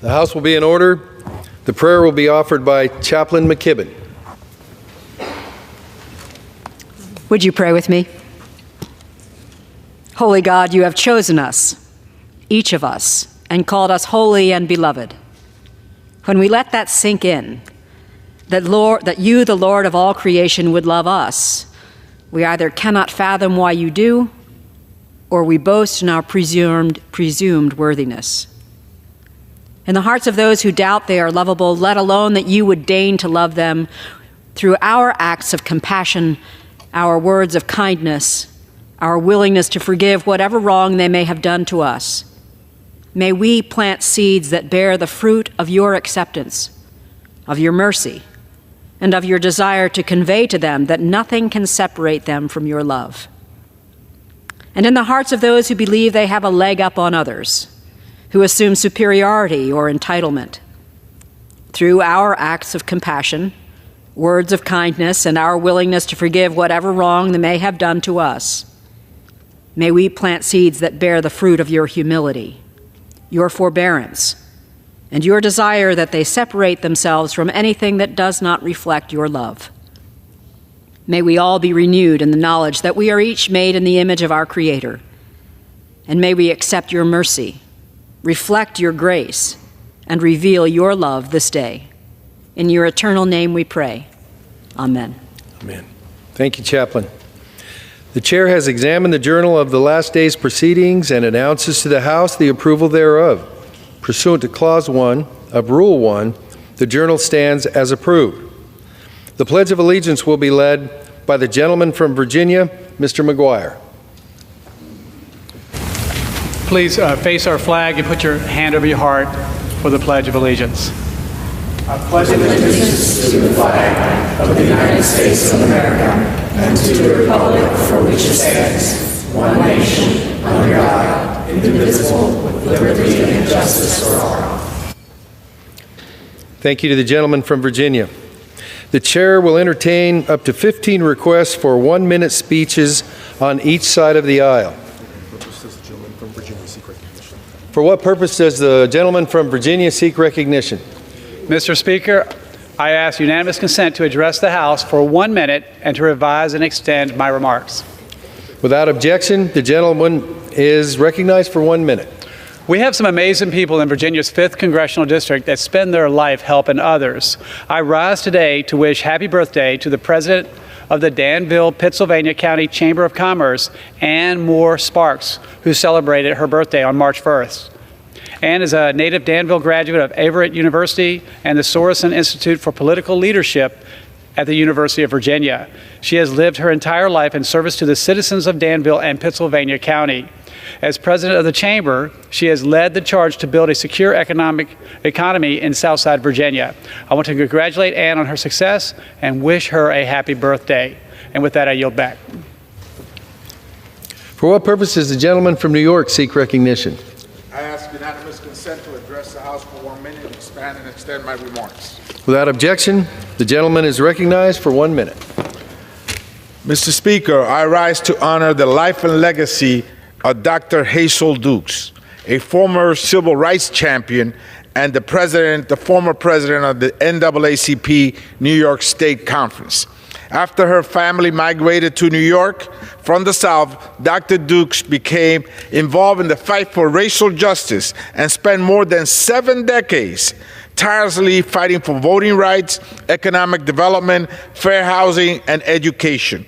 The House will be in order. The prayer will be offered by Chaplain McKibben. Would you pray with me? Holy God, you have chosen us, each of us, and called us holy and beloved. When we let that sink in, that you, the Lord of all creation, would love us, we either cannot fathom why you do, or we boast in our presumed worthiness. In the hearts of those who doubt they are lovable, let alone that you would deign to love them through our acts of compassion, our words of kindness, our willingness to forgive whatever wrong they may have done to us. May we plant seeds that bear the fruit of your acceptance, of your mercy, and of your desire to convey to them that nothing can separate them from your love. And in the hearts of those who believe they have a leg up on others, who assume superiority or entitlement, through our acts of compassion, words of kindness, and our willingness to forgive whatever wrong they may have done to us, may we plant seeds that bear the fruit of your humility, your forbearance, and your desire that they separate themselves from anything that does not reflect your love. May we all be renewed in the knowledge that we are each made in the image of our Creator, and may we accept your mercy, reflect your grace, and reveal your love this day. In your eternal name we pray. Amen. Amen. Thank you, Chaplain. The chair has examined the journal of the last day's proceedings and announces to the House the approval thereof. Pursuant to Clause 1 of Rule 1, the journal stands as approved. The Pledge of Allegiance will be led by the gentleman from Virginia, Mr. McGuire. Please face our flag and put your hand over your heart for the Pledge of Allegiance. I pledge allegiance to the flag of the United States of America and to the republic for which it stands, one nation, under God, indivisible, with liberty and justice for all. Thank you to the gentleman from Virginia. The chair will entertain up to 15 requests for 1-minute speeches on each side of the aisle. For what purpose does the gentleman from Virginia seek recognition? Mr. Speaker, I ask unanimous consent to address the House for 1 minute and to revise and extend my remarks. Without objection, the gentleman is recognized for 1 minute. We have some amazing people in Virginia's 5th Congressional District that spend their life helping others. I rise today to wish happy birthday to the President of the Danville, Pittsylvania County Chamber of Commerce, Ann Moore Sparks, who celebrated her birthday on March 1st. Ann is a native Danville graduate of Everett University and the Sorensen Institute for Political Leadership at the University of Virginia. She has lived her entire life in service to the citizens of Danville and Pittsylvania County. As president of the Chamber, she has led the charge to build a secure economy in Southside Virginia. I want to congratulate Ann on her success and wish her a happy birthday. And with that, I yield back. For what purpose does the gentleman from New York seek recognition? I ask unanimous consent to address the House for 1 minute, expand and extend my remarks. Without objection, the gentleman is recognized for 1 minute. Mr. Speaker, I rise to honor the life and legacy of Dr. Hazel Dukes, a former civil rights champion and the former president of the NAACP New York State Conference. After her family migrated to New York from the South, Dr. Dukes became involved in the fight for racial justice and spent more than 7 decades tirelessly fighting for voting rights, economic development, fair housing, and education.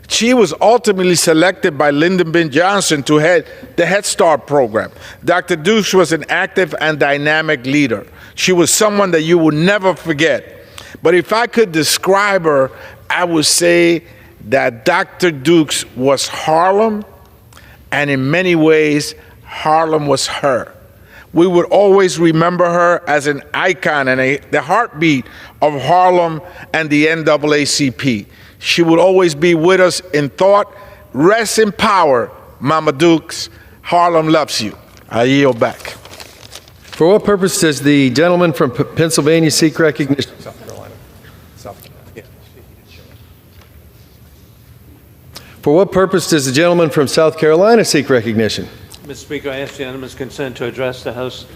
She was ultimately selected by Lyndon B. Johnson to head the Head Start program. Dr. Dukes was an active and dynamic leader. She was someone that you will never forget. But if I could describe her, I would say that Dr. Dukes was Harlem, and in many ways, Harlem was her. We would always remember her as an icon and the heartbeat of Harlem and the NAACP. She would always be with us in thought. Rest in power, Mama Dukes. Harlem loves you. I yield back. For what purpose does the gentleman from Pennsylvania seek recognition? South Carolina. Yeah. For what purpose does the gentleman from South Carolina seek recognition? Mr. Speaker, I ask unanimous consent to address the House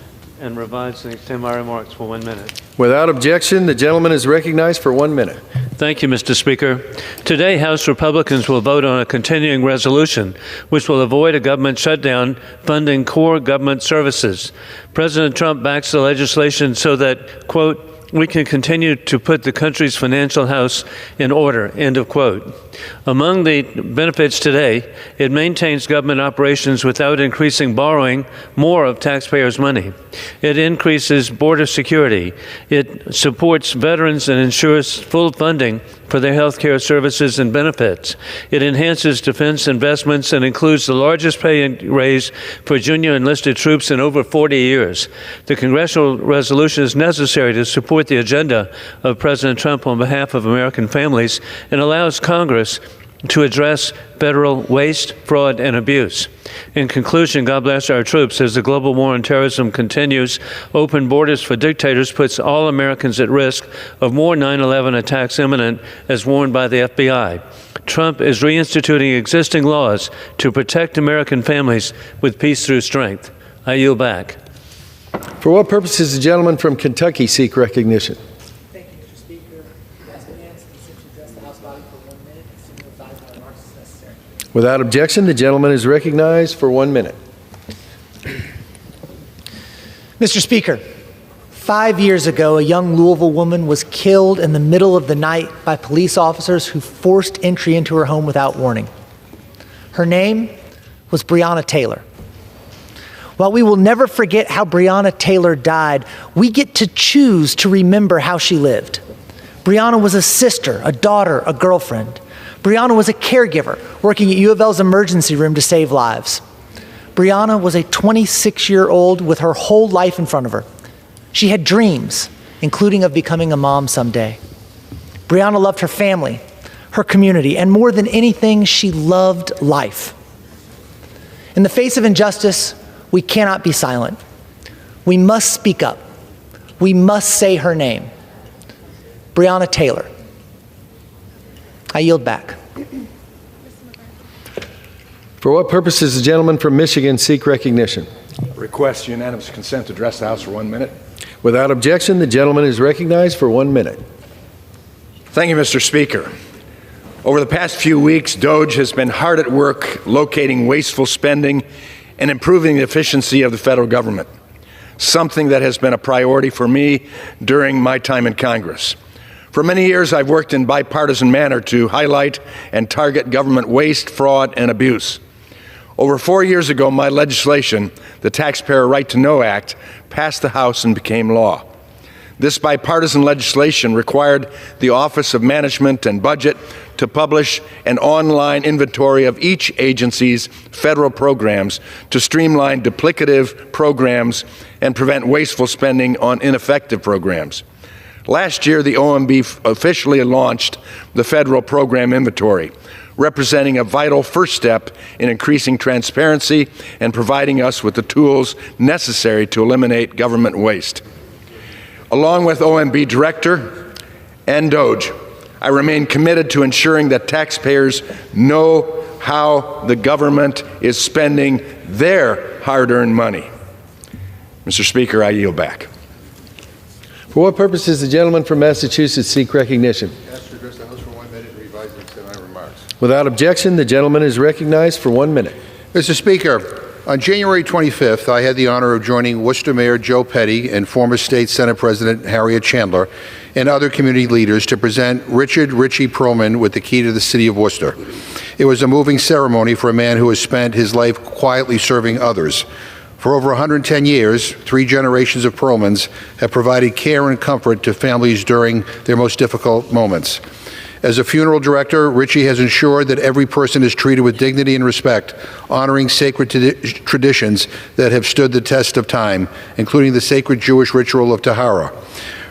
and revise and extend my remarks for 1 minute. Without objection, the gentleman is recognized for 1 minute. Thank you, Mr. Speaker. Today, House Republicans will vote on a continuing resolution which will avoid a government shutdown funding core government services. President Trump backs the legislation so that, quote, we can continue to put the country's financial house in order, end of quote. Among the benefits today, it maintains government operations without increasing borrowing more of taxpayers' money. It increases border security. It supports veterans and ensures full funding for their health care services and benefits. It enhances defense investments and includes the largest pay raise for junior enlisted troops in over 40 years. The congressional resolution is necessary to support the agenda of President Trump on behalf of American families and allows Congress to address federal waste, fraud, and abuse. In conclusion, God bless our troops as the global war on terrorism continues. Open borders for dictators puts all Americans at risk of more 9/11 attacks imminent, as warned by the FBI. Trump is reinstituting existing laws to protect American families with peace through strength. I yield back. For what purpose does the gentleman from Kentucky seek recognition? Thank you, Mr. Speaker. As demands, consent to address the House body for 1 minute and soon revise my remarks as necessary. Without objection, the gentleman is recognized for 1 minute. Mr. Speaker, 5 years ago, a young Louisville woman was killed in the middle of the night by police officers who forced entry into her home without warning. Her name was Breonna Taylor. While we will never forget how Breonna Taylor died, we get to choose to remember how she lived. Breonna was a sister, a daughter, a girlfriend. Breonna was a caregiver working at U of L's emergency room to save lives. Breonna was a 26-year-old with her whole life in front of her. She had dreams, including of becoming a mom someday. Breonna loved her family, her community, and more than anything, she loved life. In the face of injustice, we cannot be silent. We must speak up. We must say her name. Breonna Taylor. I yield back. For what purpose does the gentleman from Michigan seek recognition? Request unanimous consent to address the House for 1 minute. Without objection, the gentleman is recognized for 1 minute. Thank you, Mr. Speaker. Over the past few weeks, DOGE has been hard at work locating wasteful spending and improving the efficiency of the federal government, something that has been a priority for me during my time in Congress. For many years, I've worked in bipartisan manner to highlight and target government waste, fraud, and abuse. Over 4 years ago, my legislation, the Taxpayer Right to Know Act, passed the House and became law. This bipartisan legislation required the Office of Management and Budget to publish an online inventory of each agency's federal programs to streamline duplicative programs and prevent wasteful spending on ineffective programs. Last year, the OMB officially launched the federal program inventory, representing a vital first step in increasing transparency and providing us with the tools necessary to eliminate government waste. Along with OMB Director and DOGE, I remain committed to ensuring that taxpayers know how the government is spending their hard-earned money. Mr. Speaker, I yield back. For what purpose does the gentleman from Massachusetts seek recognition? Ask to address the House for 1 minute and revise and extend my remarks. Without objection, the gentleman is recognized for 1 minute. Mr. Speaker, on January 25th, I had the honor of joining Worcester Mayor Joe Petty and former State Senate President Harriet Chandler and other community leaders to present Richard Ritchie Perlman with the key to the city of Worcester. It was a moving ceremony for a man who has spent his life quietly serving others. For over 110 years, 3 generations of Perlmans have provided care and comfort to families during their most difficult moments. As a funeral director, Ritchie has ensured that every person is treated with dignity and respect, honoring sacred traditions that have stood the test of time, including the sacred Jewish ritual of Tahara.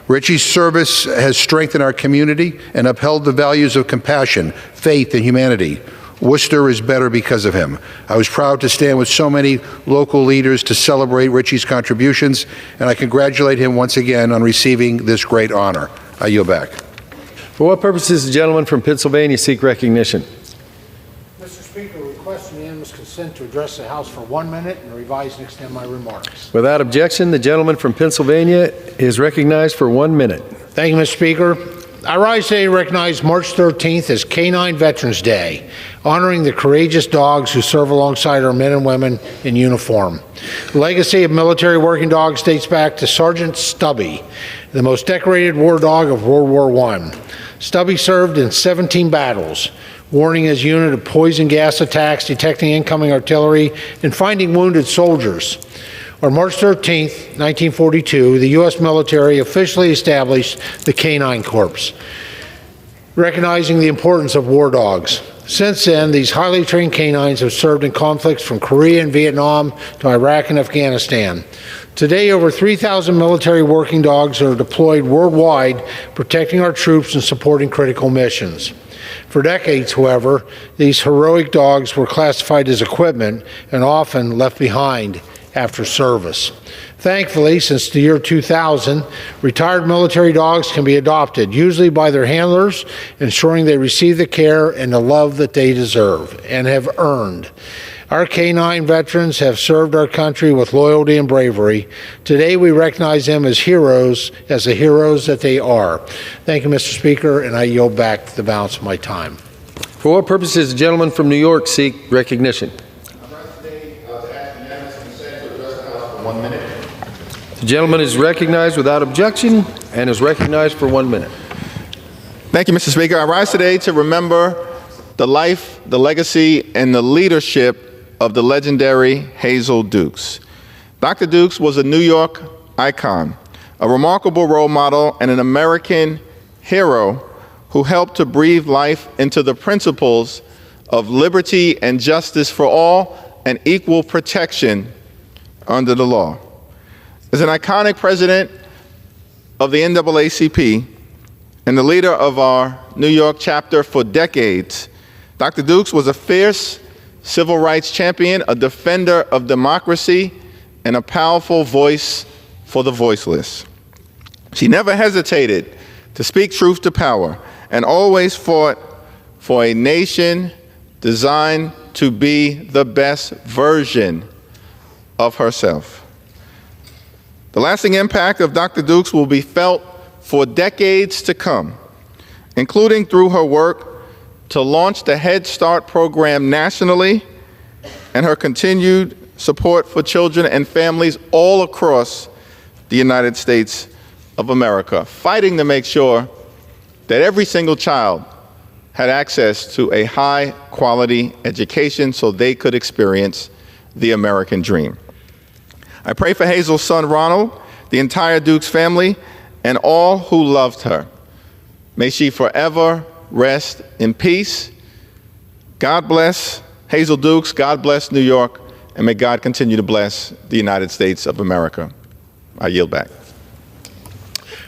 Ritchie's service has strengthened our community and upheld the values of compassion, faith, and humanity. Worcester is better because of him. I was proud to stand with so many local leaders to celebrate Ritchie's contributions, and I congratulate him once again on receiving this great honor. I yield back. For what purpose does the gentleman from Pennsylvania seek recognition? Mr. Speaker, request unanimous consent consent to address the House for 1 minute and revise and extend my remarks. Without objection, the gentleman from Pennsylvania is recognized for 1 minute. Thank you, Mr. Speaker. I rise today to recognize March 13th as Canine Veterans Day, honoring the courageous dogs who serve alongside our men and women in uniform. The legacy of military working dogs dates back to Sergeant Stubby, the most decorated war dog of World War I. Stubby served in 17 battles, warning his unit of poison gas attacks, detecting incoming artillery, and finding wounded soldiers. On March 13, 1942, the U.S. military officially established the Canine Corps, recognizing the importance of war dogs. Since then, these highly trained canines have served in conflicts from Korea and Vietnam to Iraq and Afghanistan. Today, over 3,000 military working dogs are deployed worldwide, protecting our troops and supporting critical missions. For decades, however, these heroic dogs were classified as equipment and often left behind after service. Thankfully, since the year 2000, retired military dogs can be adopted, usually by their handlers, ensuring they receive the care and the love that they deserve and have earned. Our canine veterans have served our country with loyalty and bravery. Today, we recognize them as heroes, as the heroes that they are. Thank you, Mr. Speaker, and I yield back the balance of my time. For what purpose does the gentleman from New York seek recognition? The gentleman is recognized without objection and is recognized for 1 minute. Thank you, Mr. Speaker. I rise today to remember the life, the legacy, and the leadership of the legendary Hazel Dukes. Dr. Dukes was a New York icon, a remarkable role model, and an American hero who helped to breathe life into the principles of liberty and justice for all and equal protection under the law. As an iconic president of the NAACP and the leader of our New York chapter for decades, Dr. Dukes was a fierce civil rights champion, a defender of democracy, and a powerful voice for the voiceless. She never hesitated to speak truth to power and always fought for a nation designed to be the best version of herself. The lasting impact of Dr. Dukes will be felt for decades to come, including through her work to launch the Head Start program nationally and her continued support for children and families all across the United States of America, fighting to make sure that every single child had access to a high-quality education so they could experience the American dream. I pray for Hazel's son, Ronald, the entire Dukes family, and all who loved her. May she forever rest in peace. God bless Hazel Dukes, God bless New York, and may God continue to bless the United States of America. I yield back.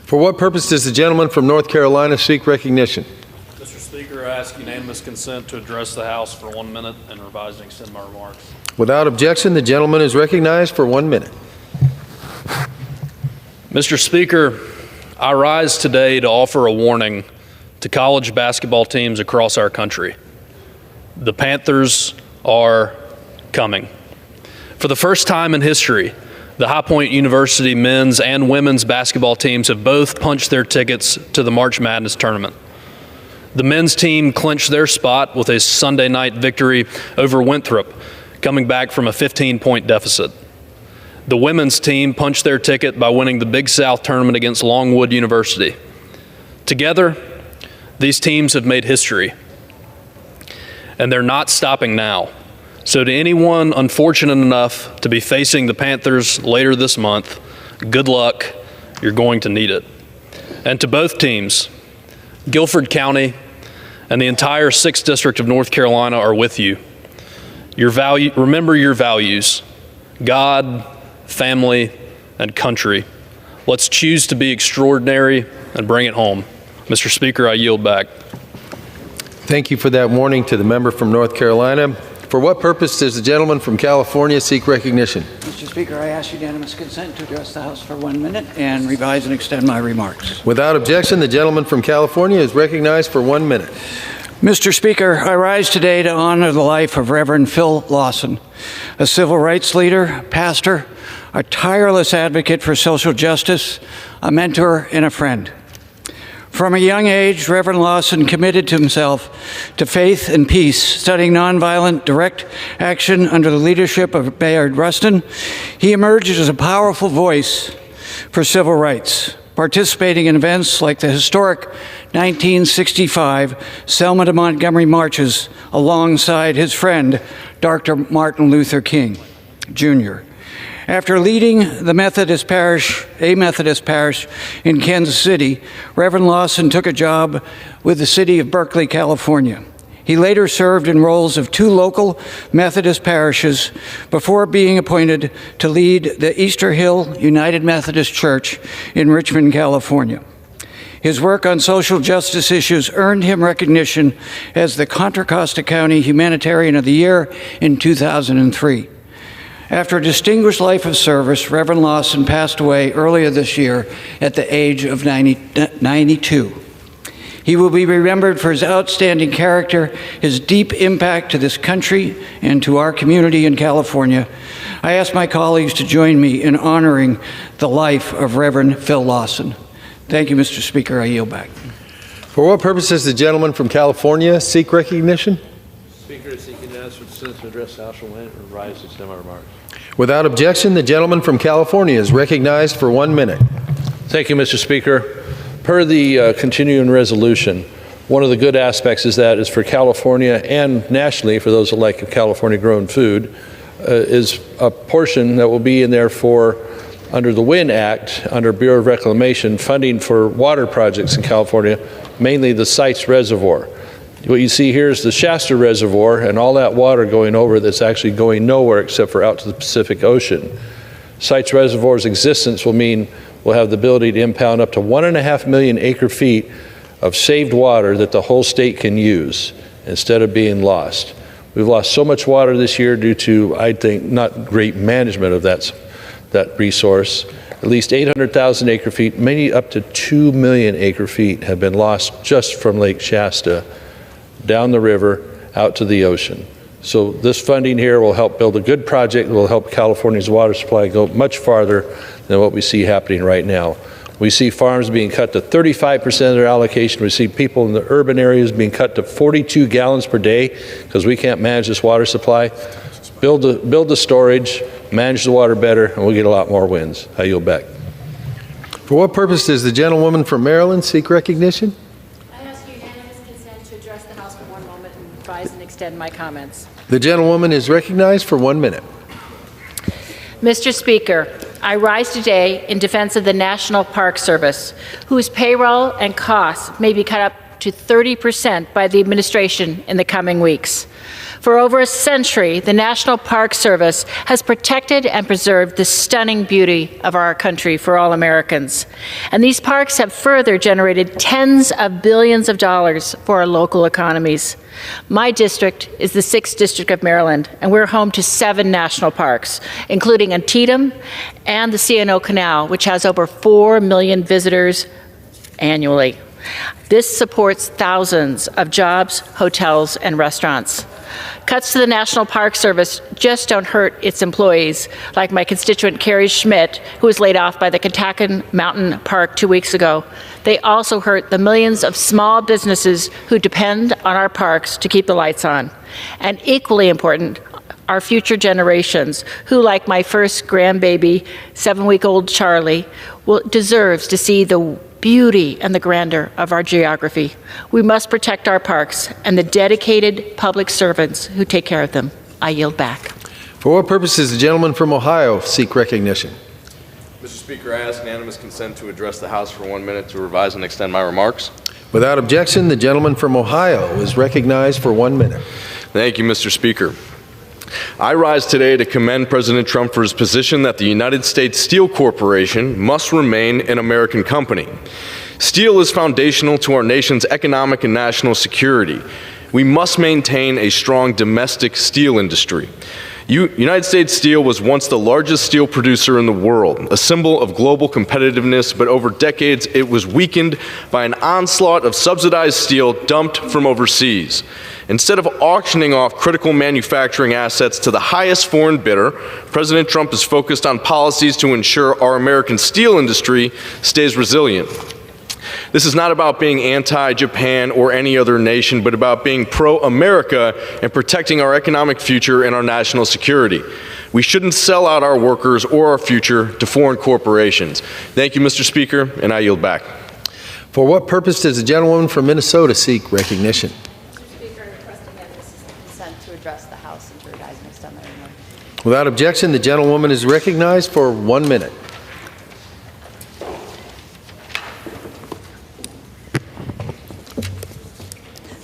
For what purpose does the gentleman from North Carolina seek recognition? Mr. Speaker, I ask unanimous consent to address the House for 1 minute and revise and extend my remarks. Without objection, the gentleman is recognized for 1 minute. Mr. Speaker, I rise today to offer a warning to college basketball teams across our country. The Panthers are coming. For the first time in history, the High Point University men's and women's basketball teams have both punched their tickets to the March Madness tournament. The men's team clinched their spot with a Sunday night victory over Winthrop, coming back from a 15-point deficit. The women's team punched their ticket by winning the Big South tournament against Longwood University. Together, these teams have made history, and they're not stopping now. So to anyone unfortunate enough to be facing the Panthers later this month, good luck, you're going to need it. And to both teams, Guilford County and the entire 6th District of North Carolina are with you. Remember your values: God, family, and country. Let's choose to be extraordinary and bring it home. Mr. Speaker, I yield back. Thank you for that warning to the member from North Carolina. For what purpose does the gentleman from California seek recognition? Mr. Speaker, I ask unanimous consent to address the House for 1 minute and revise and extend my remarks. Without objection, the gentleman from California is recognized for 1 minute. Mr. Speaker, I rise today to honor the life of Reverend Phil Lawson, a civil rights leader, pastor, a tireless advocate for social justice, a mentor, and a friend. From a young age, Reverend Lawson committed himself to faith and peace, studying nonviolent direct action under the leadership of Bayard Rustin. He emerged as a powerful voice for civil rights, participating in events like the historic 1965 Selma to Montgomery marches alongside his friend, Dr. Martin Luther King, Jr. After leading a Methodist parish in Kansas City, Reverend Lawson took a job with the city of Berkeley, California. He later served in roles of 2 local Methodist parishes before being appointed to lead the Easter Hill United Methodist Church in Richmond, California. His work on social justice issues earned him recognition as the Contra Costa County Humanitarian of the Year in 2003. After a distinguished life of service, Reverend Lawson passed away earlier this year at the age of 92. He will be remembered for his outstanding character, his deep impact to this country and to our community in California. I ask my colleagues to join me in honoring the life of Reverend Phil Lawson. Thank you, Mr. Speaker. I yield back. For what purpose does the gentleman from California seek recognition? Speaker, seeking to ask for the Senate to address the House will rise to extend my remarks. Without objection, the gentleman from California is recognized for 1 minute. Thank you, Mr. Speaker. Per the continuing resolution, one of the good aspects is for California and nationally, for those that like California-grown food, is a portion that will be in there for, under the WIN Act, under Bureau of Reclamation, funding for water projects in California, mainly the Sites Reservoir. What you see here is the Shasta Reservoir and all that water going over that's actually going nowhere except for out to the Pacific Ocean. Sites Reservoir's existence will mean we'll have the ability to impound up to 1.5 million acre-feet of saved water that the whole state can use instead of being lost. We've lost so much water this year due to, I think, not great management of that resource. At least 800,000 acre-feet, many up to 2 million acre-feet have been lost just from Lake Shasta down the river out to the ocean. So this funding here will help build a good project that will help California's water supply go much farther than what we see happening right now. We see farms being cut to 35% of their allocation. We see people in the urban areas being cut to 42 gallons per day because we can't manage this water supply. Build the storage, manage the water better, and we'll get a lot more wins. I yield back. For what purpose does the gentlewoman from Maryland seek recognition? I ask unanimous consent to address the House for 1 moment and revise and extend my comments. The gentlewoman is recognized for 1 minute. Mr. Speaker, I rise today in defense of the National Park Service, whose payroll and costs may be cut up to 30% by the administration in the coming weeks. For over a century, the National Park Service has protected and preserved the stunning beauty of our country for all Americans. And these parks have further generated tens of billions of dollars for our local economies. My district is the 6th District of Maryland, and we're home to 7 national parks, including Antietam and the C&O Canal, which has over 4 million visitors annually. This supports thousands of jobs, hotels, and restaurants. Cuts to the National Park Service just don't hurt its employees, like my constituent Carrie Schmidt, who was laid off by the Catoctin Mountain Park 2 weeks ago. They also hurt the millions of small businesses who depend on our parks to keep the lights on. And equally important, our future generations, who, like my first grandbaby, 7-week-old Charlie, deserves to see the beauty and the grandeur of our geography. We must protect our parks and the dedicated public servants who take care of them. I yield back. For what purpose does the gentleman from Ohio seek recognition? Mr. Speaker, I ask unanimous consent to address the House for 1 minute to revise and extend my remarks. Without objection, the gentleman from Ohio is recognized for 1 minute. Thank you, Mr. Speaker. I rise today to commend President Trump for his position that the United States Steel Corporation must remain an American company. Steel is foundational to our nation's economic and national security. We must maintain a strong domestic steel industry. United States Steel was once the largest steel producer in the world, a symbol of global competitiveness, but over decades it was weakened by an onslaught of subsidized steel dumped from overseas. Instead of auctioning off critical manufacturing assets to the highest foreign bidder, President Trump is focused on policies to ensure our American steel industry stays resilient. This is not about being anti-Japan or any other nation, but about being pro-America and protecting our economic future and our national security. We shouldn't sell out our workers or our future to foreign corporations. Thank you, Mr. Speaker, and I yield back. For what purpose does the gentlewoman from Minnesota seek recognition? Mr. Speaker, I'm requesting that this is consent to address the House and to revise and extend my remarks. Without objection, the gentlewoman is recognized for 1 minute.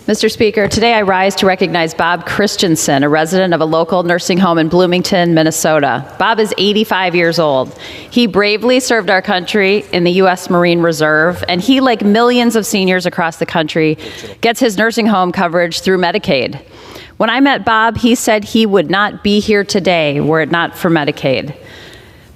Mr. Speaker, today I rise to recognize Bob Christensen, a resident of a local nursing home in Bloomington, Minnesota. Bob is 85 years old. He bravely served our country in the U.S. Marine Reserve, and he, like millions of seniors across the country, gets his nursing home coverage through Medicaid. When I met Bob, he said he would not be here today were it not for Medicaid.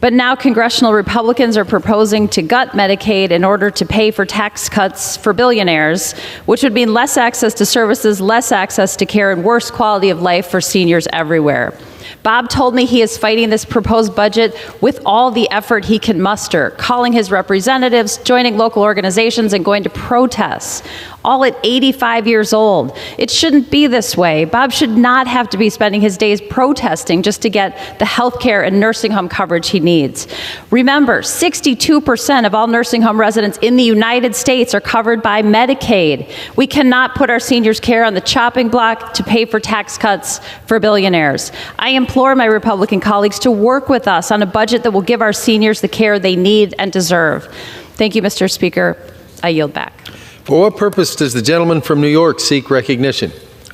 But now congressional Republicans are proposing to gut Medicaid in order to pay for tax cuts for billionaires, which would mean less access to services, less access to care, and worse quality of life for seniors everywhere. Bob told me he is fighting this proposed budget with all the effort he can muster, calling his representatives, joining local organizations, and going to protests, all at 85 years old. It shouldn't be this way. Bob should not have to be spending his days protesting just to get the health care and nursing home coverage he needs. Remember, 62% of all nursing home residents in the United States are covered by Medicaid. We cannot put our seniors' care on the chopping block to pay for tax cuts for billionaires. I implore my Republican colleagues to work with us on a budget that will give our seniors the care they need and deserve. Thank you, Mr. Speaker. I yield back. For what purpose does the gentleman from New York seek recognition?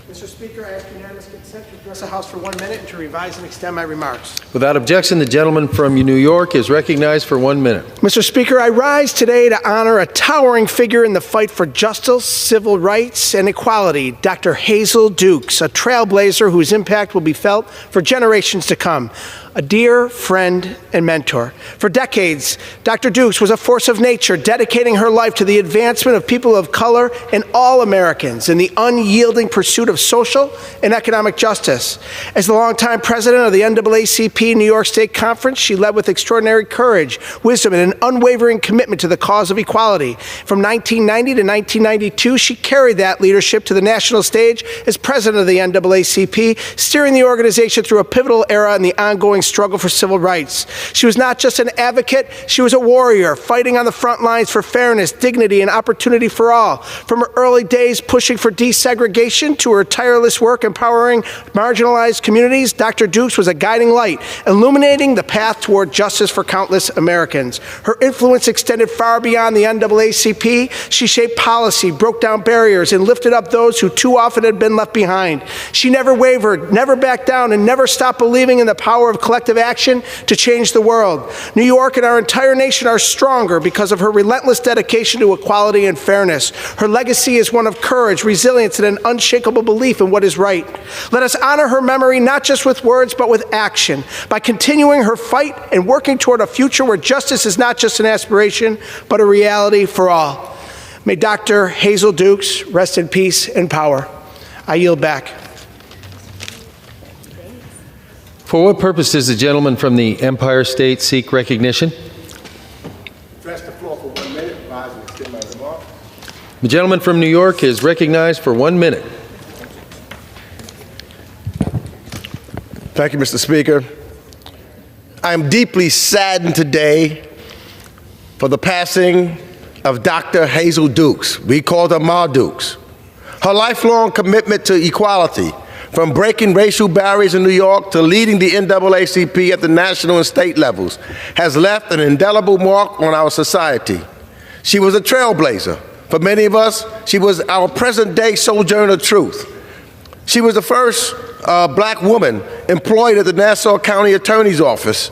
Mr. Speaker, I ask unanimous consent to address the House for 1 minute and to revise and extend my remarks. Without objection, the gentleman from New York is recognized for 1 minute. Mr. Speaker, I rise today to honor a towering figure in the fight for justice, civil rights, and equality, Dr. Hazel Dukes, a trailblazer whose impact will be felt for generations to come. A dear friend and mentor. For decades, Dr. Dukes was a force of nature, dedicating her life to the advancement of people of color and all Americans in the unyielding pursuit of social and economic justice. As the longtime president of the NAACP New York State Conference, she led with extraordinary courage, wisdom, and an unwavering commitment to the cause of equality. From 1990 to 1992, she carried that leadership to the national stage as president of the NAACP, steering the organization through a pivotal era in the ongoing struggle for civil rights. She was not just an advocate, she was a warrior, fighting on the front lines for fairness, dignity, and opportunity for all. From her early days pushing for desegregation to her tireless work empowering marginalized communities, Dr. Dukes was a guiding light, illuminating the path toward justice for countless Americans. Her influence extended far beyond the NAACP. She shaped policy, broke down barriers, and lifted up those who too often had been left behind. She never wavered, never backed down, and never stopped believing in the power of collective action to change the world. New York and our entire nation are stronger because of her relentless dedication to equality and fairness. Her legacy is one of courage, resilience, and an unshakable belief in what is right. Let us honor her memory not just with words, but with action, by continuing her fight and working toward a future where justice is not just an aspiration, but a reality for all. May Dr. Hazel Dukes rest in peace and power. I yield back. For what purpose does the gentleman from the Empire State seek recognition? Address the floor for 1 minute. Revise and extend my remarks. The gentleman from New York is recognized for 1 minute. Thank you, Mr. Speaker. I am deeply saddened today for the passing of Dr. Hazel Dukes. We called her Ma Dukes. Her lifelong commitment to equality, from breaking racial barriers in New York to leading the NAACP at the national and state levels, has left an indelible mark on our society. She was a trailblazer. For many of us, she was our present-day sojourner truth. She was the first black woman employed at the Nassau County Attorney's Office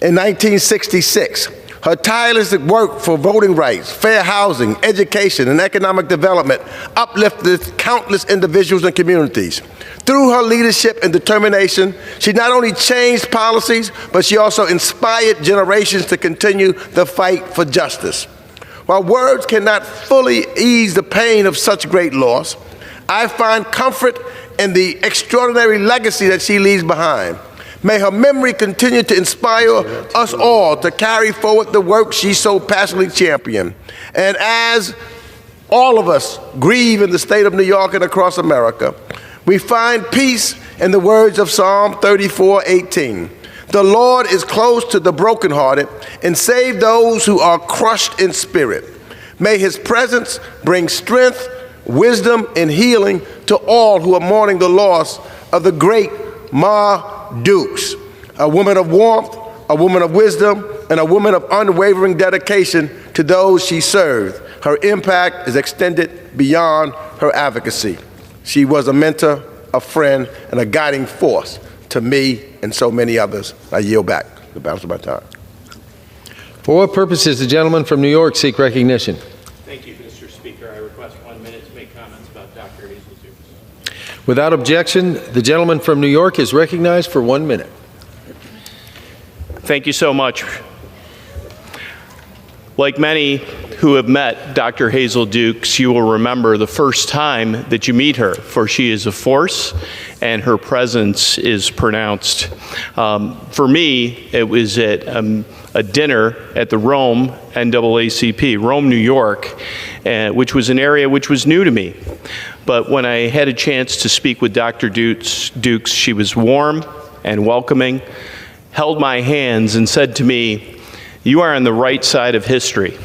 in 1966, Her tireless work for voting rights, fair housing, education, and economic development uplifted countless individuals and communities. Through her leadership and determination, she not only changed policies, but she also inspired generations to continue the fight for justice. While words cannot fully ease the pain of such great loss, I find comfort in the extraordinary legacy that she leaves behind. May her memory continue to inspire us all to carry forward the work she so passionately championed. And as all of us grieve in the state of New York and across America, we find peace in the words of Psalm 34:18. The Lord is close to the brokenhearted and save those who are crushed in spirit. May his presence bring strength, wisdom, and healing to all who are mourning the loss of the great Ma Dukes, a woman of warmth, a woman of wisdom, and a woman of unwavering dedication to those she served. Her impact is extended beyond her advocacy. She was a mentor, a friend, and a guiding force to me and so many others. I yield back the balance of my time. For what purpose does the gentleman from New York seek recognition? Thank you, Mr. Speaker. I request 1 minute to make comments about Dr. Hazel Dukes. Without objection, the gentleman from New York is recognized for 1 minute. Thank you so much. Like many who have met Dr. Hazel Dukes, you will remember the first time that you meet her, for she is a force and her presence is pronounced. For me, it was at a dinner at the Rome NAACP, Rome, New York, which was an area which was new to me. But when I had a chance to speak with Dr. Dukes, she was warm and welcoming, held my hands and said to me, "You are on the right side of history,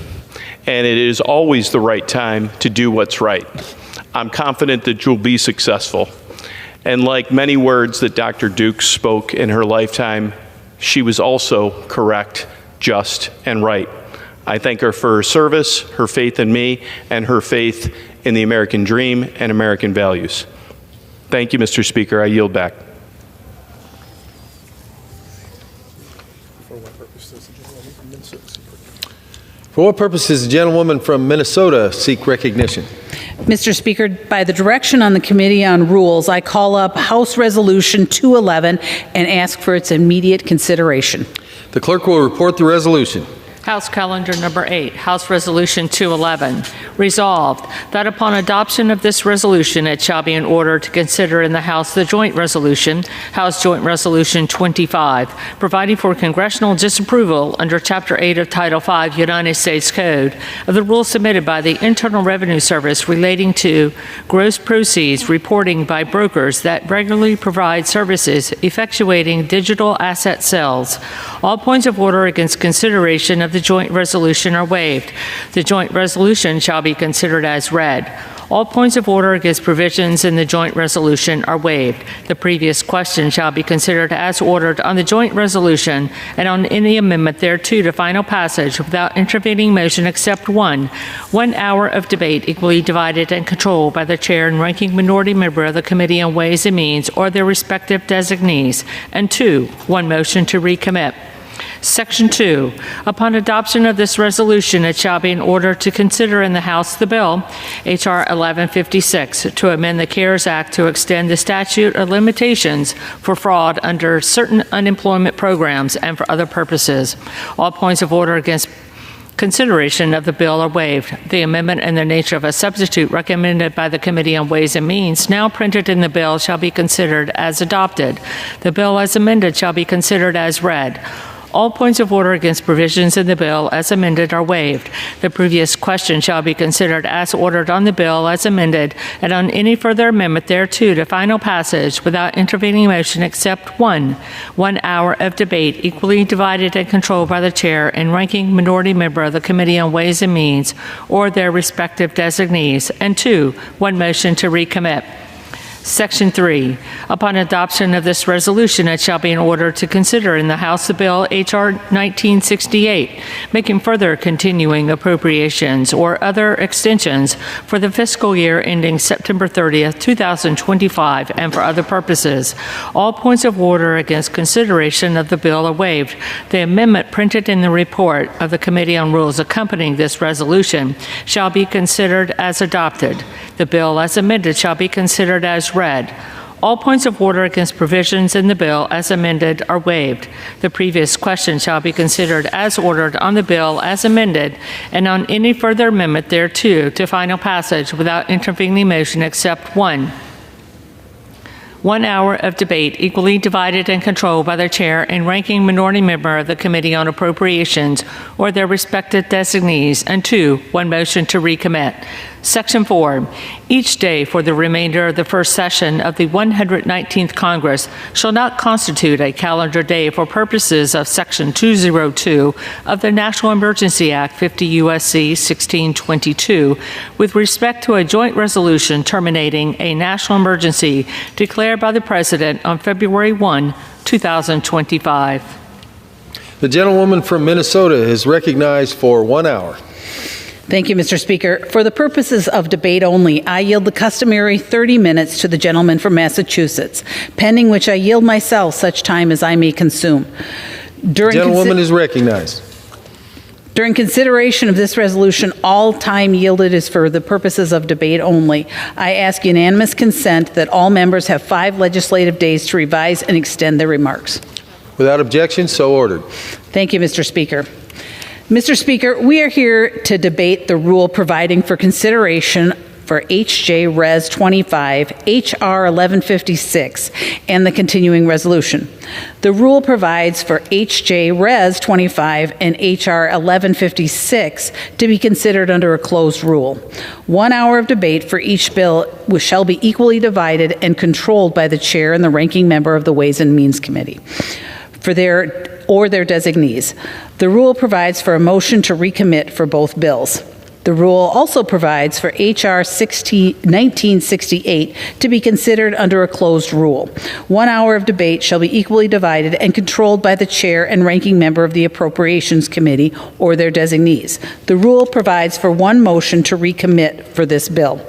and it is always the right time to do what's right. I'm confident that you'll be successful." And like many words that Dr. Dukes spoke in her lifetime, she was also correct, just, and right. I thank her for her service, her faith in me, and her faith in the American dream and American values. Thank you, Mr. Speaker. I yield back. For what purpose does the gentlewoman from Minnesota seek recognition? Mr. Speaker, by the direction on the Committee on Rules, I call up House Resolution 211 and ask for its immediate consideration. The clerk will report the resolution. House Calendar Number 8, House Resolution 211. Resolved that upon adoption of this resolution, it shall be in order to consider in the House the joint resolution, House Joint Resolution 25, providing for congressional disapproval under Chapter 8 of Title 5 United States Code of the rules submitted by the Internal Revenue Service relating to gross proceeds reporting by brokers that regularly provide services effectuating digital asset sales. All points of order against consideration of the joint resolution are waived. The joint resolution shall be considered as read. All points of order against provisions in the joint resolution are waived. The previous question shall be considered as ordered on the joint resolution and on any amendment thereto to final passage without intervening motion except 1 hour of debate equally divided and controlled by the chair and ranking minority member of the Committee on Ways and Means or their respective designees, and 2, 1 motion to recommit. Section 2. Upon adoption of this resolution, it shall be in order to consider in the House the bill, H.R. 1156, to amend the CARES Act to extend the statute of limitations for fraud under certain unemployment programs and for other purposes. All points of order against consideration of the bill are waived. The amendment in the nature of a substitute recommended by the Committee on Ways and Means, now printed in the bill, shall be considered as adopted. The bill as amended shall be considered as read. All points of order against provisions in the bill as amended are waived. The previous question shall be considered as ordered on the bill as amended and on any further amendment thereto to final passage without intervening motion except 1 hour of debate equally divided and controlled by the chair and ranking minority member of the Committee on Ways and Means or their respective designees, and 2, 1 motion to recommit. Section 3. Upon adoption of this resolution, it shall be in order to consider in the House the bill H.R. 1968, making further continuing appropriations or other extensions for the fiscal year ending September 30th, 2025, and for other purposes. All points of order against consideration of the bill are waived. The amendment printed in the report of the Committee on Rules accompanying this resolution shall be considered as adopted. The bill as amended shall be considered as read. All points of order against provisions in the bill as amended are waived. The previous question shall be considered as ordered on the bill as amended and on any further amendment thereto to final passage without intervening motion except one. 1 hour of debate equally divided and controlled by the chair and ranking minority member of the Committee on Appropriations or their respective designees, and 2, 1 motion to recommit. Section 4. Each day for the remainder of the first session of the 119th Congress shall not constitute a calendar day for purposes of Section 202 of the National Emergency Act 50 U.S.C. 1622 with respect to a joint resolution terminating a national emergency declared by the President on February 1, 2025. The gentlewoman from Minnesota is recognized for 1 hour. Thank you, Mr. Speaker. For the purposes of debate only, I yield the customary 30 minutes to the gentleman from Massachusetts, pending which I yield myself such time as I may consume. The gentlewoman is recognized. During consideration of this resolution, all time yielded is for the purposes of debate only. I ask unanimous consent that all members have 5 legislative days to revise and extend their remarks. Without objection, so ordered. Thank you, Mr. Speaker. Mr. Speaker, we are here to debate the rule providing for consideration for H.J. Res. 25, H.R. 1156, and the continuing resolution. The rule provides for H.J. Res. 25 and H.R. 1156 to be considered under a closed rule. 1 hour of debate for each bill shall be equally divided and controlled by the chair and the ranking member of the Ways and Means Committee for their designees. The rule provides for a motion to recommit for both bills. The rule also provides for H.R. 1968 to be considered under a closed rule. 1 hour of debate shall be equally divided and controlled by the chair and ranking member of the Appropriations Committee or their designees. The rule provides for 1 motion to recommit for this bill.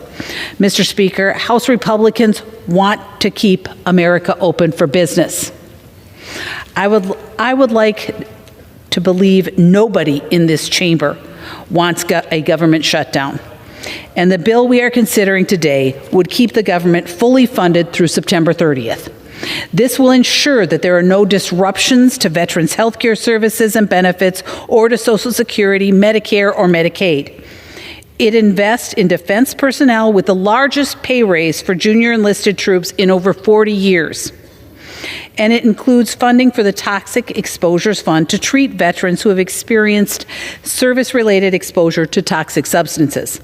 Mr. Speaker, House Republicans want to keep America open for business. I would like to believe nobody in this chamber wants a government shutdown. And the bill we are considering today would keep the government fully funded through September 30th. This will ensure that there are no disruptions to veterans' health care services and benefits or to Social Security, Medicare, or Medicaid. It invests in defense personnel with the largest pay raise for junior enlisted troops in over 40 years. And it includes funding for the Toxic Exposures Fund to treat veterans who have experienced service-related exposure to toxic substances.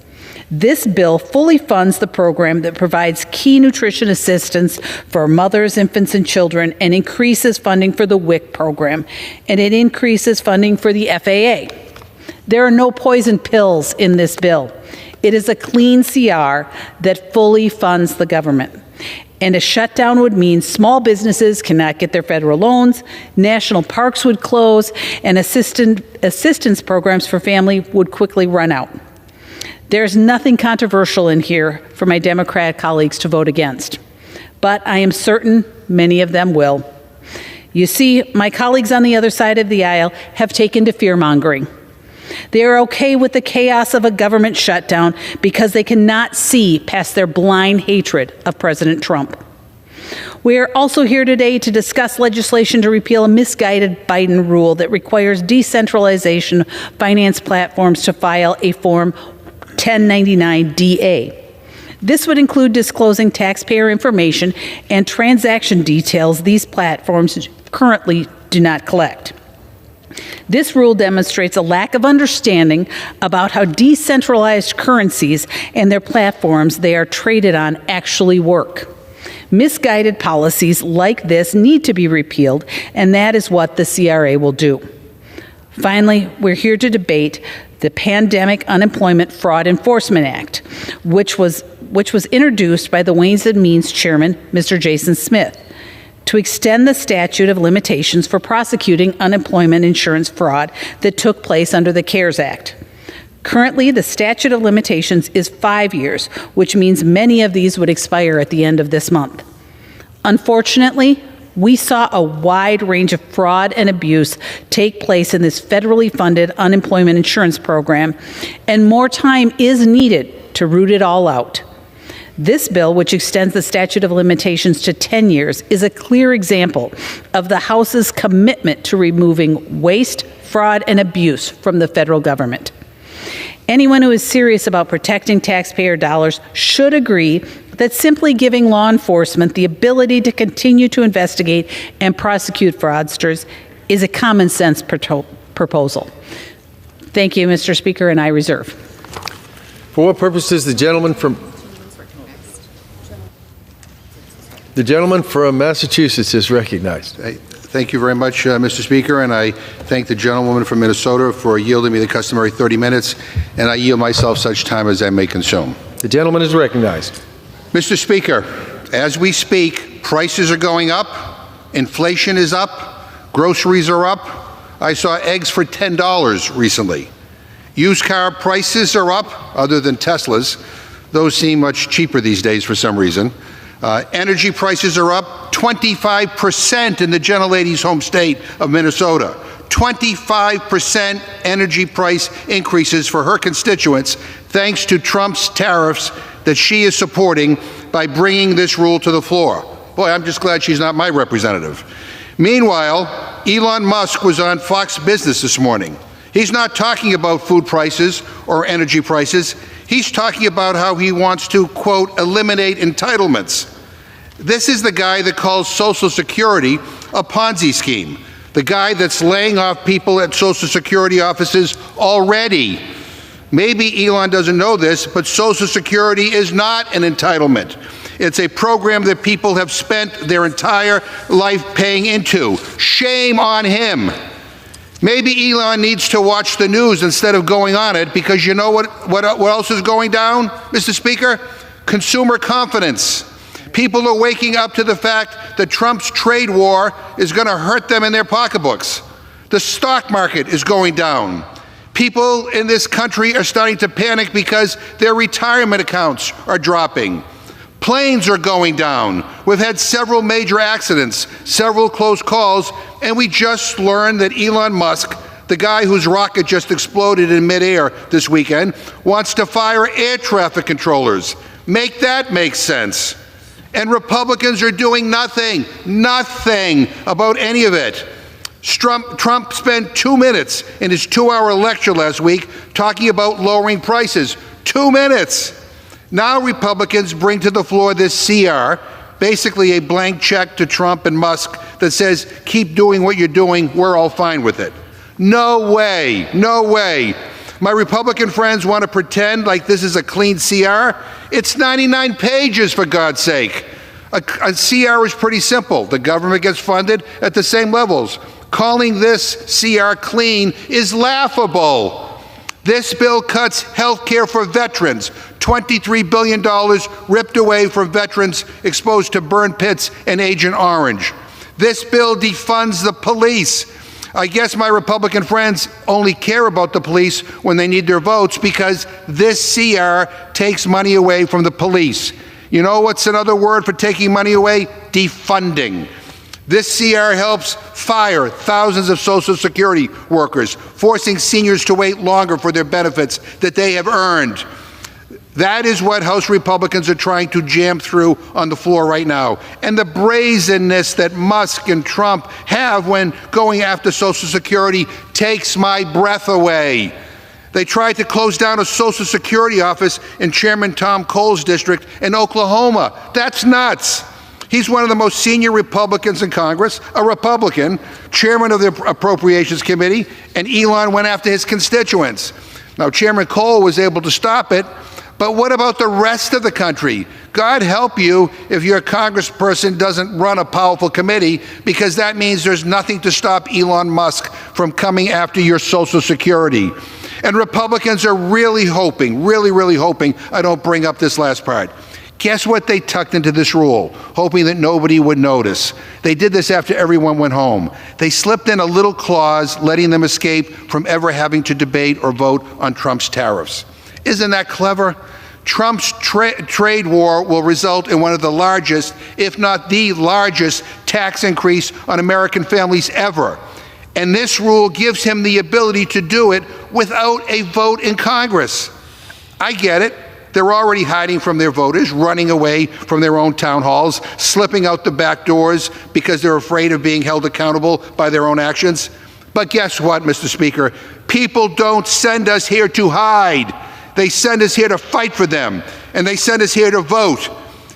This bill fully funds the program that provides key nutrition assistance for mothers, infants, and children, and increases funding for the WIC program, and it increases funding for the FAA. There are no poison pills in this bill. It is a clean CR that fully funds the government. And a shutdown would mean small businesses cannot get their federal loans, national parks would close, and assistance programs for family would quickly run out. There's nothing controversial in here for my Democrat colleagues to vote against, but I am certain many of them will. You see, my colleagues on the other side of the aisle have taken to fear-mongering. They are okay with the chaos of a government shutdown because they cannot see past their blind hatred of President Trump. We are also here today to discuss legislation to repeal a misguided Biden rule that requires decentralization finance platforms to file a Form 1099-DA. This would include disclosing taxpayer information and transaction details these platforms currently do not collect. This rule demonstrates a lack of understanding about how decentralized currencies and their platforms they are traded on actually work. Misguided policies like this need to be repealed, and that is what the CRA will do. Finally, we're here to debate the Pandemic Unemployment Fraud Enforcement Act, which was which was introduced by the Ways and Means Chairman, Mr. Jason Smith, to extend the statute of limitations for prosecuting unemployment insurance fraud that took place under the CARES Act. Currently, the statute of limitations is 5 years, which means many of these would expire at the end of this month. Unfortunately, we saw a wide range of fraud and abuse take place in this federally funded unemployment insurance program, and more time is needed to root it all out. This bill, which extends the statute of limitations to 10 years, is a clear example of the House's commitment to removing waste, fraud, and abuse from the federal government. Anyone who is serious about protecting taxpayer dollars should agree that simply giving law enforcement the ability to continue to investigate and prosecute fraudsters is a common sense proposal. Thank you, Mr. Speaker, and I reserve. For what purpose does the gentleman from Massachusetts is recognized? Thank you very much, Mr. Speaker, and I thank the gentlewoman from Minnesota for yielding me the customary 30 minutes, and I yield myself such time as I may consume. The gentleman is recognized. Mr. Speaker, as we speak, prices are going up, inflation is up, groceries are up. I saw eggs for $10 recently. Used car prices are up, other than Teslas. Those seem much cheaper these days for some reason. Energy prices are up 25% in the gentlelady's home state of Minnesota. 25% energy price increases for her constituents thanks to Trump's tariffs that she is supporting by bringing this rule to the floor. Boy, I'm just glad she's not my representative. Meanwhile, Elon Musk was on Fox Business this morning. He's not talking about food prices or energy prices. He's talking about how he wants to, quote, eliminate entitlements. This is the guy that calls Social Security a Ponzi scheme, the guy that's laying off people at Social Security offices already. Maybe Elon doesn't know this, but Social Security is not an entitlement. It's a program that people have spent their entire life paying into. Shame on him. Maybe Elon needs to watch the news instead of going on it, because you know what else is going down, Mr. Speaker? Consumer confidence. People are waking up to the fact that Trump's trade war is going to hurt them in their pocketbooks. The stock market is going down. People in this country are starting to panic because their retirement accounts are dropping. Planes are going down. We've had several major accidents, several close calls, and we just learned that Elon Musk, the guy whose rocket just exploded in midair this weekend, wants to fire air traffic controllers. Make that make sense. And Republicans are doing nothing about any of it. Trump spent 2 minutes in his 2-hour lecture last week talking about lowering prices. 2 minutes. Now Republicans bring to the floor this CR, basically a blank check to Trump and Musk that says, keep doing what you're doing, we're all fine with it. No way, no way. My Republican friends want to pretend like this is a clean CR. It's 99 pages, for God's sake. A CR is pretty simple. The government gets funded at the same levels. Calling this CR clean is laughable. This bill cuts health care for veterans, $23 billion ripped away from veterans exposed to burn pits and Agent Orange. This bill defunds the police. I guess my Republican friends only care about the police when they need their votes, because this CR takes money away from the police. You know what's another word for taking money away? Defunding. This CR helps fire thousands of Social Security workers, forcing seniors to wait longer for their benefits that they have earned. That is what House Republicans are trying to jam through on the floor right now. And the brazenness that Musk and Trump have when going after Social Security takes my breath away. They tried to close down a Social Security office in Chairman Tom Cole's district in Oklahoma. That's nuts. He's one of the most senior Republicans in Congress, a Republican, chairman of the Appropriations Committee, and Elon went after his constituents. Now, Chairman Cole was able to stop it, but what about the rest of the country? God help you if your congressperson doesn't run a powerful committee, because that means there's nothing to stop Elon Musk from coming after your Social Security. And Republicans are really hoping, really hoping I don't bring up this last part. Guess what they tucked into this rule, hoping that nobody would notice? They did this after everyone went home. They slipped in a little clause letting them escape from ever having to debate or vote on Trump's tariffs. Isn't that clever? Trump's trade war will result in one of the largest, if not the largest, tax increase on American families ever. And this rule gives him the ability to do it without a vote in Congress. I get it. They're already hiding from their voters, running away from their own town halls, slipping out the back doors because they're afraid of being held accountable by their own actions. But guess what, Mr. Speaker? People don't send us here to hide. They send us here to fight for them, and they send us here to vote.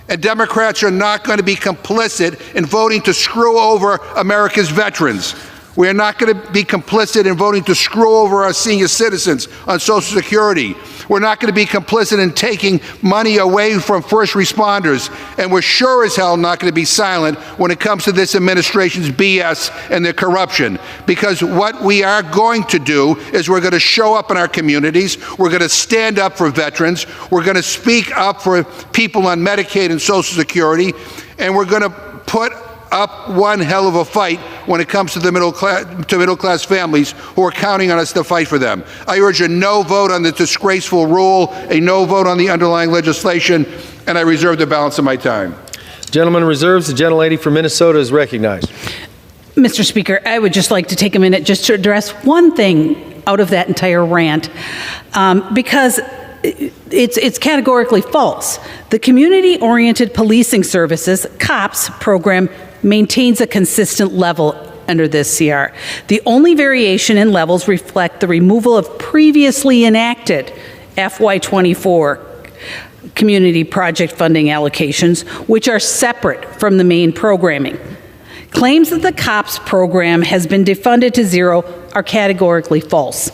And Democrats are not going to be complicit in voting to screw over America's veterans. We are not going to be complicit in voting to screw over our senior citizens on Social Security. We're not going to be complicit in taking money away from first responders. And we're sure as hell not going to be silent when it comes to this administration's BS and their corruption. Because what we are going to do is we're going to show up in our communities. We're going to stand up for veterans. We're going to speak up for people on Medicaid and Social Security. And we're going to put up one hell of a fight when it comes to the middle class families who are counting on us to fight for them. I urge a no vote on the disgraceful rule, a no vote on the underlying legislation, and I reserve the balance of my time. Gentleman reserves. The gentlelady from Minnesota is recognized. Mr. Speaker, I would just like to take a minute just to address one thing out of that entire rant, because it's categorically false. The Community-Oriented Policing Services, COPS program, maintains a consistent level under this CR. The only variation in levels reflect the removal of previously enacted FY24 community project funding allocations, which are separate from the main programming. Claims that the COPS program has been defunded to zero are categorically false.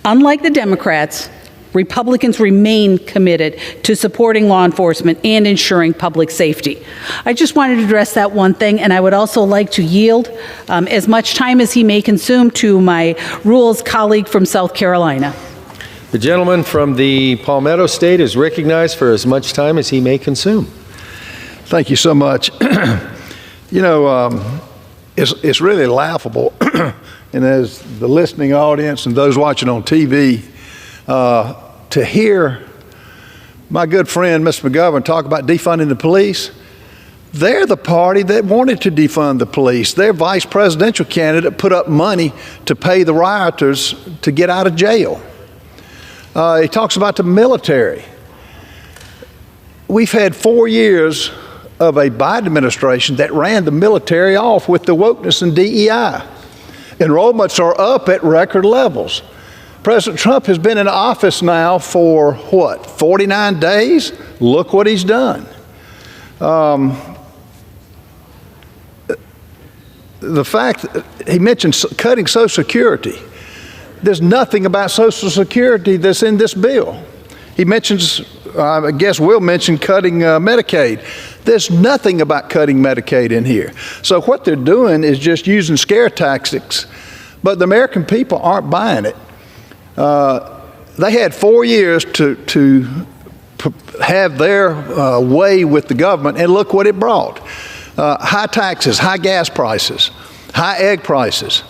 Unlike the Democrats, Republicans remain committed to supporting law enforcement and ensuring public safety. I just wanted to address that one thing, and I would also like to yield as much time as he may consume to my rules colleague from South Carolina. The gentleman from the Palmetto State is recognized for as much time as he may consume. Thank you so much. You know, it's really laughable, and as the listening audience and those watching on TV, to hear my good friend, Mr. McGovern, talk about defunding the police. They're the party that wanted to defund the police. Their vice presidential candidate put up money to pay the rioters to get out of jail. He talks about the military. We've had 4 years of a Biden administration that ran the military off with the wokeness and DEI. Enrollments are up at record levels. President Trump has been in office now for, what, 49 days? Look what he's done. The fact that he mentioned cutting Social Security. There's nothing about Social Security that's in this bill. He mentions, I guess we'll mention cutting Medicaid. There's nothing about cutting Medicaid in here. So what they're doing is just using scare tactics, but the American people aren't buying it. They had 4 years to have their way with the government, and look what it brought. High taxes, high gas prices, high egg prices.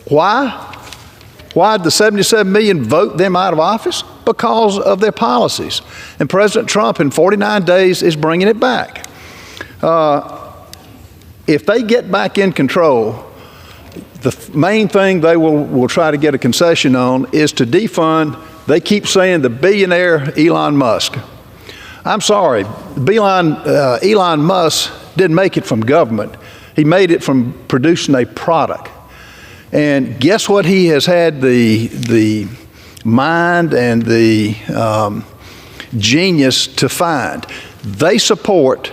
Why? Why did the 77 million vote them out of office? Because of their policies. And President Trump in 49 days is bringing it back. If they get back in control, the main thing they will try to get a concession on is to defund, they keep saying, the billionaire Elon Musk. I'm sorry, Elon Musk didn't make it from government. He made it from producing a product. And guess what he has had the mind and the genius to find? They support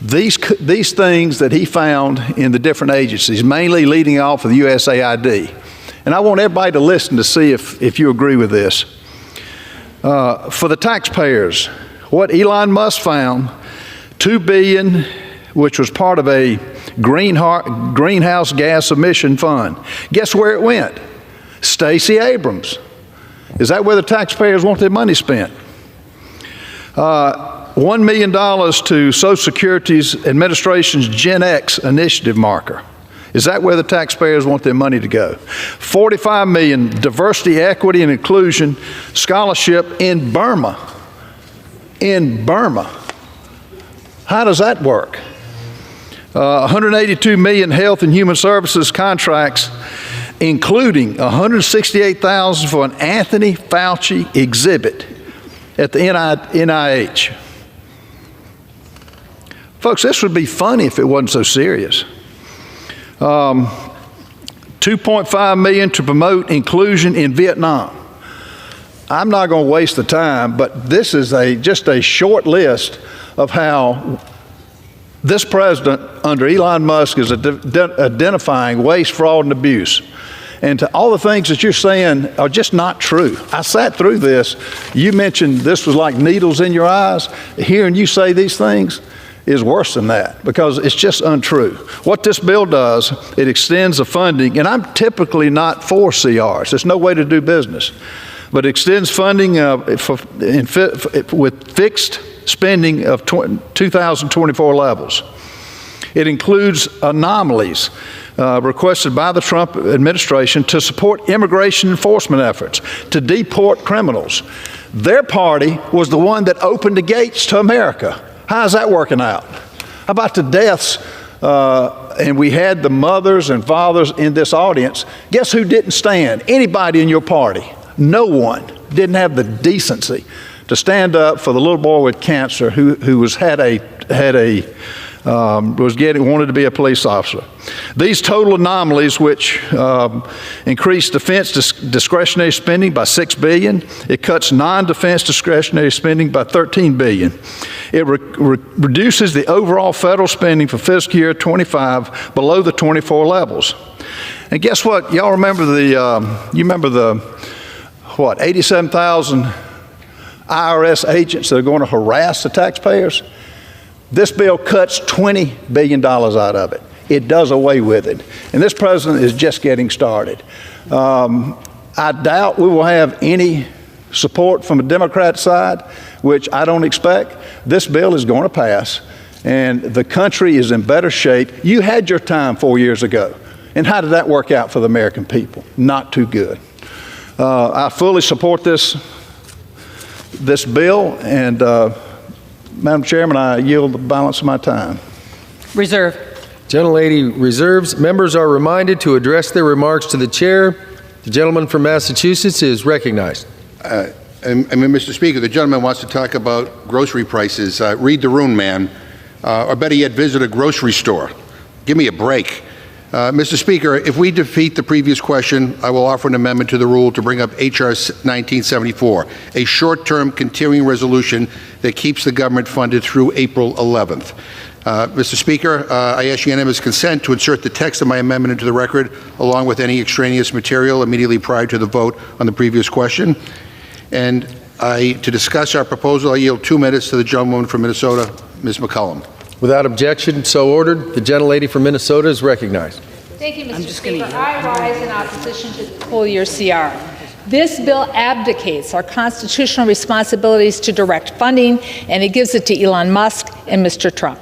these things that he found in the different agencies, mainly leading off of the USAID. And I want everybody to listen to see if you agree with this. For the taxpayers, what Elon Musk found, $2 billion, which was part of a greenhouse gas emission fund. Guess where it went? Stacey Abrams. Is that where the taxpayers want their money spent? $1 million to Social Security's administration's Gen X initiative marker. Is that where the taxpayers want their money to go? $45 million diversity, equity, and inclusion scholarship in Burma. In Burma. How does that work? 182 million health and human services contracts, including 168,000 for an Anthony Fauci exhibit at the NIH. Folks, this would be funny if it wasn't so serious. 2.5 million to promote inclusion in Vietnam. I'm not going to waste the time, but this is just a short list of how this president under Elon Musk is identifying waste, fraud, and abuse. And to all the things that you're saying are just not true. I sat through this. You mentioned this was like needles in your eyes. Hearing you say these things is worse than that because it's just untrue. What this bill does, it extends the funding, and I'm typically not for CRs. There's no way to do business. But it extends funding with fixed spending of 2024 levels. It includes anomalies requested by the Trump administration to support immigration enforcement efforts, to deport criminals. Their party was the one that opened the gates to America. How's that working out? How about the deaths? And we had the mothers and fathers in this audience. Guess who didn't stand? Anybody in your party. No one didn't have the decency to stand up for the little boy with cancer who wanted to be a police officer. These total anomalies, which increase defense discretionary spending by $6 billion, it cuts non-defense discretionary spending by $13 billion. It reduces the overall federal spending for fiscal year 25 below the 24 levels. And guess what? Y'all remember you remember the 87,000 IRS agents that are going to harass the taxpayers? This bill cuts $20 billion out of it. It does away with it. And this president is just getting started. I doubt we will have any support from the Democrat side, which I don't expect. This bill is going to pass, and the country is in better shape. You had your time 4 years ago. And how did that work out for the American people? Not too good. I fully support this bill, and Madam Chairman, I yield the balance of my time. Reserve. Gentlelady reserves. Members are reminded to address their remarks to the chair. The gentleman from Massachusetts is recognized. Mr. Speaker, the gentleman wants to talk about grocery prices. Read the room, man. Or better yet, visit a grocery store. Give me a break. Mr. Speaker, if we defeat the previous question, I will offer an amendment to the rule to bring up H.R. 1974, a short-term continuing resolution that keeps the government funded through April 11th. Mr. Speaker, I ask unanimous consent to insert the text of my amendment into the record, along with any extraneous material immediately prior to the vote on the previous question. And to discuss our proposal, I yield 2 minutes to the gentlewoman from Minnesota, Ms. McCollum. Without objection, so ordered. The gentlelady from Minnesota is recognized. Thank you, Mr. Speaker. I rise in opposition to the full year CR. This bill abdicates our constitutional responsibilities to direct funding, and it gives it to Elon Musk and Mr. Trump.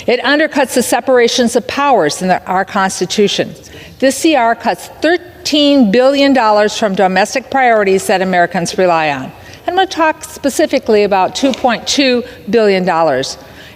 It undercuts the separations of powers in our Constitution. This CR cuts $13 billion from domestic priorities that Americans rely on. I'm going to talk specifically about $2.2 billion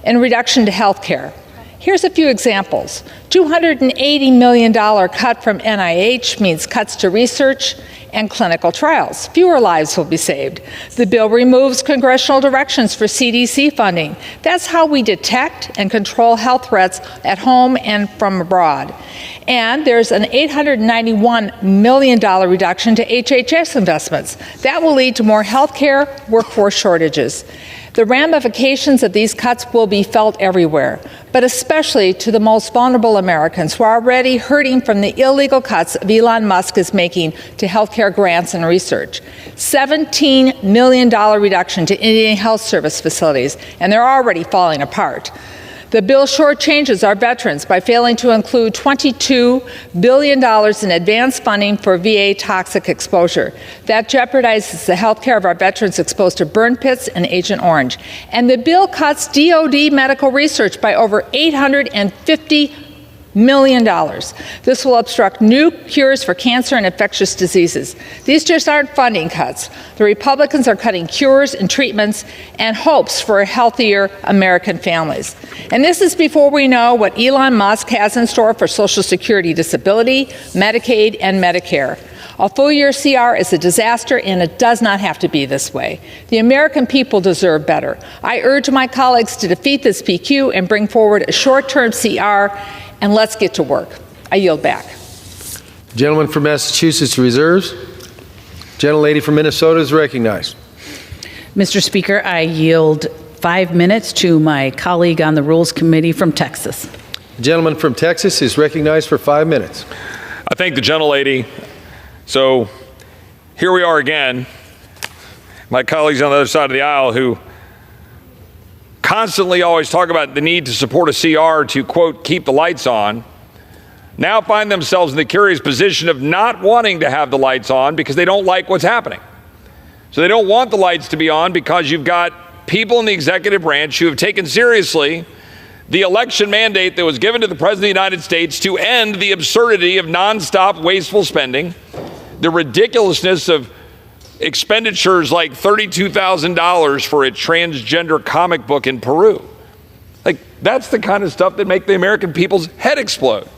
in reduction to health care. Here's a few examples. $280 million cut from NIH means cuts to research and clinical trials. Fewer lives will be saved. The bill removes congressional directions for CDC funding. That's how we detect and control health threats at home and from abroad. And there's an $891 million reduction to HHS investments. That will lead to more health care workforce shortages. The ramifications of these cuts will be felt everywhere, but especially to the most vulnerable Americans who are already hurting from the illegal cuts Elon Musk is making to healthcare grants and research. $17 million reduction to Indian Health Service facilities, and they're already falling apart. The bill shortchanges our veterans by failing to include $22 billion in advance funding for VA toxic exposure. That jeopardizes the health care of our veterans exposed to burn pits and Agent Orange. And the bill cuts DoD medical research by over $850 million. This will obstruct new cures for cancer and infectious diseases. These just aren't funding cuts. The Republicans are cutting cures and treatments and hopes for healthier American families. And this is before we know what Elon Musk has in store for Social Security, disability, Medicaid, and Medicare. A full-year CR is a disaster, and it does not have to be this way. The American people deserve better. I urge my colleagues to defeat this PQ and bring forward a short-term CR, and let's get to work. I yield back. Gentleman from Massachusetts reserves. Gentlelady from Minnesota is recognized. Mr. Speaker, I yield 5 minutes to my colleague on the Rules Committee from Texas. The gentleman from Texas is recognized for 5 minutes. I thank the gentlelady. So here we are again. My colleagues on the other side of the aisle who constantly always talk about the need to support a CR to, quote, keep the lights on, now find themselves in the curious position of not wanting to have the lights on because they don't like what's happening. So they don't want the lights to be on because you've got people in the executive branch who have taken seriously the election mandate that was given to the President of the United States to end the absurdity of nonstop wasteful spending, the ridiculousness of expenditures like $32,000 for a transgender comic book in Peru. Like, that's the kind of stuff that make the American people's head explode.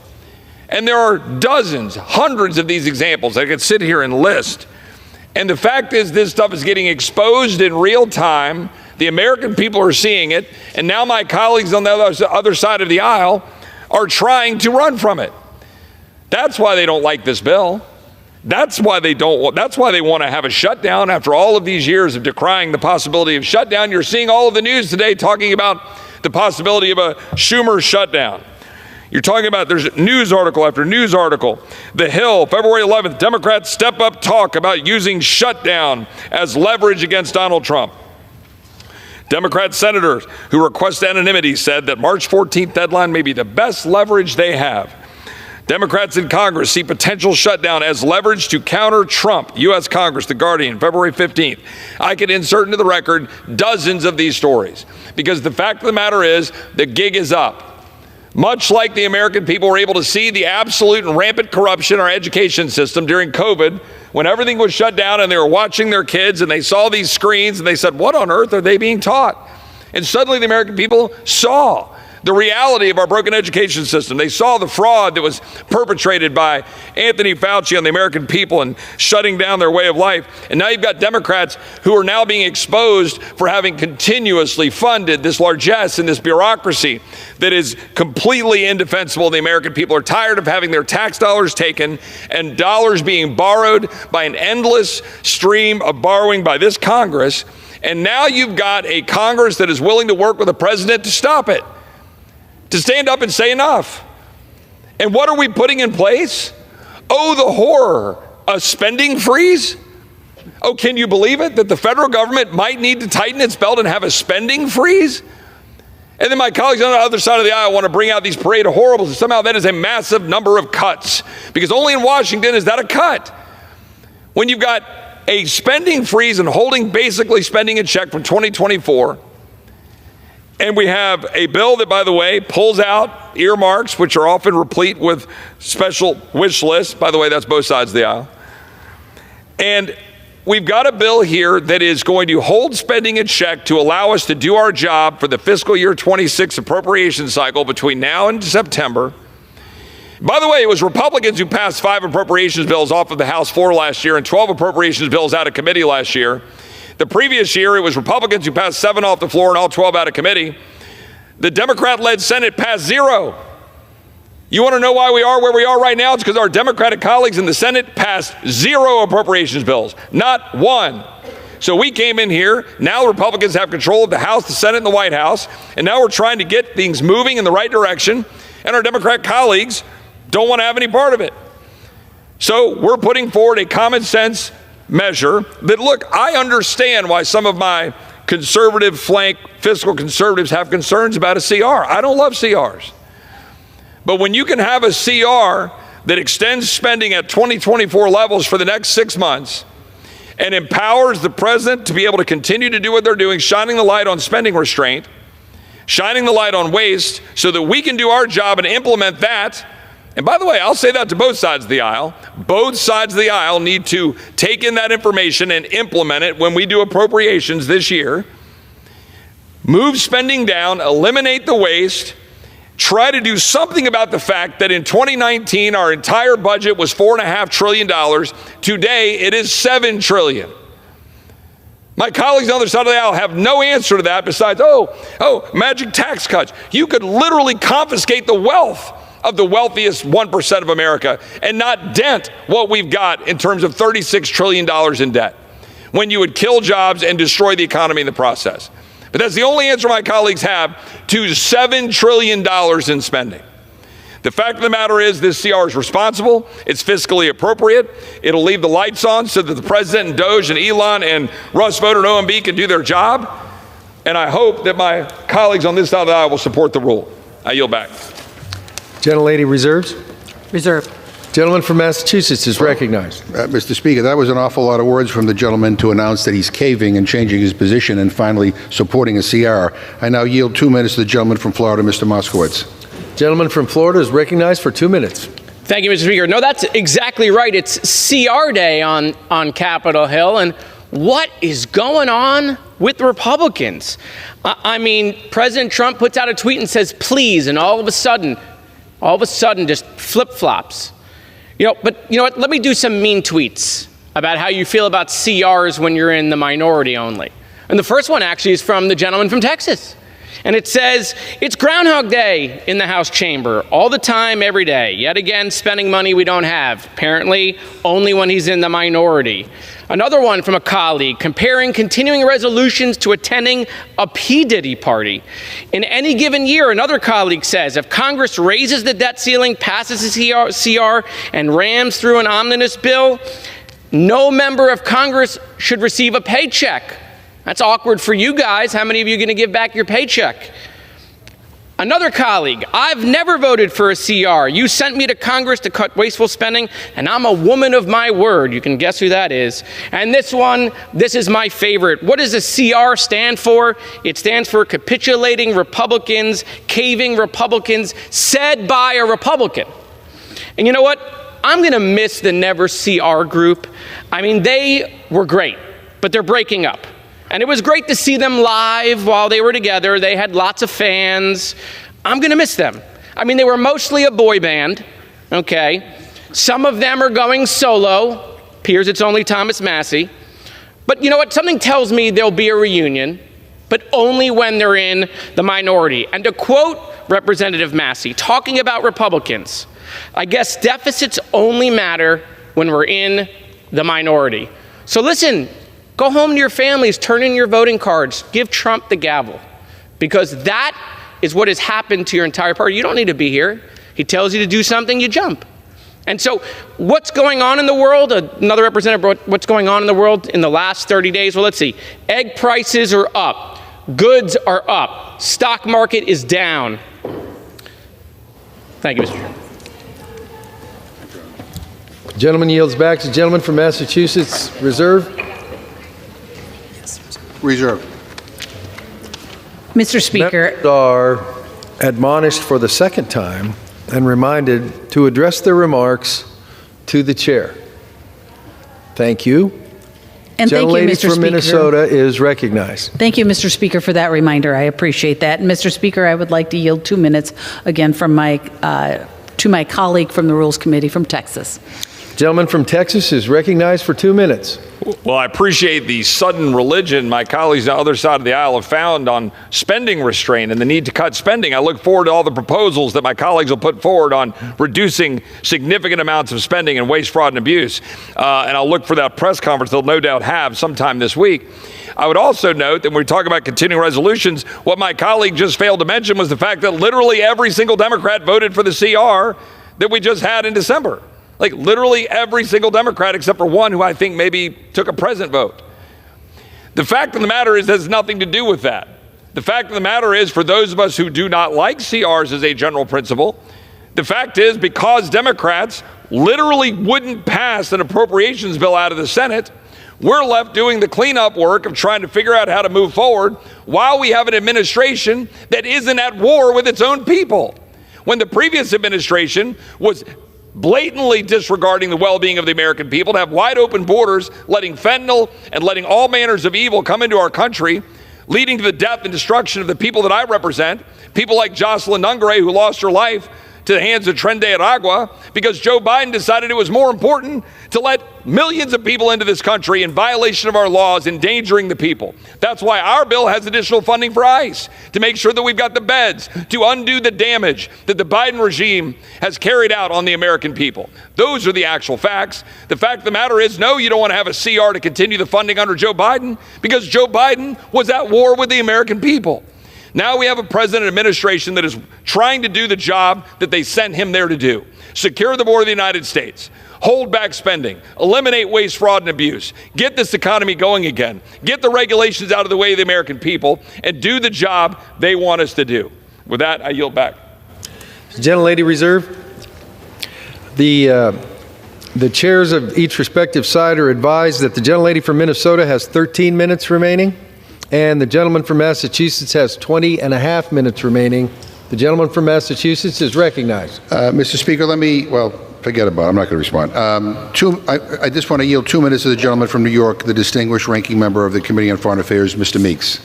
And there are dozens, hundreds of these examples. I could sit here and list. And the fact is, this stuff is getting exposed in real time. The American people are seeing it. And now my colleagues on the other side of the aisle are trying to run from it. That's why they don't like this bill. That's why they want to have a shutdown after all of these years of decrying the possibility of shutdown. You're seeing all of the news today talking about the possibility of a Schumer shutdown. You're talking about, there's news article after news article. The Hill, February 11th, Democrats step up talk about using shutdown as leverage against Donald Trump. Democrat senators who request anonymity said that March 14th deadline may be the best leverage they have. Democrats in Congress see potential shutdown as leverage to counter Trump. U.S. Congress, The Guardian, February 15th. I could insert into the record dozens of these stories because the fact of the matter is the gig is up. Much like the American people were able to see the absolute and rampant corruption in our education system during COVID, when everything was shut down and they were watching their kids and they saw these screens and they said, what on earth are they being taught? And suddenly the American people saw the reality of our broken education system. They saw the fraud that was perpetrated by Anthony Fauci on the American people and shutting down their way of life. And now you've got Democrats who are now being exposed for having continuously funded this largesse and this bureaucracy that is completely indefensible. The American people are tired of having their tax dollars taken and dollars being borrowed by an endless stream of borrowing by this Congress. And now you've got a Congress that is willing to work with the president to stop it, to stand up and say enough. And what are we putting in place? Oh, the horror, a spending freeze? Oh, can you believe it? That the federal government might need to tighten its belt and have a spending freeze? And then my colleagues on the other side of the aisle want to bring out these parade of horribles, and somehow that is a massive number of cuts. Because only in Washington is that a cut. When you've got a spending freeze and holding basically spending in check from 2024, and we have a bill that, by the way, pulls out earmarks, which are often replete with special wish lists. By the way, that's both sides of the aisle. And we've got a bill here that is going to hold spending in check to allow us to do our job for the fiscal year 26 appropriation cycle between now and September. By the way, it was Republicans who passed 5 appropriations bills off of the House floor last year and 12 appropriations bills out of committee last year. The previous year, it was Republicans who passed 7 off the floor and all 12 out of committee. The Democrat-led Senate passed 0. You want to know why we are where we are right now? It's because our Democratic colleagues in the Senate passed 0 appropriations bills, not 1. So we came in here, now Republicans have control of the House, the Senate, and the White House, and now we're trying to get things moving in the right direction, and our Democrat colleagues don't want to have any part of it. So we're putting forward a common sense measure that, look, I understand why some of my conservative flank fiscal conservatives have concerns about a CR. I don't love CRs. But when you can have a CR that extends spending at 2024 levels for the next 6 months and empowers the president to be able to continue to do what they're doing, shining the light on spending restraint, shining the light on waste so that we can do our job and implement that. And by the way, I'll say that to both sides of the aisle. Both sides of the aisle need to take in that information and implement it when we do appropriations this year. Move spending down, eliminate the waste, try to do something about the fact that in 2019, our entire budget was $4.5 trillion. Today, it is $7 trillion. My colleagues on the other side of the aisle have no answer to that besides, magic tax cuts. You could literally confiscate the wealth of the wealthiest 1% of America and not dent what we've got in terms of $36 trillion in debt when you would kill jobs and destroy the economy in the process. But that's the only answer my colleagues have to $7 trillion in spending. The fact of the matter is this CR is responsible. It's fiscally appropriate. It'll leave the lights on so that the president and Doge and Elon and Russ Voter and OMB can do their job. And I hope that my colleagues on this side of the aisle will support the rule. I yield back. Gentlelady reserves? Reserved. Gentleman from Massachusetts is recognized. Mr. Speaker, that was an awful lot of words from the gentleman to announce that he's caving and changing his position and finally supporting a CR. I now yield 2 minutes to the gentleman from Florida, Mr. Moskowitz. Gentleman from Florida is recognized for 2 minutes. Thank you, Mr. Speaker. No, that's exactly right. It's CR Day on Capitol Hill, and what is going on with the Republicans? I mean, President Trump puts out a tweet and says, please, and all of a sudden, just flip-flops. But you know what? Let me do some mean tweets about how you feel about CRs when you're in the minority only. And the first one actually is from the gentleman from Texas. And it says, it's Groundhog Day in the House chamber, all the time, every day. Yet again, spending money we don't have, apparently only when he's in the minority. Another one from a colleague, comparing continuing resolutions to attending a P. Diddy party. In any given year, another colleague says, if Congress raises the debt ceiling, passes a CR, and rams through an omnibus bill, no member of Congress should receive a paycheck. That's awkward for you guys. How many of you are going to give back your paycheck? Another colleague, I've never voted for a CR. You sent me to Congress to cut wasteful spending, and I'm a woman of my word. You can guess who that is. And this one, this is my favorite. What does a CR stand for? It stands for capitulating Republicans, caving Republicans, said by a Republican. And you know what? I'm going to miss the Never CR group. I mean, they were great, but they're breaking up. And it was great to see them live while they were together. They had lots of fans. I'm going to miss them. I mean, they were mostly a boy band, okay? Some of them are going solo. Appears it's only Thomas Massey. But you know what? Something tells me there'll be a reunion, but only when they're in the minority. And to quote Representative Massey, talking about Republicans, I guess deficits only matter when we're in the minority. So listen, go home to your families, turn in your voting cards, give Trump the gavel, because that is what has happened to your entire party. You don't need to be here. He tells you to do something, you jump. And so what's going on in the world? Another representative brought what's going on in the world in the last 30 days. Well, let's see. Egg prices are up. Goods are up. Stock market is down. Thank you, Mr. Chairman. Gentleman yields back to gentleman from Massachusetts. Reserve. Reserve. Mr. Speaker. Members are admonished for the second time and reminded to address their remarks to the chair. Thank you. And thank you, Mr. Speaker. From Minnesota is recognized. Thank you, Mr. Speaker, for that reminder. I appreciate that. And Mr. Speaker, I would like to yield 2 minutes again from to my colleague from the Rules Committee from Texas. Gentleman from Texas is recognized for 2 minutes. Well, I appreciate the sudden religion my colleagues on the other side of the aisle have found on spending restraint and the need to cut spending. I look forward to all the proposals that my colleagues will put forward on reducing significant amounts of spending and waste, fraud, and abuse. And I'll look for that press conference they'll no doubt have sometime this week. I would also note that when we talk about continuing resolutions, what my colleague just failed to mention was the fact that literally every single Democrat voted for the CR that we just had in December. Like literally every single Democrat except for one who I think maybe took a present vote. The fact of the matter is, it has nothing to do with that. The fact of the matter is, for those of us who do not like CRs as a general principle, the fact is, because Democrats literally wouldn't pass an appropriations bill out of the Senate, we're left doing the cleanup work of trying to figure out how to move forward while we have an administration that isn't at war with its own people. When the previous administration was blatantly disregarding the well-being of the American people, to have wide open borders, letting fentanyl and letting all manners of evil come into our country, leading to the death and destruction of the people that I represent, people like Jocelyn Nungare, who lost her life to the hands of Tren de Aragua because Joe Biden decided it was more important to let millions of people into this country in violation of our laws, endangering the people. That's why our bill has additional funding for ICE, to make sure that we've got the beds to undo the damage that the Biden regime has carried out on the American people. Those are the actual facts. The fact of the matter is, no, you don't want to have a CR to continue the funding under Joe Biden because Joe Biden was at war with the American people. Now we have a president and administration that is trying to do the job that they sent him there to do. Secure the border of the United States, hold back spending, eliminate waste, fraud, and abuse, get this economy going again, get the regulations out of the way of the American people, and do the job they want us to do. With that, I yield back. Gentlelady reserve. The chairs of each respective side are advised that the gentlelady from Minnesota has 13 minutes remaining, and the gentleman from Massachusetts has 20 and a half minutes remaining. The gentleman from Massachusetts is recognized. Mr. Speaker, forget about it. I'm not going to respond. I just want to yield 2 minutes to the gentleman from New York, the distinguished ranking member of the Committee on Foreign Affairs, Mr. Meeks.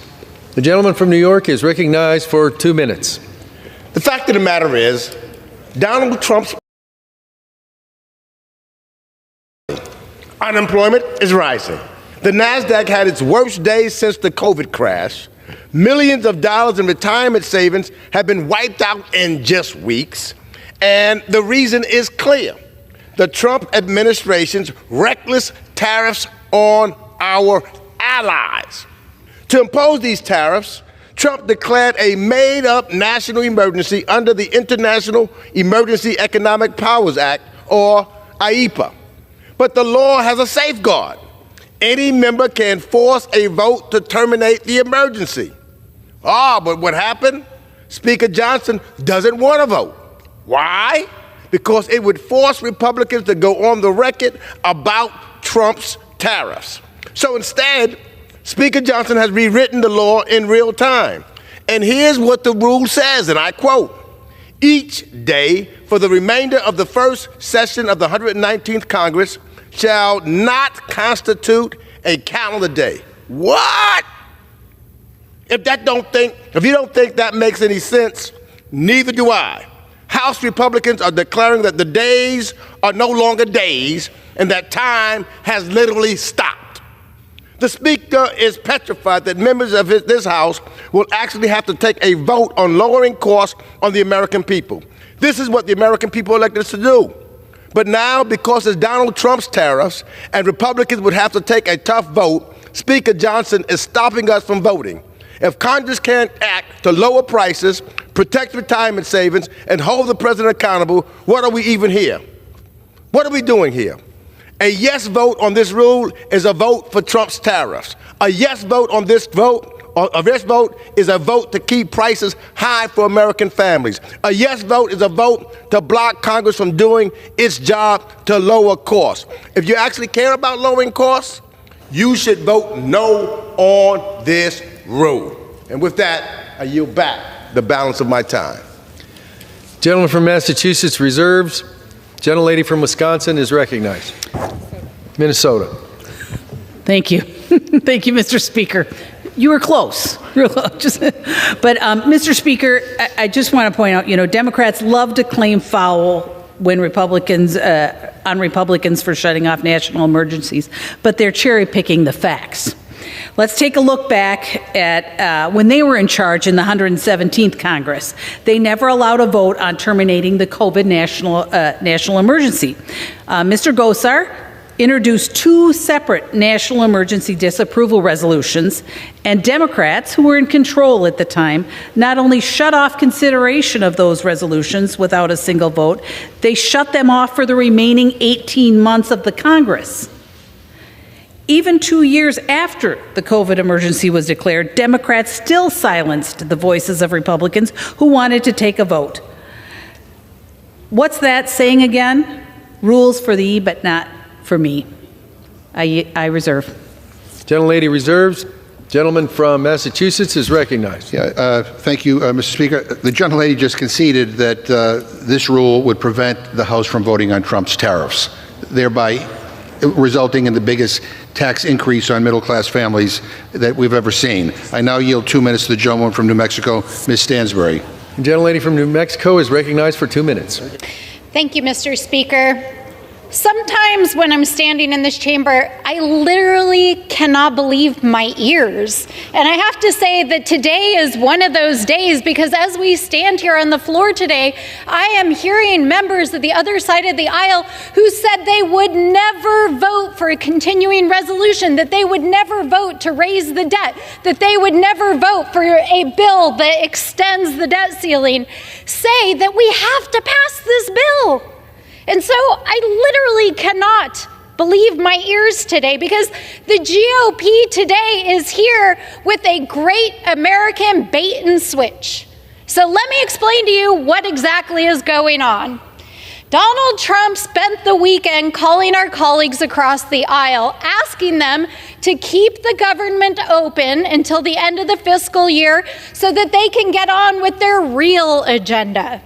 The gentleman from New York is recognized for 2 minutes. The fact of the matter is, Donald Trump's unemployment is rising. The NASDAQ had its worst days since the COVID crash. Millions of dollars in retirement savings have been wiped out in just weeks. And the reason is clear. The Trump administration's reckless tariffs on our allies. To impose these tariffs, Trump declared a made-up national emergency under the International Emergency Economic Powers Act, or IEPA. But the law has a safeguard. Any member can force a vote to terminate the emergency. But what happened? Speaker Johnson doesn't want to vote. Why? Because it would force Republicans to go on the record about Trump's tariffs. So instead, Speaker Johnson has rewritten the law in real time. And here's what the rule says, and I quote, "Each day for the remainder of the first session of the 119th Congress shall not constitute a calendar day." What? If you don't think that makes any sense, neither do I. House Republicans are declaring that the days are no longer days and that time has literally stopped. The Speaker is petrified that members of this House will actually have to take a vote on lowering costs on the American people. This is what the American people elected us to do. But now, because it's Donald Trump's tariffs and Republicans would have to take a tough vote, Speaker Johnson is stopping us from voting. If Congress can't act to lower prices, protect retirement savings, and hold the president accountable, what are we even here? What are we doing here? A yes vote on this rule is a vote for Trump's tariffs. A yes vote on this vote is a vote to keep prices high for American families. A yes vote is a vote to block Congress from doing its job to lower costs. If you actually care about lowering costs, you should vote no on this rule. And with that, I yield back the balance of my time. Gentleman from Massachusetts reserves. Gentlelady from Wisconsin is recognized. Minnesota. Thank you. Thank you, Mr. Speaker. You were close. But, Mr. Speaker, I just want to point out, Democrats love to claim foul when Republicans for shutting off national emergencies, but they're cherry picking the facts. Let's take a look back at when they were in charge in the 117th Congress. They never allowed a vote on terminating the COVID national emergency. Mr. Gosar introduced 2 separate national emergency disapproval resolutions, and Democrats, who were in control at the time, not only shut off consideration of those resolutions without a single vote, they shut them off for the remaining 18 months of the Congress. Even 2 years after the COVID emergency was declared, Democrats still silenced the voices of Republicans who wanted to take a vote. What's that saying again? Rules for thee, but not for me. I reserve. Gentlelady reserves. Gentleman from Massachusetts is recognized. Thank you, Mr. Speaker. The gentlelady just conceded that this rule would prevent the House from voting on Trump's tariffs, thereby resulting in the biggest tax increase on middle-class families that we've ever seen. I now yield 2 minutes to the gentleman from New Mexico, Ms. Stansbury. The gentlelady from New Mexico is recognized for 2 minutes. Thank you, Mr. Speaker. Sometimes when I'm standing in this chamber, I literally cannot believe my ears. And I have to say that today is one of those days, because as we stand here on the floor today, I am hearing members of the other side of the aisle who said they would never vote for a continuing resolution, that they would never vote to raise the debt, that they would never vote for a bill that extends the debt ceiling, say that we have to pass this bill. And so I literally cannot believe my ears today, because the GOP today is here with a great American bait and switch. So let me explain to you what exactly is going on. Donald Trump spent the weekend calling our colleagues across the aisle, asking them to keep the government open until the end of the fiscal year so that they can get on with their real agenda.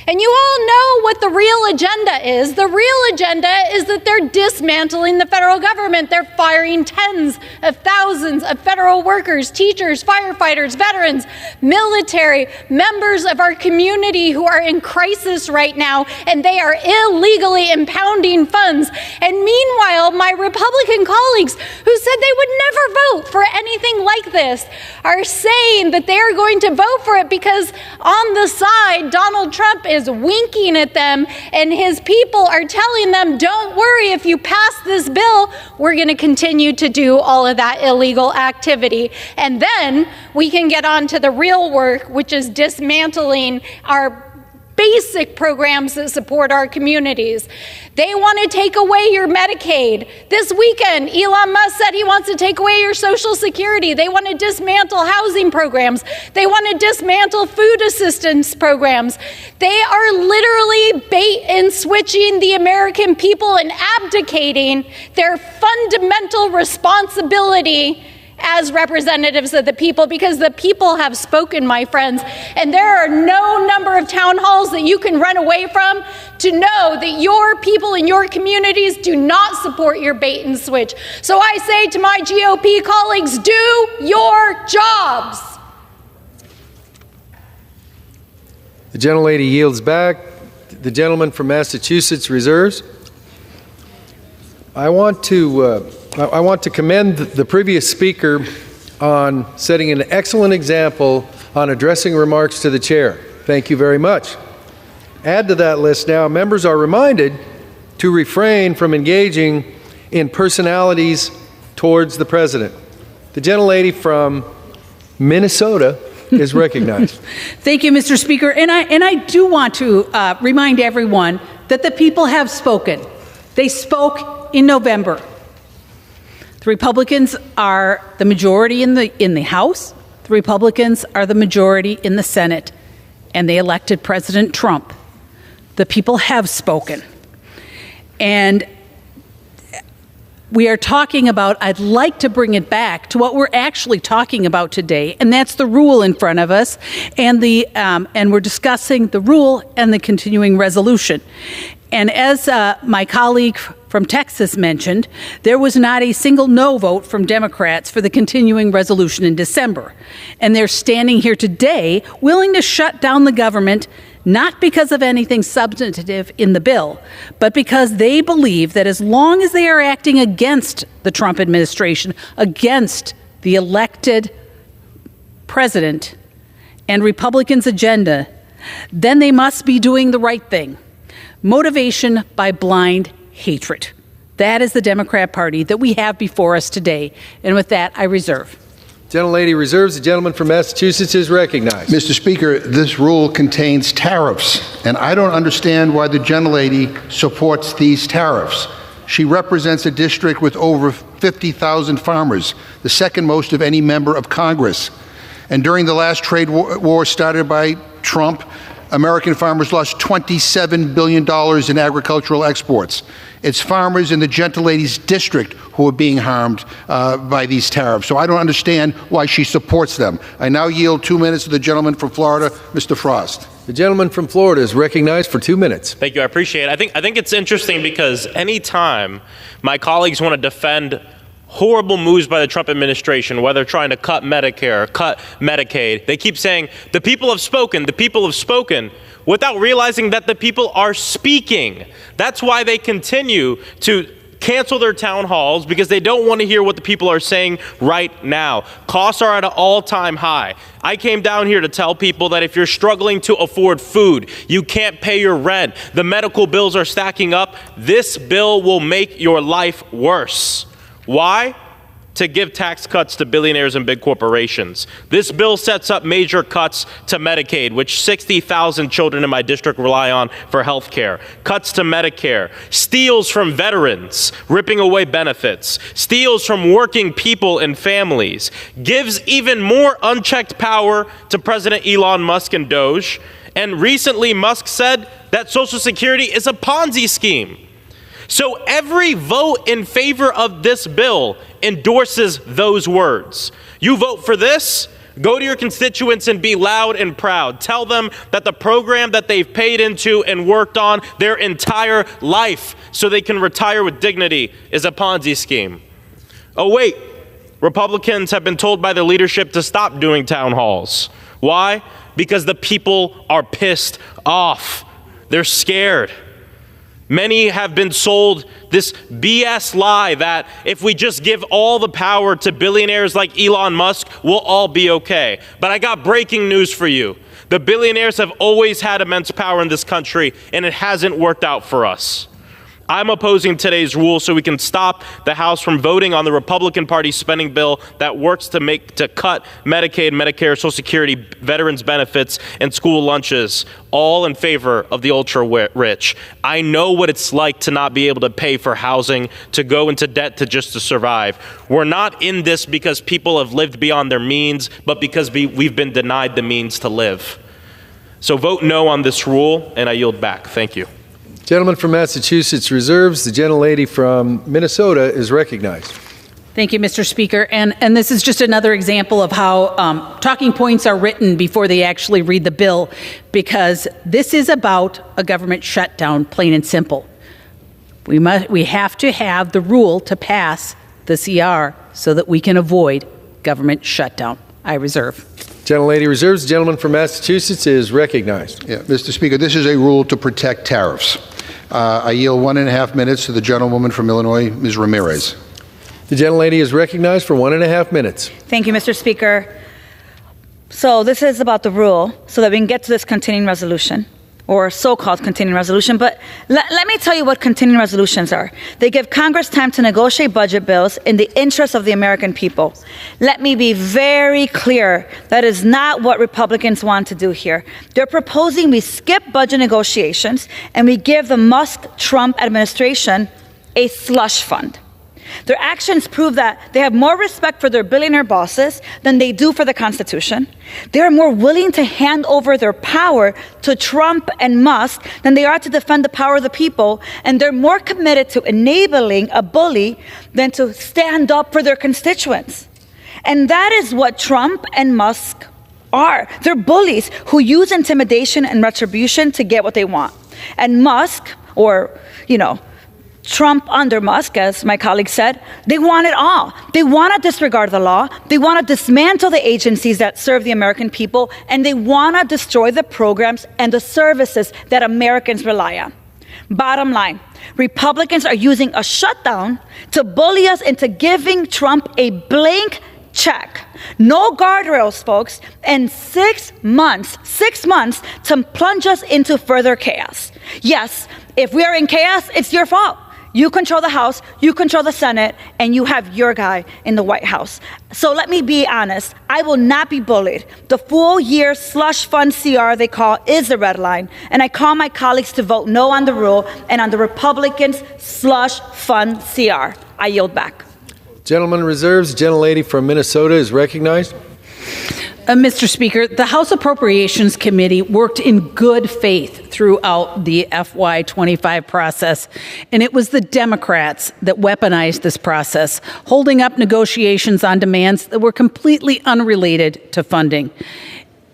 And you all know what the real agenda is. The real agenda is that they're dismantling the federal government. They're firing tens of thousands of federal workers, teachers, firefighters, veterans, military, members of our community who are in crisis right now, and they are illegally impounding funds. And meanwhile, my Republican colleagues who said they would never vote for anything like this are saying that they are going to vote for it because on the side, Donald Trump is winking at them, and his people are telling them, don't worry, if you pass this bill, we're going to continue to do all of that illegal activity. And then we can get on to the real work, which is dismantling our basic programs that support our communities. They want to take away your Medicaid. This weekend, Elon Musk said he wants to take away your Social Security. They want to dismantle housing programs. They want to dismantle food assistance programs. They are literally bait and switching the American people and abdicating their fundamental responsibility as representatives of the people, because the people have spoken, my friends, and there are no number of town halls that you can run away from to know that your people in your communities do not support your bait and switch. So I say to my GOP colleagues, do your jobs. The gentlelady yields back. The gentleman from Massachusetts reserves. I want to commend the previous speaker on setting an excellent example on addressing remarks to the chair. Thank you very much. Add to that list now, members are reminded to refrain from engaging in personalities towards the president. The gentlelady from Minnesota is recognized. Thank you, Mr. Speaker. And I do want to remind everyone that the people have spoken. They spoke in November. The Republicans are the majority in the House. The Republicans are the majority in the Senate, and they elected President Trump. The people have spoken. And we are talking about, I'd like to bring it back to what we're actually talking about today, and that's the rule in front of us, and we're discussing the rule and the continuing resolution. And as my colleague from Texas mentioned, there was not a single no vote from Democrats for the continuing resolution in December. And they're standing here today willing to shut down the government, not because of anything substantive in the bill, but because they believe that as long as they are acting against the Trump administration, against the elected president and Republicans' agenda, then they must be doing the right thing. Motivation by blind hatred. That is the Democrat Party that we have before us today. And with that, I reserve. Gentlelady reserves. The gentleman from Massachusetts is recognized. Mr. Speaker, this rule contains tariffs, and I don't understand why the gentlelady supports these tariffs. She represents a district with over 250,000 farmers, the second most of any member of Congress. And during the last trade war started by Trump, American farmers lost $27 billion in agricultural exports. It's farmers in the Gentlelady's district who are being harmed by these tariffs. So I don't understand why she supports them. I now yield 2 minutes to the gentleman from Florida, Mr. Frost. The gentleman from Florida is recognized for 2 minutes. Thank you. I appreciate it. I think it's interesting because anytime my colleagues want to defend horrible moves by the Trump administration, whether trying to cut Medicare, cut Medicaid, they keep saying, the people have spoken, without realizing that the people are speaking. That's why they continue to cancel their town halls, because they don't want to hear what the people are saying right now. Costs are at an all-time high. I came down here to tell people that if you're struggling to afford food, you can't pay your rent, the medical bills are stacking up, this bill will make your life worse. Why? To give tax cuts to billionaires and big corporations. This bill sets up major cuts to Medicaid, which 60,000 children in my district rely on for health care. Cuts to Medicare. Steals from veterans, ripping away benefits. Steals from working people and families. Gives even more unchecked power to President Elon Musk and Doge. And recently, Musk said that Social Security is a Ponzi scheme. So every vote in favor of this bill endorses those words. You vote for this, go to your constituents and be loud and proud. Tell them that the program that they've paid into and worked on their entire life so they can retire with dignity is a Ponzi scheme. Oh wait, Republicans have been told by their leadership to stop doing town halls. Why? Because the people are pissed off. They're scared. Many have been sold this BS lie that if we just give all the power to billionaires like Elon Musk, we'll all be okay. But I got breaking news for you. The billionaires have always had immense power in this country, and it hasn't worked out for us. I'm opposing today's rule so we can stop the House from voting on the Republican Party spending bill that works to cut Medicaid, Medicare, Social Security, veterans benefits, and school lunches, all in favor of the ultra-rich. I know what it's like to not be able to pay for housing, to go into debt just to survive. We're not in this because people have lived beyond their means, but because we've been denied the means to live. So vote no on this rule, and I yield back. Thank you. Gentleman from Massachusetts reserves. The gentlelady from Minnesota is recognized. Thank you, Mr. Speaker. And this is just another example of how talking points are written before they actually read the bill, because this is about a government shutdown, plain and simple. We have to have the rule to pass the CR so that we can avoid government shutdown. I reserve. Gentlelady reserves. The gentleman from Massachusetts is recognized. Yeah, Mr. Speaker, this is a rule to protect tariffs. I yield 1.5 minutes to the gentlewoman from Illinois, Ms. Ramirez. The gentlelady is recognized for 1.5 minutes. Thank you, Mr. Speaker. So this is about the rule so that we can get to this continuing resolution, or so-called continuing resolution. But let me tell you what continuing resolutions are. They give Congress time to negotiate budget bills in the interest of the American people. Let me be very clear. That is not what Republicans want to do here. They're proposing we skip budget negotiations and we give the Musk-Trump administration a slush fund. Their actions prove that they have more respect for their billionaire bosses than they do for the Constitution. They are more willing to hand over their power to Trump and Musk than they are to defend the power of the people. And they're more committed to enabling a bully than to stand up for their constituents. And that is what Trump and Musk are. They're bullies who use intimidation and retribution to get what they want. And Musk, or, Trump under Musk, as my colleague said, they want it all. They want to disregard the law. They want to dismantle the agencies that serve the American people, and they want to destroy the programs and the services that Americans rely on. Bottom line, Republicans are using a shutdown to bully us into giving Trump a blank check. No guardrails, folks, and 6 months to plunge us into further chaos. Yes, if we are in chaos, it's your fault. You control the House, you control the Senate, and you have your guy in the White House. So let me be honest, I will not be bullied. The full year slush fund CR they call is the red line, and I call my colleagues to vote no on the rule and on the Republicans' slush fund CR. I yield back. Gentleman reserves. The gentlelady from Minnesota is recognized. Mr. Speaker, the House Appropriations Committee worked in good faith throughout the FY25 process, and it was the Democrats that weaponized this process, holding up negotiations on demands that were completely unrelated to funding.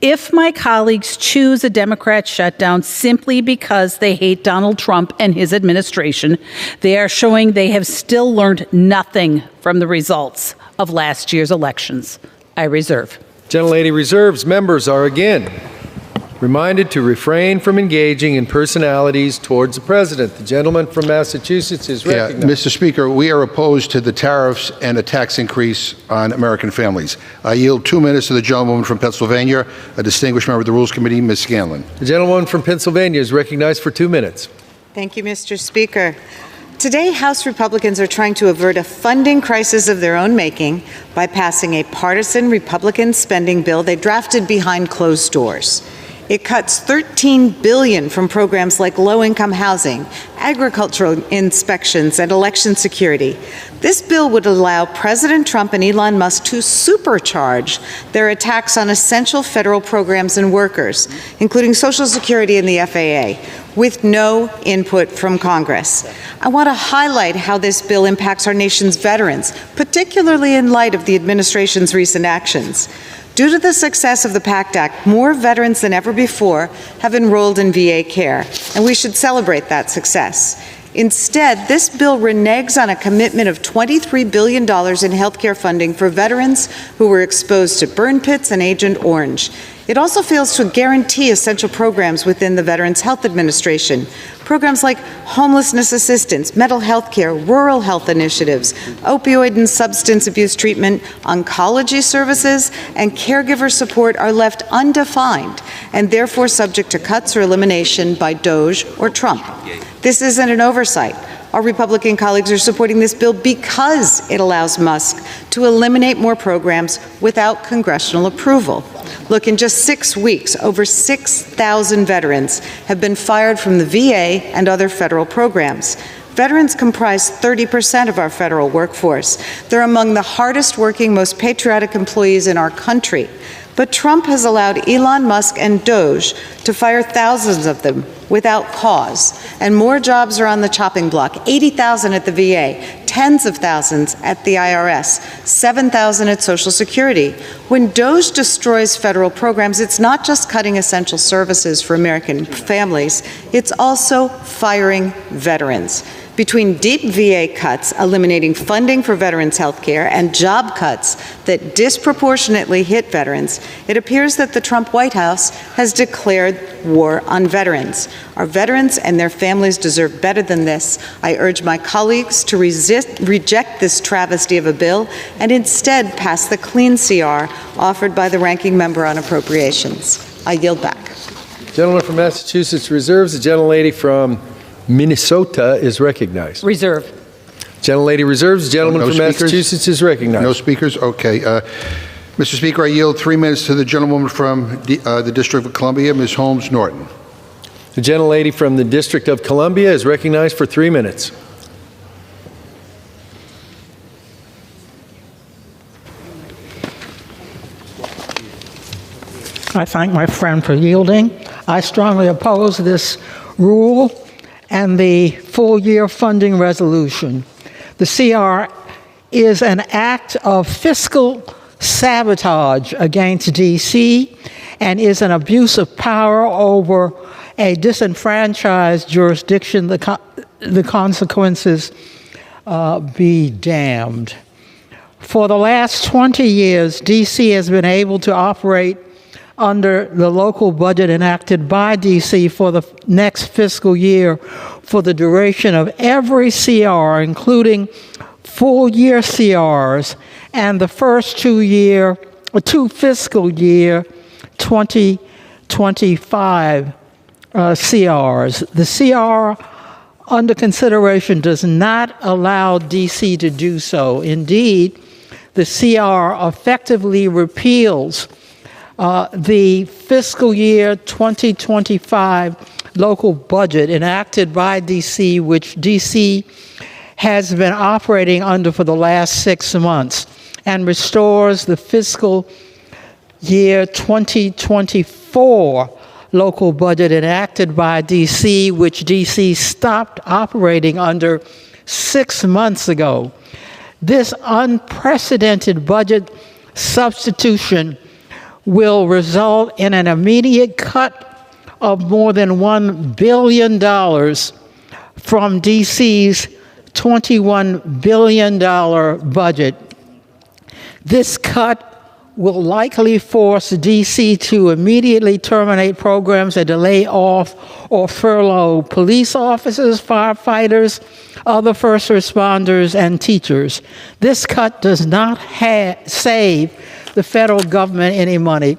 If my colleagues choose a Democrat shutdown simply because they hate Donald Trump and his administration, they are showing they have still learned nothing from the results of last year's elections. I reserve. Gentlelady reserves. Members are again reminded to refrain from engaging in personalities towards the president. The gentleman from Massachusetts is recognized. Mr. Speaker, we are opposed to the tariffs and a tax increase on American families. I yield 2 minutes to the gentlewoman from Pennsylvania, a distinguished member of the Rules Committee, Ms. Scanlon. The gentlewoman from Pennsylvania is recognized for 2 minutes. Thank you, Mr. Speaker. Today, House Republicans are trying to avert a funding crisis of their own making by passing a partisan Republican spending bill they drafted behind closed doors. It cuts $13 billion from programs like low-income housing, agricultural inspections, and election security. This bill would allow President Trump and Elon Musk to supercharge their attacks on essential federal programs and workers, including Social Security and the FAA, with no input from Congress. I want to highlight how this bill impacts our nation's veterans, particularly in light of the administration's recent actions. Due to the success of the PACT Act, more veterans than ever before have enrolled in VA care, and we should celebrate that success. Instead, this bill reneges on a commitment of $23 billion in health care funding for veterans who were exposed to burn pits and Agent Orange. It also fails to guarantee essential programs within the Veterans Health Administration. Programs like homelessness assistance, mental health care, rural health initiatives, opioid and substance abuse treatment, oncology services, and caregiver support are left undefined and therefore subject to cuts or elimination by DOJ or Trump. This isn't an oversight. Our Republican colleagues are supporting this bill because it allows Musk to eliminate more programs without congressional approval. Look, in just 6 weeks, over 6,000 veterans have been fired from the VA and other federal programs. Veterans comprise 30% of our federal workforce. They're among the hardest working, most patriotic employees in our country. But Trump has allowed Elon Musk and DOJ to fire thousands of them without cause. And more jobs are on the chopping block, 80,000 at the VA, tens of thousands at the IRS, 7,000 at Social Security. When DOJ destroys federal programs, it's not just cutting essential services for American families, it's also firing veterans. Between deep VA cuts, eliminating funding for veterans' health care, and job cuts that disproportionately hit veterans, it appears that the Trump White House has declared war on veterans. Our veterans and their families deserve better than this. I urge my colleagues to reject this travesty of a bill and instead pass the clean CR offered by the ranking member on appropriations. I yield back. Gentleman from Massachusetts reserves. The gentlelady from Minnesota is recognized. Reserve. Gentlelady reserves. The gentleman from Massachusetts is recognized. No speakers? Okay. Mr. Speaker, I yield 3 minutes to the gentlewoman from the District of Columbia, Ms. Holmes Norton. The gentlelady from the District of Columbia is recognized for 3 minutes. I thank my friend for yielding. I strongly oppose this rule and the full-year funding resolution. The CR is an act of fiscal sabotage against D.C. and is an abuse of power over a disenfranchised jurisdiction. The consequences be damned. For the last 20 years, D.C. has been able to operate under the local budget enacted by D.C. for the next fiscal year for the duration of every CR, including full-year CRs and the first 2 fiscal year 2025 CRs. The CR under consideration does not allow D.C. to do so. Indeed, the CR effectively repeals the fiscal year 2025 local budget enacted by D.C., which D.C. has been operating under for the last 6 months and restores the fiscal year 2024 local budget enacted by D.C., which D.C. stopped operating under 6 months ago. This unprecedented budget substitution will result in an immediate cut of more than $1 billion from D.C.'s $21 billion budget. This cut will likely force D.C. to immediately terminate programs and to lay off or furlough police officers, firefighters, other first responders, and teachers. This cut does not save the federal government any money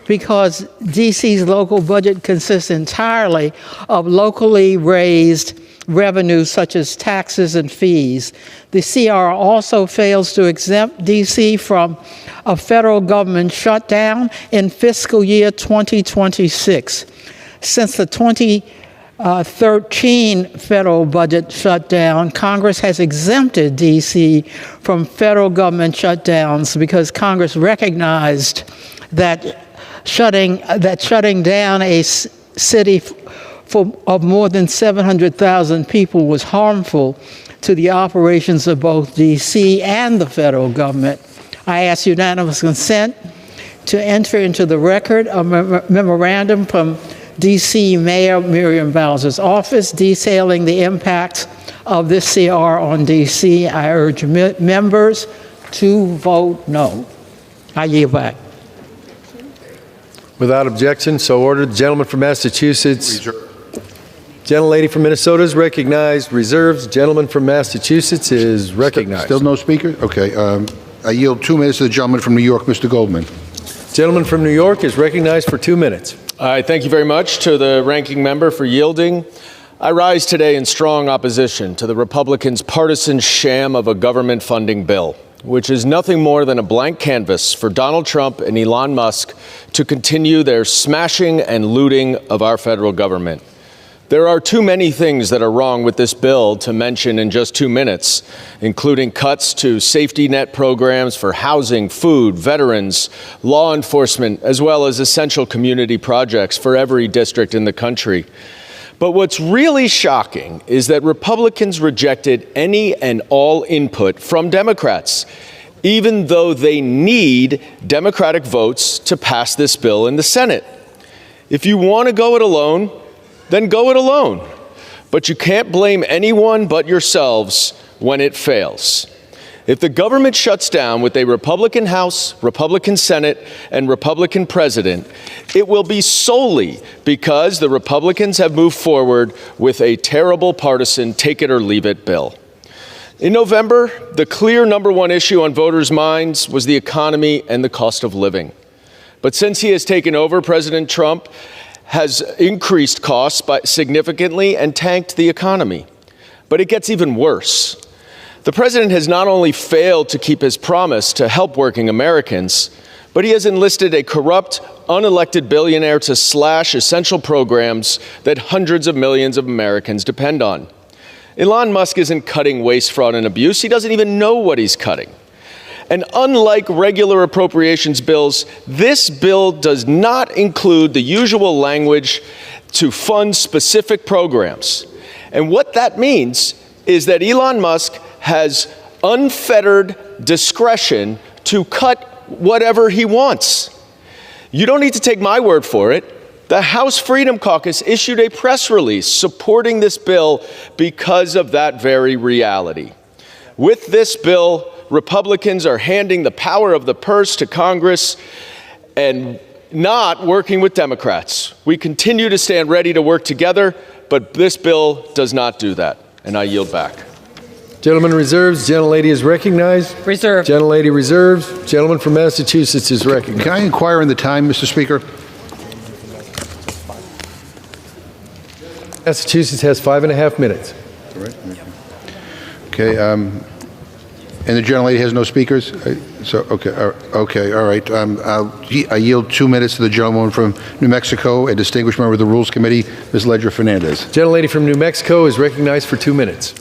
because D.C.'s local budget consists entirely of locally raised revenues such as taxes and fees. The CR also fails to exempt D.C. from a federal government shutdown in fiscal year 2026. Since the 2013 federal budget shutdown, Congress has exempted D.C. from federal government shutdowns because Congress recognized that shutting down a city of more than 700,000 people was harmful to the operations of both D.C. and the federal government. I ask unanimous consent to enter into the record a memorandum from D.C. Mayor Miriam Bowser's office detailing the impacts of this CR on D.C. I urge members to vote no. I yield back. Without objection, so ordered. The gentleman from Massachusetts. Gentlelady from Minnesota is recognized. Reserves. Gentleman from Massachusetts is recognized. Still no speaker? Okay. I yield 2 minutes to the gentleman from New York, Mr. Goldman. Gentleman from New York is recognized for 2 minutes. Thank you very much to the ranking member for yielding. I rise today in strong opposition to the Republicans' partisan sham of a government funding bill, which is nothing more than a blank canvas for Donald Trump and Elon Musk to continue their smashing and looting of our federal government. There are too many things that are wrong with this bill to mention in just 2 minutes, including cuts to safety net programs for housing, food, veterans, law enforcement, as well as essential community projects for every district in the country. But what's really shocking is that Republicans rejected any and all input from Democrats, even though they need Democratic votes to pass this bill in the Senate. If you want to go it alone, then go it alone. But you can't blame anyone but yourselves when it fails. If the government shuts down with a Republican House, Republican Senate, and Republican President, it will be solely because the Republicans have moved forward with a terrible partisan take-it-or-leave-it bill. In November, the clear number one issue on voters' minds was the economy and the cost of living. But since he has taken over, President Trump has increased costs significantly and tanked the economy. But it gets even worse. The president has not only failed to keep his promise to help working Americans, but he has enlisted a corrupt, unelected billionaire to slash essential programs that hundreds of millions of Americans depend on. Elon Musk isn't cutting waste, fraud, and abuse. He doesn't even know what he's cutting. And unlike regular appropriations bills, this bill does not include the usual language to fund specific programs. And what that means is that Elon Musk has unfettered discretion to cut whatever he wants. You don't need to take my word for it. The House Freedom Caucus issued a press release supporting this bill because of that very reality. With this bill, Republicans are handing the power of the purse to Congress and not working with Democrats. We continue to stand ready to work together, but this bill does not do that. And I yield back. Gentleman reserves. Gentlelady is recognized. Reserve. Gentlelady reserves. Gentleman from Massachusetts is recognized. Can I inquire in the time, Mr. Speaker? Massachusetts has 5.5 minutes. All right. Okay. And the gentlelady has no speakers? Okay, all right. I yield 2 minutes to the gentlewoman from New Mexico, a distinguished member of the Rules Committee, Ms. Ledger Fernandez. Gentlelady from New Mexico is recognized for 2 minutes.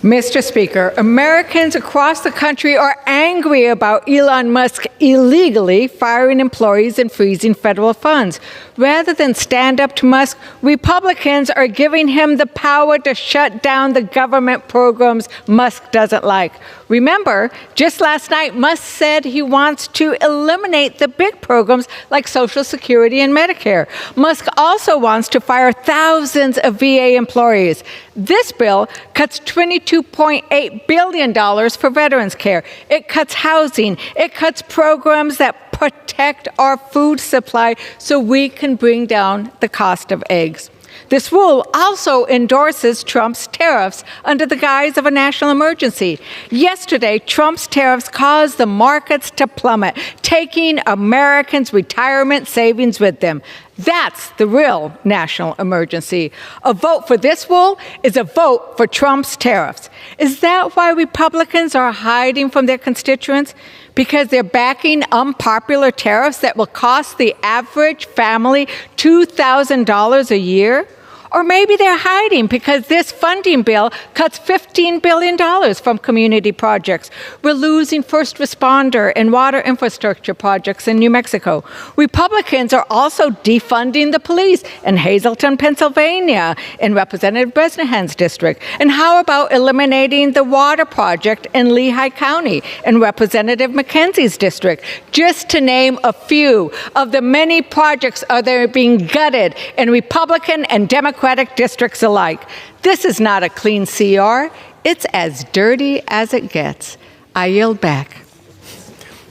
Mr. Speaker, Americans across the country are angry about Elon Musk illegally firing employees and freezing federal funds. Rather than stand up to Musk, Republicans are giving him the power to shut down the government programs Musk doesn't like. Remember, just last night, Musk said he wants to eliminate the big programs like Social Security and Medicare. Musk also wants to fire thousands of VA employees. This bill cuts $22.8 billion for veterans care. It cuts housing. It cuts programs that protect our food supply so we can bring down the cost of eggs. This rule also endorses Trump's tariffs under the guise of a national emergency. Yesterday, Trump's tariffs caused the markets to plummet, taking Americans' retirement savings with them. That's the real national emergency. A vote for this rule is a vote for Trump's tariffs. Is that why Republicans are hiding from their constituents? Because they're backing unpopular tariffs that will cost the average family $2,000 a year? Or maybe they're hiding because this funding bill cuts $15 billion from community projects. We're losing first responder and water infrastructure projects in New Mexico. Republicans are also defunding the police in Hazelton, Pennsylvania, in Representative Bresnahan's district. And how about eliminating the water project in Lehigh County in Representative McKenzie's district? Just to name a few of the many projects that are being gutted in Republican and Democratic districts alike. This is not a clean CR. It's as dirty as it gets. I yield back.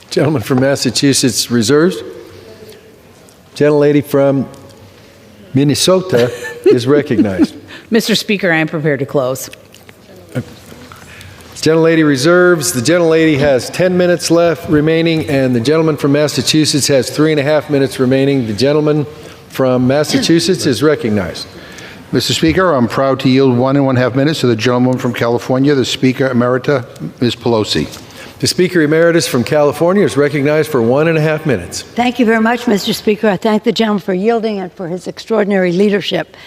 Gentleman from Massachusetts reserves. Gentlelady from Minnesota is recognized. Mr. Speaker, I am prepared to close. Gentlelady reserves. The gentlelady has 10 minutes left remaining, and the gentleman from Massachusetts has 3.5 minutes remaining. The gentleman from Massachusetts is recognized. Mr. Speaker, I'm proud to yield 1.5 minutes to the gentleman from California, the Speaker Emerita, Ms. Pelosi. The Speaker Emeritus from California is recognized for 1.5 minutes. Thank you very much, Mr. Speaker. I thank the gentleman for yielding and for his extraordinary leadership.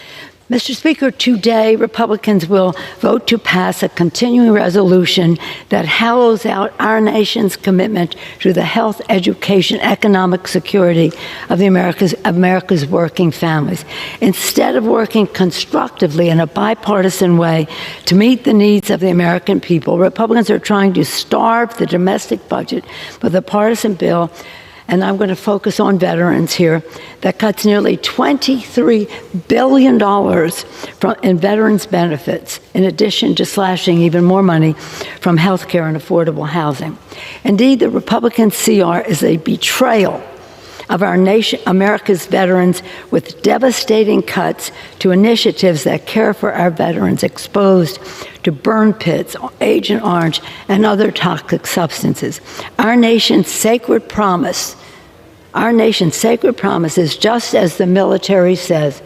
Mr. Speaker, today Republicans will vote to pass a continuing resolution that hollows out our nation's commitment to the health, education, economic security of America's working families. Instead of working constructively in a bipartisan way to meet the needs of the American people, Republicans are trying to starve the domestic budget with a partisan bill, and I'm going to focus on veterans here, that cuts nearly $23 billion in veterans' benefits, in addition to slashing even more money from health care and affordable housing. Indeed, the Republican CR is a betrayal of our nation, America's veterans, with devastating cuts to initiatives that care for our veterans exposed to burn pits, Agent Orange, and other toxic substances. Our nation's sacred promise is just as the military says,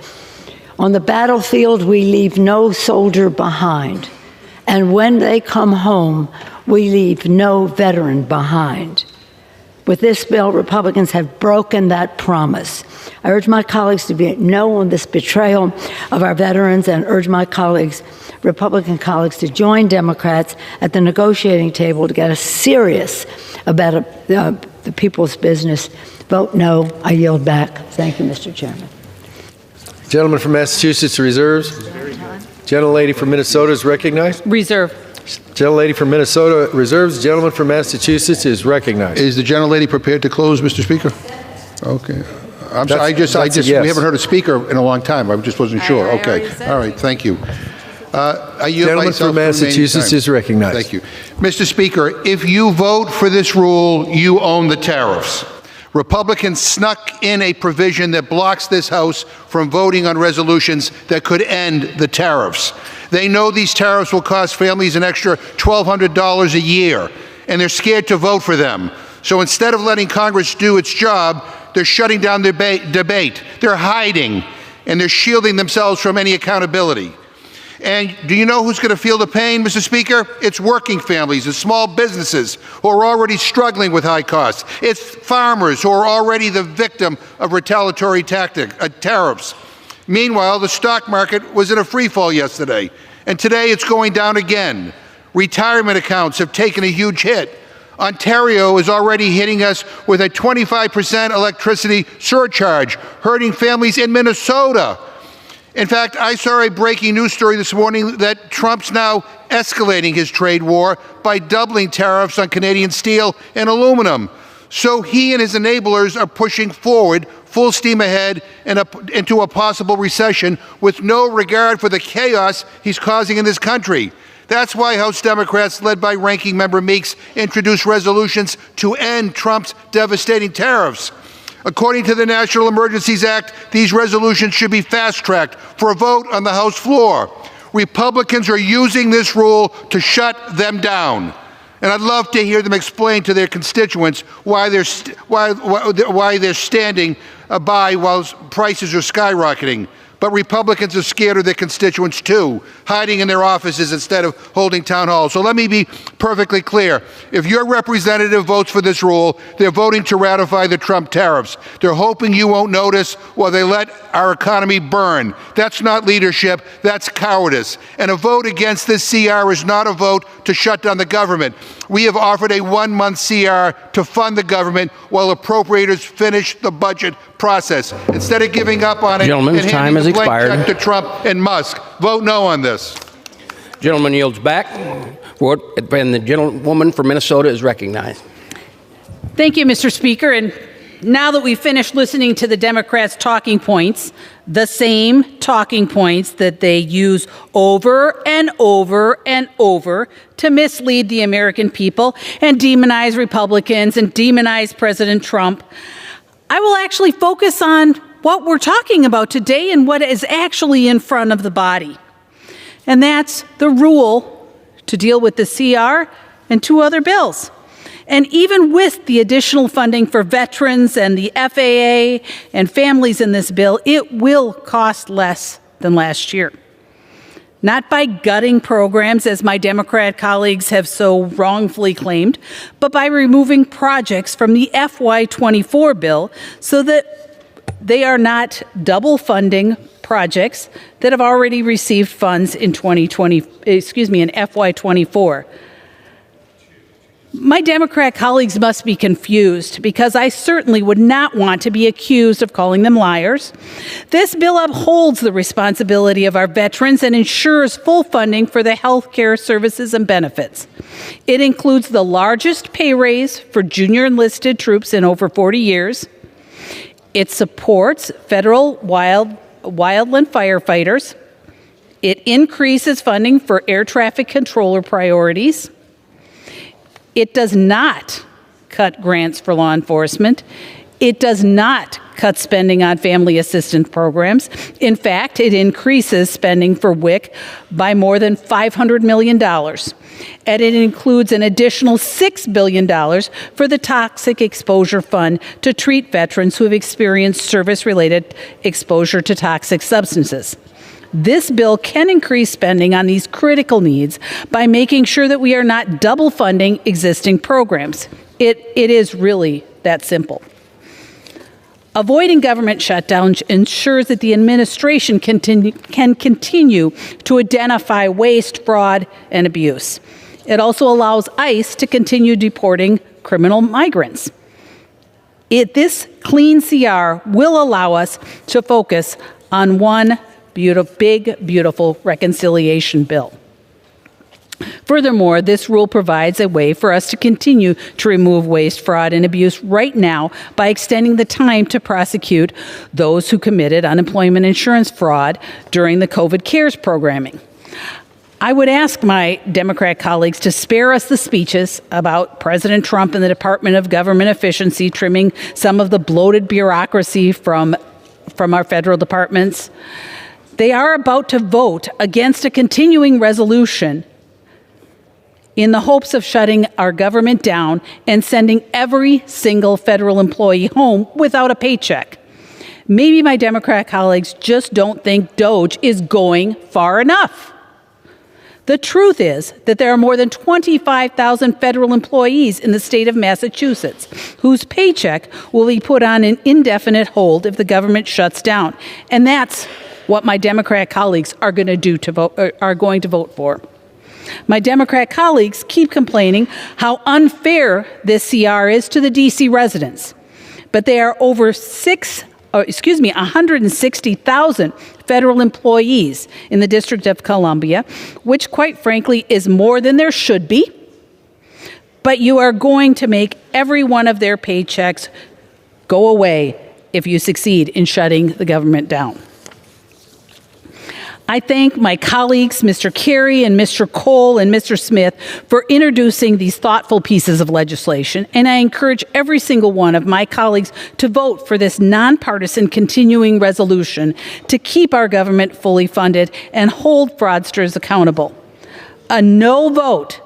on the battlefield we leave no soldier behind, and when they come home, we leave no veteran behind. With this bill, Republicans have broken that promise. I urge my colleagues to vote no on this betrayal of our veterans, and urge my colleagues, Republican colleagues, to join Democrats at the negotiating table to get us serious about the people's business. Vote no. I yield back. Thank you, Mr. Chairman. Gentleman from Massachusetts reserves. Gentlelady from Minnesota is recognized. Reserve. Gentlelady from Minnesota reserves. The gentleman from Massachusetts is recognized. Is the gentlelady prepared to close, Mr. Speaker? Okay. I'm sorry, yes. We haven't heard a speaker in a long time. I just wasn't sure. Okay. All right. Thank you. Gentleman from Massachusetts is recognized. Thank you. Mr. Speaker, if you vote for this rule, you own the tariffs. Republicans snuck in a provision that blocks this House from voting on resolutions that could end the tariffs. They know these tariffs will cost families an extra $1,200 a year, and they're scared to vote for them. So instead of letting Congress do its job, they're shutting down the debate. They're hiding, and they're shielding themselves from any accountability. And do you know who's going to feel the pain, Mr. Speaker? It's working families and small businesses who are already struggling with high costs. It's farmers who are already the victim of retaliatory tariffs. Meanwhile, the stock market was in a free fall yesterday, and today it's going down again. Retirement accounts have taken a huge hit. Ontario is already hitting us with a 25% electricity surcharge, hurting families in Minnesota. In fact, I saw a breaking news story this morning that Trump's now escalating his trade war by doubling tariffs on Canadian steel and aluminum. So he and his enablers are pushing forward, full steam ahead, into a possible recession with no regard for the chaos he's causing in this country. That's why House Democrats, led by Ranking Member Meeks, introduced resolutions to end Trump's devastating tariffs. According to the National Emergencies Act, these resolutions should be fast-tracked for a vote on the House floor. Republicans are using this rule to shut them down. And I'd love to hear them explain to their constituents why they're standing by while prices are skyrocketing. But Republicans are scared of their constituents too, hiding in their offices instead of holding town halls. So let me be perfectly clear. If your representative votes for this rule, they're voting to ratify the Trump tariffs. They're hoping you won't notice while they let our economy burn. That's not leadership, that's cowardice. And a vote against this CR is not a vote to shut down the government. We have offered a 1-month CR to fund the government while appropriators finish the budget process. Instead of giving up on it Gentleman's time has expired. Check to Trump and Musk. Vote no on this. Gentleman yields back. And the gentlewoman from Minnesota is recognized. Thank you, Mr. Speaker. And now that we've finished listening to the Democrats' talking points, the same talking points that they use over and over and over to mislead the American people and demonize Republicans and demonize President Trump, I will actually focus on what we're talking about today and what is actually in front of the body. And that's the rule to deal with the CR and 2 other bills. And even with the additional funding for veterans and the FAA and families in this bill, it will cost less than last year. Not by gutting programs, as my Democrat colleagues have so wrongfully claimed, but by removing projects from the FY24 bill so that they are not double funding projects that have already received funds in FY24. My Democrat colleagues must be confused because I certainly would not want to be accused of calling them liars. This bill upholds the responsibility of our veterans and ensures full funding for the health care services and benefits. It includes the largest pay raise for junior enlisted troops in over 40 years. It supports federal wildland firefighters. It increases funding for air traffic controller priorities. It does not cut grants for law enforcement. It does not cut spending on family assistance programs. In fact, it increases spending for WIC by more than $500 million. And it includes an additional $6 billion for the Toxic Exposure Fund to treat veterans who have experienced service-related exposure to toxic substances. This bill can increase spending on these critical needs by making sure that we are not double funding existing programs. It is really that simple. Avoiding government shutdown ensures that the administration can continue to identify waste, fraud, and abuse. It also allows ICE to continue deporting criminal migrants. This clean CR will allow us to focus on one big, beautiful reconciliation bill. Furthermore, this rule provides a way for us to continue to remove waste, fraud, and abuse right now by extending the time to prosecute those who committed unemployment insurance fraud during the COVID CARES programming. I would ask my Democrat colleagues to spare us the speeches about President Trump and the Department of Government Efficiency trimming some of the bloated bureaucracy from our federal departments. They are about to vote against a continuing resolution in the hopes of shutting our government down and sending every single federal employee home without a paycheck. Maybe my Democrat colleagues just don't think DOGE is going far enough. The truth is that there are more than 25,000 federal employees in the state of Massachusetts whose paycheck will be put on an indefinite hold if the government shuts down. And that's what my Democrat colleagues are going to vote for. My Democrat colleagues keep complaining how unfair this CR is to the D.C. residents. But there are over 160,000 federal employees in the District of Columbia, which quite frankly is more than there should be. But you are going to make every one of their paychecks go away if you succeed in shutting the government down. I thank my colleagues, Mr. Carey and Mr. Cole and Mr. Smith, for introducing these thoughtful pieces of legislation, and I encourage every single one of my colleagues to vote for this nonpartisan continuing resolution to keep our government fully funded and hold fraudsters accountable. A no vote,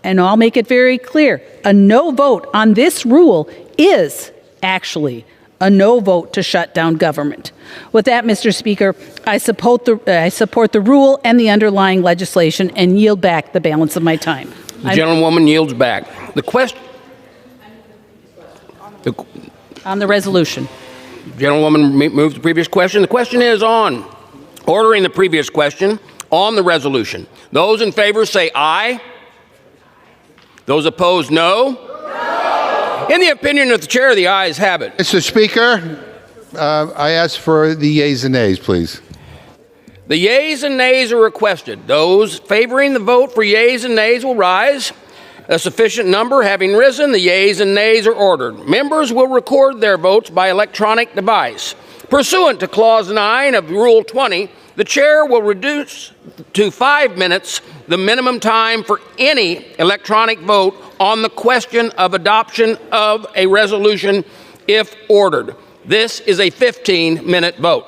and I'll make it very clear, a no vote on this rule is actually a no vote to shut down government. With that, Mr. Speaker, I support the rule and the underlying legislation and yield back the balance of my time. The gentlewoman yields back. The question on the resolution. Gentlewoman moves the previous question. The question is on. Ordering the previous question on the resolution. Those in favor say aye. Those opposed, no. In the opinion of the chair, the ayes have it. Mr. Speaker, I ask for the yeas and nays, please. The yeas and nays are requested. Those favoring the vote for yeas and nays will rise. A sufficient number having risen, the yeas and nays are ordered. Members will record their votes by electronic device. Pursuant to Clause 9 of Rule 20, the chair will reduce to 5 minutes the minimum time for any electronic vote on the question of adoption of a resolution if ordered. This is a 15-minute vote.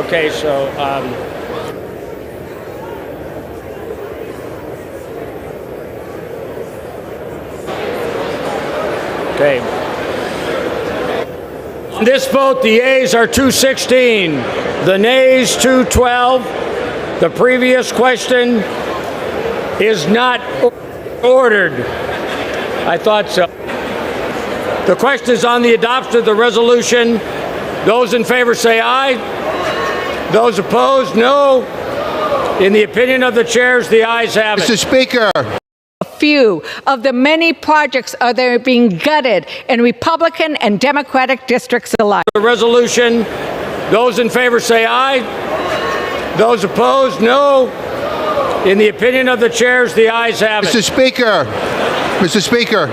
Okay, so okay. On this vote, the yeas are 216, the nays 212. The previous question is not ordered. I thought so. The question is on the adoption of the resolution. Those in favor say aye. Those opposed, no. In the opinion of the chairs, the ayes have it. Mr. Speaker. Few of the many projects are there being gutted in Republican and Democratic districts alike. The resolution. Those in favor say aye. Those opposed, no. In the opinion of the chairs, the ayes have it. Mr. Speaker. Mr. Speaker.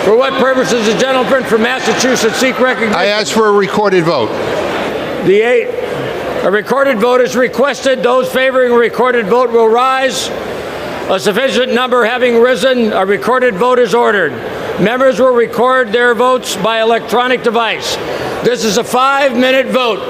For what purpose does the gentleman from Massachusetts seek recognition? I ask for a recorded vote. A recorded vote is requested. Those favoring a recorded vote will rise. A sufficient number having risen, a recorded vote is ordered. Members will record their votes by electronic device. This is a 5-minute vote.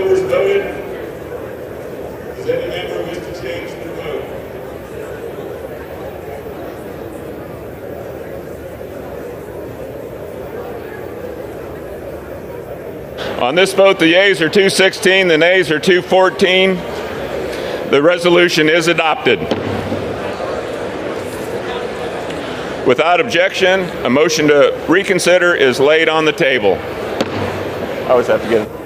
members voted? Does any member wish to change their vote? On this vote, the yeas are 216, the nays are 214. The resolution is adopted. Without objection, a motion to reconsider is laid on the table. I always have to get it.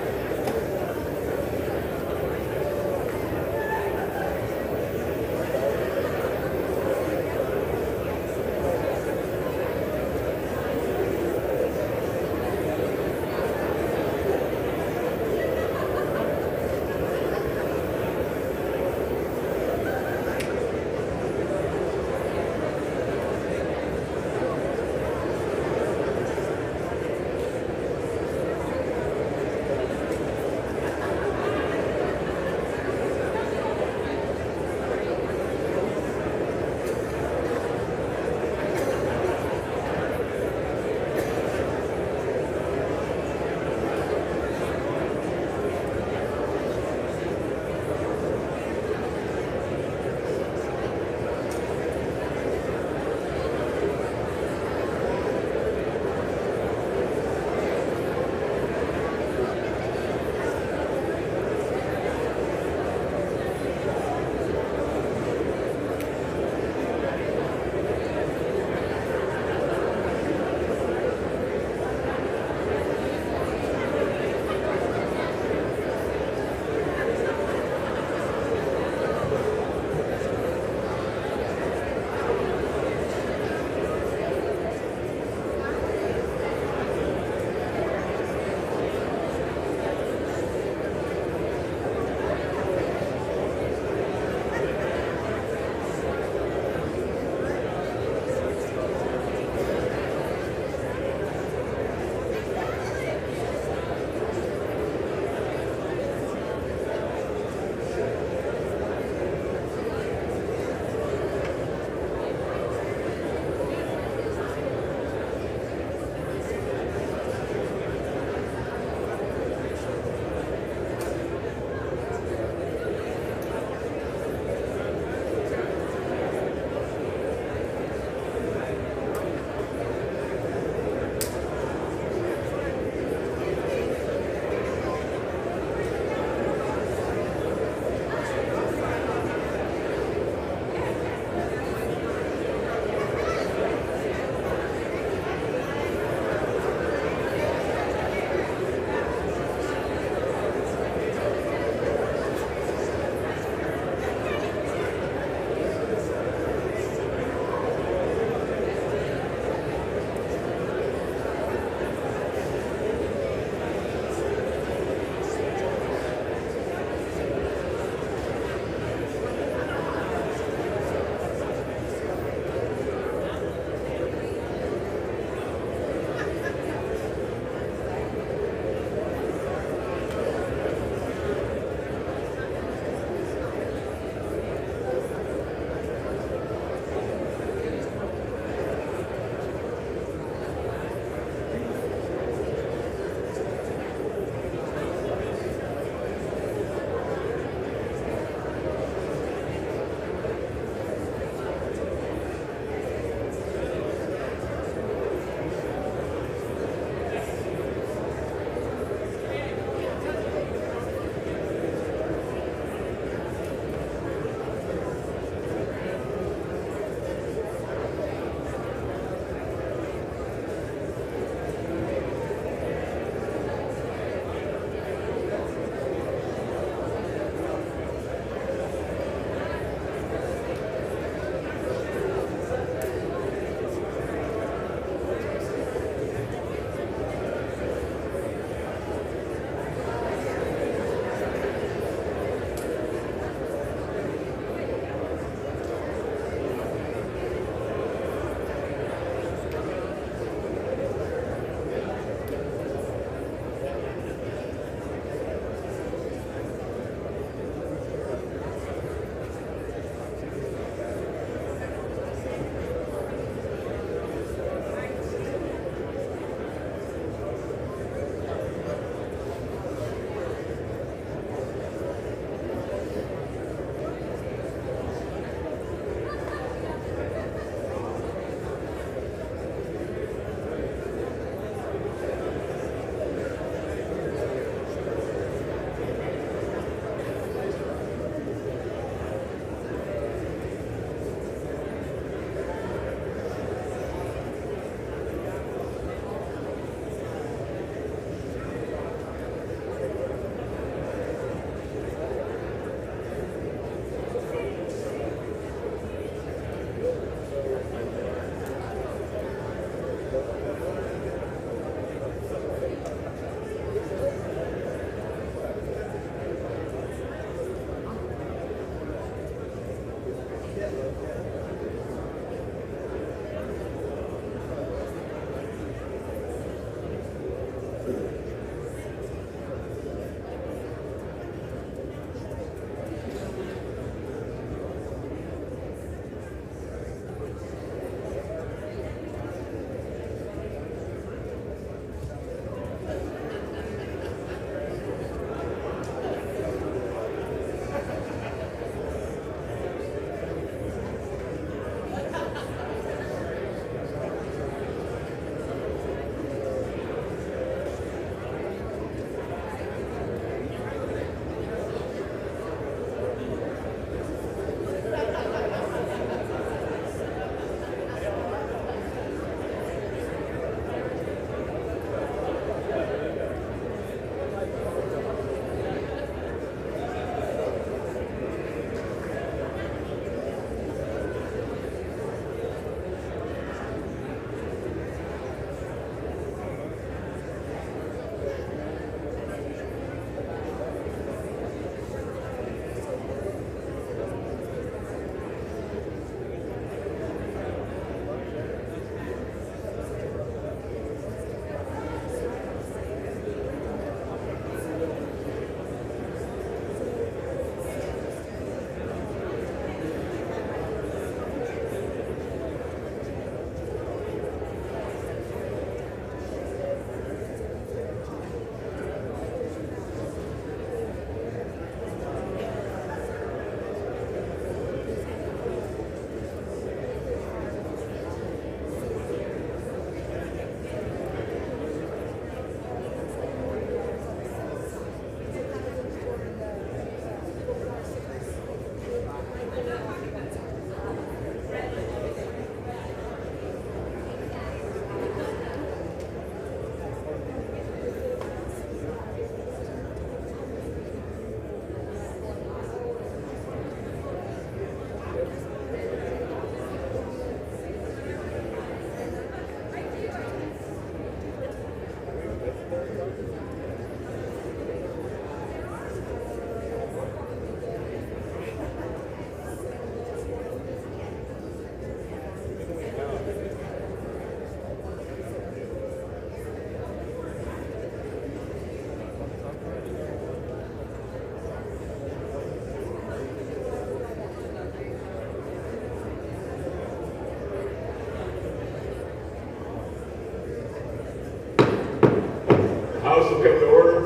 House will come to order.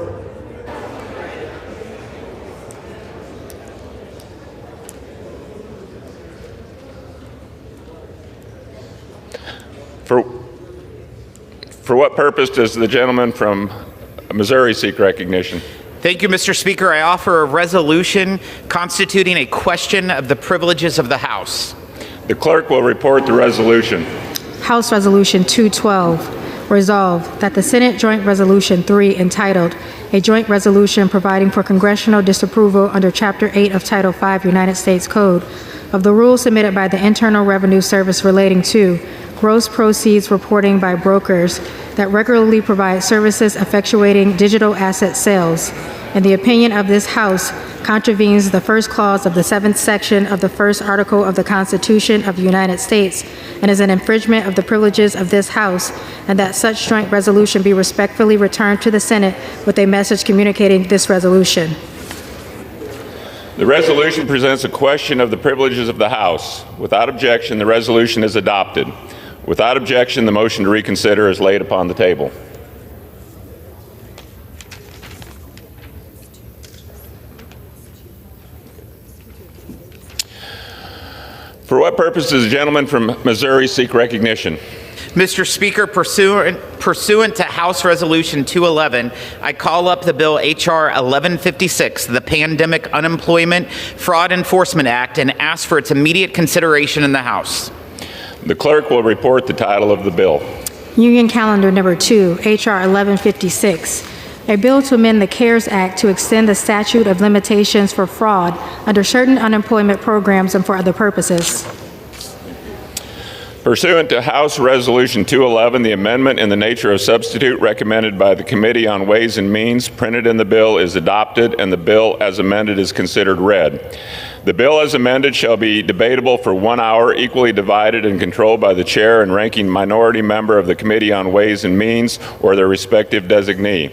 For what purpose does the gentleman from Missouri seek recognition? Thank you, Mr. Speaker. I offer a resolution constituting a question of the privileges of the House. The clerk will report the resolution. House Resolution 212. Resolved that the Senate Joint Resolution 3 entitled A Joint Resolution Providing for Congressional Disapproval under Chapter 8 of Title 5 United States Code of the rules submitted by the Internal Revenue Service relating to gross proceeds reporting by brokers that regularly provide services effectuating digital asset sales, in the opinion of this House, contravenes the first clause of the 7th section of the first article of the Constitution of the United States and is an infringement of the privileges of this House, and that such joint resolution be respectfully returned to the Senate with a message communicating this resolution. The resolution presents a question of the privileges of the House. Without objection, the resolution is adopted. Without objection, the motion to reconsider is laid upon the table. For what purpose does the gentleman from Missouri seek recognition? Mr. Speaker, pursuant to House Resolution 211, I call up the bill H.R. 1156, the Pandemic Unemployment Fraud Enforcement Act, and ask for its immediate consideration in the House. The clerk will report the title of the bill. Union Calendar Number 2, H.R. 1156. A bill to amend the CARES Act to extend the statute of limitations for fraud under certain unemployment programs and for other purposes. Pursuant to House Resolution 211, the amendment in the nature of substitute recommended by the Committee on Ways and Means printed in the bill is adopted, and the bill as amended is considered read. The bill as amended shall be debatable for 1 hour, equally divided and controlled by the chair and ranking minority member of the Committee on Ways and Means or their respective designee.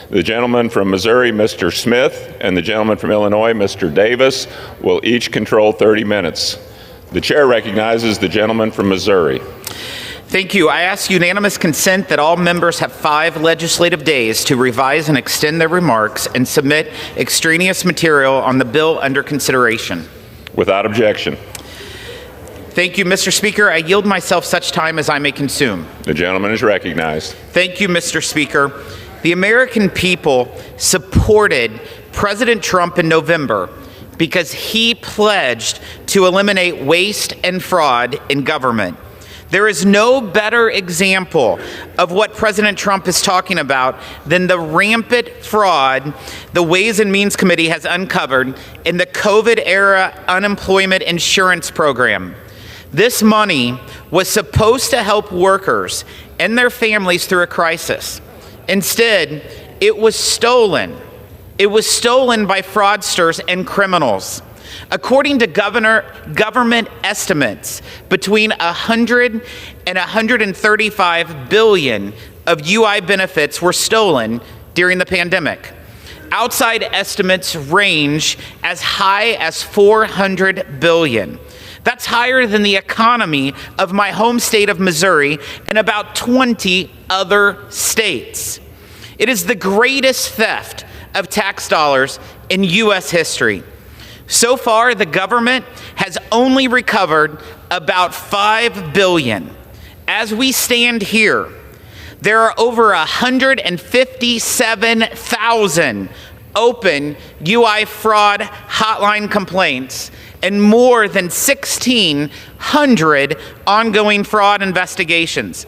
The gentleman from Missouri, Mr. Smith, and the gentleman from Illinois, Mr. Davis, will each control 30 minutes. The chair recognizes the gentleman from Missouri. Thank you. I ask unanimous consent that all members have 5 legislative days to revise and extend their remarks and submit extraneous material on the bill under consideration. Without objection. Thank you, Mr. Speaker. I yield myself such time as I may consume. The gentleman is recognized. Thank you, Mr. Speaker. The American people supported President Trump in November because he pledged to eliminate waste and fraud in government. There is no better example of what President Trump is talking about than the rampant fraud the Ways and Means Committee has uncovered in the COVID-era unemployment insurance program. This money was supposed to help workers and their families through a crisis. Instead, it was stolen. It was stolen by fraudsters and criminals. According to government estimates, between 100 and 135 billion of UI benefits were stolen during the pandemic. Outside estimates range as high as 400 billion. That's higher than the economy of my home state of Missouri and about 20 other states. It is the greatest theft of tax dollars in U.S. history. So far, the government has only recovered about $5 billion. As we stand here, there are over 157,000 open UI fraud hotline complaints and more than 1,600 ongoing fraud investigations.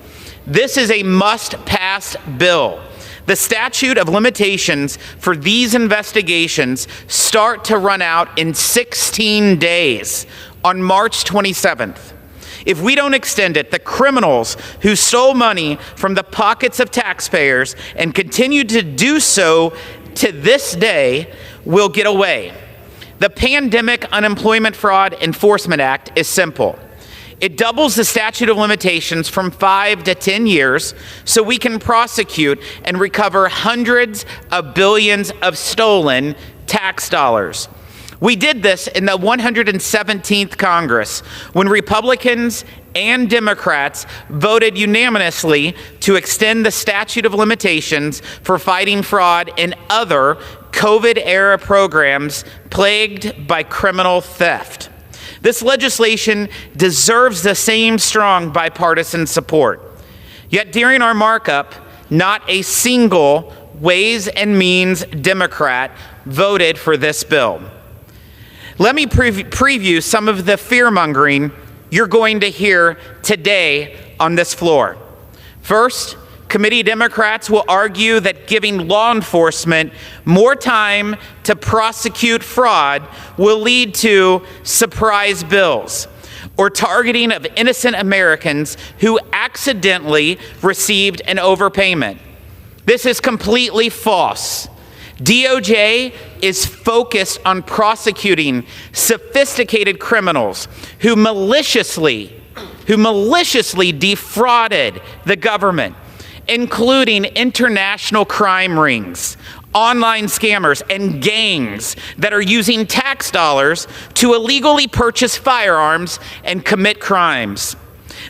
This is a must-pass bill. The statute of limitations for these investigations start to run out in 16 days on March 27th. If we don't extend it, the criminals who stole money from the pockets of taxpayers and continue to do so to this day will get away. The Pandemic Unemployment Fraud Enforcement Act is simple. It doubles the statute of limitations from 5 to 10 years so we can prosecute and recover hundreds of billions of stolen tax dollars. We did this in the 117th Congress when Republicans and Democrats voted unanimously to extend the statute of limitations for fighting fraud in other COVID-era programs plagued by criminal theft. This legislation deserves the same strong bipartisan support. Yet during our markup, not a single Ways and Means Democrat voted for this bill. Let me preview some of the fear-mongering you're going to hear today on this floor. First, committee Democrats will argue that giving law enforcement more time to prosecute fraud will lead to surprise bills or targeting of innocent Americans who accidentally received an overpayment. This is completely false. DOJ is focused on prosecuting sophisticated criminals who maliciously defrauded the government, including international crime rings, online scammers, and gangs that are using tax dollars to illegally purchase firearms and commit crimes.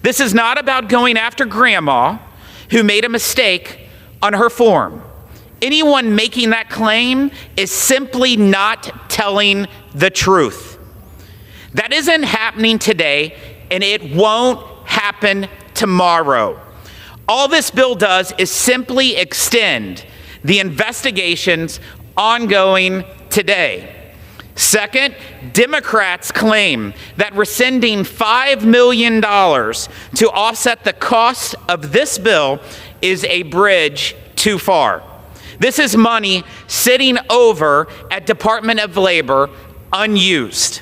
This is not about going after grandma who made a mistake on her form. Anyone making that claim is simply not telling the truth. That isn't happening today, and it won't happen tomorrow. All this bill does is simply extend the investigations ongoing today. Second, Democrats claim that rescinding $5 million to offset the cost of this bill is a bridge too far. This is money sitting over at Department of Labor unused.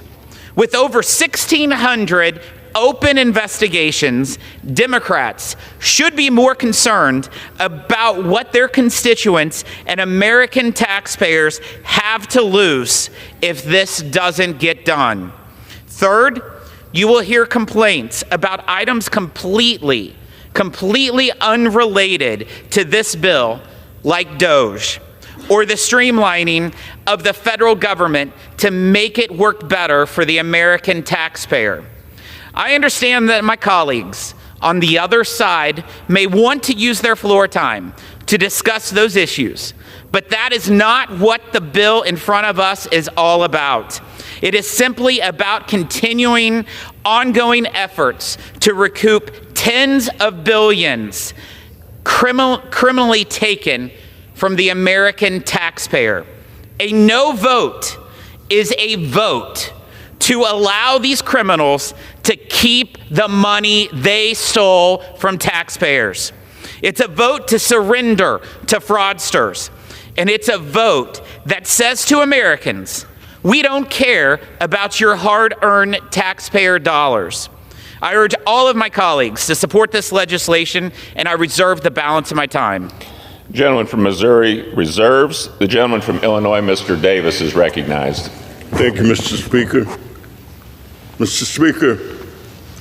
With over 1,600 open investigations, Democrats should be more concerned about what their constituents and American taxpayers have to lose if this doesn't get done. Third, you will hear complaints about items completely unrelated to this bill, like DOJ, or the streamlining of the federal government to make it work better for the American taxpayer. I understand that my colleagues on the other side may want to use their floor time to discuss those issues, but that is not what the bill in front of us is all about. It is simply about continuing ongoing efforts to recoup tens of billions criminally taken from the American taxpayer. A no vote is a vote to allow these criminals to keep the money they stole from taxpayers. It's a vote to surrender to fraudsters. And it's a vote that says to Americans, we don't care about your hard-earned taxpayer dollars. I urge all of my colleagues to support this legislation, and I reserve the balance of my time. The gentleman from Missouri reserves. The gentleman from Illinois, Mr. Davis, is recognized. Thank you, Mr. Speaker. Mr. Speaker,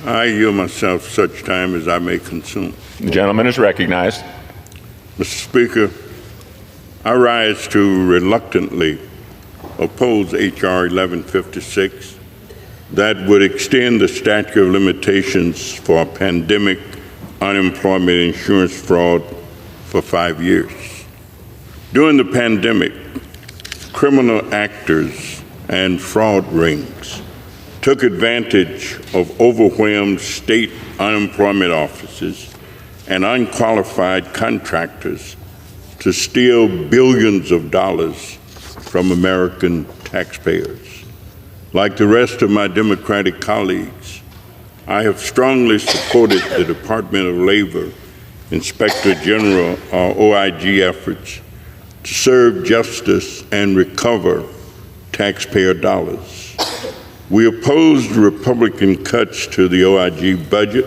I yield myself such time as I may consume. The gentleman is recognized. Mr. Speaker, I rise to reluctantly oppose H.R. 1156 that would extend the statute of limitations for pandemic unemployment insurance fraud for 5 years. During the pandemic, criminal actors and fraud rings took advantage of overwhelmed state unemployment offices and unqualified contractors to steal billions of dollars from American taxpayers. Like the rest of my Democratic colleagues, I have strongly supported the Department of Labor Inspector General, or OIG, efforts to serve justice and recover taxpayer dollars. We opposed Republican cuts to the OIG budget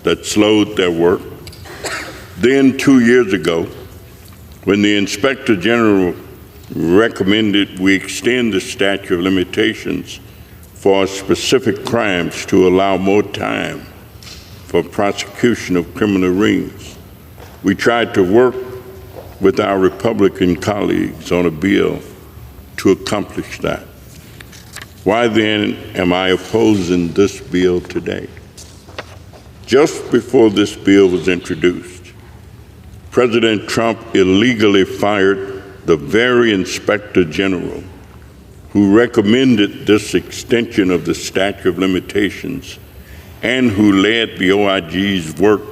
that slowed their work. Then 2 years ago, when the Inspector General recommended we extend the statute of limitations for specific crimes to allow more time for prosecution of criminal rings, we tried to work with our Republican colleagues on a bill to accomplish that. Why then am I opposing this bill today? Just before this bill was introduced, President Trump illegally fired the very Inspector General who recommended this extension of the statute of limitations and who led the OIG's work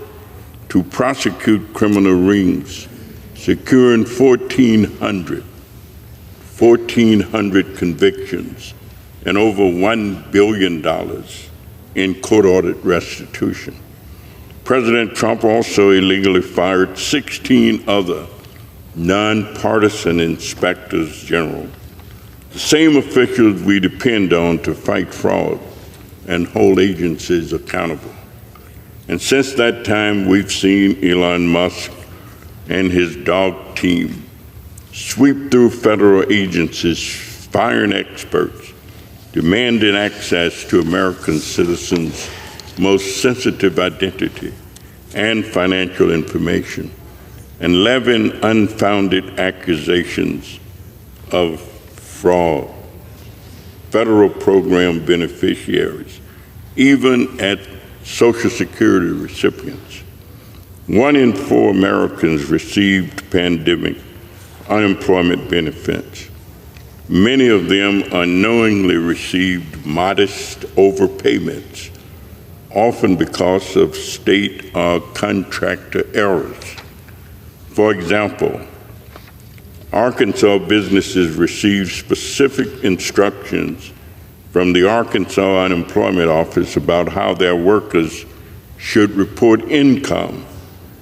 to prosecute criminal rings, securing 1,400 convictions and over $1 billion in court-ordered restitution. President Trump also illegally fired 16 other nonpartisan inspectors general, the same officials we depend on to fight fraud and hold agencies accountable. And since that time, we've seen Elon Musk and his dog team sweep through federal agencies, firing experts, demanding access to American citizens' most sensitive identity and financial information, and levying unfounded accusations of fraud, federal program beneficiaries, even at Social Security recipients. 1 in 4 Americans received pandemic unemployment benefits. Many of them unknowingly received modest overpayments, often because of state or contractor errors. For example, Arkansas businesses received specific instructions from the Arkansas Unemployment Office about how their workers should report income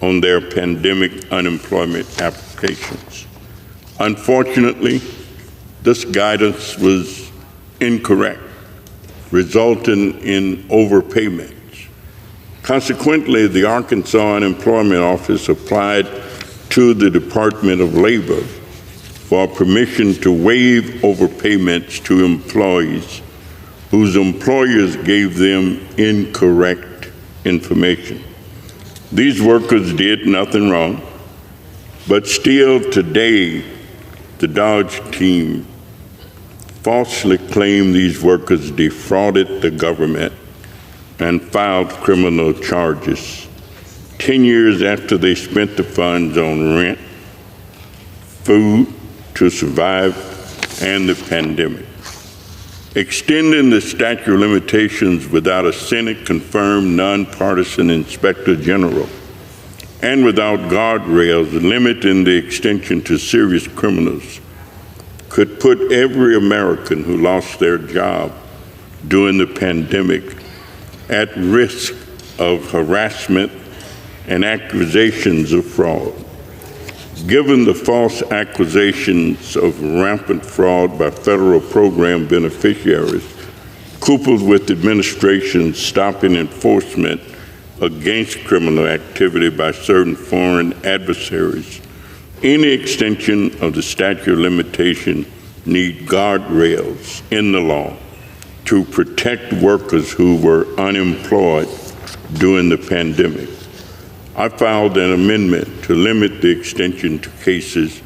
on their pandemic unemployment applications. Unfortunately, this guidance was incorrect, resulting in overpayments. Consequently, the Arkansas Unemployment Office applied to the Department of Labor for permission to waive overpayments to employees whose employers gave them incorrect information. These workers did nothing wrong, but still today, the Dodge team falsely claimed these workers defrauded the government and filed criminal charges 10 years after they spent the funds on rent, food to survive, and the pandemic. Extending the statute of limitations without a Senate-confirmed nonpartisan inspector general and without guardrails limiting the extension to serious criminals could put every American who lost their job during the pandemic at risk of harassment and accusations of fraud. Given the false accusations of rampant fraud by federal program beneficiaries, coupled with administration stopping enforcement against criminal activity by certain foreign adversaries, any extension of the statute of limitation need guardrails in the law to protect workers who were unemployed during the pandemic. I filed an amendment to limit the extension to cases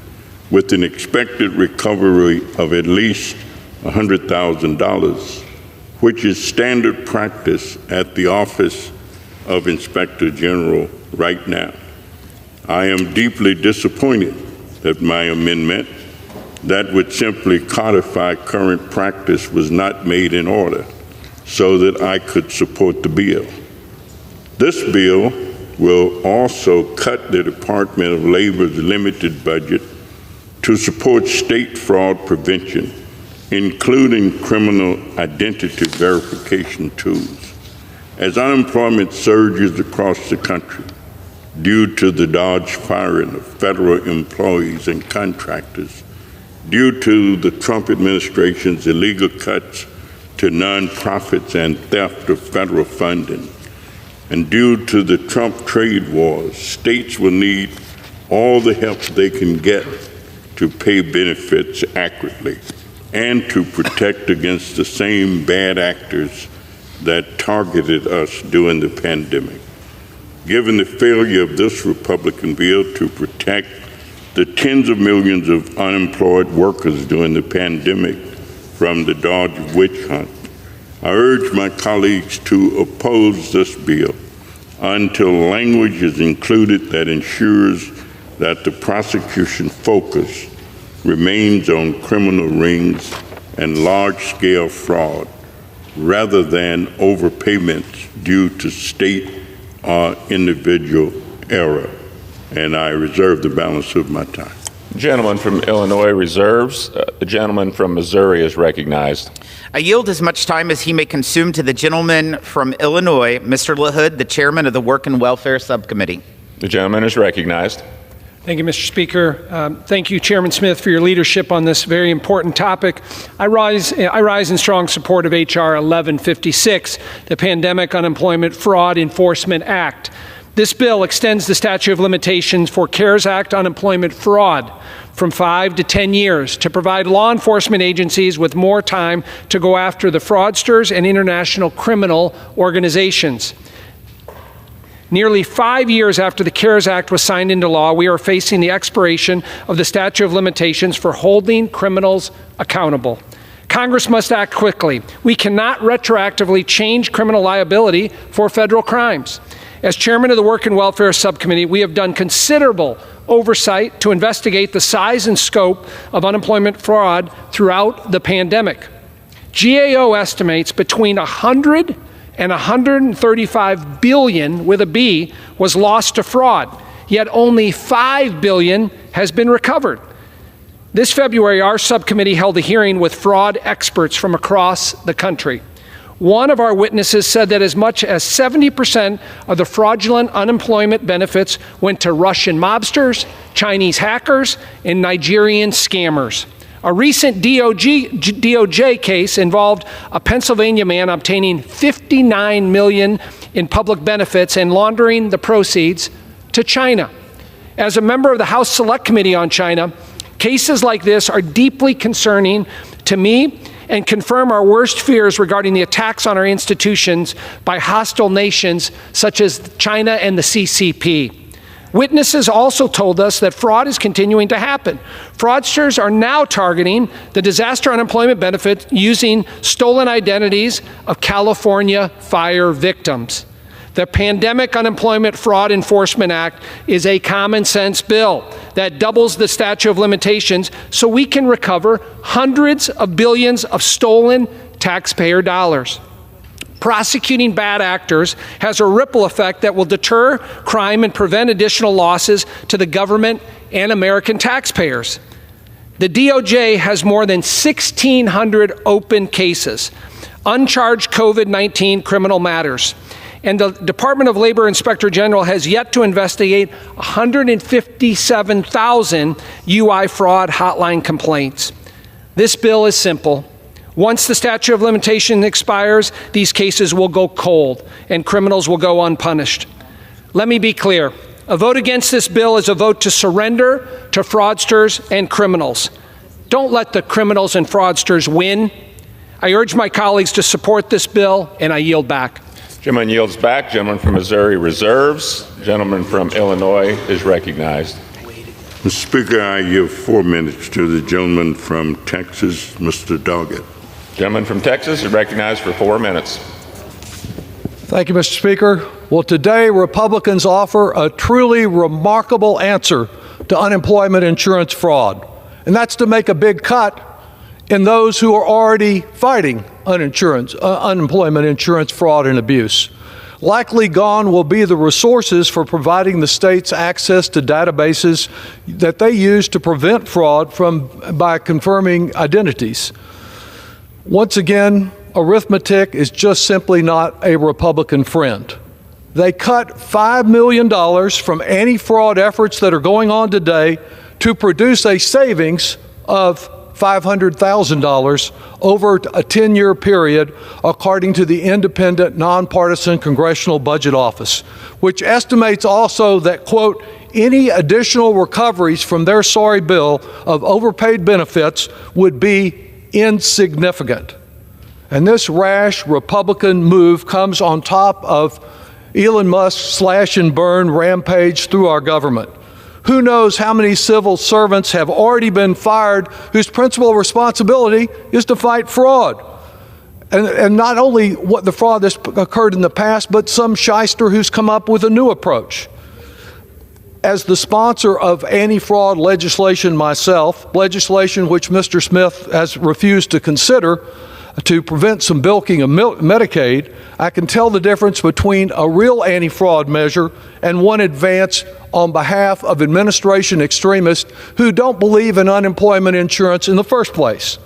with an expected recovery of at least $100,000, which is standard practice at the Office of Inspector General right now. I am deeply disappointed that my amendment that would simply codify current practice was not made in order so that I could support the bill. This bill will also cut the Department of Labor's limited budget to support state fraud prevention, including criminal identity verification tools. As unemployment surges across the country due to the Dodge firing of federal employees and contractors, due to the Trump administration's illegal cuts to nonprofits and theft of federal funding. And due to the Trump trade wars, states will need all the help they can get to pay benefits accurately and to protect against the same bad actors that targeted us during the pandemic. Given the failure of this Republican bill to protect the tens of millions of unemployed workers during the pandemic from the Dodge witch hunt, I urge my colleagues to oppose this bill until language is included that ensures that the prosecution focus remains on criminal rings and large-scale fraud rather than overpayments due to state or individual error. And I reserve the balance of my time. The gentleman from Illinois reserves. The gentleman from Missouri is recognized. I yield as much time as he may consume to the gentleman from Illinois, Mr. LaHood, the chairman of the Work and Welfare Subcommittee. The gentleman is recognized. Thank you, Mr. Speaker. Thank you, Chairman Smith, for your leadership on this very important topic. I rise in strong support of H.R. 1156, the Pandemic Unemployment Fraud Enforcement Act. This bill extends the statute of limitations for CARES Act unemployment fraud from 5 to 10 years to provide law enforcement agencies with more time to go after the fraudsters and international criminal organizations. Nearly 5 years after the CARES Act was signed into law, we are facing the expiration of the statute of limitations for holding criminals accountable. Congress must act quickly. We cannot retroactively change criminal liability for federal crimes. As chairman of the Work and Welfare Subcommittee, we have done considerable oversight to investigate the size and scope of unemployment fraud throughout the pandemic. GAO estimates between 100 and 135 billion with a B was lost to fraud, yet only 5 billion has been recovered. This February, our subcommittee held a hearing with fraud experts from across the country. One of our witnesses said that as much as 70% of the fraudulent unemployment benefits went to Russian mobsters, Chinese hackers, and Nigerian scammers. A recent DOJ case involved a Pennsylvania man obtaining $59 million in public benefits and laundering the proceeds to China. As a member of the House Select Committee on China, cases like this are deeply concerning to me and confirm our worst fears regarding the attacks on our institutions by hostile nations such as China and the CCP. Witnesses also told us that fraud is continuing to happen. Fraudsters are now targeting the disaster unemployment benefit using stolen identities of California fire victims. The Pandemic Unemployment Fraud Enforcement Act is a common sense bill that doubles the statute of limitations so we can recover hundreds of billions of stolen taxpayer dollars. Prosecuting bad actors has a ripple effect that will deter crime and prevent additional losses to the government and American taxpayers. The DOJ has more than 1,600 open cases, uncharged COVID-19 criminal matters, and the Department of Labor Inspector General has yet to investigate 157,000 UI fraud hotline complaints. This bill is simple. Once the statute of limitation expires, these cases will go cold and criminals will go unpunished. Let me be clear. A vote against this bill is a vote to surrender to fraudsters and criminals. Don't let the criminals and fraudsters win. I urge my colleagues to support this bill, and I yield back. Gentleman yields back. Gentleman from Missouri reserves. Gentleman from Illinois is recognized. Mr. Speaker, I give 4 minutes to the gentleman from Texas, Mr. Doggett. Gentleman from Texas is recognized for 4 minutes. Thank you, Mr. Speaker. Well, today Republicans offer a truly remarkable answer to unemployment insurance fraud, and that's to make a big cut in those who are already fighting unemployment insurance fraud and abuse. Likely gone will be the resources for providing the states access to databases that they use to prevent fraud by confirming identities. Once again, arithmetic is just simply not a Republican friend. They cut $5 million from anti-fraud efforts that are going on today to produce a savings of $500,000 over a 10-year period, according to the independent, nonpartisan Congressional Budget Office, which estimates also that, quote, any additional recoveries from their sorry bill of overpaid benefits would be insignificant. And this rash Republican move comes on top of Elon Musk's slash and burn rampage through our government. Who knows how many civil servants have already been fired whose principal responsibility is to fight fraud. And not only what the fraud that's occurred in the past, but some shyster who's come up with a new approach. As the sponsor of anti-fraud legislation myself, legislation which Mr. Smith has refused to consider to prevent some bilking of Medicaid, I can tell the difference between a real anti-fraud measure and one advanced on behalf of administration extremists who don't believe in unemployment insurance in the first place.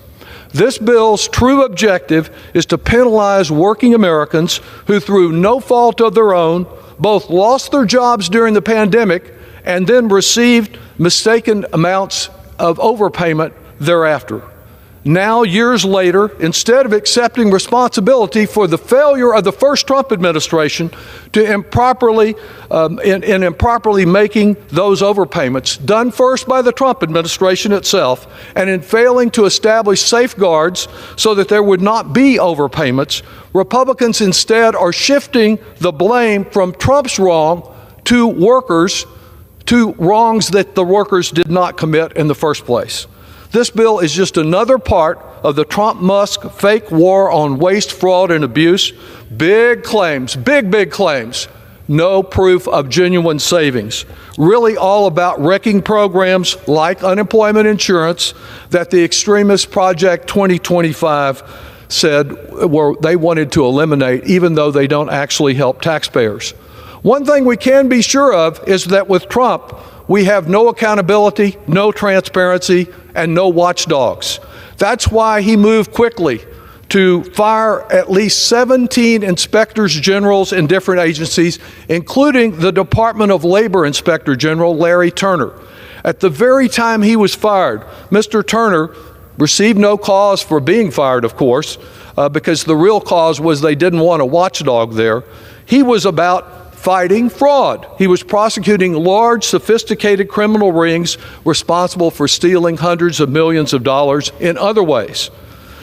This bill's true objective is to penalize working Americans who, through no fault of their own, both lost their jobs during the pandemic and then received mistaken amounts of overpayment thereafter. Now, years later, instead of accepting responsibility for the failure of the first Trump administration to improperly making those overpayments, done first by the Trump administration itself, and in failing to establish safeguards so that there would not be overpayments, Republicans instead are shifting the blame from Trump's wrong to workers, to wrongs that the workers did not commit in the first place. This bill is just another part of the Trump-Musk fake war on waste, fraud, and abuse. Big claims, big claims. No proof of genuine savings. Really all about wrecking programs like unemployment insurance that the extremist Project 2025 said they wanted to eliminate, even though they don't actually help taxpayers. One thing we can be sure of is that with Trump, we have no accountability, no transparency, and no watchdogs. That's why he moved quickly to fire at least 17 inspectors generals in different agencies, including the Department of Labor Inspector General Larry Turner. At the very time he was fired, Mr. Turner received no cause for being fired, of course, because the real cause was they didn't want a watchdog there. He was about fighting fraud. He was prosecuting large, sophisticated criminal rings responsible for stealing hundreds of millions of dollars in other ways.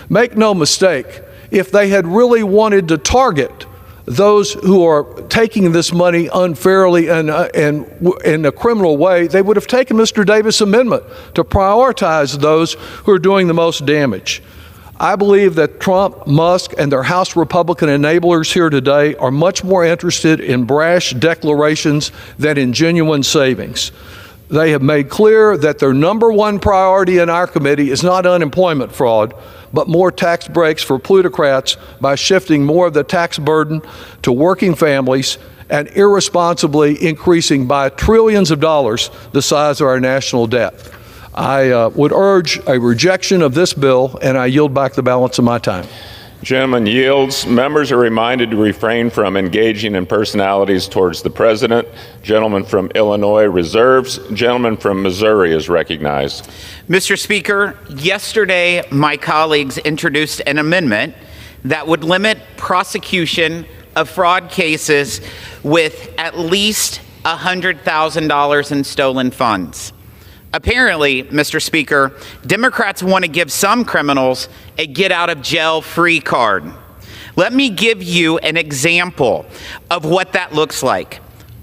Make no mistake, if they had really wanted to target those who are taking this money unfairly and in a criminal way, they would have taken Mr. Davis' amendment to prioritize those who are doing the most damage. I believe that Trump, Musk, and their House Republican enablers here today are much more interested in brash declarations than in genuine savings. They have made clear that their number one priority in our committee is not unemployment fraud, but more tax breaks for plutocrats by shifting more of the tax burden to working families and irresponsibly increasing by trillions of dollars the size of our national debt. I would urge a rejection of this bill, and I yield back the balance of my time. Gentleman yields. Members are reminded to refrain from engaging in personalities towards the president. Gentleman from Illinois reserves. Gentleman from Missouri is recognized. Mr. Speaker, yesterday my colleagues introduced an amendment that would limit prosecution of fraud cases with at least $100,000 in stolen funds. Apparently, Mr. Speaker, Democrats want to give some criminals a get-out-of-jail-free card. Let me give you an example of what that looks like.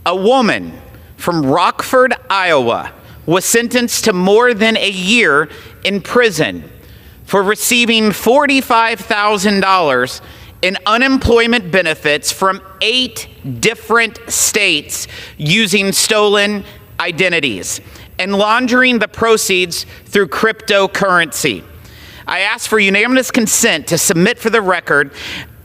A woman from Rockford, Iowa, was sentenced to more than a year in prison for receiving $45,000 in unemployment benefits from 8 different states using stolen identities and laundering the proceeds through cryptocurrency. I ask for unanimous consent to submit for the record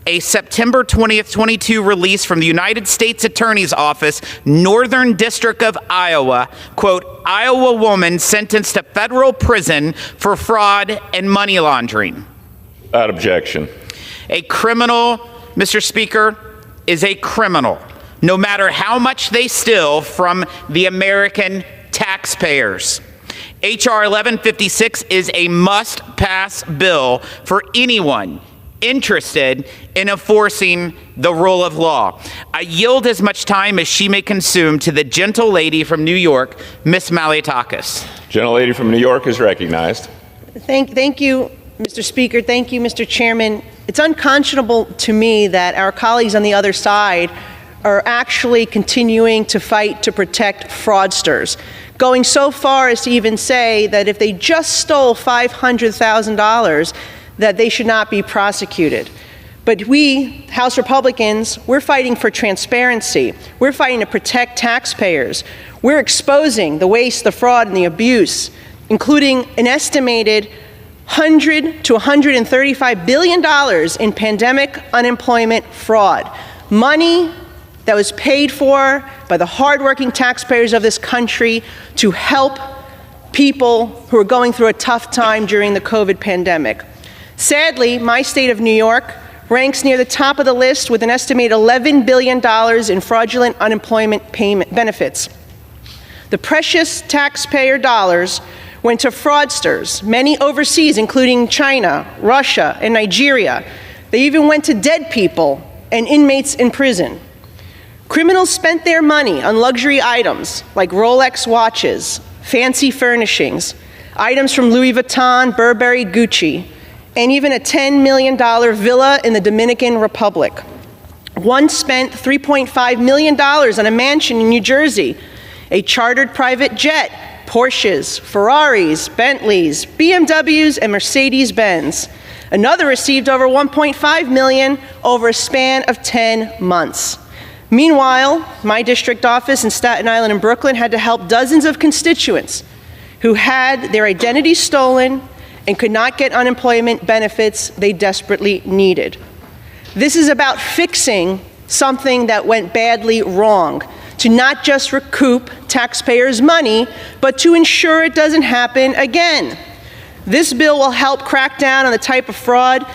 a September 20th, 22 release from the United States Attorney's Office, Northern District of Iowa, quote, Iowa woman sentenced to federal prison for fraud and money laundering. Without objection. A criminal, Mr. Speaker, is a criminal, no matter how much they steal from the American taxpayers. H.R. 1156 is a must-pass bill for anyone interested in enforcing the rule of law. I yield as much time as she may consume to the gentle lady from New York, Ms. Malliotakis. Gentlelady from New York is recognized. Thank you, Mr. Speaker. Thank you, Mr. Chairman. It's unconscionable to me that our colleagues on the other side are actually continuing to fight to protect fraudsters, going so far as to even say that if they just stole $500,000, that they should not be prosecuted. But we, House Republicans, we're fighting for transparency. We're fighting to protect taxpayers. We're exposing the waste, the fraud, and the abuse, including an estimated $100 to $135 billion in pandemic unemployment fraud. Money that was paid for by the hardworking taxpayers of this country to help people who are going through a tough time during the COVID pandemic. Sadly, my state of New York ranks near the top of the list with an estimated $11 billion in fraudulent unemployment payment benefits. The precious taxpayer dollars went to fraudsters, many overseas, including China, Russia, and Nigeria. They even went to dead people and inmates in prison. Criminals spent their money on luxury items like Rolex watches, fancy furnishings, items from Louis Vuitton, Burberry, Gucci, and even a $10 million villa in the Dominican Republic. One spent $3.5 million on a mansion in New Jersey, a chartered private jet, Porsches, Ferraris, Bentleys, BMWs, and Mercedes-Benz. Another received over $1.5 million over a span of 10 months. Meanwhile, my district office in Staten Island and Brooklyn had to help dozens of constituents who had their identities stolen and could not get unemployment benefits they desperately needed. This is about fixing something that went badly wrong, to not just recoup taxpayers' money, but to ensure it doesn't happen again. This bill will help crack down on this type of fraud,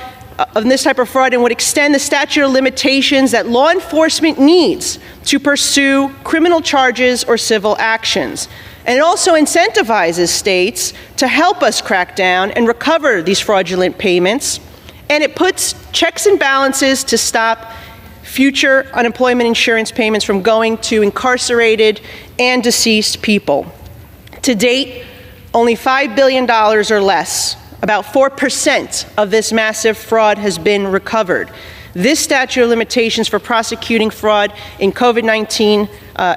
and would extend the statute of limitations that law enforcement needs to pursue criminal charges or civil actions. And it also incentivizes states to help us crack down and recover these fraudulent payments. And it puts checks and balances to stop future unemployment insurance payments from going to incarcerated and deceased people. To date, only $5 billion or less, about 4% of this massive fraud, has been recovered. This statute of limitations for prosecuting fraud in COVID-19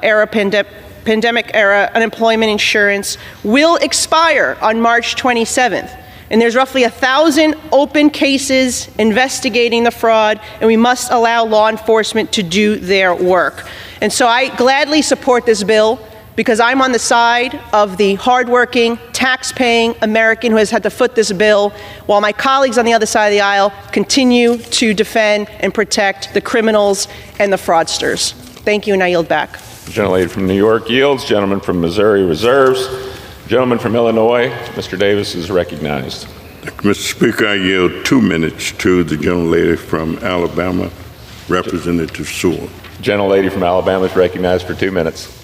era pandemic era unemployment insurance will expire on March 27th. And there's roughly 1,000 open cases investigating the fraud, and we must allow law enforcement to do their work. And so I gladly support this bill because I'm on the side of the hardworking, tax-paying American who has had to foot this bill, while my colleagues on the other side of the aisle continue to defend and protect the criminals and the fraudsters. Thank you, and I yield back. Gentlelady from New York yields. Gentleman from Missouri reserves. Gentleman from Illinois, Mr. Davis is recognized. Mr. Speaker, I yield 2 minutes to the gentlelady from Alabama, Representative Sewell. Gentlelady from Alabama is recognized for 2 minutes.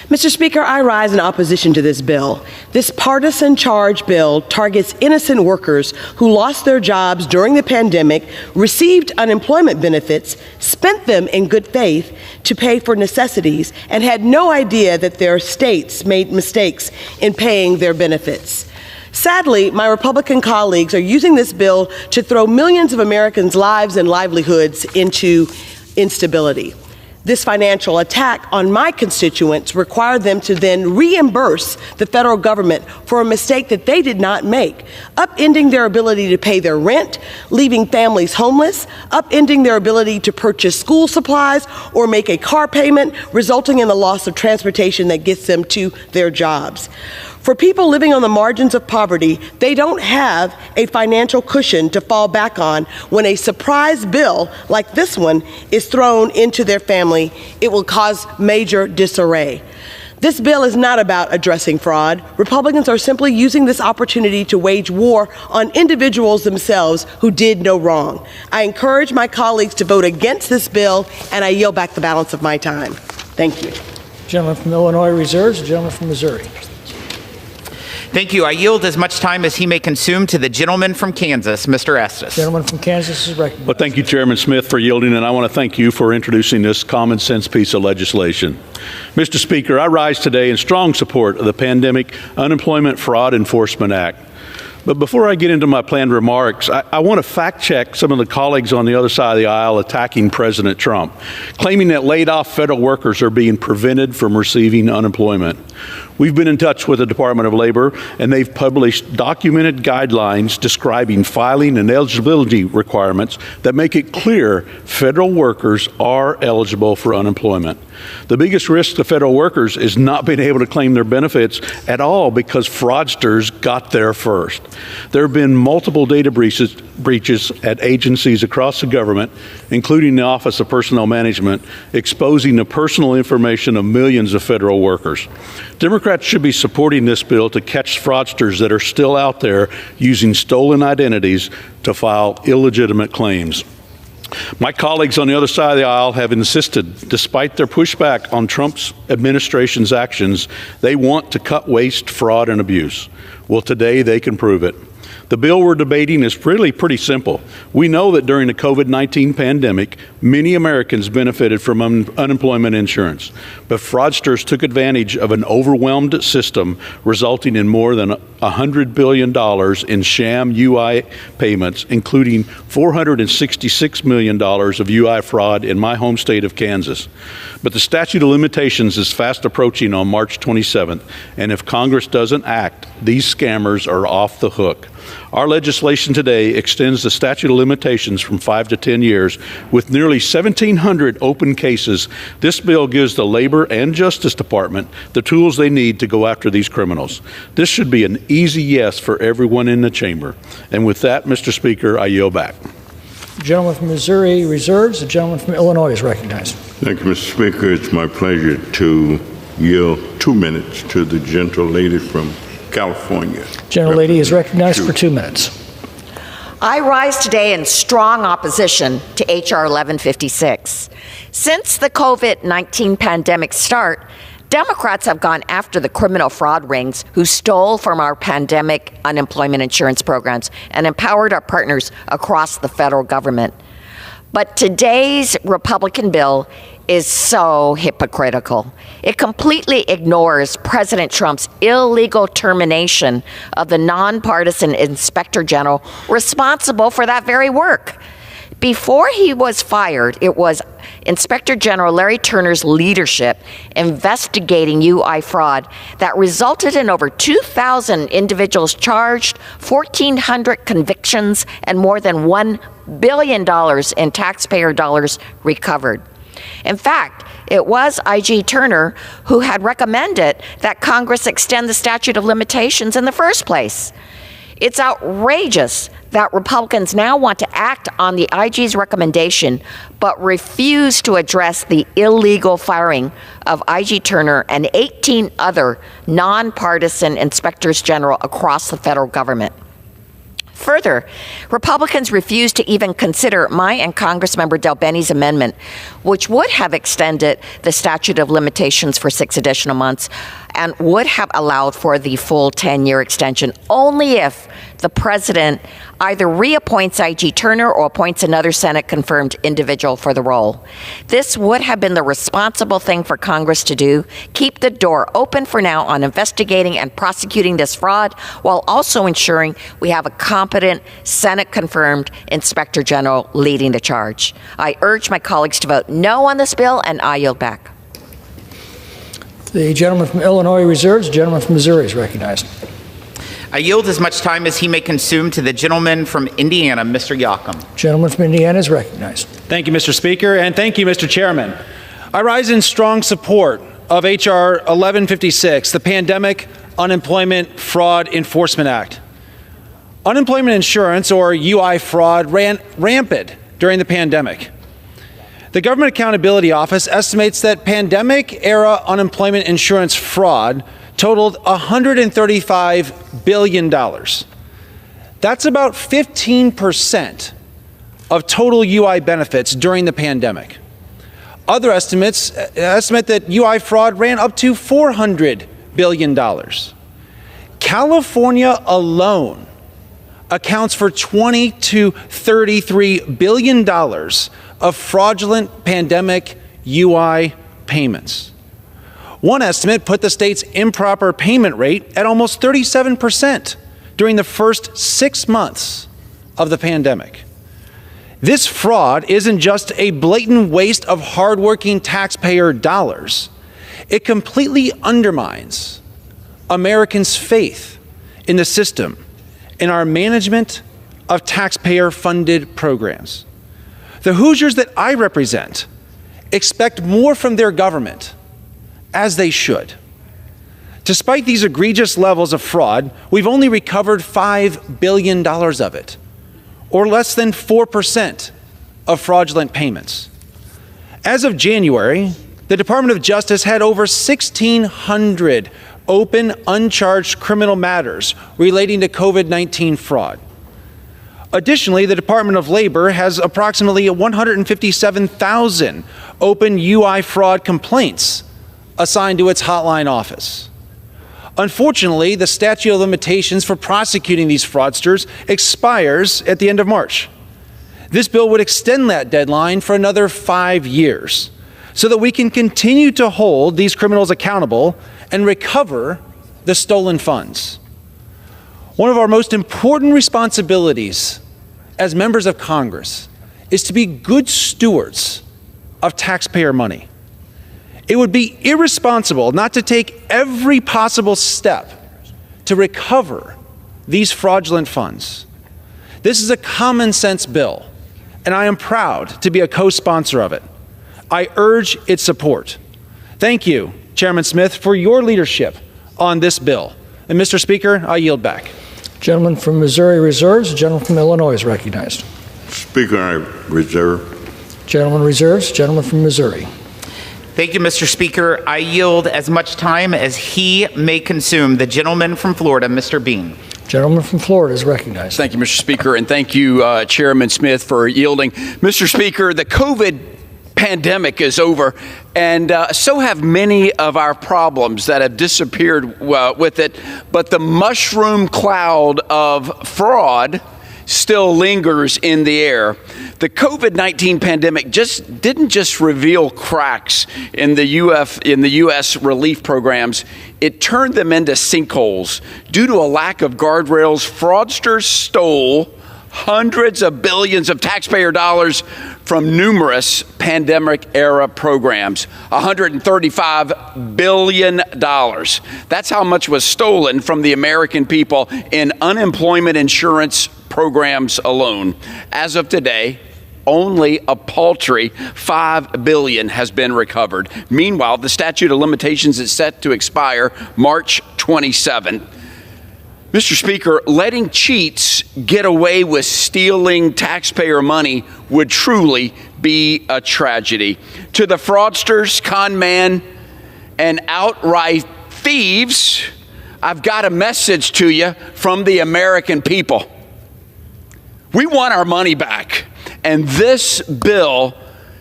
Mr. Speaker, I rise in opposition to this bill. This partisan charge bill targets innocent workers who lost their jobs during the pandemic, received unemployment benefits, spent them in good faith to pay for necessities, and had no idea that their states made mistakes in paying their benefits. Sadly, my Republican colleagues are using this bill to throw millions of Americans' lives and livelihoods into instability. This financial attack on my constituents required them to then reimburse the federal government for a mistake that they did not make, upending their ability to pay their rent, leaving families homeless, upending their ability to purchase school supplies or make a car payment, resulting in the loss of transportation that gets them to their jobs. For people living on the margins of poverty, they don't have a financial cushion to fall back on when a surprise bill like this one is thrown into their family. It will cause major disarray. This bill is not about addressing fraud. Republicans are simply using this opportunity to wage war on individuals themselves who did no wrong. I encourage my colleagues to vote against this bill, and I yield back the balance of my time. Thank you. Gentleman from Illinois reserves. The gentleman from Missouri. Thank you. I yield as much time as he may consume to the gentleman from Kansas, Mr. Estes. Gentleman from Kansas is recognized. Well, thank you, Chairman Smith, for yielding, and I want to thank you for introducing this common sense piece of legislation. Mr. Speaker, I rise today in strong support of the Pandemic Unemployment Fraud Enforcement Act. But before I get into my planned remarks, I want to fact check some of the colleagues on the other side of the aisle attacking President Trump, claiming that laid off federal workers are being prevented from receiving unemployment. We've been in touch with the Department of Labor, and they've published documented guidelines describing filing and eligibility requirements that make it clear federal workers are eligible for unemployment. The biggest risk to federal workers is not being able to claim their benefits at all because fraudsters got there first. There have been multiple data breaches at agencies across the government, including the Office of Personnel Management, exposing the personal information of millions of federal workers. Democrats should be supporting this bill to catch fraudsters that are still out there using stolen identities to file illegitimate claims. My colleagues on the other side of the aisle have insisted, despite their pushback on Trump's administration's actions, they want to cut waste, fraud, and abuse. Well, today they can prove it. The bill we're debating is really pretty simple. We know that during the COVID-19 pandemic, many Americans benefited from unemployment insurance, but fraudsters took advantage of an overwhelmed system, resulting in more than $100 billion in sham UI payments, including $466 million of UI fraud in my home state of Kansas. But the statute of limitations is fast approaching on March 27th, and if Congress doesn't act, these scammers are off the hook. Our legislation today extends the statute of limitations from 5 to 10 years. With nearly 1,700 open cases, this bill gives the Labor and Justice Department the tools they need to go after these criminals. This should be an easy yes for everyone in the chamber. And with that, Mr. Speaker, I yield back. The gentleman from Missouri reserves. The gentleman from Illinois is recognized. Thank you, Mr. Speaker. It's my pleasure to yield 2 minutes to the gentle lady from California. Gentlelady is recognized for 2 minutes. I rise today in strong opposition to H.R. 1156. Since the COVID-19 pandemic start, Democrats have gone after the criminal fraud rings who stole from our pandemic unemployment insurance programs and empowered our partners across the federal government. But today's Republican bill is so hypocritical. It completely ignores President Trump's illegal termination of the nonpartisan Inspector General responsible for that very work. Before he was fired, it was Inspector General Larry Turner's leadership investigating UI fraud that resulted in over 2,000 individuals charged, 1,400 convictions, and more than $1 billion in taxpayer dollars recovered. In fact, it was IG Turner who had recommended that Congress extend the statute of limitations in the first place. It's outrageous that Republicans now want to act on the IG's recommendation, but refuse to address the illegal firing of IG Turner and 18 other nonpartisan inspectors general across the federal government. Further, Republicans refuse to even consider my and Congressmember Del Benny's amendment, which would have extended the statute of limitations for 6 additional months and would have allowed for the full 10-year extension only if the president either reappoints IG Turner or appoints another Senate-confirmed individual for the role. This would have been the responsible thing for Congress to do, keep the door open for now on investigating and prosecuting this fraud, while also ensuring we have a competent Senate-confirmed Inspector General leading the charge. I urge my colleagues to vote no on this bill, and I yield back. The gentleman from Illinois reserves. The gentleman from Missouri is recognized. I yield as much time as he may consume to the gentleman from Indiana, Mr. Yocum. Gentleman from Indiana is recognized. Thank you, Mr. Speaker, and thank you, Mr. Chairman. I rise in strong support of H.R. 1156, the Pandemic Unemployment Fraud Enforcement Act. Unemployment insurance, or UI fraud, ran rampant during the pandemic. The Government Accountability Office estimates that pandemic-era unemployment insurance fraud totaled $135 billion. That's about 15% of total UI benefits during the pandemic. Other estimates estimate that UI fraud ran up to $400 billion. California alone accounts for $20 to $33 billion of fraudulent pandemic UI payments. One estimate put the state's improper payment rate at almost 37% during the first 6 months of the pandemic. This fraud isn't just a blatant waste of hardworking taxpayer dollars. It completely undermines Americans' faith in the system and our management of taxpayer-funded programs. The Hoosiers that I represent expect more from their government, as they should. Despite these egregious levels of fraud, we've only recovered $5 billion of it, or less than 4% of fraudulent payments. As of January, the Department of Justice had over 1,600 open, uncharged criminal matters relating to COVID-19 fraud. Additionally, the Department of Labor has approximately 157,000 open UI fraud complaints assigned to its hotline office. Unfortunately, the statute of limitations for prosecuting these fraudsters expires at the end of March. This bill would extend that deadline for another 5 years so that we can continue to hold these criminals accountable and recover the stolen funds. One of our most important responsibilities as members of Congress is to be good stewards of taxpayer money. It would be irresponsible not to take every possible step to recover these fraudulent funds. This is a common sense bill, and I am proud to be a co-sponsor of it. I urge its support. Thank you, Chairman Smith, for your leadership on this bill. And Mr. Speaker, I yield back. Gentleman from Missouri reserves. The gentleman from Illinois is recognized. Speaker, I reserve. Gentleman reserves. Gentleman from Missouri. Thank you, Mr. Speaker. I yield as much time as he may consume. The gentleman from Florida, Mr. Bean. Gentleman from Florida is recognized. Thank you, Mr. Speaker, and thank you, Chairman Smith, for yielding. Mr. Speaker, the COVID pandemic is over, and so have many of our problems that have disappeared with it, but the mushroom cloud of fraud still lingers in the air. The COVID-19 pandemic didn't just reveal cracks in the U.S. relief programs. It turned them into sinkholes. Due to a lack of guardrails, fraudsters stole hundreds of billions of taxpayer dollars from numerous pandemic-era programs, $135 billion. That's how much was stolen from the American people in unemployment insurance programs alone. As of today, only a paltry $5 billion has been recovered. Meanwhile, the statute of limitations is set to expire March 27. Mr. Speaker, letting cheats get away with stealing taxpayer money would truly be a tragedy. To the fraudsters, con men, and outright thieves, I've got a message to you from the American people. We want our money back, and this bill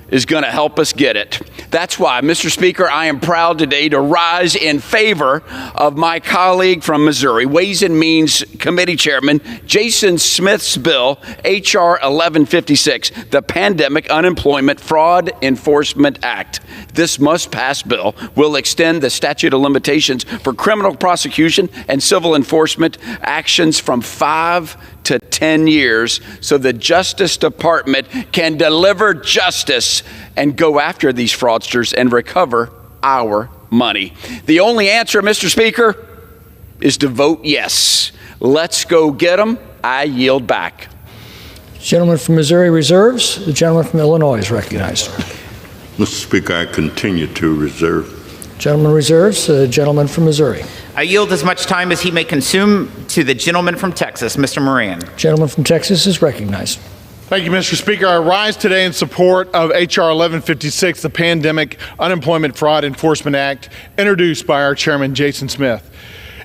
is going to help us get it. That's why, Mr. Speaker, I am proud today to rise in favor of my colleague from Missouri, Ways and Means Committee Chairman Jason Smith's bill, H.R. 1156, the Pandemic Unemployment Fraud Enforcement Act. This must-pass bill will extend the statute of limitations for criminal prosecution and civil enforcement actions from 5 to 10 years so the Justice Department can deliver justice and go after these fraudsters and recover our money. The only answer, Mr. Speaker, is to vote yes. Let's go get them. I yield back. Gentleman from Missouri reserves. The gentleman from Illinois is recognized. Mr. Speaker, I continue to reserve. Gentleman reserves. The gentleman from Missouri. I yield as much time as he may consume to the gentleman from Texas, Mr. Moran. Gentleman from Texas is recognized. Thank you, Mr. Speaker. I rise today in support of H.R. 1156, the Pandemic Unemployment Fraud Enforcement Act, introduced by our chairman, Jason Smith.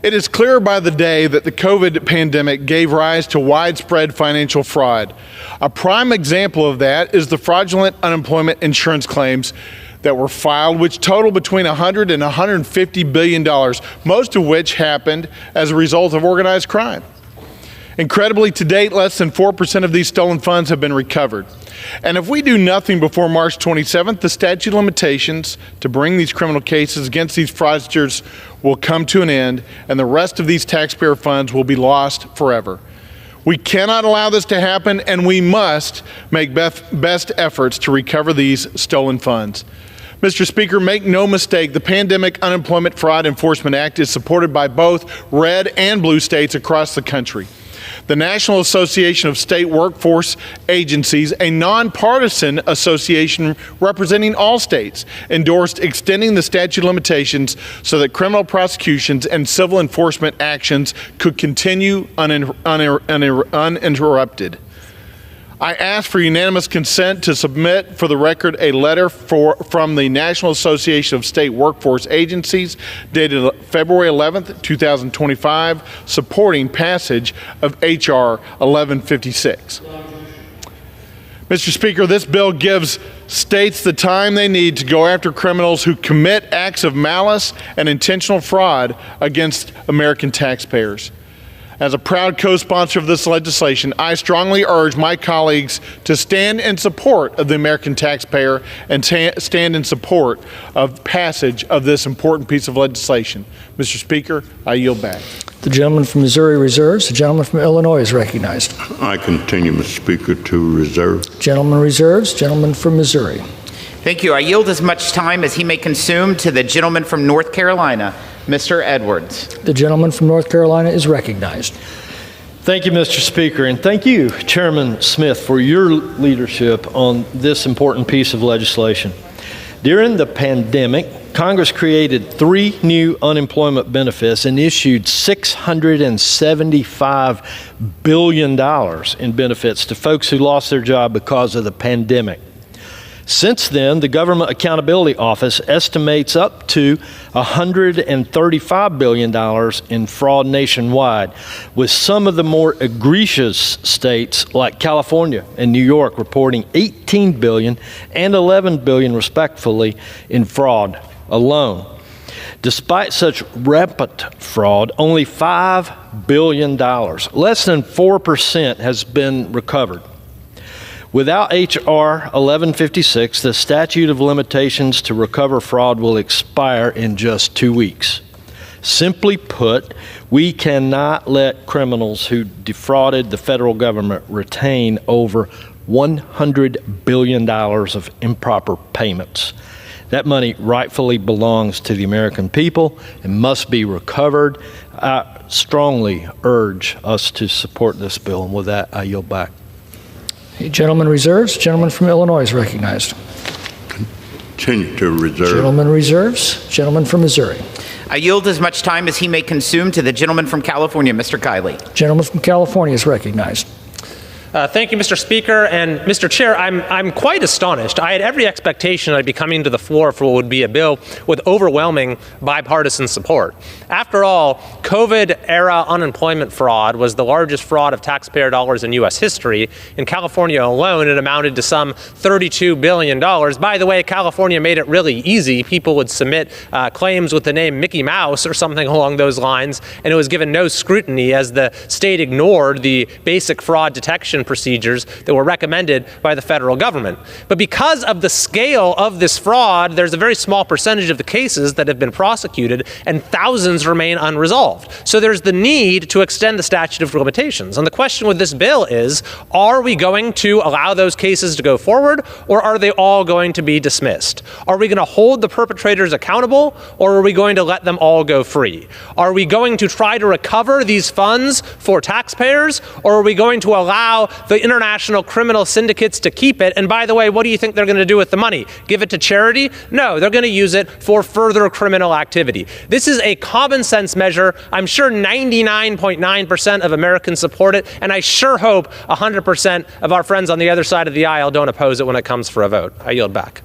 It is clear by the day that the COVID pandemic gave rise to widespread financial fraud. A prime example of that is the fraudulent unemployment insurance claims that were filed, which total between $100 and $150 billion, most of which happened as a result of organized crime. Incredibly, to date, less than 4% of these stolen funds have been recovered. And if we do nothing before March 27th, the statute of limitations to bring these criminal cases against these fraudsters will come to an end, and the rest of these taxpayer funds will be lost forever. We cannot allow this to happen, and we must make best efforts to recover these stolen funds. Mr. Speaker, make no mistake, the Pandemic Unemployment Fraud Enforcement Act is supported by both red and blue states across the country. The National Association of State Workforce Agencies, a nonpartisan association representing all states, endorsed extending the statute of limitations so that criminal prosecutions and civil enforcement actions could continue uninterrupted. I ask for unanimous consent to submit for the record a letter from the National Association of State Workforce Agencies dated February 11th, 2025, supporting passage of H.R. 1156. Mr. Speaker, this bill gives states the time they need to go after criminals who commit acts of malice and intentional fraud against American taxpayers. As a proud co-sponsor of this legislation, I strongly urge my colleagues to stand in support of the American taxpayer and stand in support of passage of this important piece of legislation. Mr. Speaker, I yield back. The gentleman from Missouri reserves. The gentleman from Illinois is recognized. I continue, Mr. Speaker, to reserve. Gentleman reserves. Gentleman from Missouri. Thank you. I yield as much time as he may consume to the gentleman from North Carolina, Mr. Edwards. The gentleman from North Carolina is recognized. Thank you, Mr. Speaker, and thank you, Chairman Smith, for your leadership on this important piece of legislation. During the pandemic, Congress created 3 new unemployment benefits and issued $675 billion in benefits to folks who lost their job because of the pandemic. Since then, the Government Accountability Office estimates up to $135 billion in fraud nationwide, with some of the more egregious states like California and New York reporting $18 billion and $11 billion respectively in fraud alone. Despite such rampant fraud, only $5 billion, less than 4%, has been recovered. Without H.R. 1156, the statute of limitations to recover fraud will expire in just 2 weeks. Simply put, we cannot let criminals who defrauded the federal government retain over $100 billion of improper payments. That money rightfully belongs to the American people and must be recovered. I strongly urge us to support this bill, and with that, I yield back. Gentleman reserves. Gentleman from Illinois is recognized. Continue to reserve. Gentleman reserves. Gentleman from Missouri. I yield as much time as he may consume to the gentleman from California, Mr. Kiley. Gentleman from California is recognized. Thank you, Mr. Speaker. And Mr. Chair, I'm quite astonished. I had every expectation I'd be coming to the floor for what would be a bill with overwhelming bipartisan support. After all, COVID-era unemployment fraud was the largest fraud of taxpayer dollars in U.S. history. In California alone, it amounted to some $32 billion. By the way, California made it really easy. People would submit claims with the name Mickey Mouse or something along those lines, and it was given no scrutiny as the state ignored the basic fraud detection procedures that were recommended by the federal government. But because of the scale of this fraud, there's a very small percentage of the cases that have been prosecuted, and thousands remain unresolved. So there's the need to extend the statute of limitations. And the question with this bill is, are we going to allow those cases to go forward, or are they all going to be dismissed? Are we going to hold the perpetrators accountable, or are we going to let them all go free? Are we going to try to recover these funds for taxpayers, or are we going to allow the international criminal syndicates to keep it? And by the way, what do you think they're going to do with the money? Give it to charity? No, they're going to use it for further criminal activity. This is a common sense measure. I'm sure 99.9% of Americans support it, and I sure hope 100% of our friends on the other side of the aisle don't oppose it when it comes for a vote. I yield back.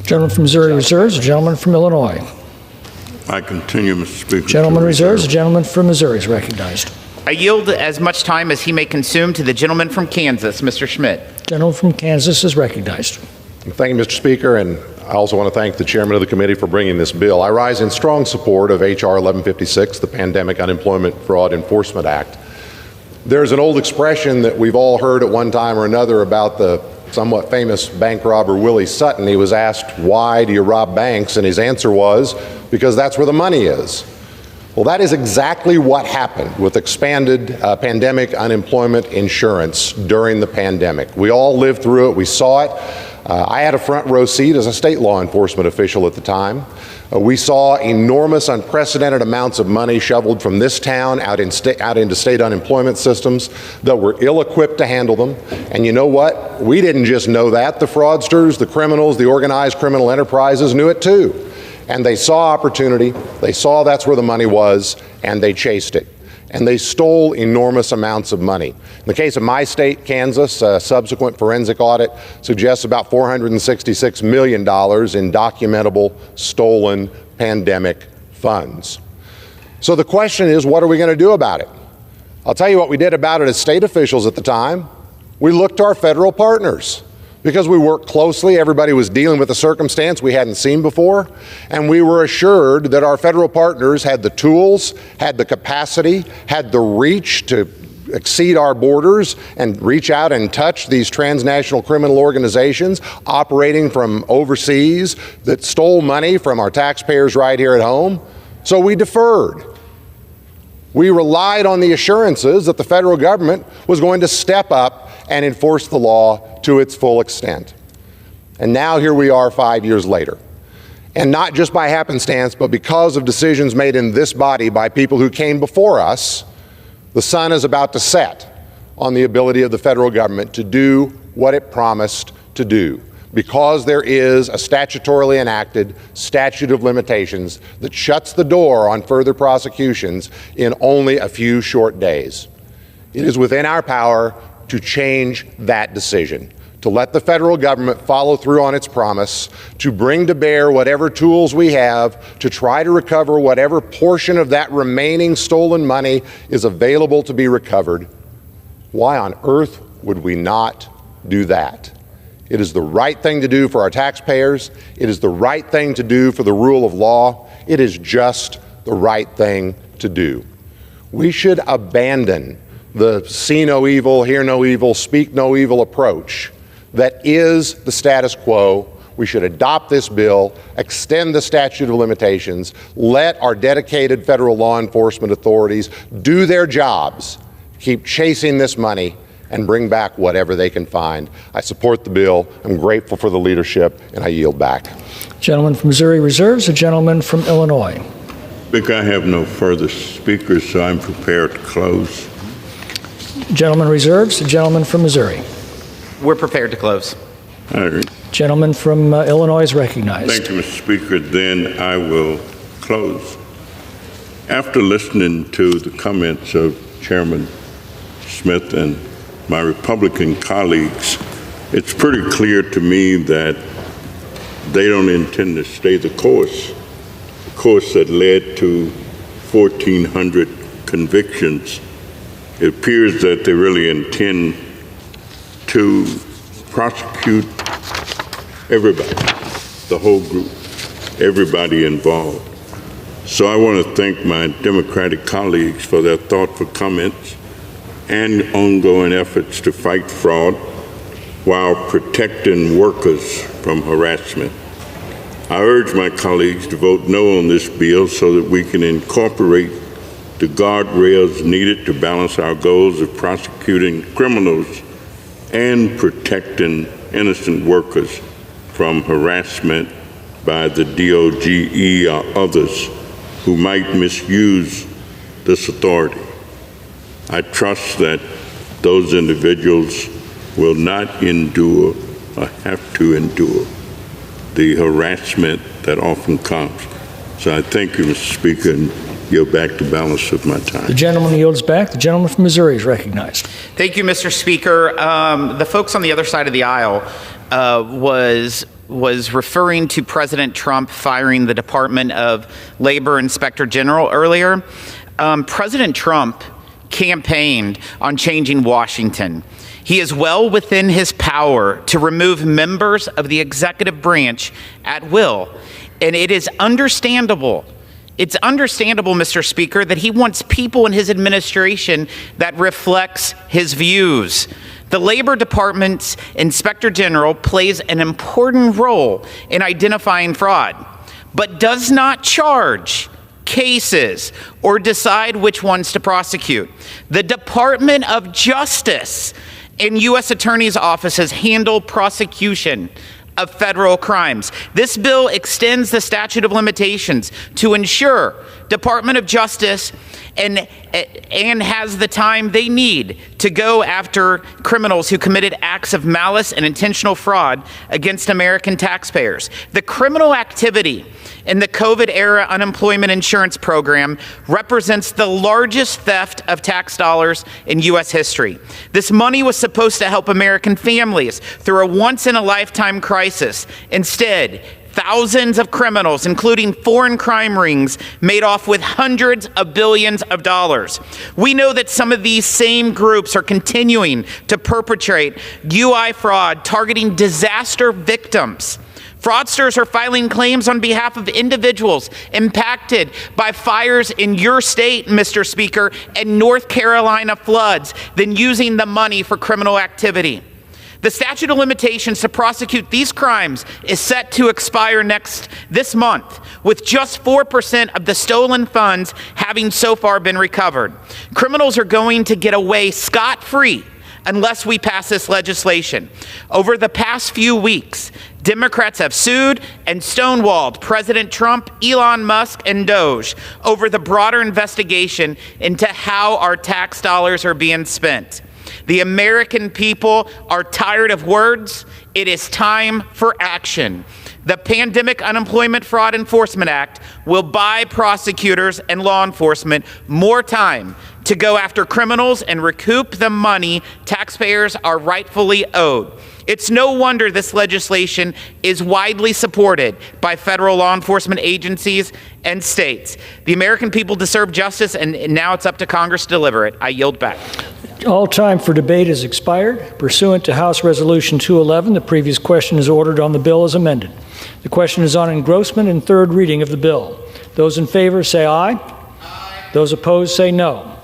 Gentleman from Missouri reserves. A gentleman from Illinois. I continue, Mr. Speaker. Gentleman reserves. A gentleman from Missouri is recognized. I yield as much time as he may consume to the gentleman from Kansas, Mr. Schmidt. Gentleman from Kansas is recognized. Thank you, Mr. Speaker, and I also want to thank the chairman of the committee for bringing this bill. I rise in strong support of H.R. 1156, the Pandemic Unemployment Fraud Enforcement Act. There's an old expression that we've all heard at one time or another about the somewhat famous bank robber Willie Sutton. He was asked, "Why do you rob banks?" And his answer was, "Because that's where the money is." Well, that is exactly what happened with expanded pandemic unemployment insurance during the pandemic. We all lived through it. We saw it. I had a front row seat as a state law enforcement official at the time. We saw enormous, unprecedented amounts of money shoveled from this town out into state unemployment systems that were ill-equipped to handle them. And you know what? We didn't just know that. The fraudsters, the criminals, the organized criminal enterprises knew it too. And they saw opportunity, they saw that's where the money was, and they chased it. And they stole enormous amounts of money. In the case of my state, Kansas, a subsequent forensic audit suggests about $466 million in documentable stolen pandemic funds. So the question is, what are we going to do about it? I'll tell you what we did about it as state officials at the time. We looked to our federal partners. Because we worked closely, everybody was dealing with a circumstance we hadn't seen before, and we were assured that our federal partners had the tools, had the capacity, had the reach to exceed our borders and reach out and touch these transnational criminal organizations operating from overseas that stole money from our taxpayers right here at home. So we deferred. We relied on the assurances that the federal government was going to step up and enforce the law to its full extent. And now here we are 5 years later. And not just by happenstance, but because of decisions made in this body by people who came before us, the sun is about to set on the ability of the federal government to do what it promised to do, because there is a statutorily enacted statute of limitations that shuts the door on further prosecutions in only a few short days. It is within our power to change that decision, to let the federal government follow through on its promise, to bring to bear whatever tools we have to try to recover whatever portion of that remaining stolen money is available to be recovered. Why on earth would we not do that? It is the right thing to do for our taxpayers. It is the right thing to do for the rule of law. It is just the right thing to do. We should abandon the see no evil, hear no evil, speak no evil approach that is the status quo. We should adopt this bill, extend the statute of limitations, let our dedicated federal law enforcement authorities do their jobs, keep chasing this money, and bring back whatever they can find. I support the bill. I'm grateful for the leadership, and I yield back. Gentleman from Missouri reserves. The gentleman from Illinois. Speaker, I have no further speakers, so I'm prepared to close. Gentleman reserves. The gentleman from Missouri. We're prepared to close. All right. Gentleman from Illinois is recognized. Thank you, Mr. Speaker. Then I will close. After listening to the comments of Chairman Smith and my Republican colleagues, it's pretty clear to me that they don't intend to stay the course that led to 1,400 convictions. It appears that they really intend to prosecute everybody, the whole group, everybody involved. So I want to thank my Democratic colleagues for their thoughtful comments and ongoing efforts to fight fraud while protecting workers from harassment. I urge my colleagues to vote no on this bill so that we can incorporate the guardrails needed to balance our goals of prosecuting criminals and protecting innocent workers from harassment by the DOGE or others who might misuse this authority. I trust that those individuals will not endure or have to endure the harassment that often comes. So I thank you, Mr. Speaker, and yield back the balance of my time. The gentleman yields back. The gentleman from Missouri is recognized. Thank you, Mr. Speaker. The folks on the other side of the aisle was referring to President Trump firing the Department of Labor Inspector General earlier. President Trump campaigned on changing Washington. He is well within his power to remove members of the executive branch at will. And it is understandable. It's understandable, Mr. Speaker, that he wants people in his administration that reflects his views. The Labor Department's Inspector General plays an important role in identifying fraud, but does not charge cases or decide which ones to prosecute. The Department of Justice and U.S. Attorney's offices handle prosecution of federal crimes. This bill extends the statute of limitations to ensure Department of Justice and has the time they need to go after criminals who committed acts of malice and intentional fraud against American taxpayers. The criminal activity in the COVID-era unemployment insurance program represents the largest theft of tax dollars in U.S. history. This money was supposed to help American families through a once-in-a-lifetime crisis. Instead, thousands of criminals, including foreign crime rings, made off with hundreds of billions of dollars. We know that some of these same groups are continuing to perpetrate UI fraud targeting disaster victims. Fraudsters are filing claims on behalf of individuals impacted by fires in your state, Mr. Speaker, and North Carolina floods, then using the money for criminal activity. The statute of limitations to prosecute these crimes is set to expire this month, with just 4% of the stolen funds having so far been recovered. Criminals are going to get away scot-free unless we pass this legislation. Over the past few weeks, Democrats have sued and stonewalled President Trump, Elon Musk, and Doge over the broader investigation into how our tax dollars are being spent. The American people are tired of words. It is time for action. The Pandemic Unemployment Fraud Enforcement Act will buy prosecutors and law enforcement more time to go after criminals and recoup the money taxpayers are rightfully owed. It's no wonder this legislation is widely supported by federal law enforcement agencies and states. The American people deserve justice, and now it's up to Congress to deliver it. I yield back. All time for debate has expired. Pursuant to House Resolution 211, the previous question is ordered on the bill as amended. The question is on engrossment and third reading of the bill. Those in favor say aye. Aye. Those opposed say no.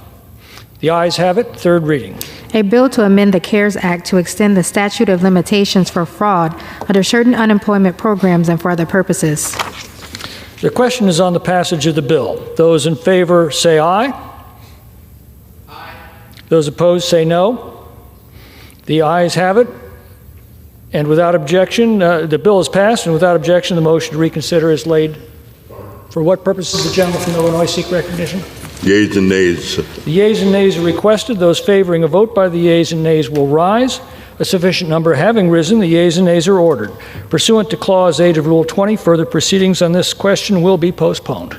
The ayes have it. Third reading. A bill to amend the CARES Act to extend the statute of limitations for fraud under certain unemployment programs and for other purposes. The question is on the passage of the bill. Those in favor say aye. Aye. Those opposed say no. The ayes have it. And without objection, the bill is passed, and without objection, the motion to reconsider is laid. For what purposes the gentleman from Illinois seek recognition? Yeas and nays. The yeas and nays are requested. Those favoring a vote by the yeas and nays will rise. A sufficient number having risen, the yeas and nays are ordered. Pursuant to Clause 8 of Rule 20, further proceedings on this question will be postponed.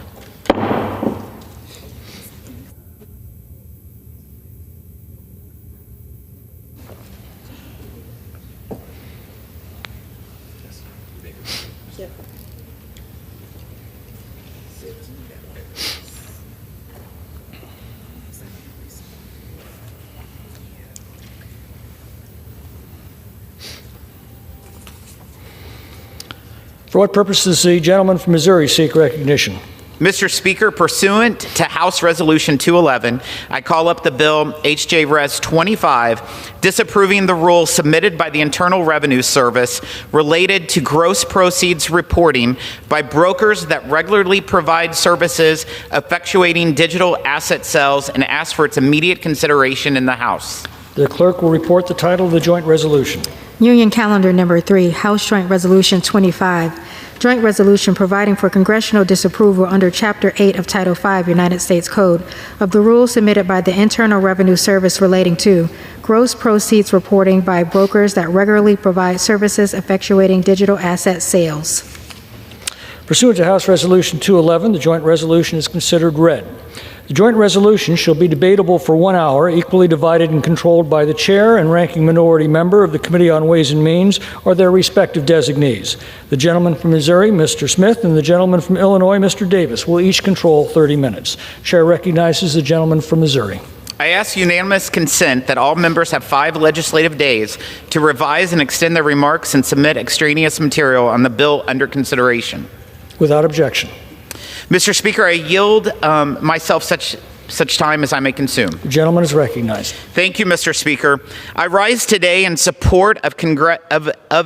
For what purpose does the gentleman from Missouri seek recognition? Mr. Speaker, pursuant to House Resolution 211, I call up the bill H.J. Res. 25, disapproving the rule submitted by the Internal Revenue Service related to gross proceeds reporting by brokers that regularly provide services effectuating digital asset sales, and ask for its immediate consideration in the House. The clerk will report the title of the joint resolution. Union Calendar Number 3, House Joint Resolution 25, Joint Resolution providing for congressional disapproval under Chapter 8 of Title 5 United States Code of the rules submitted by the Internal Revenue Service relating to gross proceeds reporting by brokers that regularly provide services effectuating digital asset sales. Pursuant to House Resolution 211, the joint resolution is considered read. The joint resolution shall be debatable for 1 hour, equally divided and controlled by the chair and ranking minority member of the Committee on Ways and Means or their respective designees. The gentleman from Missouri, Mr. Smith, and the gentleman from Illinois, Mr. Davis, will each control 30 minutes. Chair recognizes the gentleman from Missouri. I ask unanimous consent that all members have 5 legislative days to revise and extend their remarks and submit extraneous material on the bill under consideration. Without objection. Mr. Speaker, I yield myself such time as I may consume. The gentleman is recognized. Thank you, Mr. Speaker. I rise today in support of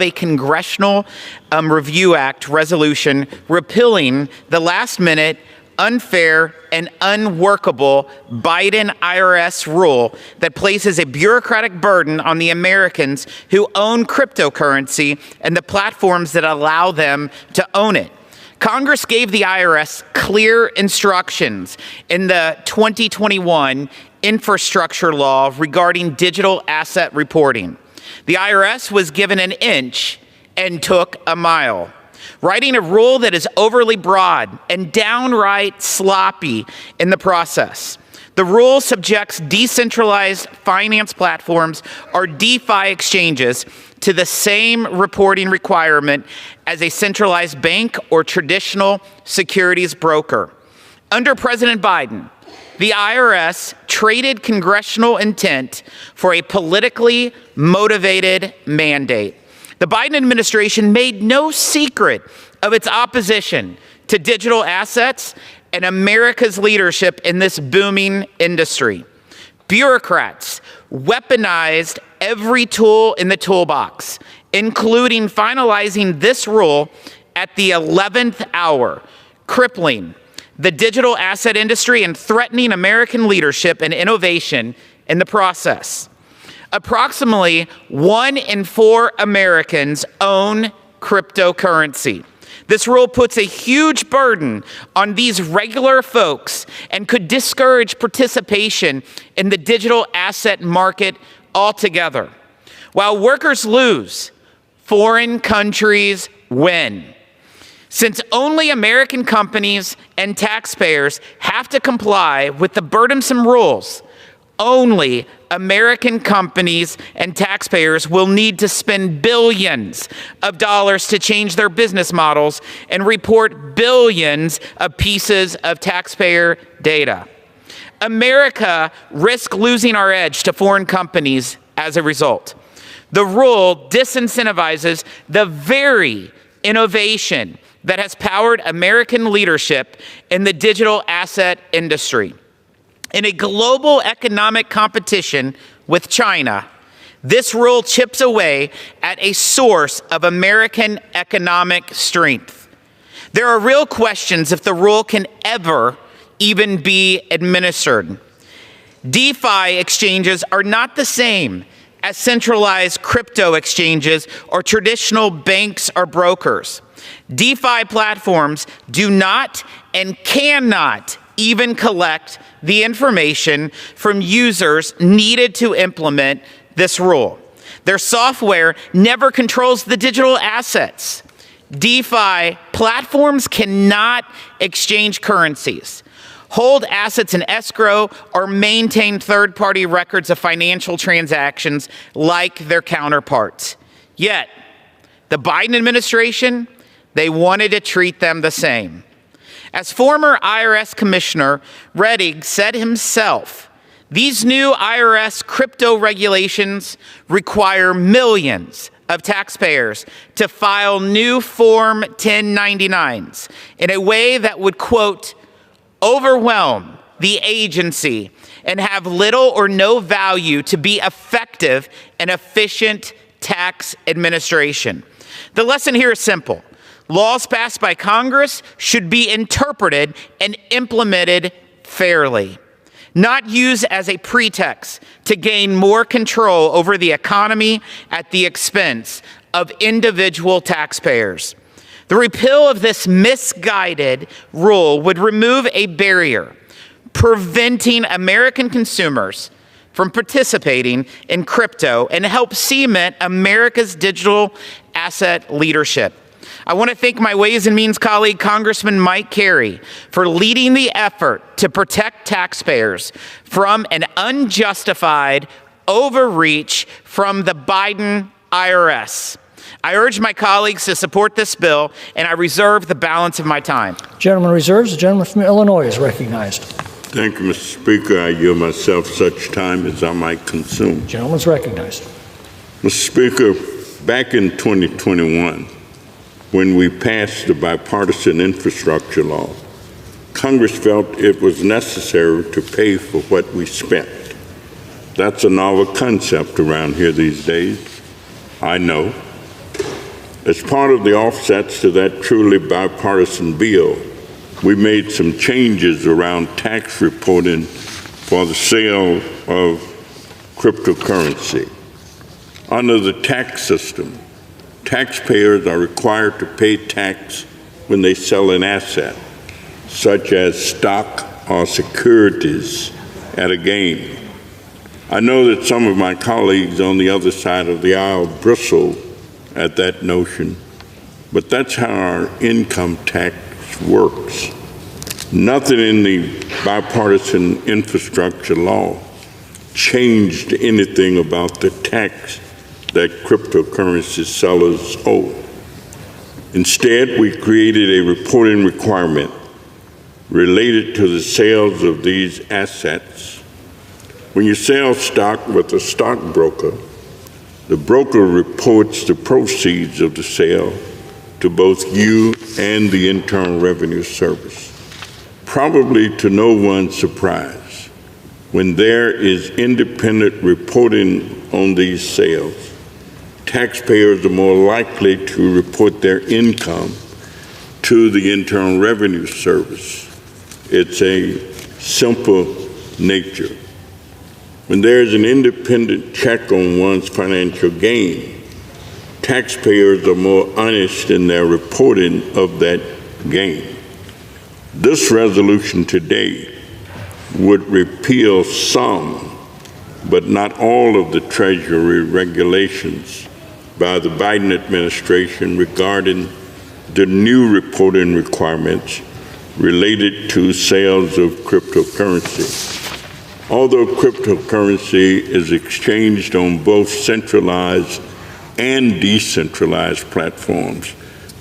a Congressional Review Act resolution repealing the last-minute, unfair, and unworkable Biden IRS rule that places a bureaucratic burden on the Americans who own cryptocurrency and the platforms that allow them to own it. Congress gave the IRS clear instructions in the 2021 infrastructure law regarding digital asset reporting. The IRS was given an inch and took a mile, writing a rule that is overly broad and downright sloppy in the process. The rule subjects decentralized finance platforms or DeFi exchanges to the same reporting requirement as a centralized bank or traditional securities broker. Under President Biden, the IRS traded congressional intent for a politically motivated mandate. The Biden administration made no secret of its opposition to digital assets and America's leadership in this booming industry. Bureaucrats weaponized every tool in the toolbox, including finalizing this rule at the 11th hour, crippling the digital asset industry and threatening American leadership and innovation in the process. Approximately 1 in 4 Americans own cryptocurrency. This rule puts a huge burden on these regular folks and could discourage participation in the digital asset market altogether. While workers lose, foreign countries win. Since only American companies and taxpayers have to comply with the burdensome rules, only American companies and taxpayers will need to spend billions of dollars to change their business models and report billions of pieces of taxpayer data. America risks losing our edge to foreign companies as a result. The rule disincentivizes the very innovation that has powered American leadership in the digital asset industry. In a global economic competition with China, this rule chips away at a source of American economic strength. There are real questions if the rule can ever even be administered. DeFi exchanges are not the same as centralized crypto exchanges or traditional banks or brokers. DeFi platforms do not and cannot even collect the information from users needed to implement this rule. Their software never controls the digital assets. DeFi platforms cannot exchange currencies, hold assets in escrow, or maintain third-party records of financial transactions like their counterparts. Yet, the Biden administration, they wanted to treat them the same. As former IRS Commissioner Rettig said himself, these new IRS crypto regulations require millions of taxpayers to file new Form 1099s in a way that would, quote, overwhelm the agency and have little or no value to be effective and efficient tax administration. The lesson here is simple. Laws passed by Congress should be interpreted and implemented fairly, not used as a pretext to gain more control over the economy at the expense of individual taxpayers. The repeal of this misguided rule would remove a barrier, preventing American consumers from participating in crypto and help cement America's digital asset leadership. I want to thank my Ways and Means colleague, Congressman Mike Carey, for leading the effort to protect taxpayers from an unjustified overreach from the Biden IRS. I urge my colleagues to support this bill, and I reserve the balance of my time. Gentleman reserves. The gentleman from Illinois is recognized. Thank you, Mr. Speaker. I yield myself such time as I might consume. Gentleman's recognized. Mr. Speaker, back in 2021, when we passed the bipartisan infrastructure law, Congress felt it was necessary to pay for what we spent. That's a novel concept around here these days, I know. As part of the offsets to that truly bipartisan bill, we made some changes around tax reporting for the sale of cryptocurrency. Under the tax system, taxpayers are required to pay tax when they sell an asset, such as stock or securities, at a gain. I know that some of my colleagues on the other side of the aisle bristle at that notion, but that's how our income tax works. Nothing in the bipartisan infrastructure law changed anything about the tax that cryptocurrency sellers owe. Instead, we created a reporting requirement related to the sales of these assets. When you sell stock with a stockbroker, the broker reports the proceeds of the sale to both you and the Internal Revenue Service. Probably to no one's surprise, when there is independent reporting on these sales, taxpayers are more likely to report their income to the Internal Revenue Service. It's a simple nature. When there's an independent check on one's financial gain, taxpayers are more honest in their reporting of that gain. This resolution today would repeal some, but not all of the Treasury regulations by the Biden administration regarding the new reporting requirements related to sales of cryptocurrency. Although cryptocurrency is exchanged on both centralized and decentralized platforms,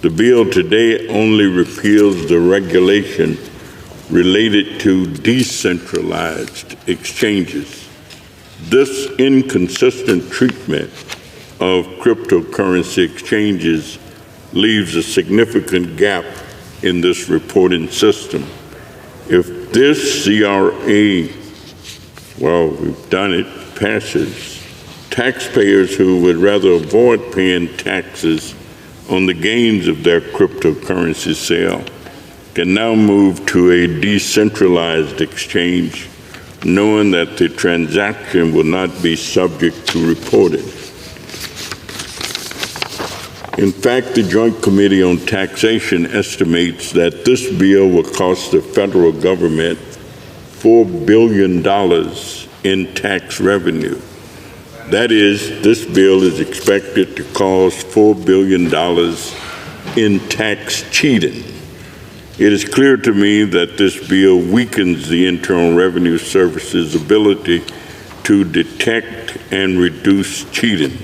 the bill today only repeals the regulation related to decentralized exchanges. This inconsistent treatment of cryptocurrency exchanges leaves a significant gap in this reporting system. If this CRA, well, we've done it, passes, taxpayers who would rather avoid paying taxes on the gains of their cryptocurrency sale can now move to a decentralized exchange, knowing that the transaction will not be subject to reporting. In fact, the Joint Committee on Taxation estimates that this bill will cost the federal government $4 billion in tax revenue. That is, this bill is expected to cost $4 billion in tax cheating. It is clear to me that this bill weakens the Internal Revenue Service's ability to detect and reduce cheating.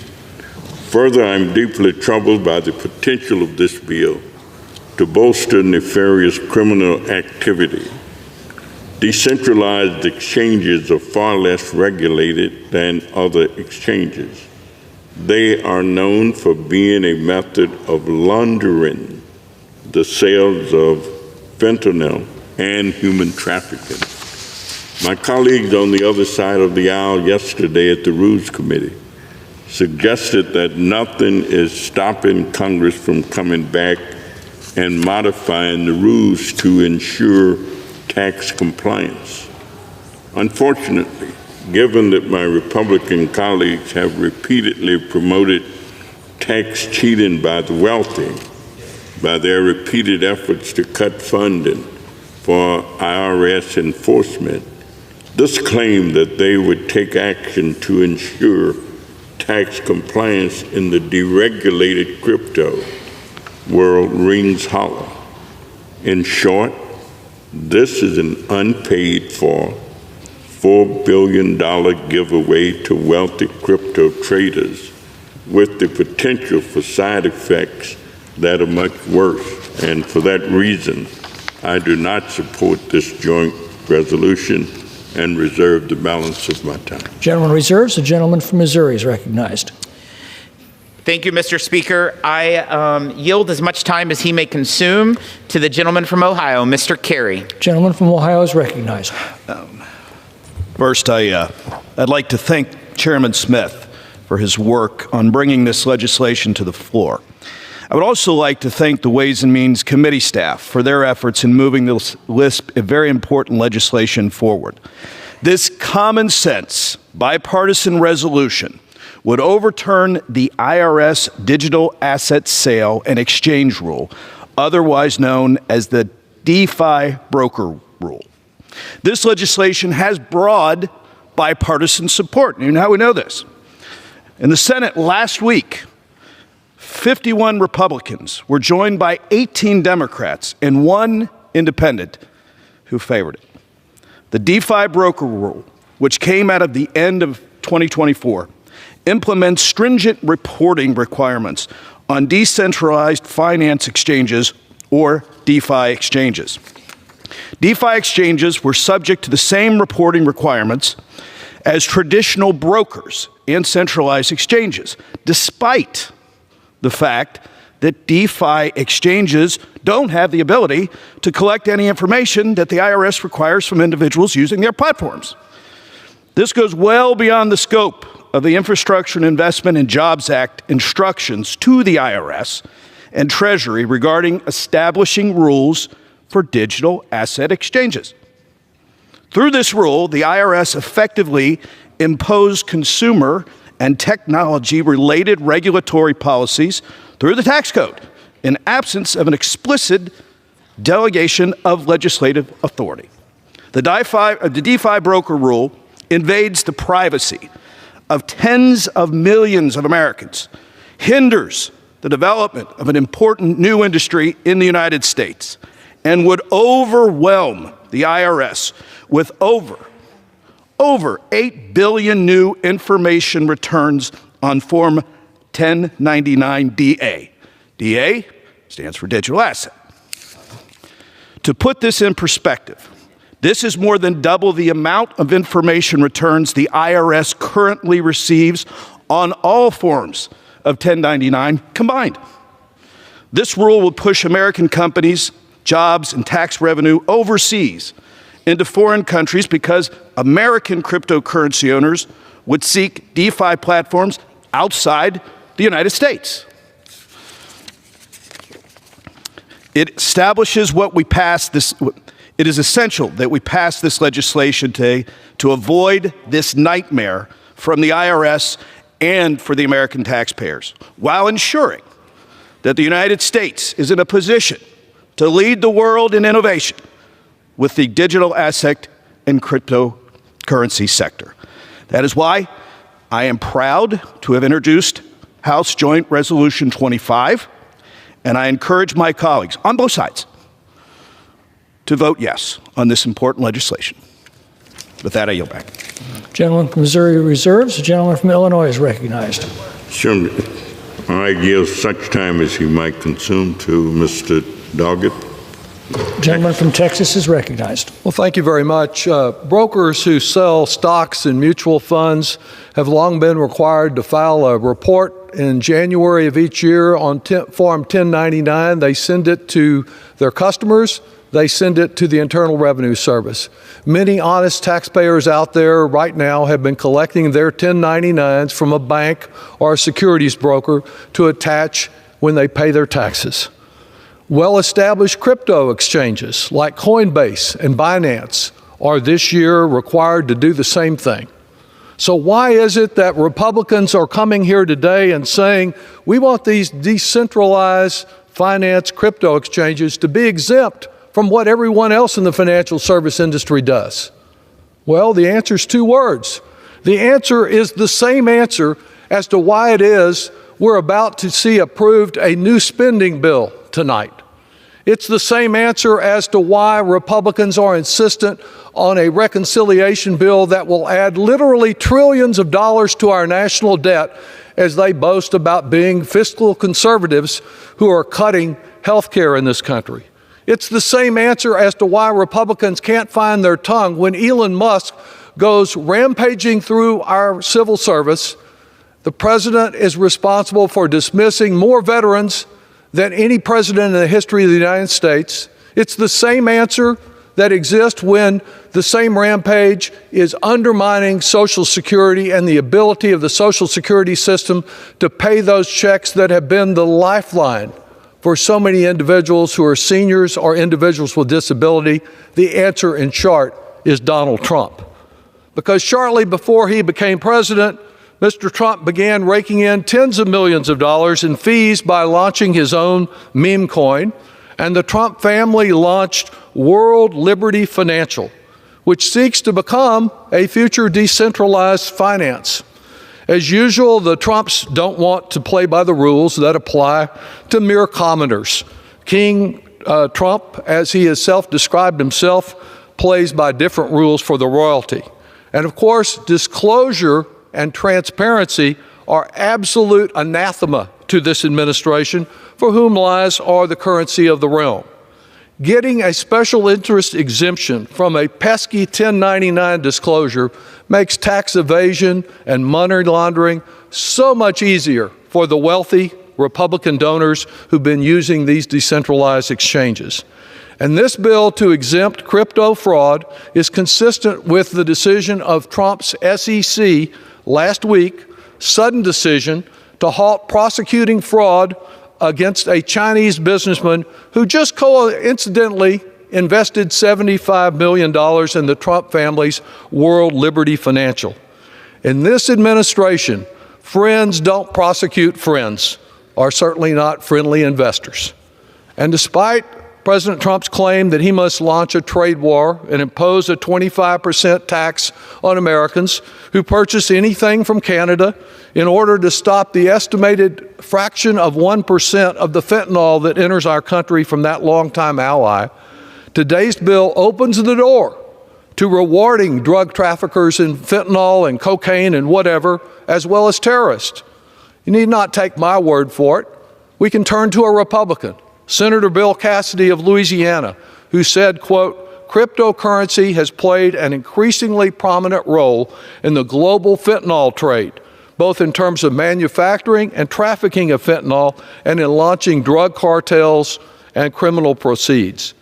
Further, I'm deeply troubled by the potential of this bill to bolster nefarious criminal activity. Decentralized exchanges are far less regulated than other exchanges. They are known for being a method of laundering the sales of fentanyl and human trafficking. My colleagues on the other side of the aisle yesterday at the Rules Committee suggested that nothing is stopping Congress from coming back and modifying the rules to ensure tax compliance. Unfortunately, given that my Republican colleagues have repeatedly promoted tax cheating by the wealthy, by their repeated efforts to cut funding for IRS enforcement, this claim that they would take action to ensure tax compliance in the deregulated crypto world rings hollow. In short, this is an unpaid for $4 billion giveaway to wealthy crypto traders with the potential for side effects that are much worse. And for that reason, I do not support this joint resolution and reserve the balance of my time. Gentleman reserves. The gentleman from Missouri is recognized. Thank you, Mr. Speaker. I yield as much time as he may consume to the gentleman from Ohio, Mr. Carey. Gentleman from Ohio is recognized. First, I'd like to thank Chairman Smith for his work on bringing this legislation to the floor. I would also like to thank the Ways and Means Committee staff for their efforts in moving this list of very important legislation forward. This common sense, bipartisan resolution would overturn the IRS digital asset sale and exchange rule, otherwise known as the DeFi broker rule. This legislation has broad bipartisan support. And how we know this? In the Senate last week, 51 Republicans were joined by 18 Democrats and 1 independent who favored it. The DeFi broker rule, which came out of the end of 2024, implements stringent reporting requirements on decentralized finance exchanges or DeFi exchanges. DeFi exchanges were subject to the same reporting requirements as traditional brokers and centralized exchanges, despite the fact that DeFi exchanges don't have the ability to collect any information that the IRS requires from individuals using their platforms. This goes well beyond the scope of the Infrastructure and Investment and Jobs Act instructions to the IRS and Treasury regarding establishing rules for digital asset exchanges. Through this rule, the IRS effectively imposed consumer and technology-related regulatory policies through the tax code in absence of an explicit delegation of legislative authority. The DeFi broker rule invades the privacy of tens of millions of Americans, hinders the development of an important new industry in the United States, and would overwhelm the IRS with over 8 billion new information returns on Form 1099-DA. DA stands for digital asset. To put this in perspective, this is more than double the amount of information returns the IRS currently receives on all forms of 1099 combined. This rule will push American companies, jobs, and tax revenue overseas into foreign countries because American cryptocurrency owners would seek DeFi platforms outside the United States. It establishes what we passed this. It is essential that we pass this legislation today to avoid this nightmare from the IRS and for the American taxpayers, while ensuring that the United States is in a position to lead the world in innovation with the digital asset and cryptocurrency sector. That is why I am proud to have introduced House Joint Resolution 25, and I encourage my colleagues on both sides to vote yes on this important legislation. With that, I yield back. Gentleman from Missouri reserves. The gentleman from Illinois is recognized. Sure. I yield such time as he might consume to Mr. Doggett. Gentleman from Texas is recognized. Well, thank you very much. Brokers who sell stocks and mutual funds have long been required to file a report in January of each year on Form 1099. They send it to their customers. They send it to the Internal Revenue Service. Many honest taxpayers out there right now have been collecting their 1099s from a bank or a securities broker to attach when they pay their taxes. Well-established crypto exchanges like Coinbase and Binance are this year required to do the same thing. So why is it that Republicans are coming here today and saying we want these decentralized finance crypto exchanges to be exempt from what everyone else in the financial service industry does? Well, the answer is 2 words. The answer is the same answer as to why it is we're about to see approved a new spending bill tonight. It's the same answer as to why Republicans are insistent on a reconciliation bill that will add literally trillions of dollars to our national debt as they boast about being fiscal conservatives who are cutting health care in this country. It's the same answer as to why Republicans can't find their tongue when Elon Musk goes rampaging through our civil service. The president is responsible for dismissing more veterans than any president in the history of the United States. It's the same answer that exists when the same rampage is undermining Social Security and the ability of the Social Security system to pay those checks that have been the lifeline for so many individuals who are seniors or individuals with disability. The answer, in short, is Donald Trump. Because shortly before he became president, Mr. Trump began raking in tens of millions of dollars in fees by launching his own meme coin, and the Trump family launched World Liberty Financial, which seeks to become a future decentralized finance. As usual, the Trumps don't want to play by the rules that apply to mere commoners. King Trump, as he has self-described himself, plays by different rules for the royalty. And of course, disclosure and transparency are absolute anathema to this administration, for whom lies are the currency of the realm. Getting a special interest exemption from a pesky 1099 disclosure makes tax evasion and money laundering so much easier for the wealthy Republican donors who've been using these decentralized exchanges. And this bill to exempt crypto fraud is consistent with the decision of Trump's SEC last week, sudden decision to halt prosecuting fraud against a Chinese businessman who just coincidentally invested $75 million in the Trump family's World Liberty Financial. In this administration, friends don't prosecute friends, or certainly not friendly investors. And despite President Trump's claim that he must launch a trade war and impose a 25% tax on Americans who purchase anything from Canada in order to stop the estimated fraction of 1% of the fentanyl that enters our country from that longtime ally, today's bill opens the door to rewarding drug traffickers in fentanyl and cocaine and whatever, as well as terrorists. You need not take my word for it. We can turn to a Republican, Senator Bill Cassidy of Louisiana, who said, quote, "Cryptocurrency has played an increasingly prominent role in the global fentanyl trade, both in terms of manufacturing and trafficking of fentanyl and in launching drug cartels and criminal proceeds.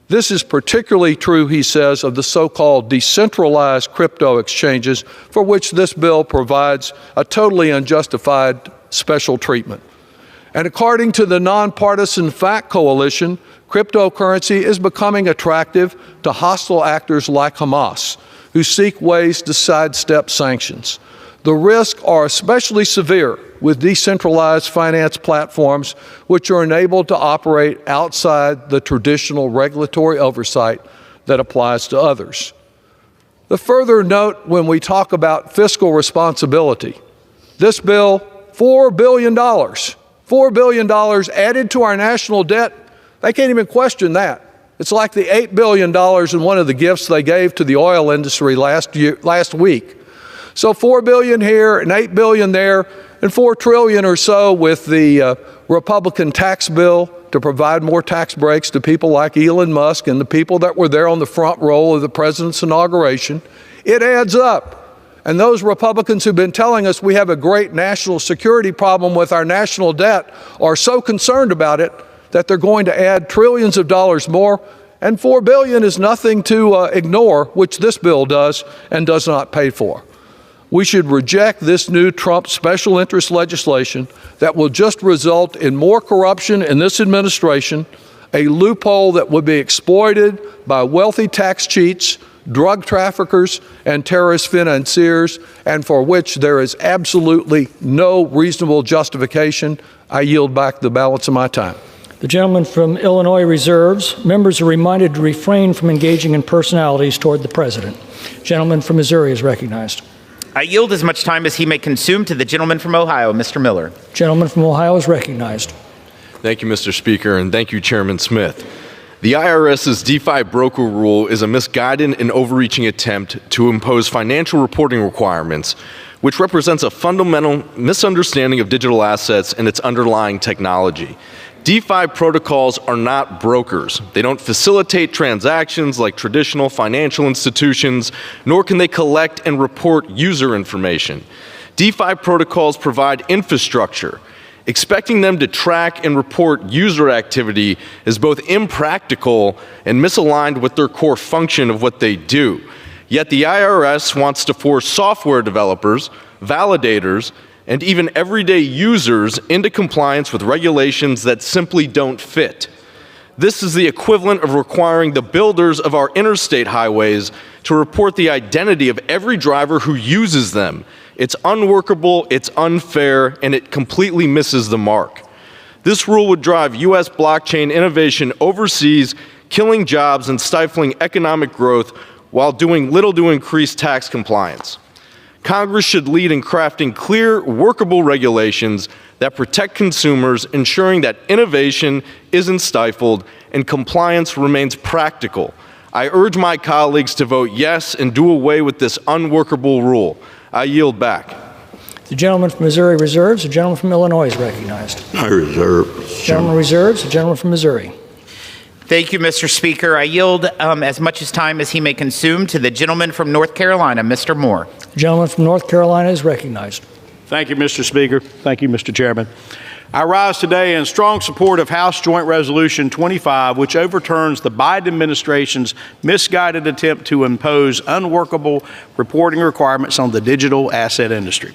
This is particularly true," he says, "of the so-called decentralized crypto exchanges for which this bill provides a totally unjustified special treatment." And according to the Nonpartisan Fact Coalition, cryptocurrency is becoming attractive to hostile actors like Hamas, who seek ways to sidestep sanctions. The risks are especially severe with decentralized finance platforms, which are enabled to operate outside the traditional regulatory oversight that applies to others. The further note when we talk about fiscal responsibility, this bill, $4 billion. $4 billion added to our national debt, they can't even question that. It's like the $8 billion in one of the gifts they gave to the oil industry last week. So $4 billion here and $8 billion there and $4 trillion or so with the Republican tax bill to provide more tax breaks to people like Elon Musk and the people that were there on the front row of the president's inauguration. It adds up. And those Republicans who've been telling us we have a great national security problem with our national debt are so concerned about it that they're going to add trillions of dollars more. And $4 billion is nothing to ignore, which this bill does and does not pay for. We should reject this new Trump special interest legislation that will just result in more corruption in this administration, a loophole that would be exploited by wealthy tax cheats, drug traffickers, and terrorist financiers, and for which there is absolutely no reasonable justification. I yield back the balance of my time. The gentleman from Illinois reserves. Members are reminded to refrain from engaging in personalities toward the president. Gentleman from Missouri is recognized. I yield as much time as he may consume to the gentleman from Ohio, Mr. Miller. Gentleman from Ohio is recognized. Thank you, Mr. Speaker, and thank you, Chairman Smith. The IRS's DeFi broker rule is a misguided and overreaching attempt to impose financial reporting requirements, which represents a fundamental misunderstanding of digital assets and its underlying technology. DeFi protocols are not brokers. They don't facilitate transactions like traditional financial institutions, nor can they collect and report user information. DeFi protocols provide infrastructure. Expecting them to track and report user activity is both impractical and misaligned with their core function of what they do. Yet the IRS wants to force software developers, validators, and even everyday users into compliance with regulations that simply don't fit. This is the equivalent of requiring the builders of our interstate highways to report the identity of every driver who uses them. It's unworkable, it's unfair, and it completely misses the mark. This rule would drive U.S. blockchain innovation overseas, killing jobs and stifling economic growth while doing little to increase tax compliance. Congress should lead in crafting clear, workable regulations that protect consumers, ensuring that innovation isn't stifled and compliance remains practical. I urge my colleagues to vote yes and do away with this unworkable rule. I yield back. The gentleman from Missouri reserves. The gentleman from Illinois is recognized. I reserve. Gentleman reserves. The gentleman from Missouri. Thank you, Mr. Speaker. I yield as much time as he may consume to the gentleman from North Carolina, Mr. Moore. The gentleman from North Carolina is recognized. Thank you, Mr. Speaker. Thank you, Mr. Chairman. I rise today in strong support of House Joint Resolution 25, which overturns the Biden administration's misguided attempt to impose unworkable reporting requirements on the digital asset industry.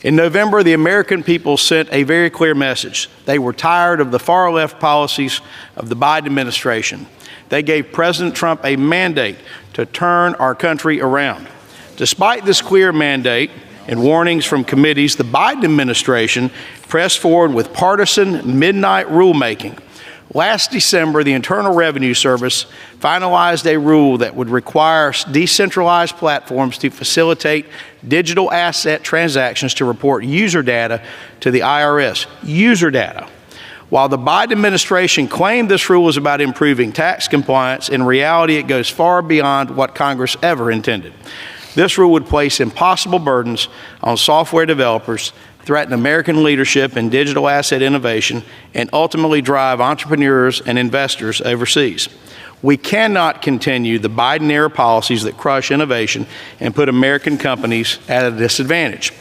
In November, the American people sent a very clear message. They were tired of the far-left policies of the Biden administration. They gave President Trump a mandate to turn our country around. Despite this clear mandate and warnings from committees, the Biden administration pressed forward with partisan midnight rulemaking. Last December, the Internal Revenue Service finalized a rule that would require decentralized platforms to facilitate digital asset transactions to report user data to the IRS. User data. While the Biden administration claimed this rule was about improving tax compliance, in reality it goes far beyond what Congress ever intended. This rule would place impossible burdens on software developers, threaten American leadership in digital asset innovation, and ultimately drive entrepreneurs and investors overseas. We cannot continue the Biden-era policies that crush innovation and put American companies at a disadvantage.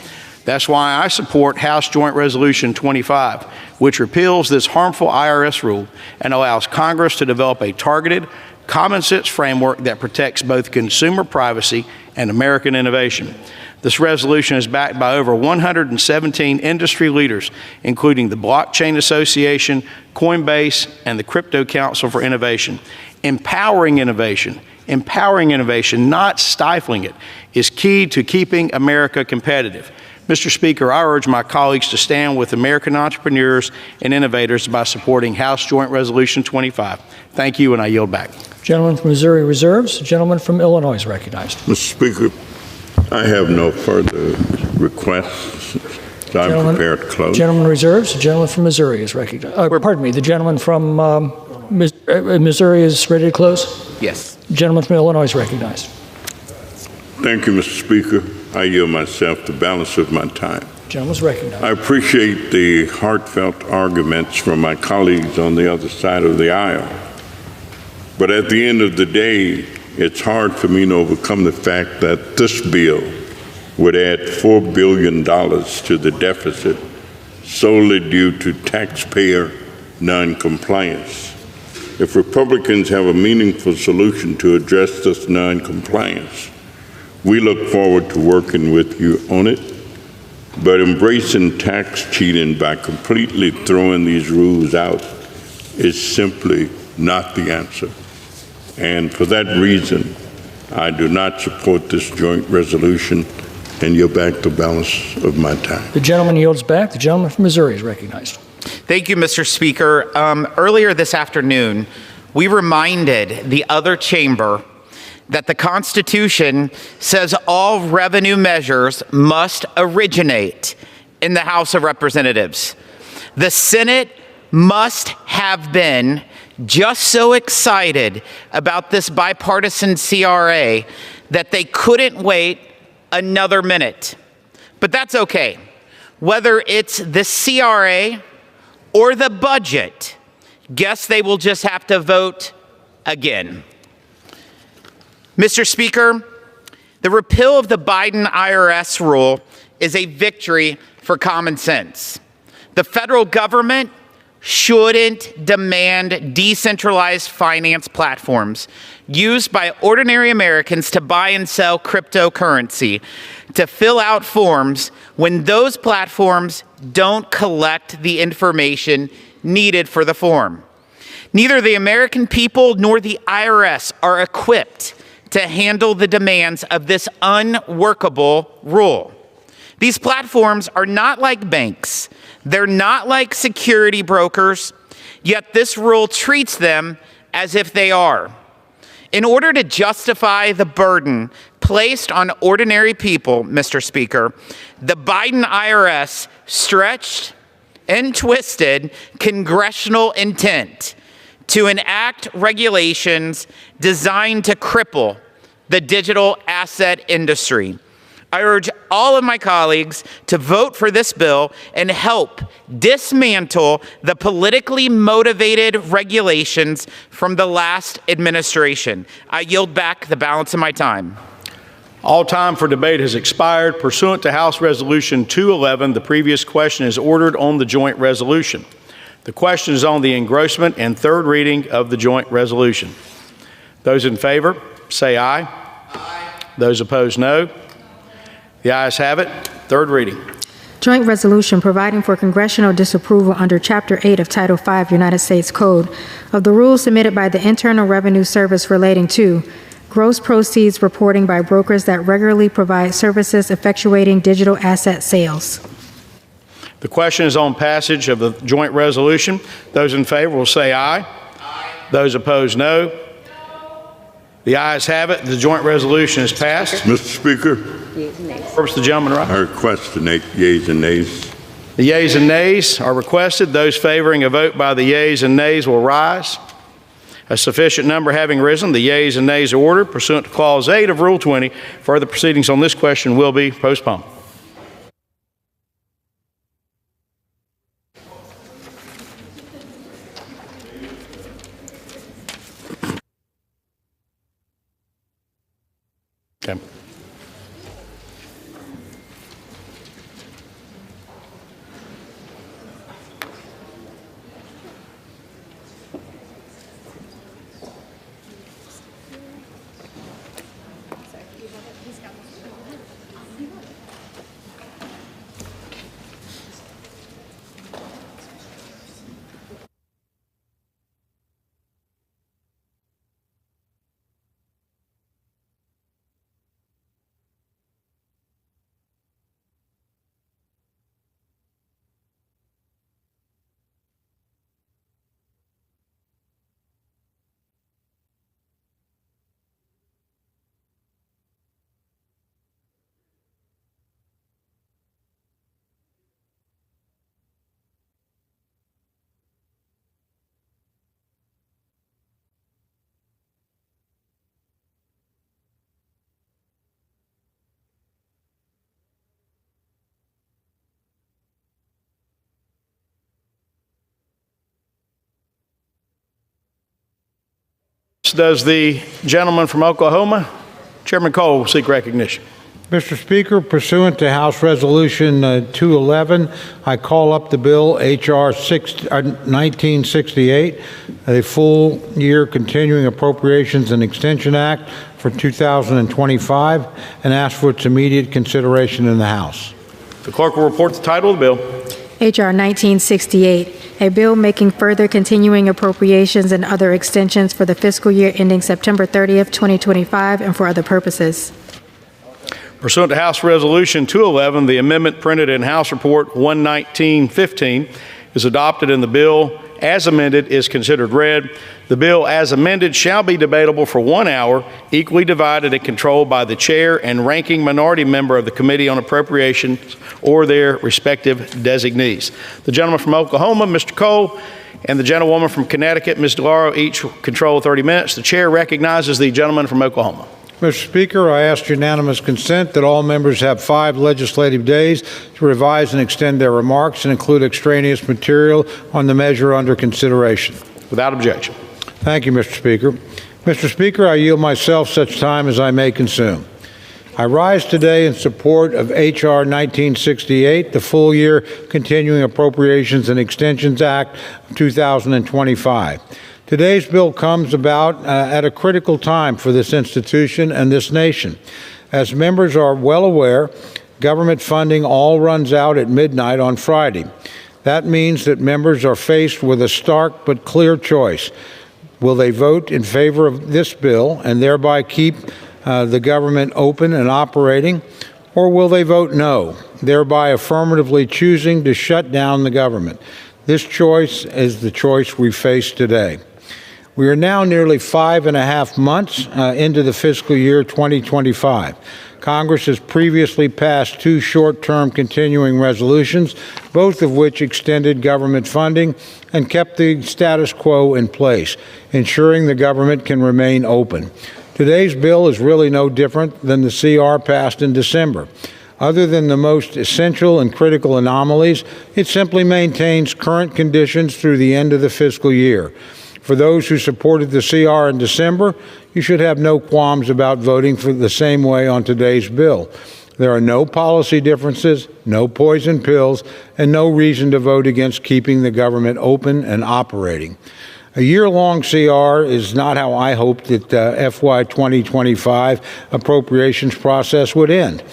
That's why I support House Joint Resolution 25, which repeals this harmful IRS rule and allows Congress to develop a targeted, common-sense framework that protects both consumer privacy and American innovation. This resolution is backed by over 117 industry leaders, including the Blockchain Association, Coinbase, and the Crypto Council for Innovation. Empowering innovation, not stifling it, is key to keeping America competitive. Mr. Speaker, I urge my colleagues to stand with American entrepreneurs and innovators by supporting House Joint Resolution 25. Thank you, and I yield back. Gentleman from Missouri reserves. The gentleman from Illinois is recognized. Mr. Speaker, I have no further requests. I'm prepared to close. Gentleman reserves. The gentleman from Missouri is recognized. Pardon me. The gentleman from Missouri is ready to close? Yes. The gentleman from Illinois is recognized. Thank you, Mr. Speaker. I yield myself the balance of my time. Gentleman is recognized. I appreciate the heartfelt arguments from my colleagues on the other side of the aisle. But at the end of the day, it's hard for me to overcome the fact that this bill would add $4 billion to the deficit solely due to taxpayer noncompliance. If Republicans have a meaningful solution to address this noncompliance, we look forward to working with you on it. But embracing tax cheating by completely throwing these rules out is simply not the answer. And for that reason, I do not support this joint resolution and yield back the balance of my time. The gentleman yields back. The gentleman from Missouri is recognized. Thank you, Mr. Speaker. Earlier this afternoon, we reminded the other chamber that the Constitution says all revenue measures must originate in the House of Representatives. The Senate must have been just so excited about this bipartisan CRA that they couldn't wait another minute. But that's okay. Whether it's the CRA or the budget, guess they will just have to vote again. Mr. Speaker, the repeal of the Biden IRS rule is a victory for common sense. The federal government shouldn't demand decentralized finance platforms used by ordinary Americans to buy and sell cryptocurrency to fill out forms when those platforms don't collect the information needed for the form. Neither the American people nor the IRS are equipped to handle the demands of this unworkable rule. These platforms are not like banks. They're not like security brokers, yet this rule treats them as if they are. In order to justify the burden placed on ordinary people, Mr. Speaker, the Biden IRS stretched and twisted congressional intent to enact regulations designed to cripple the digital asset industry. I urge all of my colleagues to vote for this bill and help dismantle the politically motivated regulations from the last administration. I yield back the balance of my time. All time for debate has expired. Pursuant to House Resolution 211, the previous question is ordered on the joint resolution. The question is on the engrossment and third reading of the joint resolution. Those in favor, say aye. Aye. Those opposed, no. The ayes have it. Third reading. Joint resolution providing for congressional disapproval under Chapter 8 of Title 5 United States Code of the rules submitted by the Internal Revenue Service relating to gross proceeds reporting by brokers that regularly provide services effectuating digital asset sales. The question is on passage of the joint resolution. Those in favor will say aye. Aye. Those opposed, no. The ayes have it. The joint resolution is passed. Mr. Speaker. First, the gentleman right. I request the yeas and nays. The yeas and nays are requested. Those favoring a vote by the yeas and nays will rise. A sufficient number having risen, the yeas and nays are ordered. Pursuant to Clause 8 of Rule 20, further proceedings on this question will be postponed. Okay. Does the gentleman from Oklahoma, Chairman Cole, seek recognition? Mr. Speaker, pursuant to House Resolution 211, I call up the bill H.R. 1968, a full year continuing appropriations and extension act for 2025, and ask for its immediate consideration in the House. The clerk will report the title of the bill. H.R. 1968, a bill making further continuing appropriations and other extensions for the fiscal year ending September 30th, 2025, and for other purposes. Pursuant to House Resolution 211, the amendment printed in House Report 11915 is adopted and the bill as amended is considered read. The bill as amended shall be debatable for 1 hour, equally divided and controlled by the chair and ranking minority member of the Committee on Appropriations or their respective designees. The gentleman from Oklahoma, Mr. Cole, and the gentlewoman from Connecticut, Ms. DeLauro, each control 30 minutes. The chair recognizes the gentleman from Oklahoma. Mr. Speaker, I ask unanimous consent that all members have 5 legislative days to revise and extend their remarks and include extraneous material on the measure under consideration. Without objection. Thank you, Mr. Speaker. Mr. Speaker, I yield myself such time as I may consume. I rise today in support of H.R. 1968, the full year Continuing Appropriations and Extensions Act of 2025. Today's bill comes about at a critical time for this institution and this nation. As members are well aware, government funding all runs out at midnight on Friday. That means that members are faced with a stark but clear choice. Will they vote in favor of this bill and thereby keep the government open and operating, or will they vote no, thereby affirmatively choosing to shut down the government? This choice is the choice we face today. We are now nearly 5.5 months into the fiscal year 2025. Congress has previously passed 2 short-term continuing resolutions, both of which extended government funding and kept the status quo in place, ensuring the government can remain open. Today's bill is really no different than the CR passed in December. Other than the most essential and critical anomalies, it simply maintains current conditions through the end of the fiscal year. For those who supported the CR in December, you should have no qualms about voting for the same way on today's bill. There are no policy differences, no poison pills, and no reason to vote against keeping the government open and operating. A year-long CR is not how I hoped that FY 2025 appropriations process would end.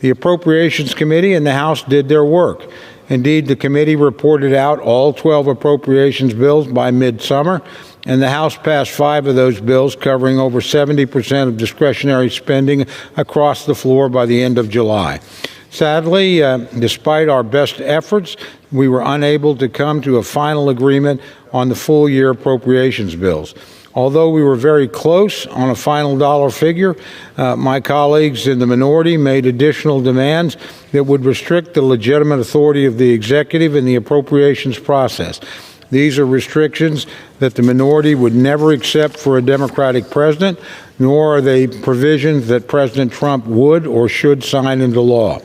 The Appropriations Committee and the House did their work. Indeed, the committee reported out all 12 appropriations bills by midsummer, and the House passed 5 of those bills, covering over 70% of discretionary spending across the floor by the end of July. Sadly, despite our best efforts, we were unable to come to a final agreement on the full-year appropriations bills. Although we were very close on a final dollar figure, my colleagues in the minority made additional demands that would restrict the legitimate authority of the executive in the appropriations process. These are restrictions that the minority would never accept for a Democratic president, nor are they provisions that President Trump would or should sign into law.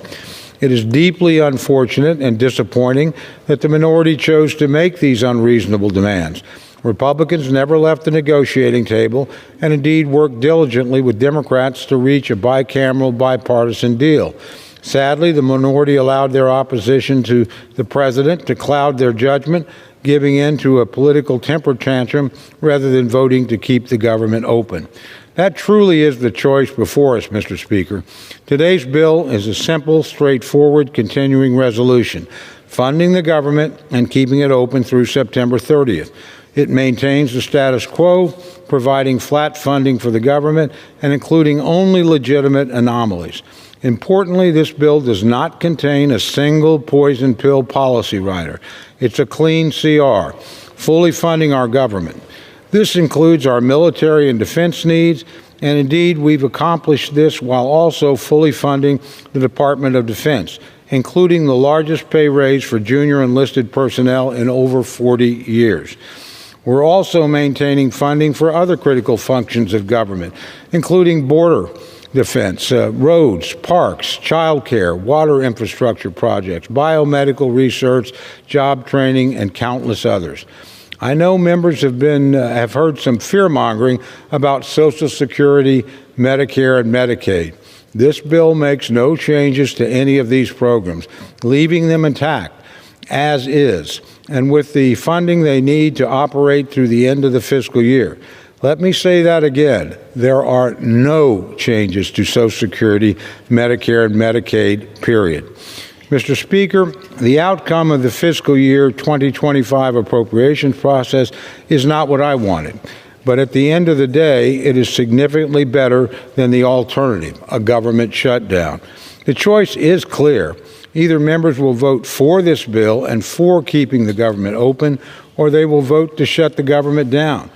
It is deeply unfortunate and disappointing that the minority chose to make these unreasonable demands. Republicans never left the negotiating table and indeed worked diligently with Democrats to reach a bicameral bipartisan deal. Sadly, the minority allowed their opposition to the president to cloud their judgment, giving in to a political temper tantrum rather than voting to keep the government open. That truly is the choice before us, Mr. Speaker. Today's bill is a simple, straightforward, continuing resolution, funding the government and keeping it open through September 30th. It maintains the status quo, providing flat funding for the government and including only legitimate anomalies. Importantly, this bill does not contain a single poison pill policy rider. It's a clean CR, fully funding our government. This includes our military and defense needs, and indeed we've accomplished this while also fully funding the Department of Defense, including the largest pay raise for junior enlisted personnel in over 40 years. We're also maintaining funding for other critical functions of government, including border defense, roads, parks, child care, water infrastructure projects, biomedical research, job training, and countless others. I know members have heard some fear-mongering about Social Security, Medicare, and Medicaid. This bill makes no changes to any of these programs, leaving them intact, as is, and with the funding they need to operate through the end of the fiscal year. Let me say that again. There are no changes to Social Security, Medicare, and Medicaid, period. Mr. Speaker, the outcome of the fiscal year 2025 appropriations process is not what I wanted. But at the end of the day, it is significantly better than the alternative, a government shutdown. The choice is clear. Either members will vote for this bill and for keeping the government open, or they will vote to shut the government down.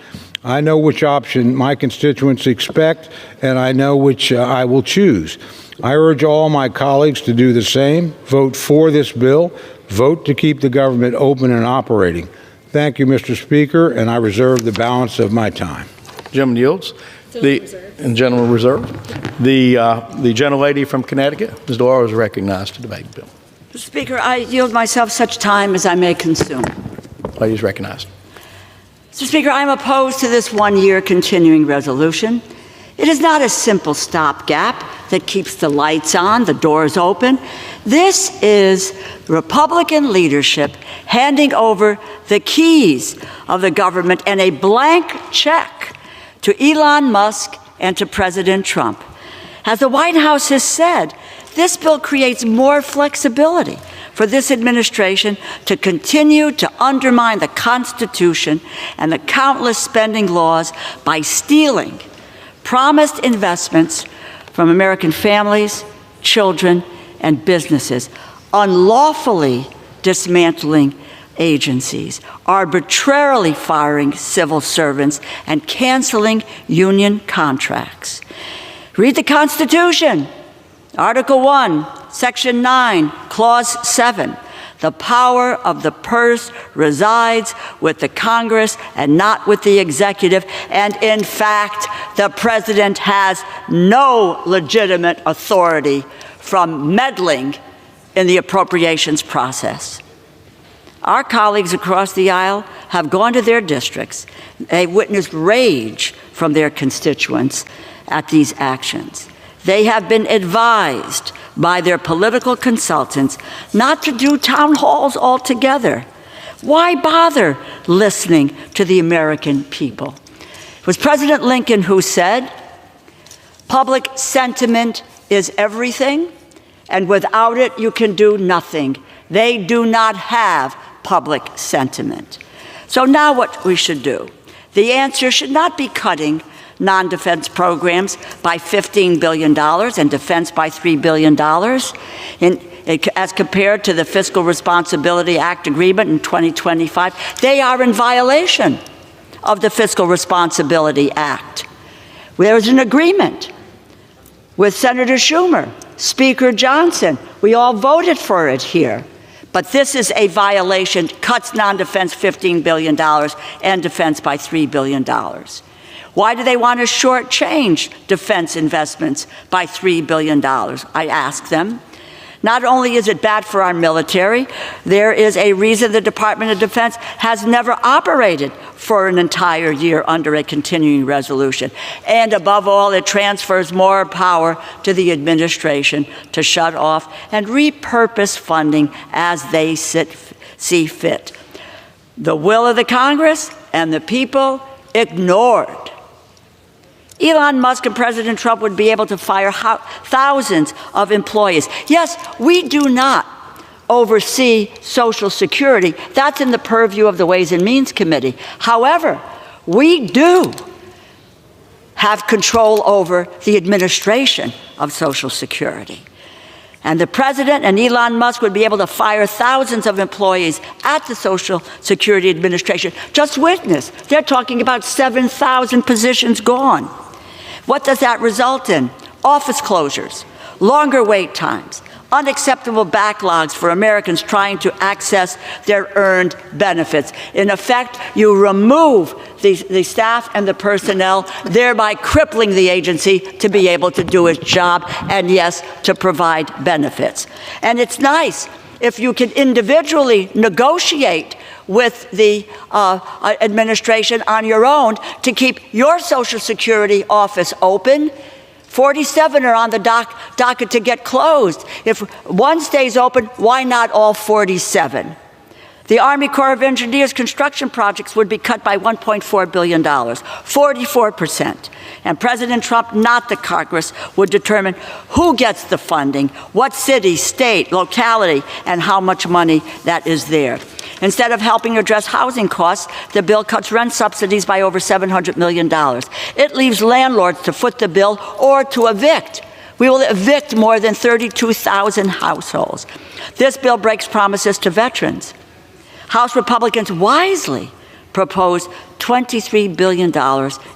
I know which option my constituents expect, and I know which I will choose. I urge all my colleagues to do the same. Vote for this bill. Vote to keep the government open and operating. Thank you, Mr. Speaker, and I reserve the balance of my time. Gentleman yields. And gentleman reserve. The gentlelady from Connecticut, Ms. Doyle, is recognized to debate the bill. Mr. Speaker, I yield myself such time as I may consume. Lady is recognized. Mr. Speaker, I am opposed to this one-year continuing resolution. It is not a simple stopgap that keeps the lights on, the doors open. This is Republican leadership handing over the keys of the government and a blank check to Elon Musk and to President Trump. As the White House has said, this bill creates more flexibility for this administration to continue to undermine the Constitution and the countless spending laws by stealing promised investments from American families, children, and businesses, unlawfully dismantling agencies, arbitrarily firing civil servants, and canceling union contracts. Read the Constitution, Article 1, Section 9, Clause 7. The power of the purse resides with the Congress and not with the executive. And in fact, the president has no legitimate authority from meddling in the appropriations process. Our colleagues across the aisle have gone to their districts. They witnessed rage from their constituents at these actions. They have been advised by their political consultants not to do town halls altogether. Why bother listening to the American people? It was President Lincoln who said, "Public sentiment is everything, and without it you can do nothing." They do not have public sentiment. So now what we should do? The answer should not be cutting non-defense programs by $15 billion and defense by $3 billion as compared to the Fiscal Responsibility Act agreement in 2025. They are in violation of the Fiscal Responsibility Act. There is an agreement with Senator Schumer, Speaker Johnson. We all voted for it here. But this is a violation, cuts non-defense $15 billion and defense by $3 billion. Why do they want to shortchange defense investments by $3 billion? I ask them. Not only is it bad for our military, there is a reason the Department of Defense has never operated for an entire year under a continuing resolution. And above all, it transfers more power to the administration to shut off and repurpose funding as they see fit. The will of the Congress and the people ignored. Elon Musk and President Trump would be able to fire thousands of employees. Yes, we do not oversee Social Security. That's in the purview of the Ways and Means Committee. However, we do have control over the administration of Social Security. And the president and Elon Musk would be able to fire thousands of employees at the Social Security Administration. Just witness, they're talking about 7,000 positions gone. What does that result in? Office closures, longer wait times, unacceptable backlogs for Americans trying to access their earned benefits. In effect, you remove the staff and the personnel, thereby crippling the agency to be able to do its job and, yes, to provide benefits. And it's nice if you can individually negotiate with the administration on your own to keep your Social Security office open. 47 are on the docket to get closed. If one stays open, why not all 47? The Army Corps of Engineers construction projects would be cut by $1.4 billion, 44%. And President Trump, not the Congress, would determine who gets the funding, what city, state, locality, and how much money that is there. Instead of helping address housing costs, the bill cuts rent subsidies by over $700 million. It leaves landlords to foot the bill or to evict. We will evict more than 32,000 households. This bill breaks promises to veterans. House Republicans wisely proposed $23 billion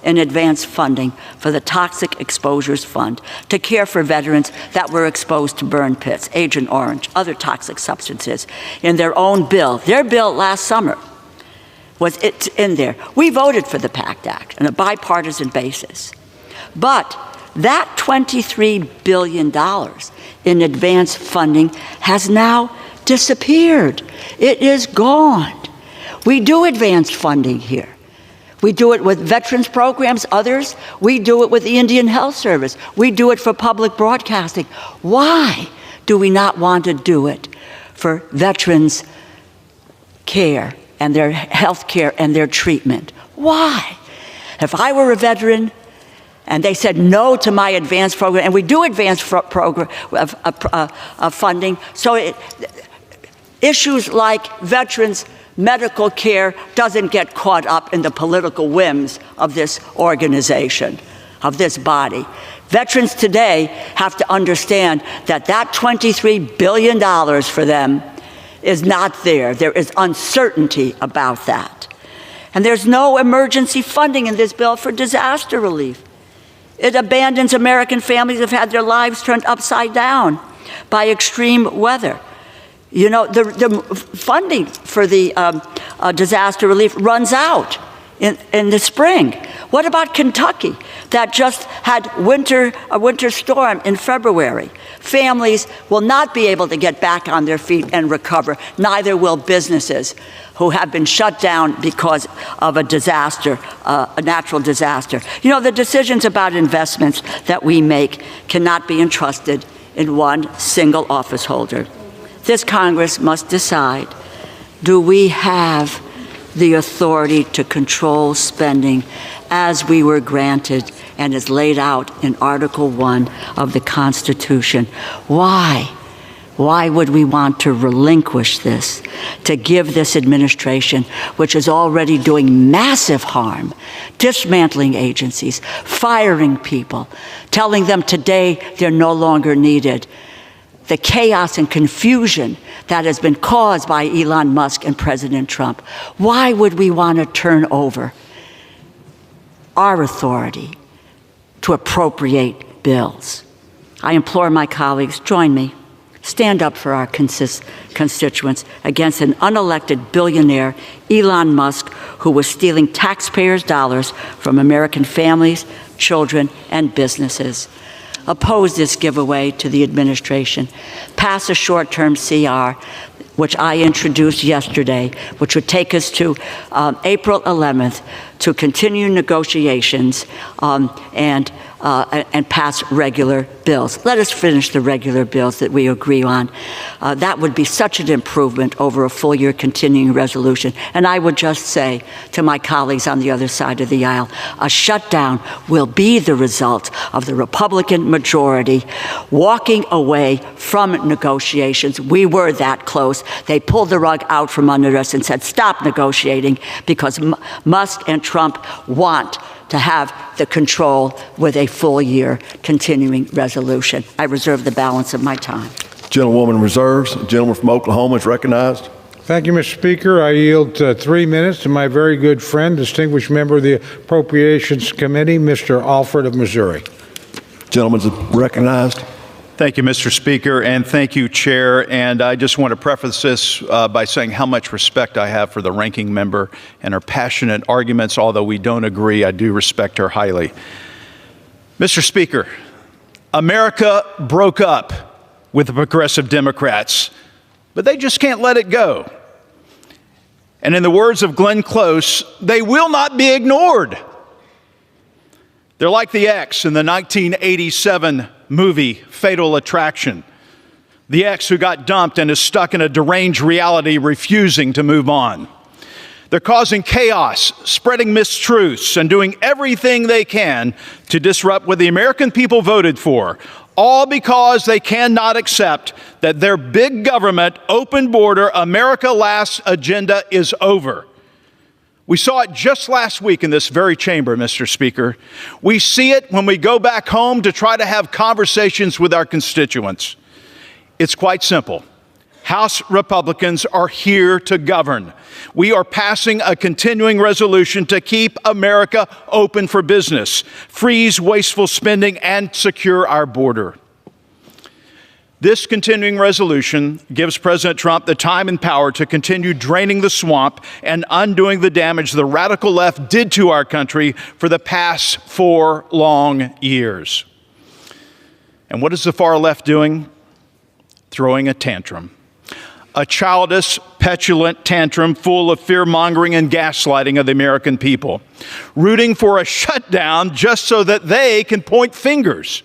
in advance funding for the Toxic Exposures Fund to care for veterans that were exposed to burn pits, Agent Orange, other toxic substances in their own bill. Their bill last summer was in there. We voted for the PACT Act on a bipartisan basis. But that $23 billion in advance funding has now disappeared. It is gone. We do advanced funding here. We do it with veterans programs, others. We do it with the Indian Health Service. We do it for public broadcasting. Why do we not want to do it for veterans' care and their health care and their treatment? Why? If I were a veteran and they said no to my advanced program, and we do advanced program funding, so issues like veterans' medical care doesn't get caught up in the political whims of this organization, of this body. Veterans today have to understand that that $23 billion for them is not there. There is uncertainty about that. And there's no emergency funding in this bill for disaster relief. It abandons American families who have had their lives turned upside down by extreme weather. You know, the funding for the disaster relief runs out in the spring. What about Kentucky that just had a winter storm in February? Families will not be able to get back on their feet and recover. Neither will businesses who have been shut down because of a disaster, a natural disaster. You know, the decisions about investments that we make cannot be entrusted in one single office holder. This Congress must decide, do we have the authority to control spending as we were granted and is laid out in Article 1 of the Constitution? Why? Why would we want to relinquish this, to give this administration, which is already doing massive harm, dismantling agencies, firing people, telling them today they're no longer needed? The chaos and confusion that has been caused by Elon Musk and President Trump. Why would we want to turn over our authority to appropriate bills? I implore my colleagues, join me. Stand up for our constituents against an unelected billionaire, Elon Musk, who was stealing taxpayers' dollars from American families, children, and businesses. Oppose this giveaway to the administration. Pass a short-term CR, which I introduced yesterday, which would take us to April 11th to continue negotiations and pass regular bills. Let us finish the regular bills that we agree on. That would be such an improvement over a full year continuing resolution. And I would just say to my colleagues on the other side of the aisle, a shutdown will be the result of the Republican majority walking away from negotiations. We were that close. They pulled the rug out from under us and said, stop negotiating, because Musk and Trump want to have the control with a full year continuing resolution. I reserve the balance of my time. Gentlewoman reserves. The gentleman from Oklahoma is recognized. Thank you, Mr. Speaker. I yield 3 minutes to my very good friend, distinguished member of the Appropriations Committee, Mr. Alford of Missouri. Gentleman's recognized. Thank you, Mr. Speaker, and thank you, Chair. And I just want to preface this by saying how much respect I have for the ranking member and her passionate arguments. Although we don't agree, I do respect her highly. Mr. Speaker, America broke up with the progressive Democrats, but they just can't let it go. And in the words of Glenn Close, they will not be ignored. They're like the ex in the 1987 movie Fatal Attraction. The ex who got dumped and is stuck in a deranged reality, refusing to move on. They're causing chaos, spreading mistruths, and doing everything they can to disrupt what the American people voted for, all because they cannot accept that their big government, open border, America Last agenda is over. We saw it just last week in this very chamber, Mr. Speaker. We see it when we go back home to try to have conversations with our constituents. It's quite simple. House Republicans are here to govern. We are passing a continuing resolution to keep America open for business, freeze wasteful spending, and secure our border. This continuing resolution gives President Trump the time and power to continue draining the swamp and undoing the damage the radical left did to our country for the past 4 long years. And what is the far left doing? Throwing a tantrum. A childish, petulant tantrum full of fear-mongering and gaslighting of the American people, rooting for a shutdown just so that they can point fingers.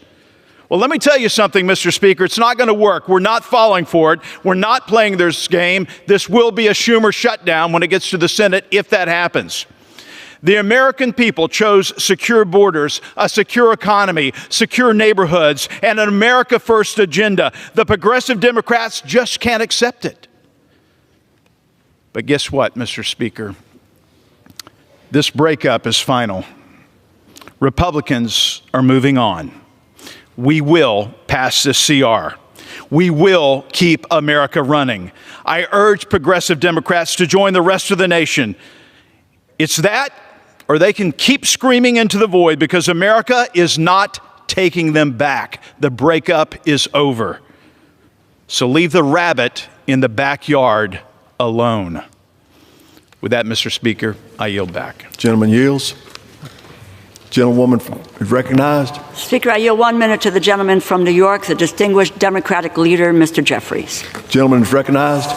Well, let me tell you something, Mr. Speaker. It's not going to work. We're not falling for it. We're not playing this game. This will be a Schumer shutdown when it gets to the Senate, if that happens. The American people chose secure borders, a secure economy, secure neighborhoods, and an America First agenda. The progressive Democrats just can't accept it. But guess what, Mr. Speaker? This breakup is final. Republicans are moving on. We will pass this CR. We will keep America running. I urge progressive Democrats to join the rest of the nation. It's that, or they can keep screaming into the void, because America is not taking them back. The breakup is over. So leave the rabbit in the backyard alone. With that, Mr. Speaker, I yield back. Gentleman yields. Gentlewoman is recognized. Speaker, I yield 1 minute to the gentleman from New York, the distinguished Democratic leader, Mr. Jeffries. Gentleman is recognized.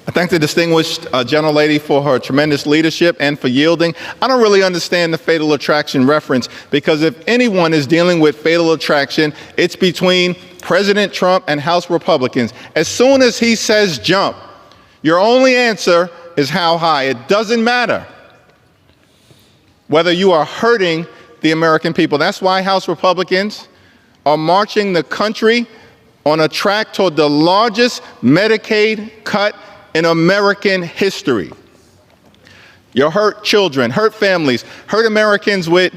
I thank the distinguished gentlelady for her tremendous leadership and for yielding. I don't really understand the fatal attraction reference, because if anyone is dealing with fatal attraction, it's between President Trump and House Republicans. As soon as he says jump, your only answer is how high. It doesn't matter whether you are hurting the American people. That's why House Republicans are marching the country on a track toward the largest Medicaid cut in American history. You hurt children, hurt families, hurt Americans with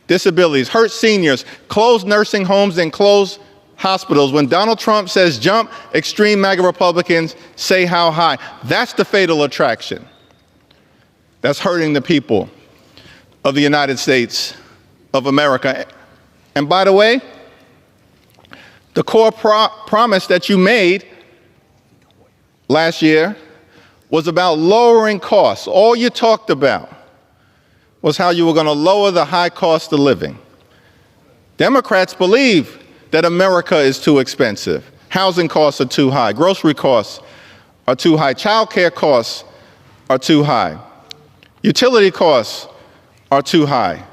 disabilities, hurt seniors, close nursing homes and close hospitals. When Donald Trump says jump, extreme MAGA Republicans say how high. That's the fatal attraction. That's hurting the people of the United States of America. And by the way, the core promise that you made last year was about lowering costs. All you talked about was how you were going to lower the high cost of living. Democrats believe that America is too expensive. Housing costs are too high. Grocery costs are too high. Child care costs are too high. Utility costs are too high.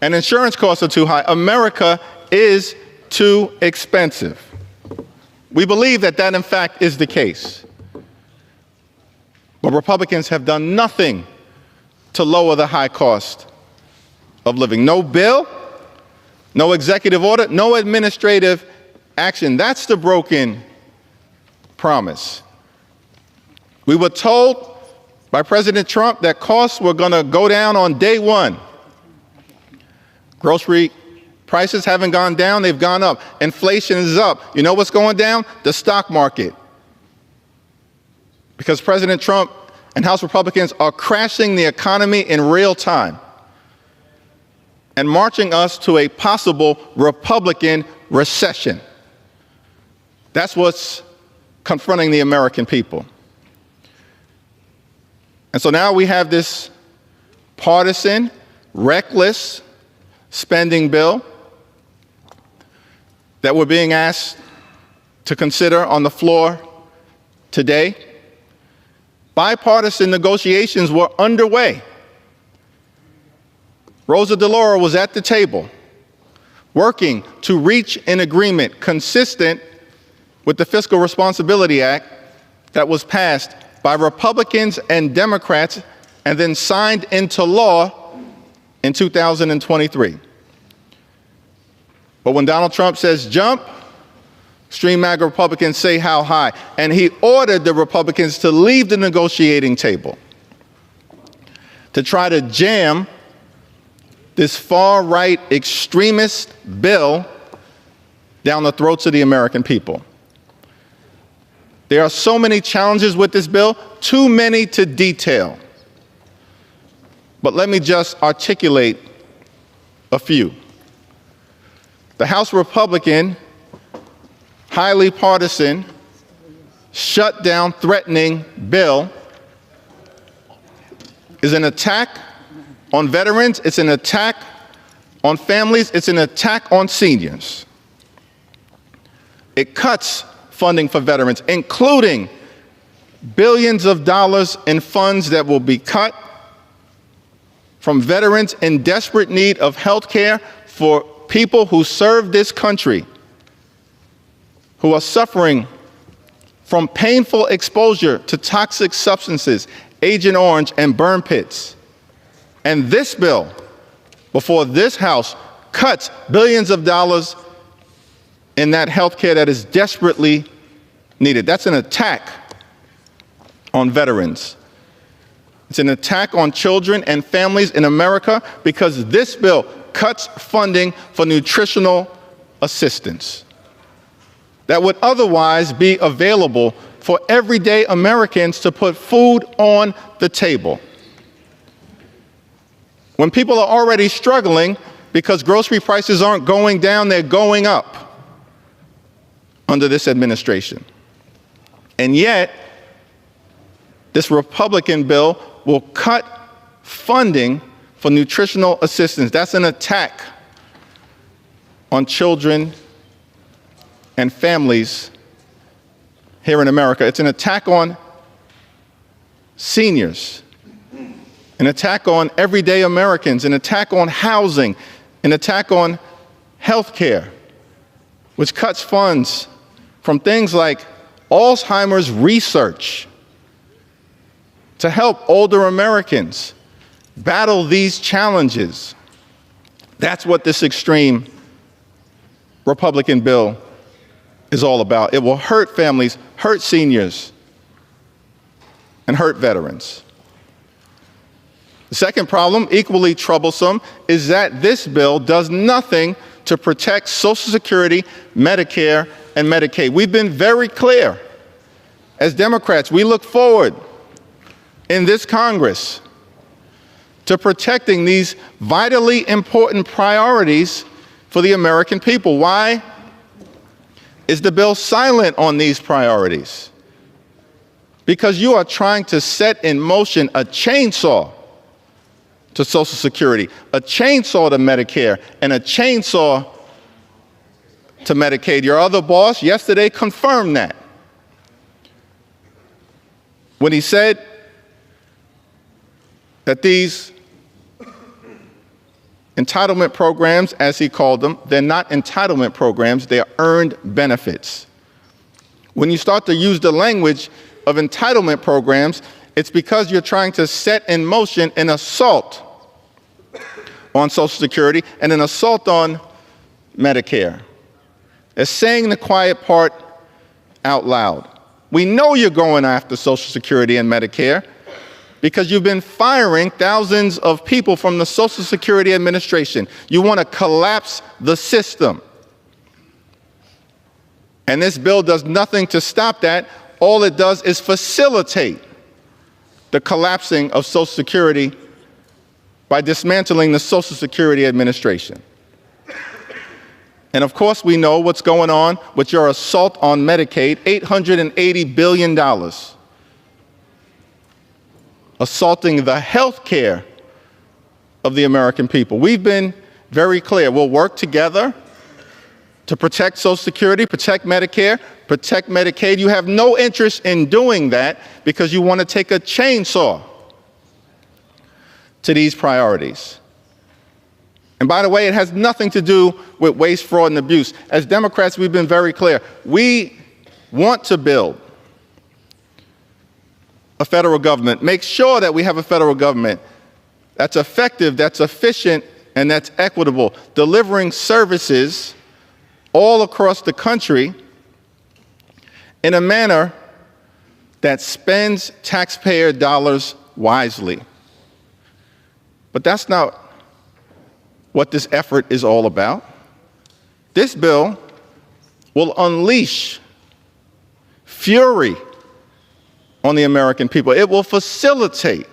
And insurance costs are too high. America is too expensive. We believe that that, in fact, is the case. But Republicans have done nothing to lower the high cost of living. No bill, no executive order, no administrative action. That's the broken promise. We were told by President Trump that costs were going to go down on day one. Grocery prices haven't gone down, they've gone up. Inflation is up. You know what's going down? The stock market. Because President Trump and House Republicans are crashing the economy in real time and marching us to a possible Republican recession. That's what's confronting the American people. And so now we have this partisan, reckless spending bill that we're being asked to consider on the floor today. Bipartisan negotiations were underway. Rosa DeLauro was at the table, working to reach an agreement consistent with the Fiscal Responsibility Act that was passed by Republicans and Democrats and then signed into law in 2023. But when Donald Trump says jump, extreme MAGA Republicans say how high. And he ordered the Republicans to leave the negotiating table to try to jam this far-right extremist bill down the throats of the American people. There are so many challenges with this bill, too many to detail. But let me just articulate a few. The House Republican highly partisan, shutdown threatening bill is an attack on veterans, it's an attack on families, it's an attack on seniors. It cuts funding for veterans, including billions of dollars in funds that will be cut from veterans in desperate need of health care for people who serve this country, who are suffering from painful exposure to toxic substances, Agent Orange and burn pits. And this bill, before this House, cuts billions of dollars in that health care that is desperately needed. That's an attack on veterans. It's an attack on children and families in America because this bill cuts funding for nutritional assistance that would otherwise be available for everyday Americans to put food on the table. When people are already struggling because grocery prices aren't going down, they're going up under this administration. And yet, this Republican bill will cut funding for nutritional assistance. That's an attack on children and families here in America. It's an attack on seniors, an attack on everyday Americans, an attack on housing, an attack on health care, which cuts funds from things like Alzheimer's research to help older Americans battle these challenges. That's what this extreme Republican bill is all about. It will hurt families, hurt seniors, and hurt veterans. The second problem, equally troublesome, is that this bill does nothing to protect Social Security, Medicare, and Medicaid. We've been very clear. As Democrats, we look forward in this Congress to protecting these vitally important priorities for the American people. Why is the bill silent on these priorities? Because you are trying to set in motion a chainsaw to Social Security, a chainsaw to Medicare, and a chainsaw to Medicaid. Your other boss yesterday confirmed that when he said that these entitlement programs, as he called them, they're not entitlement programs, they are earned benefits. When you start to use the language of entitlement programs, it's because you're trying to set in motion an assault on Social Security and an assault on Medicare. It's saying the quiet part out loud. We know you're going after Social Security and Medicare because you've been firing thousands of people from the Social Security Administration. You want to collapse the system. And this bill does nothing to stop that. All it does is facilitate the collapsing of Social Security by dismantling the Social Security Administration. And of course, we know what's going on with your assault on Medicaid, $880 billion. Assaulting the health care of the American people. We've been very clear. We'll work together to protect Social Security, protect Medicare, protect Medicaid. You have no interest in doing that because you want to take a chainsaw to these priorities. And by the way, it has nothing to do with waste, fraud, and abuse. As Democrats, we've been very clear. We want to build a federal government, make sure that we have a federal government that's effective, that's efficient, and that's equitable, delivering services all across the country in a manner that spends taxpayer dollars wisely. But that's not what this effort is all about. This bill will unleash fury on the American people. It will facilitate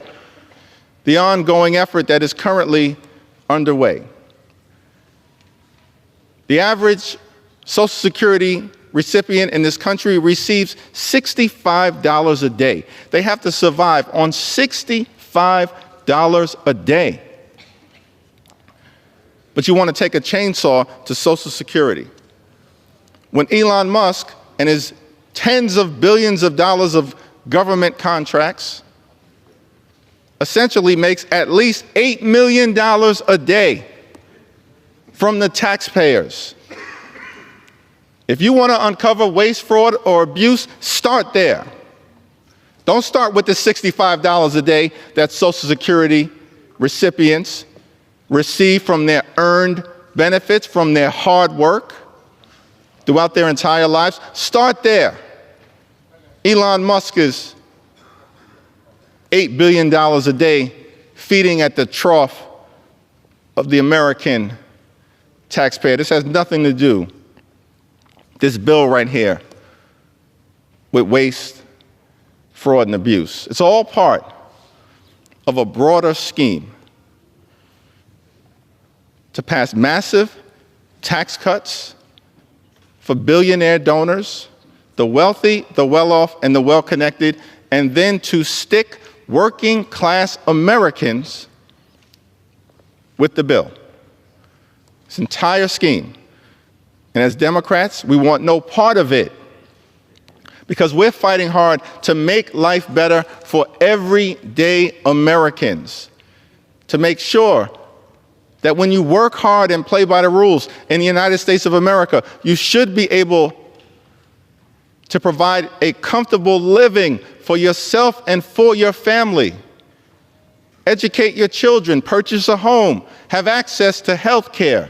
the ongoing effort that is currently underway. The average Social Security recipient in this country receives $65 a day. They have to survive on $65 a day. But you want to take a chainsaw to Social Security. When Elon Musk and his tens of billions of dollars of government contracts essentially makes at least $8 million a day from the taxpayers. If you want to uncover waste, fraud, or abuse, start there. Don't start with the $65 a day that Social Security recipients receive from their earned benefits, from their hard work throughout their entire lives. Start there. Elon Musk is $8 billion a day feeding at the trough of the American taxpayer. This has nothing to do, this bill right here, with waste, fraud, and abuse. It's all part of a broader scheme to pass massive tax cuts for billionaire donors, the wealthy, the well-off, and the well-connected, and then to stick working-class Americans with the bill. This entire scheme. And as Democrats, we want no part of it, because we're fighting hard to make life better for everyday Americans, to make sure that when you work hard and play by the rules in the United States of America, you should be able to provide a comfortable living for yourself and for your family. Educate your children, purchase a home, have access to health care.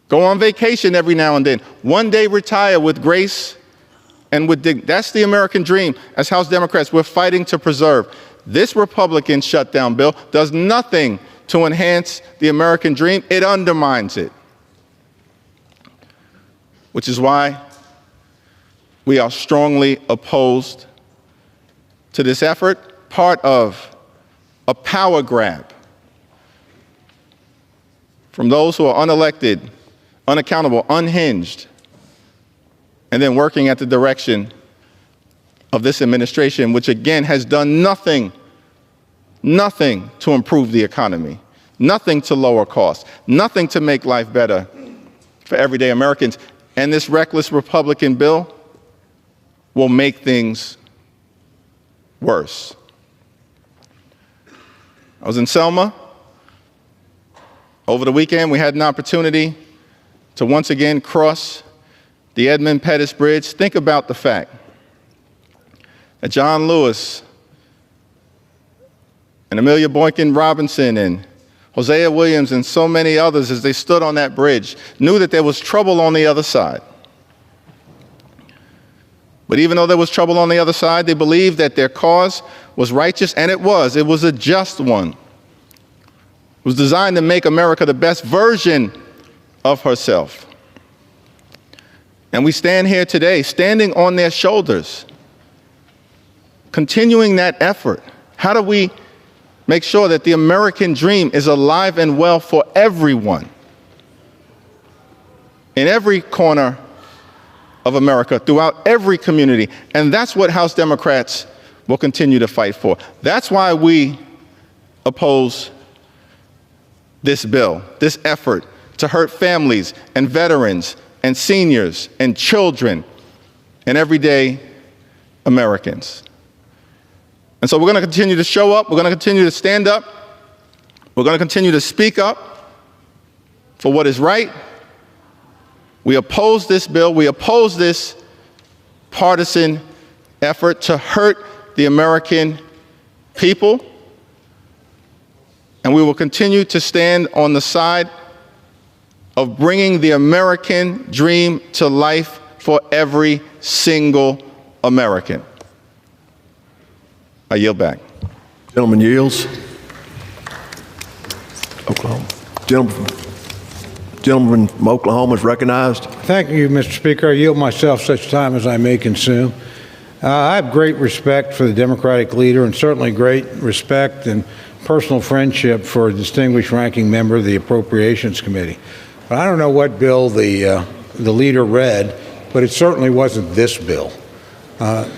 Go on vacation every now and then. One day retire with grace and with dignity. That's the American dream. As House Democrats, we're fighting to preserve. This Republican shutdown bill does nothing to enhance the American dream. It undermines it. Which is why we are strongly opposed to this effort, part of a power grab from those who are unelected, unaccountable, unhinged, and then working at the direction of this administration, which again has done nothing to improve the economy, nothing to lower costs, nothing to make life better for everyday Americans. And this reckless Republican bill will make things worse. I was in Selma over the weekend. We had an opportunity to once again cross the Edmund Pettus Bridge. Think about the fact that John Lewis and Amelia Boykin Robinson and Hosea Williams and so many others, as they stood on that bridge, knew that there was trouble on the other side. But even though there was trouble on the other side, they believed that their cause was righteous, and it was. It was a just one. It was designed to make America the best version of herself. And we stand here today, standing on their shoulders, continuing that effort. How do we make sure that the American dream is alive and well for everyone, in every corner of America, throughout every community? And that's what House Democrats will continue to fight for. That's why we oppose this bill, this effort to hurt families and veterans and seniors and children and everyday Americans. And so we're going to continue to show up. We're going to continue to stand up. We're going to continue to speak up for what is right. We oppose this bill. We oppose this partisan effort to hurt the American people. And we will continue to stand on the side of bringing the American dream to life for every single American. I yield back. Gentleman yields. Oklahoma. Gentleman from Oklahoma is recognized. Thank you, Mr. Speaker. I yield myself such time as I may consume. I have great respect for the Democratic leader, and certainly great respect and personal friendship for a distinguished ranking member of the Appropriations Committee. But I don't know what bill the the leader read, but it certainly wasn't this bill.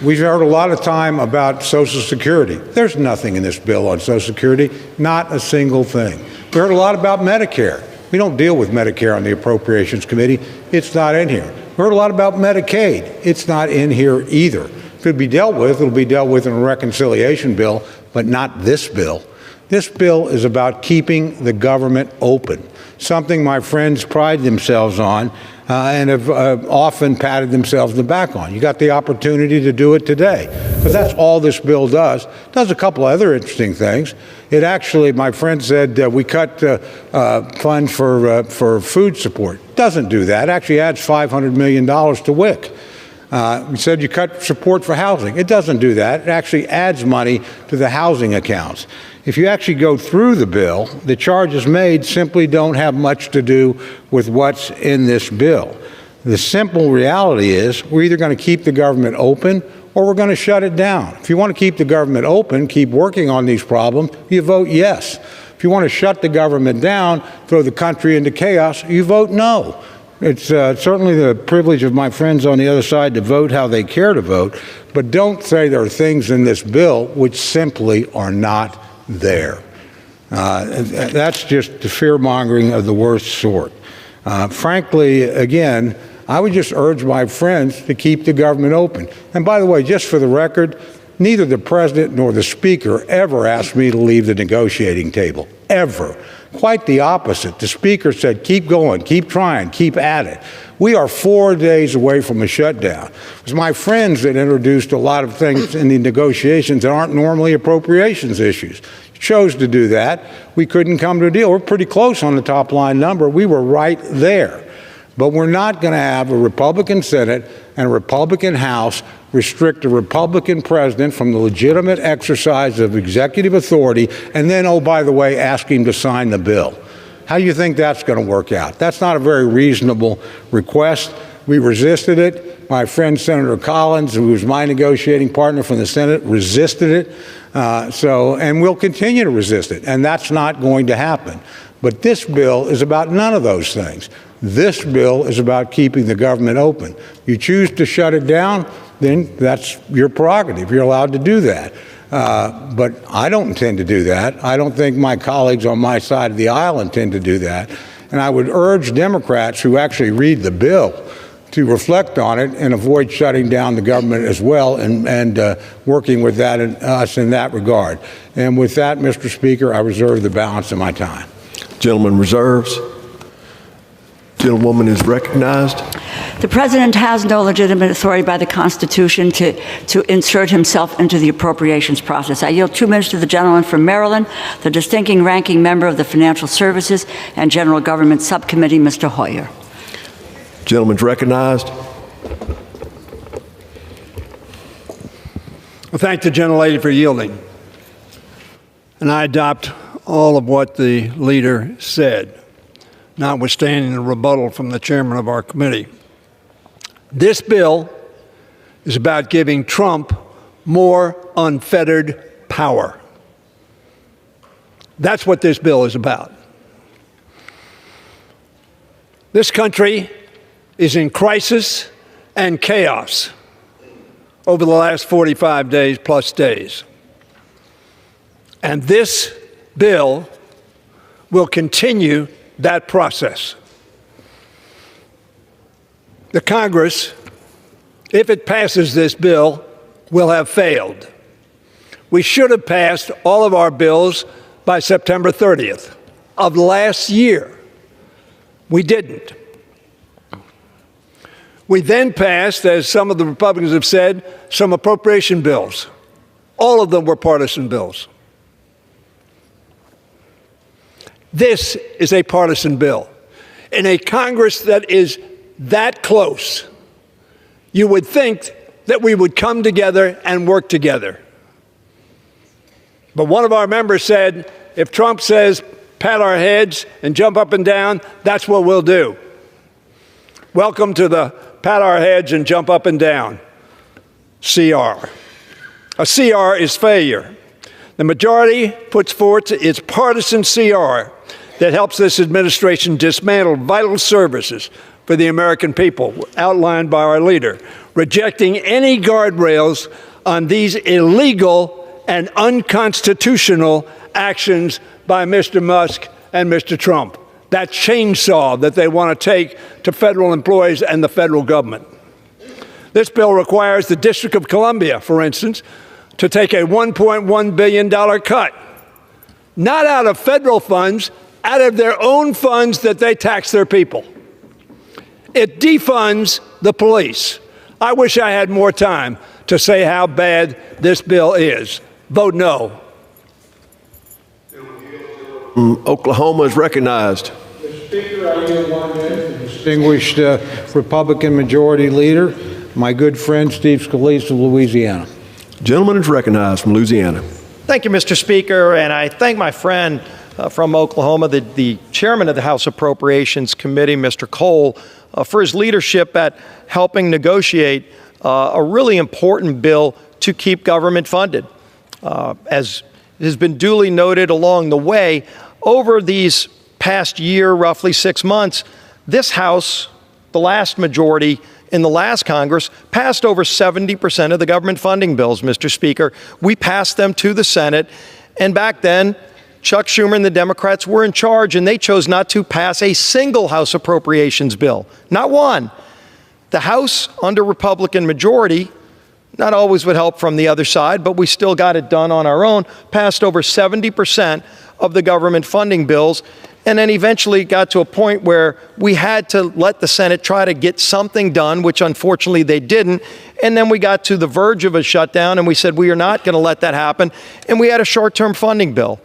We've heard a lot of time about Social Security. There's nothing in this bill on Social Security, not a single thing. We heard a lot about Medicare. We don't deal with Medicare on the Appropriations Committee. It's not in here. We heard a lot about Medicaid. It's not in here either. If it'll be dealt with, it'll be dealt with in a reconciliation bill, but not this bill. This bill is about keeping the government open, something my friends pride themselves on and have often patted themselves on the back on. You got the opportunity to do it today, because that's all this bill does. It does a couple of other interesting things. It actually, my friend said, we cut funds for food support. It doesn't do that. It actually adds $500 million to WIC. You said you cut support for housing. It doesn't do that. It actually adds money to the housing accounts. If you actually go through the bill, the charges made simply don't have much to do with what's in this bill. The simple reality is we're either going to keep the government open or we're going to shut it down. If you want to keep the government open, keep working on these problems, you vote yes. If you want to shut the government down, throw the country into chaos, you vote no. It's certainly the privilege of my friends on the other side to vote how they care to vote, but don't say there are things in this bill which simply are not there. That's just the fear-mongering of the worst sort. Frankly, again, I would just urge my friends to keep the government open. And by the way, just for the record, neither the president nor the speaker ever asked me to leave the negotiating table, ever. Quite the opposite. The speaker said, keep going, keep trying, keep at it. We are 4 days away from a shutdown. It was my friends that introduced a lot of things in the negotiations that aren't normally appropriations issues. Chose to do that. We couldn't come to a deal. We're pretty close on the top line number. We were right there. But we're not going to have a Republican Senate and a Republican House restrict a Republican president from the legitimate exercise of executive authority and then, oh, by the way, ask him to sign the bill. How do you think that's going to work out? That's not a very reasonable request. We resisted it. My friend Senator Collins, who was my negotiating partner from the Senate, resisted it. And we'll continue to resist it. And that's not going to happen. But this bill is about none of those things. This bill is about keeping the government open. You choose to shut it down, then that's your prerogative. You're allowed to do that. But I don't intend to do that. I don't think my colleagues on my side of the aisle intend to do that. And I would urge Democrats who actually read the bill to reflect on it and avoid shutting down the government as well and working with that us in that regard. And with that, Mr. Speaker, I reserve the balance of my time. Gentleman reserves. Gentlewoman is recognized. The President has no legitimate authority by the Constitution to insert himself into the appropriations process. I yield 2 minutes to the gentleman from Maryland, the distinguished ranking member of the Financial Services and General Government Subcommittee, Mr. Hoyer. Gentleman's recognized. Well, thank the gentlelady for yielding. And I adopt all of what the leader said, notwithstanding the rebuttal from the chairman of our committee. This bill is about giving Trump more unfettered power. That's what this bill is about. This country is in crisis and chaos over the last 45 days plus days. And this bill will continue that process. The Congress, if it passes this bill, will have failed. We should have passed all of our bills by September 30th of last year. We didn't. We then passed, as some of the Republicans have said, some appropriation bills. All of them were partisan bills. This is a partisan bill. In a Congress that is that close, you would think that we would come together and work together. But one of our members said, if Trump says, pat our heads and jump up and down, that's what we'll do. Welcome to the pat our heads and jump up and down CR. A CR is failure. The majority puts forth its partisan CR that helps this administration dismantle vital services for the American people, outlined by our leader, rejecting any guardrails on these illegal and unconstitutional actions by Mr. Musk and Mr. Trump. That chainsaw that they want to take to federal employees and the federal government. This bill requires the District of Columbia, for instance, to take a $1.1 billion cut, not out of federal funds, out of their own funds that they tax their people. It defunds the police. I wish I had more time to say how bad this bill is. Vote no. Oklahoma is recognized. Mr. Speaker, I yield 1 minute to the distinguished Republican Majority Leader, my good friend Steve Scalise of Louisiana. Gentleman is recognized from Louisiana. Thank you, Mr. Speaker, and I thank my friend from Oklahoma, the chairman of the House Appropriations Committee, Mr. Cole, for his leadership at helping negotiate a really important bill to keep government funded. As has been duly noted along the way, over these past year, roughly 6 months, this House, the last majority in the last Congress, passed over 70% of the government funding bills, Mr. Speaker. We passed them to the Senate, and back then, Chuck Schumer and the Democrats were in charge, and they chose not to pass a single House Appropriations bill, not one. The House, under Republican majority, not always with help from the other side, but we still got it done on our own, passed over 70% of the government funding bills, and then eventually got to a point where we had to let the Senate try to get something done, which unfortunately they didn't, and then we got to the verge of a shutdown, and we said we are not going to let that happen, and we had a short-term funding bill.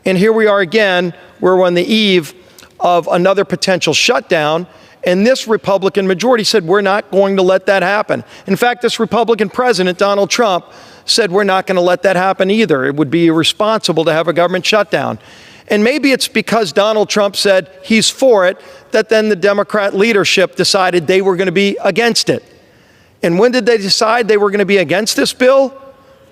And here we are again, we're on the eve of another potential shutdown, and this Republican majority said we're not going to let that happen. In fact, this Republican president, Donald Trump, said we're not going to let that happen either. It would be irresponsible to have a government shutdown. And maybe it's because Donald Trump said he's for it that then the Democrat leadership decided they were going to be against it. And when did they decide they were going to be against this bill?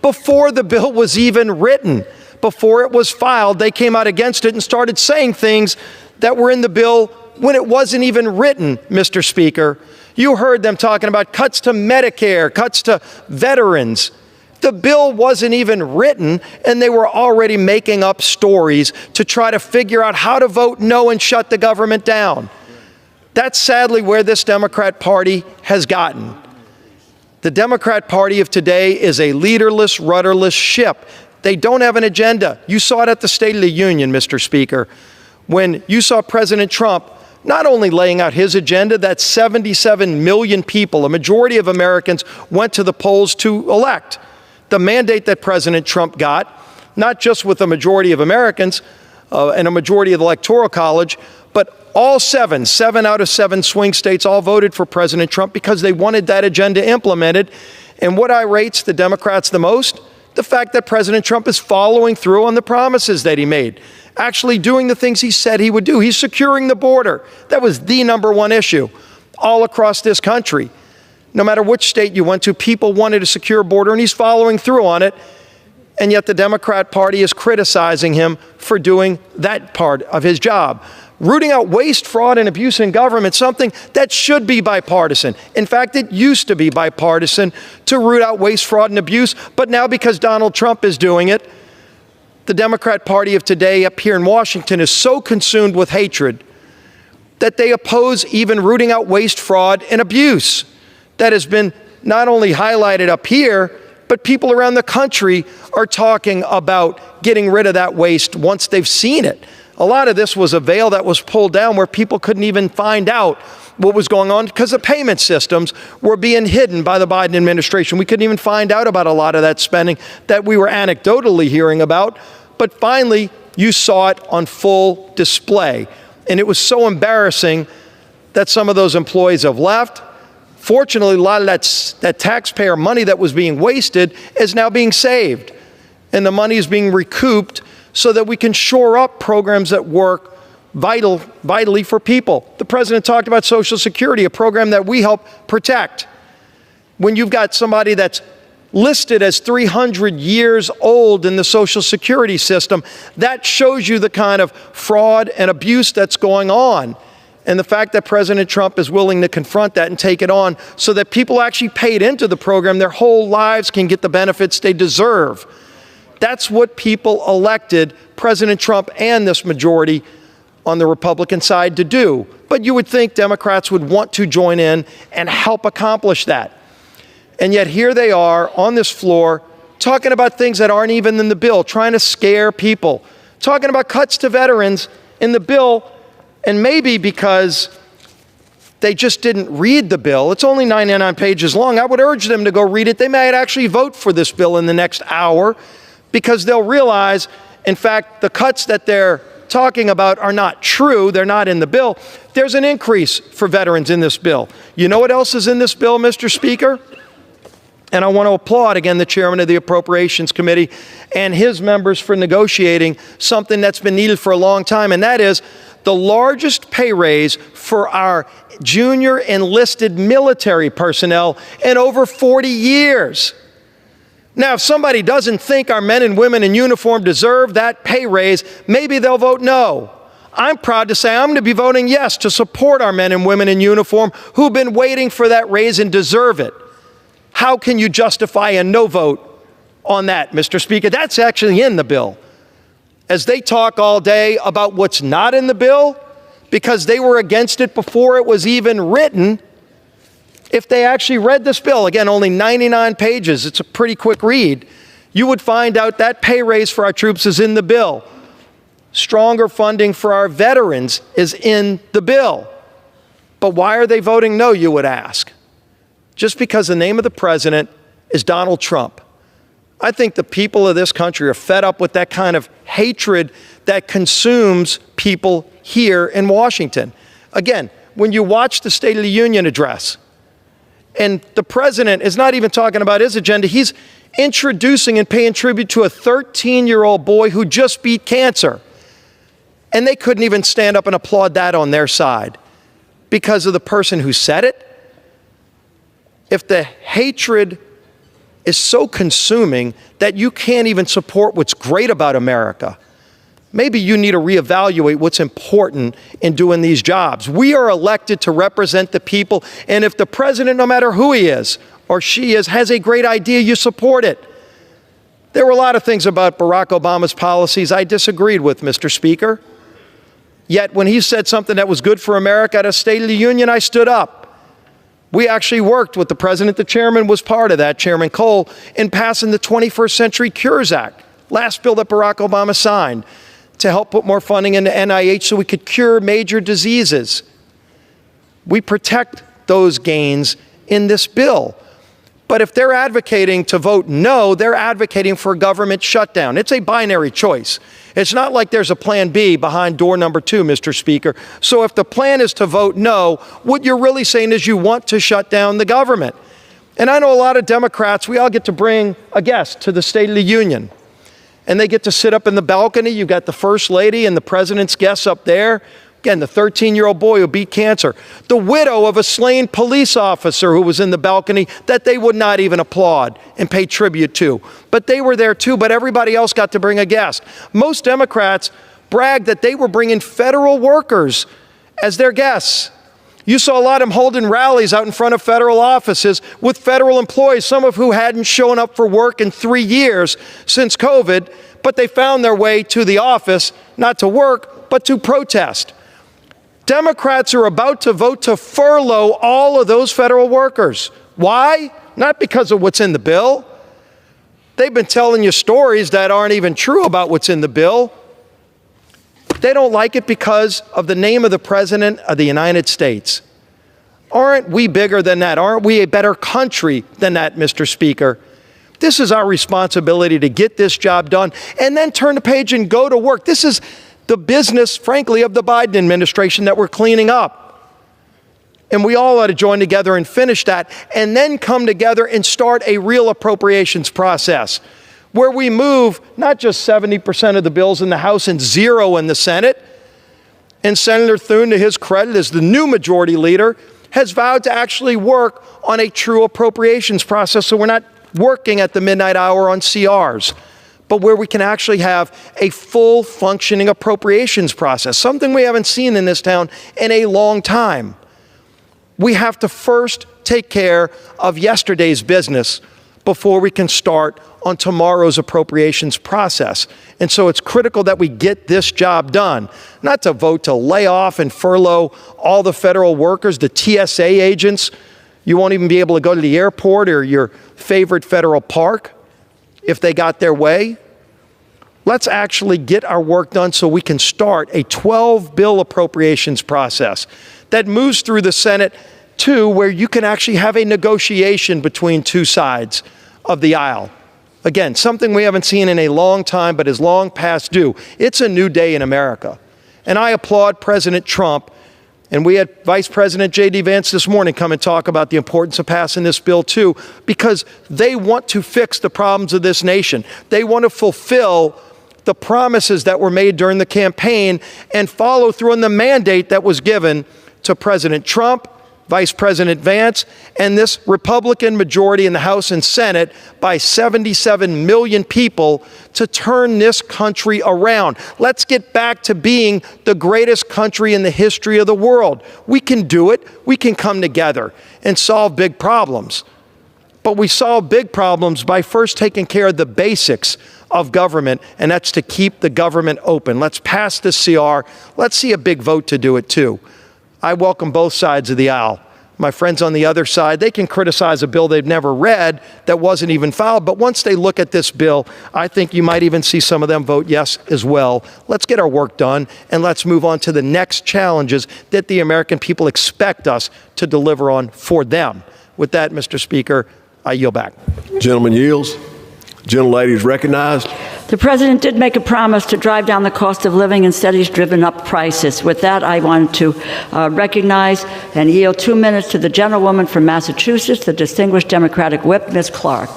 Before the bill was even written. Before it was filed, they came out against it and started saying things that were in the bill when it wasn't even written, Mr. Speaker. You heard them talking about cuts to Medicare, cuts to veterans. The bill wasn't even written, and they were already making up stories to try to figure out how to vote no and shut the government down. That's sadly where this Democrat Party has gotten. The Democrat Party of today is a leaderless, rudderless ship. They don't have an agenda. You saw it at the State of the Union, Mr. Speaker, when you saw President Trump not only laying out his agenda that 77 million people, a majority of Americans, went to the polls to elect. The mandate that President Trump got, not just with a majority of Americans and a majority of the Electoral College, but all seven out of 7 swing states all voted for President Trump because they wanted that agenda implemented. And what irates the Democrats the most? The fact that President Trump is following through on the promises that he made, actually doing the things he said he would do. He's securing the border. That was the #1 issue all across this country. No matter which state you went to, people wanted a secure border, and he's following through on it. And yet the Democrat Party is criticizing him for doing that part of his job. Rooting out waste, fraud, and abuse in government, something that should be bipartisan. In fact, it used to be bipartisan to root out waste, fraud, and abuse, but now because Donald Trump is doing it, the Democrat Party of today up here in Washington is so consumed with hatred that they oppose even rooting out waste, fraud, and abuse. That has been not only highlighted up here, but people around the country are talking about getting rid of that waste once they've seen it. A lot of this was a veil that was pulled down where people couldn't even find out what was going on because the payment systems were being hidden by the Biden administration. We couldn't even find out about a lot of that spending that we were anecdotally hearing about. But finally, you saw it on full display. And it was so embarrassing that some of those employees have left. Fortunately, a lot of that taxpayer money that was being wasted is now being saved. And the money is being recouped so that we can shore up programs that work vitally for people. The president talked about Social Security, a program that we help protect. When you've got somebody that's listed as 300 years old in the Social Security system, that shows you the kind of fraud and abuse that's going on. And the fact that President Trump is willing to confront that and take it on so that people actually paid into the program their whole lives can get the benefits they deserve. That's what people elected President Trump and this majority on the Republican side to do. But you would think Democrats would want to join in and help accomplish that. And yet here they are on this floor talking about things that aren't even in the bill, trying to scare people, talking about cuts to veterans in the bill. And maybe because they just didn't read the bill, it's only 99 pages long, I would urge them to go read it. They might actually vote for this bill in the next hour because they'll realize, in fact, the cuts that they're talking about are not true. They're not in the bill. There's an increase for veterans in this bill. You know what else is in this bill, Mr. Speaker? And I want to applaud, again, the chairman of the Appropriations Committee and his members for negotiating something that's been needed for a long time, and that is the largest pay raise for our junior enlisted military personnel in over 40 years. Now, if somebody doesn't think our men and women in uniform deserve that pay raise, maybe they'll vote no. I'm proud to say I'm going to be voting yes to support our men and women in uniform who've been waiting for that raise and deserve it. How can you justify a no vote on that, Mr. Speaker? That's actually in the bill. As they talk all day about what's not in the bill, because they were against it before it was even written, if they actually read this bill, again, only 99 pages, it's a pretty quick read, you would find out that pay raise for our troops is in the bill. Stronger funding for our veterans is in the bill. But why are they voting no, you would ask? Just because the name of the president is Donald Trump. I think the people of this country are fed up with that kind of hatred that consumes people here in Washington. Again, when you watch the State of the Union address, and the president is not even talking about his agenda, he's introducing and paying tribute to a 13-year-old boy who just beat cancer. And they couldn't even stand up and applaud that on their side because of the person who said it. If the hatred is so consuming that you can't even support what's great about America, maybe you need to reevaluate what's important in doing these jobs. We are elected to represent the people, and if the president, no matter who he is or she is, has a great idea, you support it. There were a lot of things about Barack Obama's policies I disagreed with, Mr. Speaker. Yet when he said something that was good for America at a State of the Union, I stood up. We actually worked with the president. The chairman was part of that, Chairman Cole, in passing the 21st Century Cures Act, last bill that Barack Obama signed, to help put more funding into NIH so we could cure major diseases. We protect those gains in this bill. But if they're advocating to vote no, they're advocating for a government shutdown. It's a binary choice. It's not like there's a plan B behind door number 2, Mr. Speaker. So if the plan is to vote no, what you're really saying is you want to shut down the government. And I know a lot of Democrats, we all get to bring a guest to the State of the Union. And they get to sit up in the balcony. You've got the First Lady and the President's guests up there. Again, the 13-year-old boy who beat cancer. The widow of a slain police officer who was in the balcony that they would not even applaud and pay tribute to. But they were there too, but everybody else got to bring a guest. Most Democrats bragged that they were bringing federal workers as their guests. You saw a lot of them holding rallies out in front of federal offices with federal employees, some of who hadn't shown up for work in 3 years since COVID, but they found their way to the office, not to work, but to protest. Democrats are about to vote to furlough all of those federal workers. Why? Not because of what's in the bill. They've been telling you stories that aren't even true about what's in the bill. They don't like it because of the name of the President of the United States. Aren't we bigger than that? Aren't we a better country than that, Mr. Speaker? This is our responsibility to get this job done and then turn the page and go to work. This is the business, frankly, of the Biden administration that we're cleaning up. And we all ought to join together and finish that and then come together and start a real appropriations process where we move not just 70% of the bills in the House and 0 in the Senate. And Senator Thune, to his credit, as the new majority leader, has vowed to actually work on a true appropriations process so we're not working at the midnight hour on CRs. but where we can actually have a full functioning appropriations process, something we haven't seen in this town in a long time. We have to first take care of yesterday's business before we can start on tomorrow's appropriations process. And so it's critical that we get this job done, not to vote to lay off and furlough all the federal workers, the TSA agents. You won't even be able to go to the airport or your favorite federal park if they got their way. Let's actually get our work done so we can start a 12-bill appropriations process that moves through the Senate too, where you can actually have a negotiation between two sides of the aisle. Again, something we haven't seen in a long time, but is long past due. It's a new day in America. And I applaud President Trump. And we had Vice President J.D. Vance this morning come and talk about the importance of passing this bill too, because they want to fix the problems of this nation. They want to fulfill the promises that were made during the campaign and follow through on the mandate that was given to President Trump, Vice President Vance, and this Republican majority in the House and Senate by 77 million people to turn this country around. Let's get back to being the greatest country in the history of the world. We can do it. We can come together and solve big problems. But we solve big problems by first taking care of the basics of government, and that's to keep the government open. Let's pass this CR. Let's see a big vote to do it too. I welcome both sides of the aisle. My friends on the other side, they can criticize a bill they've never read that wasn't even filed, but once they look at this bill, I think you might even see some of them vote yes as well. Let's get our work done, and let's move on to the next challenges that the American people expect us to deliver on for them. With that, Mr. Speaker, I yield back. Gentleman yields. Gentlelady is recognized. The President did make a promise to drive down the cost of living, and instead he's driven up prices. With that, I want to recognize and yield 2 minutes to the gentlewoman from Massachusetts, the distinguished Democratic whip, Ms. Clark.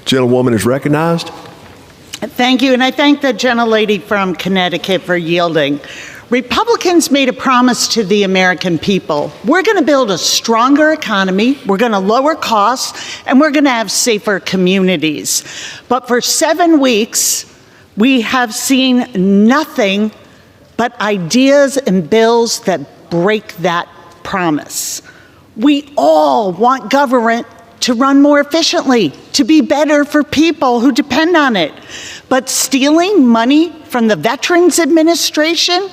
Gentlewoman is recognized. Thank you, and I thank the gentlelady from Connecticut for yielding. Republicans made a promise to the American people. We're going to build a stronger economy, we're going to lower costs, and we're going to have safer communities. But for 7 weeks, we have seen nothing but ideas and bills that break that promise. We all want government to run more efficiently, to be better for people who depend on it. But stealing money from the Veterans Administration,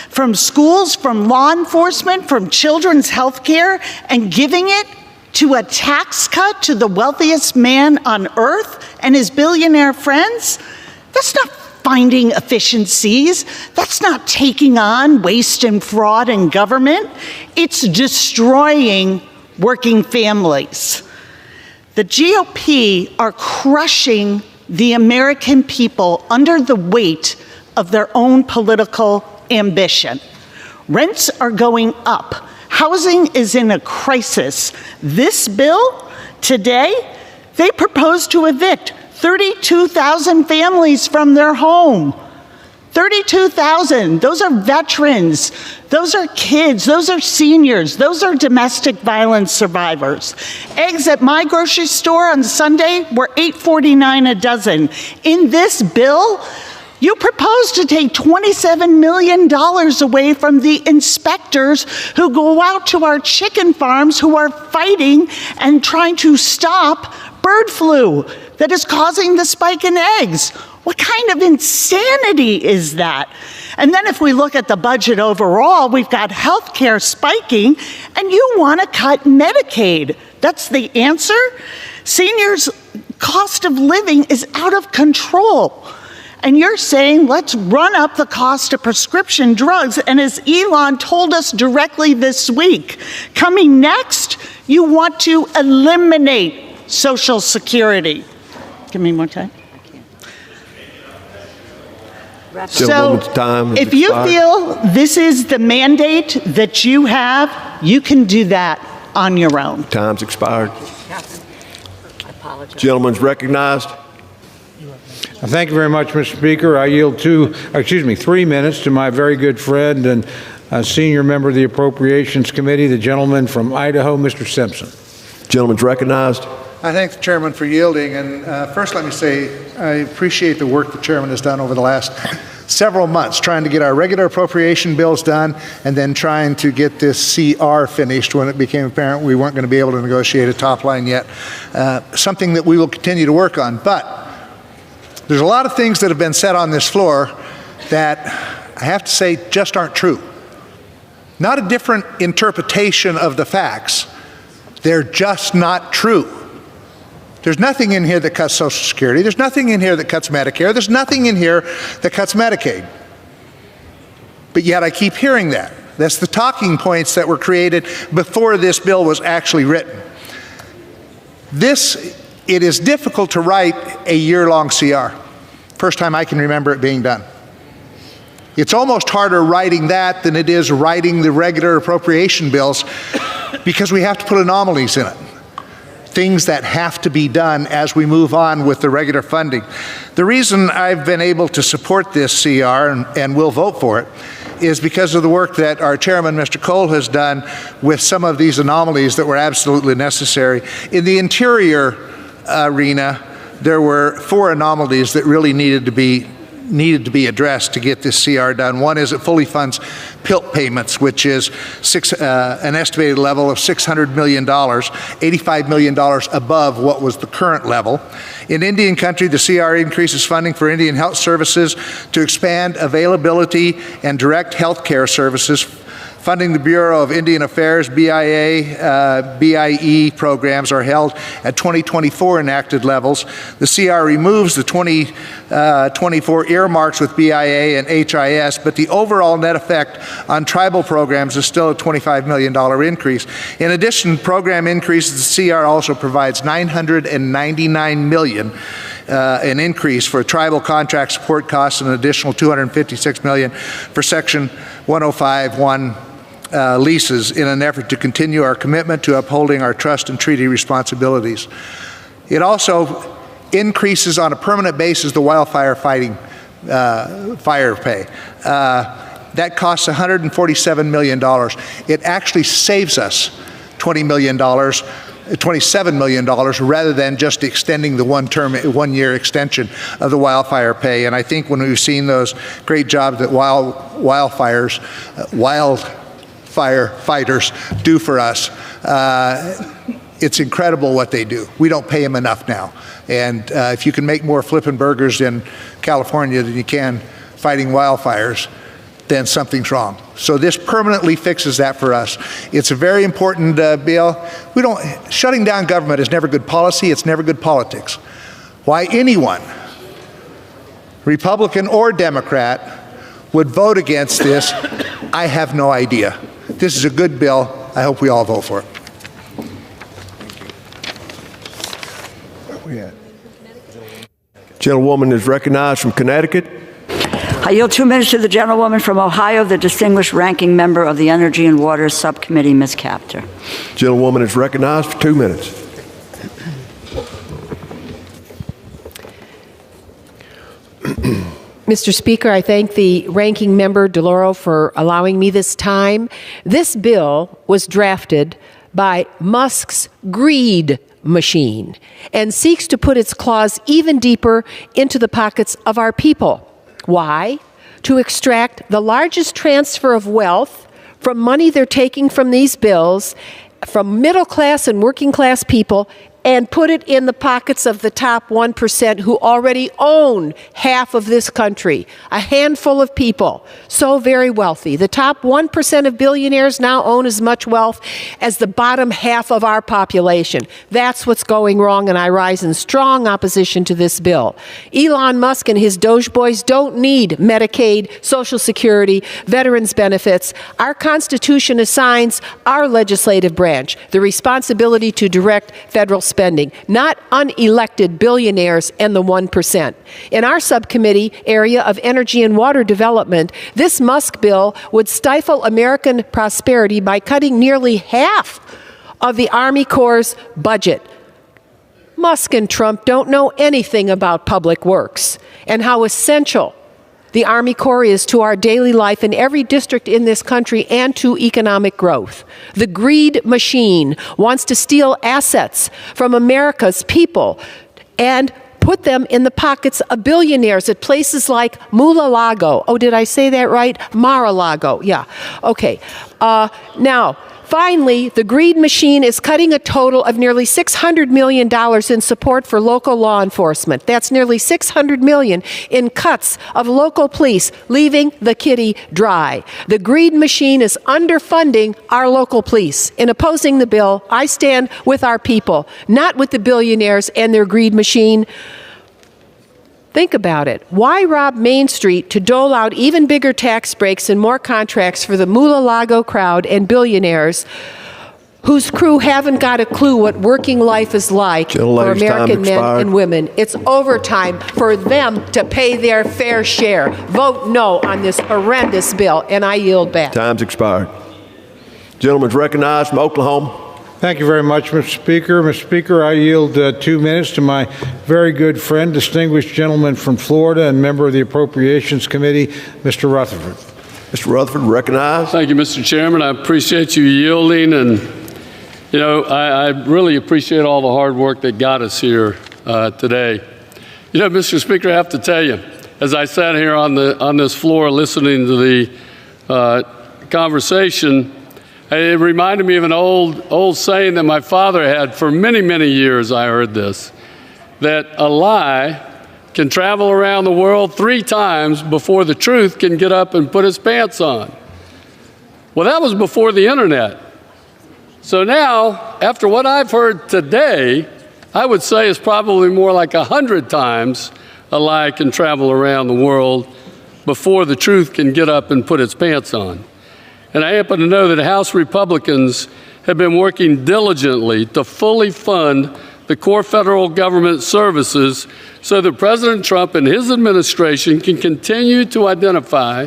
from schools, from law enforcement, from children's health care, and giving it to a tax cut to the wealthiest man on earth and his billionaire friends, that's not finding efficiencies. That's not taking on waste and fraud in government. It's destroying working families. The GOP are crushing the American people under the weight of their own political ambition. Rents are going up. Housing is in a crisis. This bill today, they propose to evict 32,000 families from their home. 32,000. Those are veterans. Those are kids. Those are seniors. Those are domestic violence survivors. Eggs at my grocery store on Sunday were $8.49 a dozen. In this bill, you propose to take $27 million away from the inspectors who go out to our chicken farms who are fighting and trying to stop bird flu that is causing the spike in eggs. What kind of insanity is that? And then if we look at the budget overall, we've got health care spiking, and you want to cut Medicaid. That's the answer? Seniors' cost of living is out of control. And you're saying, let's run up the cost of prescription drugs. And as Elon told us directly this week, coming next, you want to eliminate Social Security. Give me more time. So if you feel this is the mandate that you have, you can do that on your own. Time's expired. Gentleman's recognized. Thank you very much, Mr. Speaker. I yield 3 minutes to my very good friend and senior member of the Appropriations Committee, the gentleman from Idaho, Mr. Simpson. Gentleman's recognized. I thank the chairman for yielding. And first, let me say I appreciate the work the chairman has done over the last several months trying to get our regular appropriation bills done and then trying to get this CR finished when it became apparent we weren't going to be able to negotiate a top line yet. Something that we will continue to work on. But there's a lot of things that have been said on this floor that I have to say just aren't true. Not a different interpretation of the facts. They're just not true. There's nothing in here that cuts Social Security. There's nothing in here that cuts Medicare. There's nothing in here that cuts Medicaid. But yet I keep hearing that. That's the talking points that were created before this bill was actually written. It is difficult to write a year-long CR. First time I can remember it being done. It's almost harder writing that than it is writing the regular appropriation bills because we have to put anomalies in it. Things that have to be done as we move on with the regular funding. The reason I've been able to support this CR and will vote for it is because of the work that our chairman, Mr. Cole, has done with some of these anomalies that were absolutely necessary. In the interior arena, there were 4 anomalies that really needed to be addressed to get this CR done. One is it fully funds PILT payments, which is an estimated level of $600 million, $85 million above what was the current level. In Indian country, the CR increases funding for Indian health services to expand availability and direct health care services, funding the Bureau of Indian Affairs, BIA, BIE programs are held at 2024 enacted levels. The CR removes the 2024 earmarks with BIA and HIS, but the overall net effect on tribal programs is still a $25 million increase. In addition, program increases, the CR also provides $999 million an increase for tribal contract support costs and an additional $256 million for Section 105(1) leases in an effort to continue our commitment to upholding our trust and treaty responsibilities. It also increases on a permanent basis the wildfire fighting fire pay. That costs $147 million. It actually saves us $20 million, $27 million, rather than just extending the one-year extension of the wildfire pay. And I think when we've seen those great jobs that firefighters do for us, it's incredible what they do. We don't pay them enough now. And if you can make more flippin' burgers in California than you can fighting wildfires, then something's wrong. So this permanently fixes that for us. It's a very important bill. Shutting down government is never good policy. It's never good politics. Why anyone, Republican or Democrat, would vote against this, I have no idea. This is a good bill. I hope we all vote for it. Gentlewoman is recognized from Connecticut. I yield 2 minutes to the gentlewoman from Ohio, the distinguished ranking member of the Energy and Water Subcommittee, Ms. Capter. Gentlewoman is recognized for 2 minutes. Mr. Speaker, I thank the ranking member, DeLauro, for allowing me this time. This bill was drafted by Musk's greed machine and seeks to put its claws even deeper into the pockets of our people. Why? To extract the largest transfer of wealth from money they're taking from these bills, from middle class and working class people, and put it in the pockets of the top 1% who already own half of this country. A handful of people, so very wealthy. The top 1% of billionaires now own as much wealth as the bottom half of our population. That's what's going wrong, and I rise in strong opposition to this bill. Elon Musk and his Doge boys don't need Medicaid, Social Security, veterans benefits. Our Constitution assigns our legislative branch the responsibility to direct federal spending, not unelected billionaires and the 1%. In our subcommittee area of energy and water development, this Musk bill would stifle American prosperity by cutting nearly half of the Army Corps' budget. Musk and Trump don't know anything about public works and how essential the Army Corps is to our daily life in every district in this country and to economic growth. The greed machine wants to steal assets from America's people and put them in the pockets of billionaires at places like Mar-a-Lago. Oh, did I say that right? Mar-a-Lago, yeah. Okay. Now, finally, the greed machine is cutting a total of nearly $600 million in support for local law enforcement. That's nearly $600 million in cuts of local police, leaving the kitty dry. The greed machine is underfunding our local police. In opposing the bill, I stand with our people, not with the billionaires and their greed machine. Think about it. Why rob Main Street to dole out even bigger tax breaks and more contracts for the Mar-a-Lago crowd and billionaires whose crew haven't got a clue what working life is like for American men and women? It's overtime for them to pay their fair share. Vote no on this horrendous bill, and I yield back. Time's expired. Gentleman's recognized from Oklahoma. Thank you very much, Mr. Speaker. Mr. Speaker, I yield 2 minutes to my very good friend, distinguished gentleman from Florida and member of the Appropriations Committee, Mr. Rutherford. Mr. Rutherford, recognized. Thank you, Mr. Chairman. I appreciate you yielding, and you know, I really appreciate all the hard work that got us here today. You know, Mr. Speaker, I have to tell you, as I sat here on this floor listening to the conversation, it reminded me of an old saying that my father had for many, many years. I heard this, that a lie can travel around the world 3 times before the truth can get up and put its pants on. Well, that was before the internet. So now, after what I've heard today, I would say it's probably more like 100 times a lie can travel around the world before the truth can get up and put its pants on. And I happen to know that House Republicans have been working diligently to fully fund the core federal government services so that President Trump and his administration can continue to identify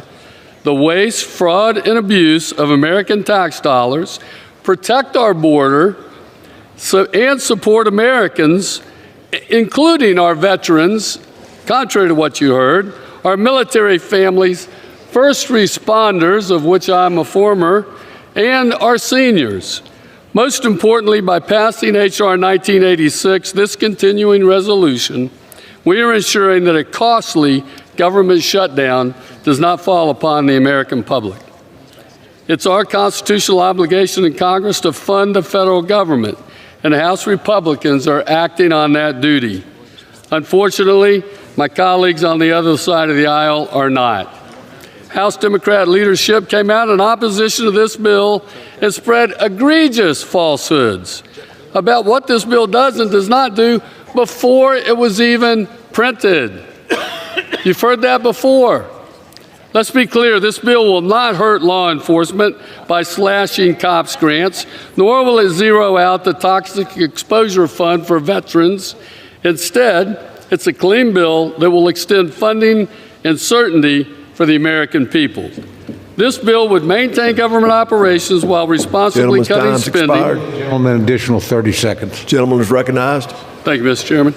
the waste, fraud, and abuse of American tax dollars, protect our border, and support Americans, including our veterans, contrary to what you heard, our military families, first responders, of which I'm a former, and our seniors. Most importantly, by passing H.R. 1986, this continuing resolution, we are ensuring that a costly government shutdown does not fall upon the American public. It's our constitutional obligation in Congress to fund the federal government, and House Republicans are acting on that duty. Unfortunately, my colleagues on the other side of the aisle are not. House Democrat leadership came out in opposition to this bill and spread egregious falsehoods about what this bill does and does not do before it was even printed. You've heard that before. Let's be clear, this bill will not hurt law enforcement by slashing cops' grants, nor will it zero out the Toxic Exposure Fund for veterans. Instead, it's a clean bill that will extend funding and certainty for the American people. This bill would maintain government operations while responsibly cutting spending. Gentleman, additional 30 seconds. Gentleman is recognized. Thank you, Mr. Chairman.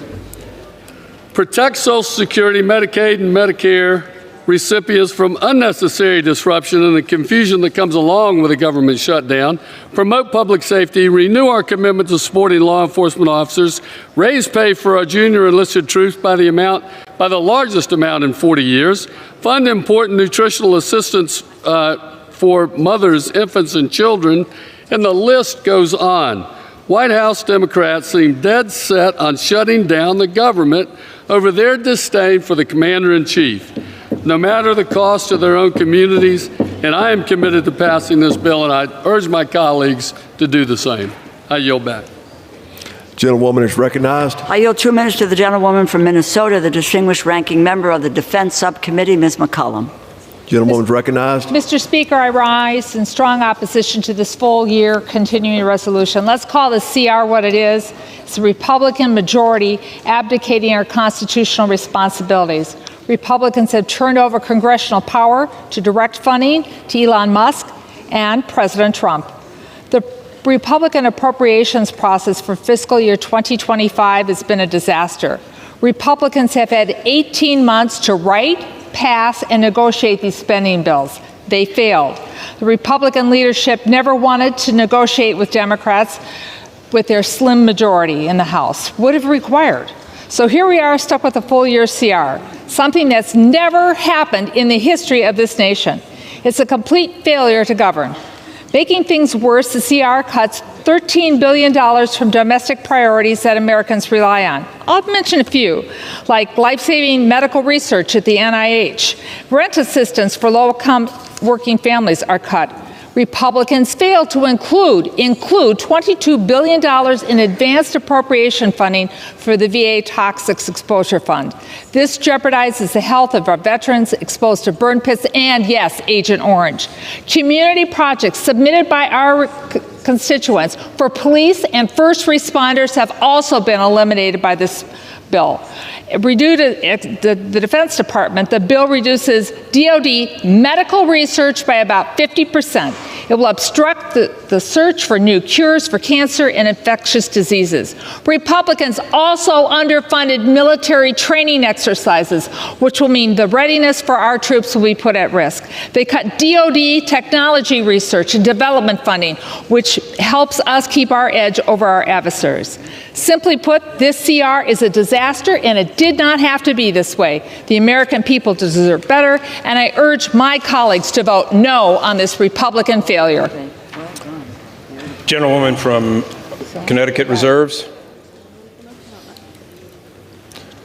Protect Social Security, Medicaid, and Medicare recipients from unnecessary disruption and the confusion that comes along with a government shutdown, promote public safety, renew our commitment to supporting law enforcement officers, raise pay for our junior enlisted troops by the largest amount in 40 years, fund important nutritional assistance for mothers, infants, and children, and the list goes on. White House Democrats seem dead set on shutting down the government over their disdain for the commander-in-chief, no matter the cost to their own communities, and I am committed to passing this bill, and I urge my colleagues to do the same. I yield back. Gentlewoman is recognized. I yield 2 minutes to the gentlewoman from Minnesota, the distinguished ranking member of the Defense Subcommittee, Ms. McCollum. Gentlewoman is recognized. Mr. Speaker, I rise in strong opposition to this full-year continuing resolution. Let's call the CR what it is. It's a Republican majority abdicating our constitutional responsibilities. Republicans have turned over congressional power to direct funding to Elon Musk and President Trump. The Republican appropriations process for fiscal year 2025 has been a disaster. Republicans have had 18 months to write, pass, and negotiate these spending bills. They failed. The Republican leadership never wanted to negotiate with Democrats with their slim majority in the House. Would have required. So here we are stuck with a full year CR, something that's never happened in the history of this nation. It's a complete failure to govern. Making things worse, the CR cuts $13 billion from domestic priorities that Americans rely on. I'll mention a few, like life-saving medical research at the NIH. Rent assistance for low-income working families are cut. Republicans failed to include $22 billion in advanced appropriation funding for the VA Toxics Exposure Fund. This jeopardizes the health of our veterans exposed to burn pits and, yes, Agent Orange. Community projects submitted by our constituents for police and first responders have also been eliminated by this bill. The Defense Department, the bill reduces DoD medical research by about 50%. It will obstruct the search for new cures for cancer and infectious diseases. Republicans also underfunded military training exercises, which will mean the readiness for our troops will be put at risk. They cut DoD technology research and development funding, which helps us keep our edge over our adversaries. Simply put, this CR is a disaster, and it did not have to be this way. The American people deserve better, and I urge my colleagues to vote no on this Republican failure. Gentlewoman from Connecticut reserves.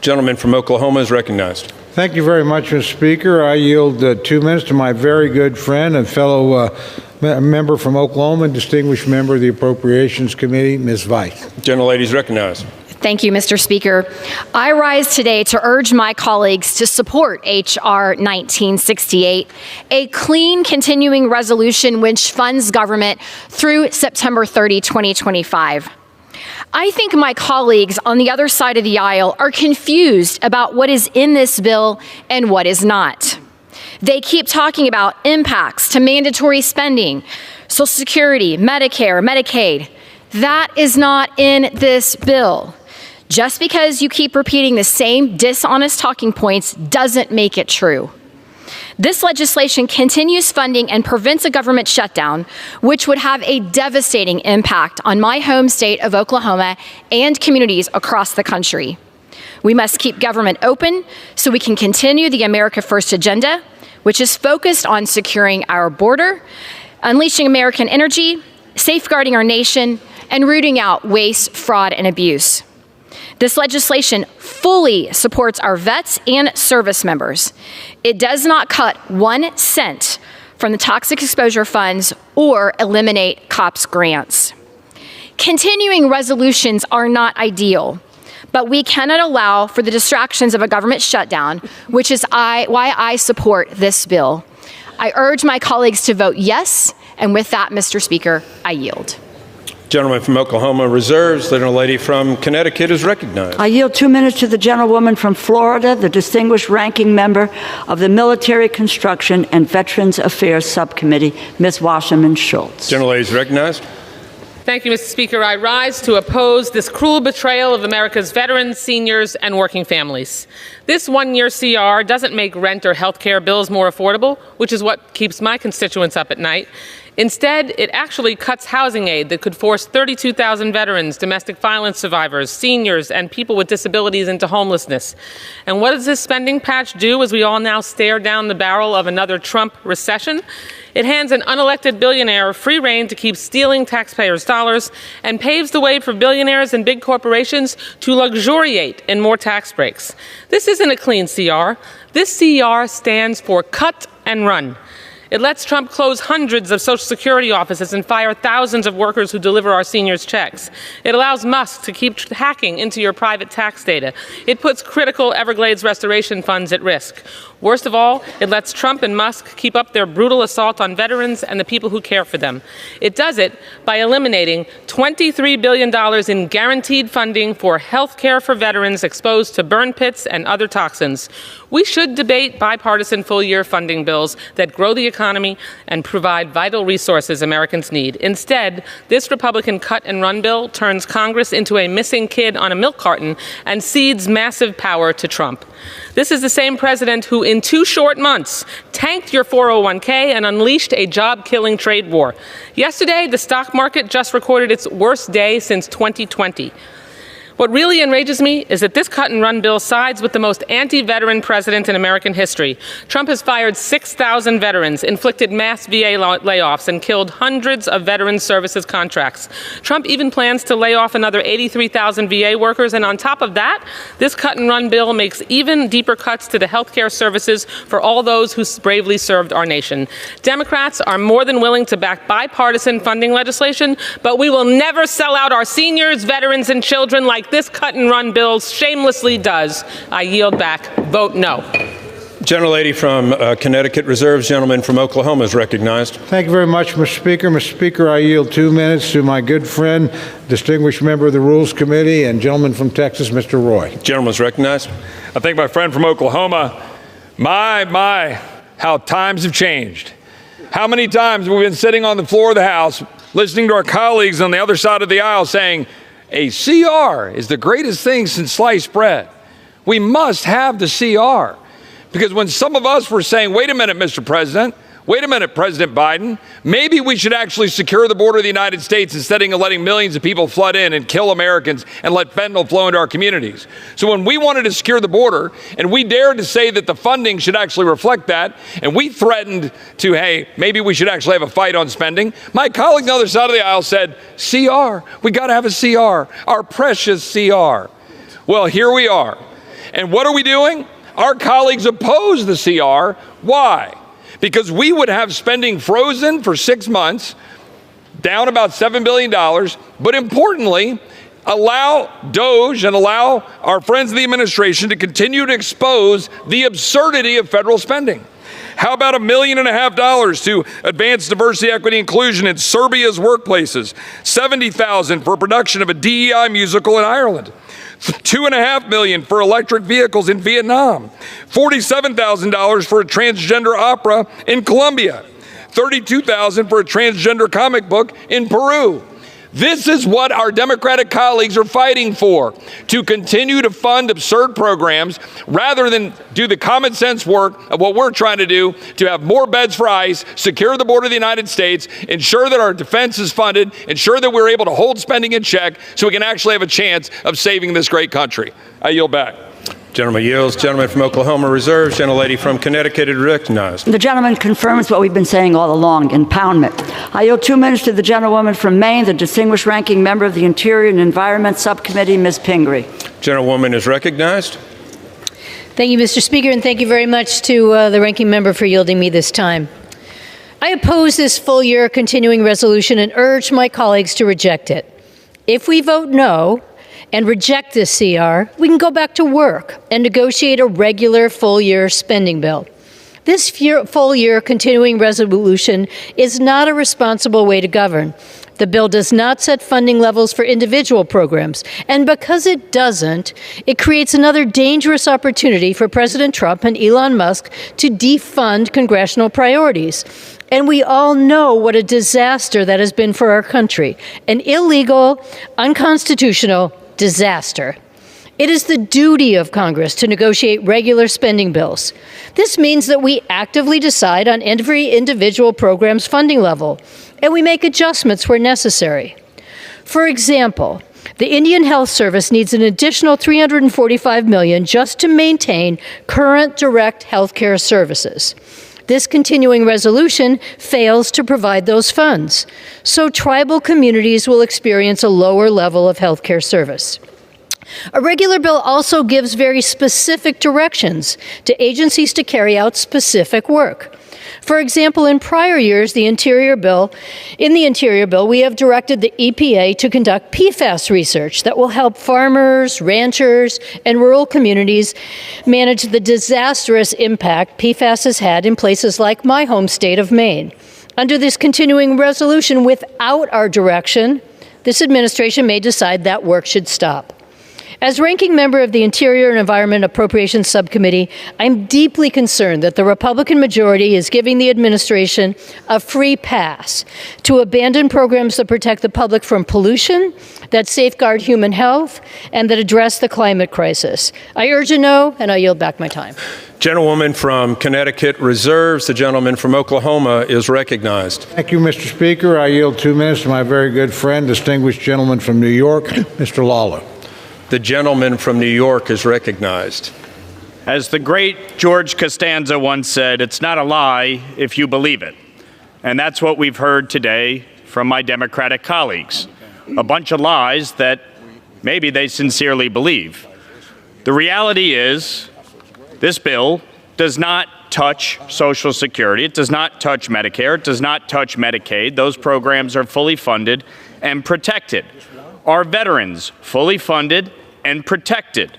Gentleman from Oklahoma is recognized. Thank you very much, Mr. Speaker. I yield 2 minutes to my very good friend and fellow member from Oklahoma and distinguished member of the Appropriations Committee, Ms. Weiss. Gentlelady is recognized. Thank you, Mr. Speaker. I rise today to urge my colleagues to support H.R. 1968, a clean continuing resolution which funds government through September 30, 2025. I think my colleagues on the other side of the aisle are confused about what is in this bill and what is not. They keep talking about impacts to mandatory spending, Social Security, Medicare, Medicaid. That is not in this bill. Just because you keep repeating the same dishonest talking points doesn't make it true. This legislation continues funding and prevents a government shutdown, which would have a devastating impact on my home state of Oklahoma and communities across the country. We must keep government open so we can continue the America First agenda, which is focused on securing our border, unleashing American energy, safeguarding our nation, and rooting out waste, fraud, and abuse. This legislation fully supports our vets and service members. It does not cut 1 cent from the toxic exposure funds or eliminate COPS grants. Continuing resolutions are not ideal, but we cannot allow for the distractions of a government shutdown, which is why I support this bill. I urge my colleagues to vote yes, and with that, Mr. Speaker, I yield. Gentleman from Oklahoma reserves. The gentlelady from Connecticut is recognized. I yield 2 minutes to the gentlewoman from Florida, the distinguished ranking member of the Military Construction and Veterans Affairs Subcommittee, Ms. Wasserman Schultz. Gentlelady is recognized. Thank you, Mr. Speaker. I rise to oppose this cruel betrayal of America's veterans, seniors, and working families. This one-year CR doesn't make rent or health care bills more affordable, which is what keeps my constituents up at night. Instead, it actually cuts housing aid that could force 32,000 veterans, domestic violence survivors, seniors, and people with disabilities into homelessness. And what does this spending patch do as we all now stare down the barrel of another Trump recession? It hands an unelected billionaire free rein to keep stealing taxpayers' dollars and paves the way for billionaires and big corporations to luxuriate in more tax breaks. This isn't a clean CR. This CR stands for cut and run. It lets Trump close hundreds of Social Security offices and fire thousands of workers who deliver our seniors' checks. It allows Musk to keep hacking into your private tax data. It puts critical Everglades restoration funds at risk. Worst of all, it lets Trump and Musk keep up their brutal assault on veterans and the people who care for them. It does it by eliminating $23 billion in guaranteed funding for health care for veterans exposed to burn pits and other toxins. We should debate bipartisan full-year funding bills that grow the economy economy and provide vital resources Americans need. Instead, this Republican cut-and-run bill turns Congress into a missing kid on a milk carton and cedes massive power to Trump. This is the same president who, in 2 short months, tanked your 401k and unleashed a job-killing trade war. Yesterday, the stock market just recorded its worst day since 2020. What really enrages me is that this cut-and-run bill sides with the most anti-veteran president in American history. Trump has fired 6,000 veterans, inflicted mass VA layoffs, and killed hundreds of veteran services contracts. Trump even plans to lay off another 83,000 VA workers, and on top of that, this cut-and-run bill makes even deeper cuts to the health care services for all those who bravely served our nation. Democrats are more than willing to back bipartisan funding legislation, but we will never sell out our seniors, veterans, and children like this cut-and-run bill shamelessly does. I yield back. Vote no. Gentlelady from Connecticut reserves. Gentleman from Oklahoma is recognized. Thank you very much, Mr. Speaker. Mr. Speaker, I yield 2 minutes to my good friend, distinguished member of the Rules Committee, and gentleman from Texas, Mr. Roy. Gentleman is recognized. I thank my friend from Oklahoma. My, how times have changed. How many times have we been sitting on the floor of the House listening to our colleagues on the other side of the aisle saying, a CR is the greatest thing since sliced bread. We must have the CR. Because when some of us were saying, wait a minute, Mr. President, wait a minute, President Biden, maybe we should actually secure the border of the United States instead of letting millions of people flood in and kill Americans and let fentanyl flow into our communities. So when we wanted to secure the border and we dared to say that the funding should actually reflect that, and we threatened to, hey, maybe we should actually have a fight on spending, my colleague on the other side of the aisle said, CR, we got to have a CR, our precious CR. Well, here we are. And what are we doing? Our colleagues oppose the CR. Why? Because we would have spending frozen for 6 months, down about $7 billion, but importantly, allow DOJ and allow our friends in the administration to continue to expose the absurdity of federal spending. How about $1.5 million to advance diversity, equity, inclusion in Serbia's workplaces? $70,000 for production of a DEI musical in Ireland. $2.5 million for electric vehicles in Vietnam. $47,000 for a transgender opera in Colombia. $32,000 for a transgender comic book in Peru. This is what our Democratic colleagues are fighting for, to continue to fund absurd programs rather than do the common sense work of what we're trying to do, to have more beds for ICE, secure the border of the United States, ensure that our defense is funded, ensure that we're able to hold spending in check so we can actually have a chance of saving this great country. I yield back. Gentleman yields. Gentleman from Oklahoma reserves. Gentlelady from Connecticut is recognized. The gentleman confirms what we've been saying all along, impoundment. I yield 2 minutes to the gentlewoman from Maine, the distinguished ranking member of the Interior and Environment Subcommittee, Ms. Pingree. Gentlewoman is recognized. Thank you, Mr. Speaker, and thank you very much to the ranking member for yielding me this time. I oppose this full-year continuing resolution and urge my colleagues to reject it. If we vote no and reject this CR, we can go back to work and negotiate a regular full-year spending bill. This full-year continuing resolution is not a responsible way to govern. The bill does not set funding levels for individual programs, and because it doesn't, it creates another dangerous opportunity for President Trump and Elon Musk to defund congressional priorities. And we all know what a disaster that has been for our country, an illegal, unconstitutional disaster. It is the duty of Congress to negotiate regular spending bills. This means that we actively decide on every individual program's funding level, and we make adjustments where necessary. For example, the Indian Health Service needs an additional $345 million just to maintain current direct health care services. This continuing resolution fails to provide those funds, so tribal communities will experience a lower level of health care service. A regular bill also gives very specific directions to agencies to carry out specific work. For example, in prior years, in the Interior Bill, we have directed the EPA to conduct PFAS research that will help farmers, ranchers, and rural communities manage the disastrous impact PFAS has had in places like my home state of Maine. Under this continuing resolution, without our direction, this administration may decide that work should stop. As ranking member of the Interior and Environment Appropriations Subcommittee, I'm deeply concerned that the Republican majority is giving the administration a free pass to abandon programs that protect the public from pollution, that safeguard human health, and that address the climate crisis. I urge a no, and I yield back my time. Gentlewoman from Connecticut reserves. The gentleman from Oklahoma is recognized. Thank you, Mr. Speaker. I yield 2 minutes to my very good friend, distinguished gentleman from New York, Mr. Lawler. The gentleman from New York is recognized. As the great George Costanza once said, it's not a lie if you believe it. And that's what we've heard today from my Democratic colleagues. A bunch of lies that maybe they sincerely believe. The reality is, this bill does not touch Social Security. It does not touch Medicare. It does not touch Medicaid. Those programs are fully funded and protected. Our veterans fully funded and protected.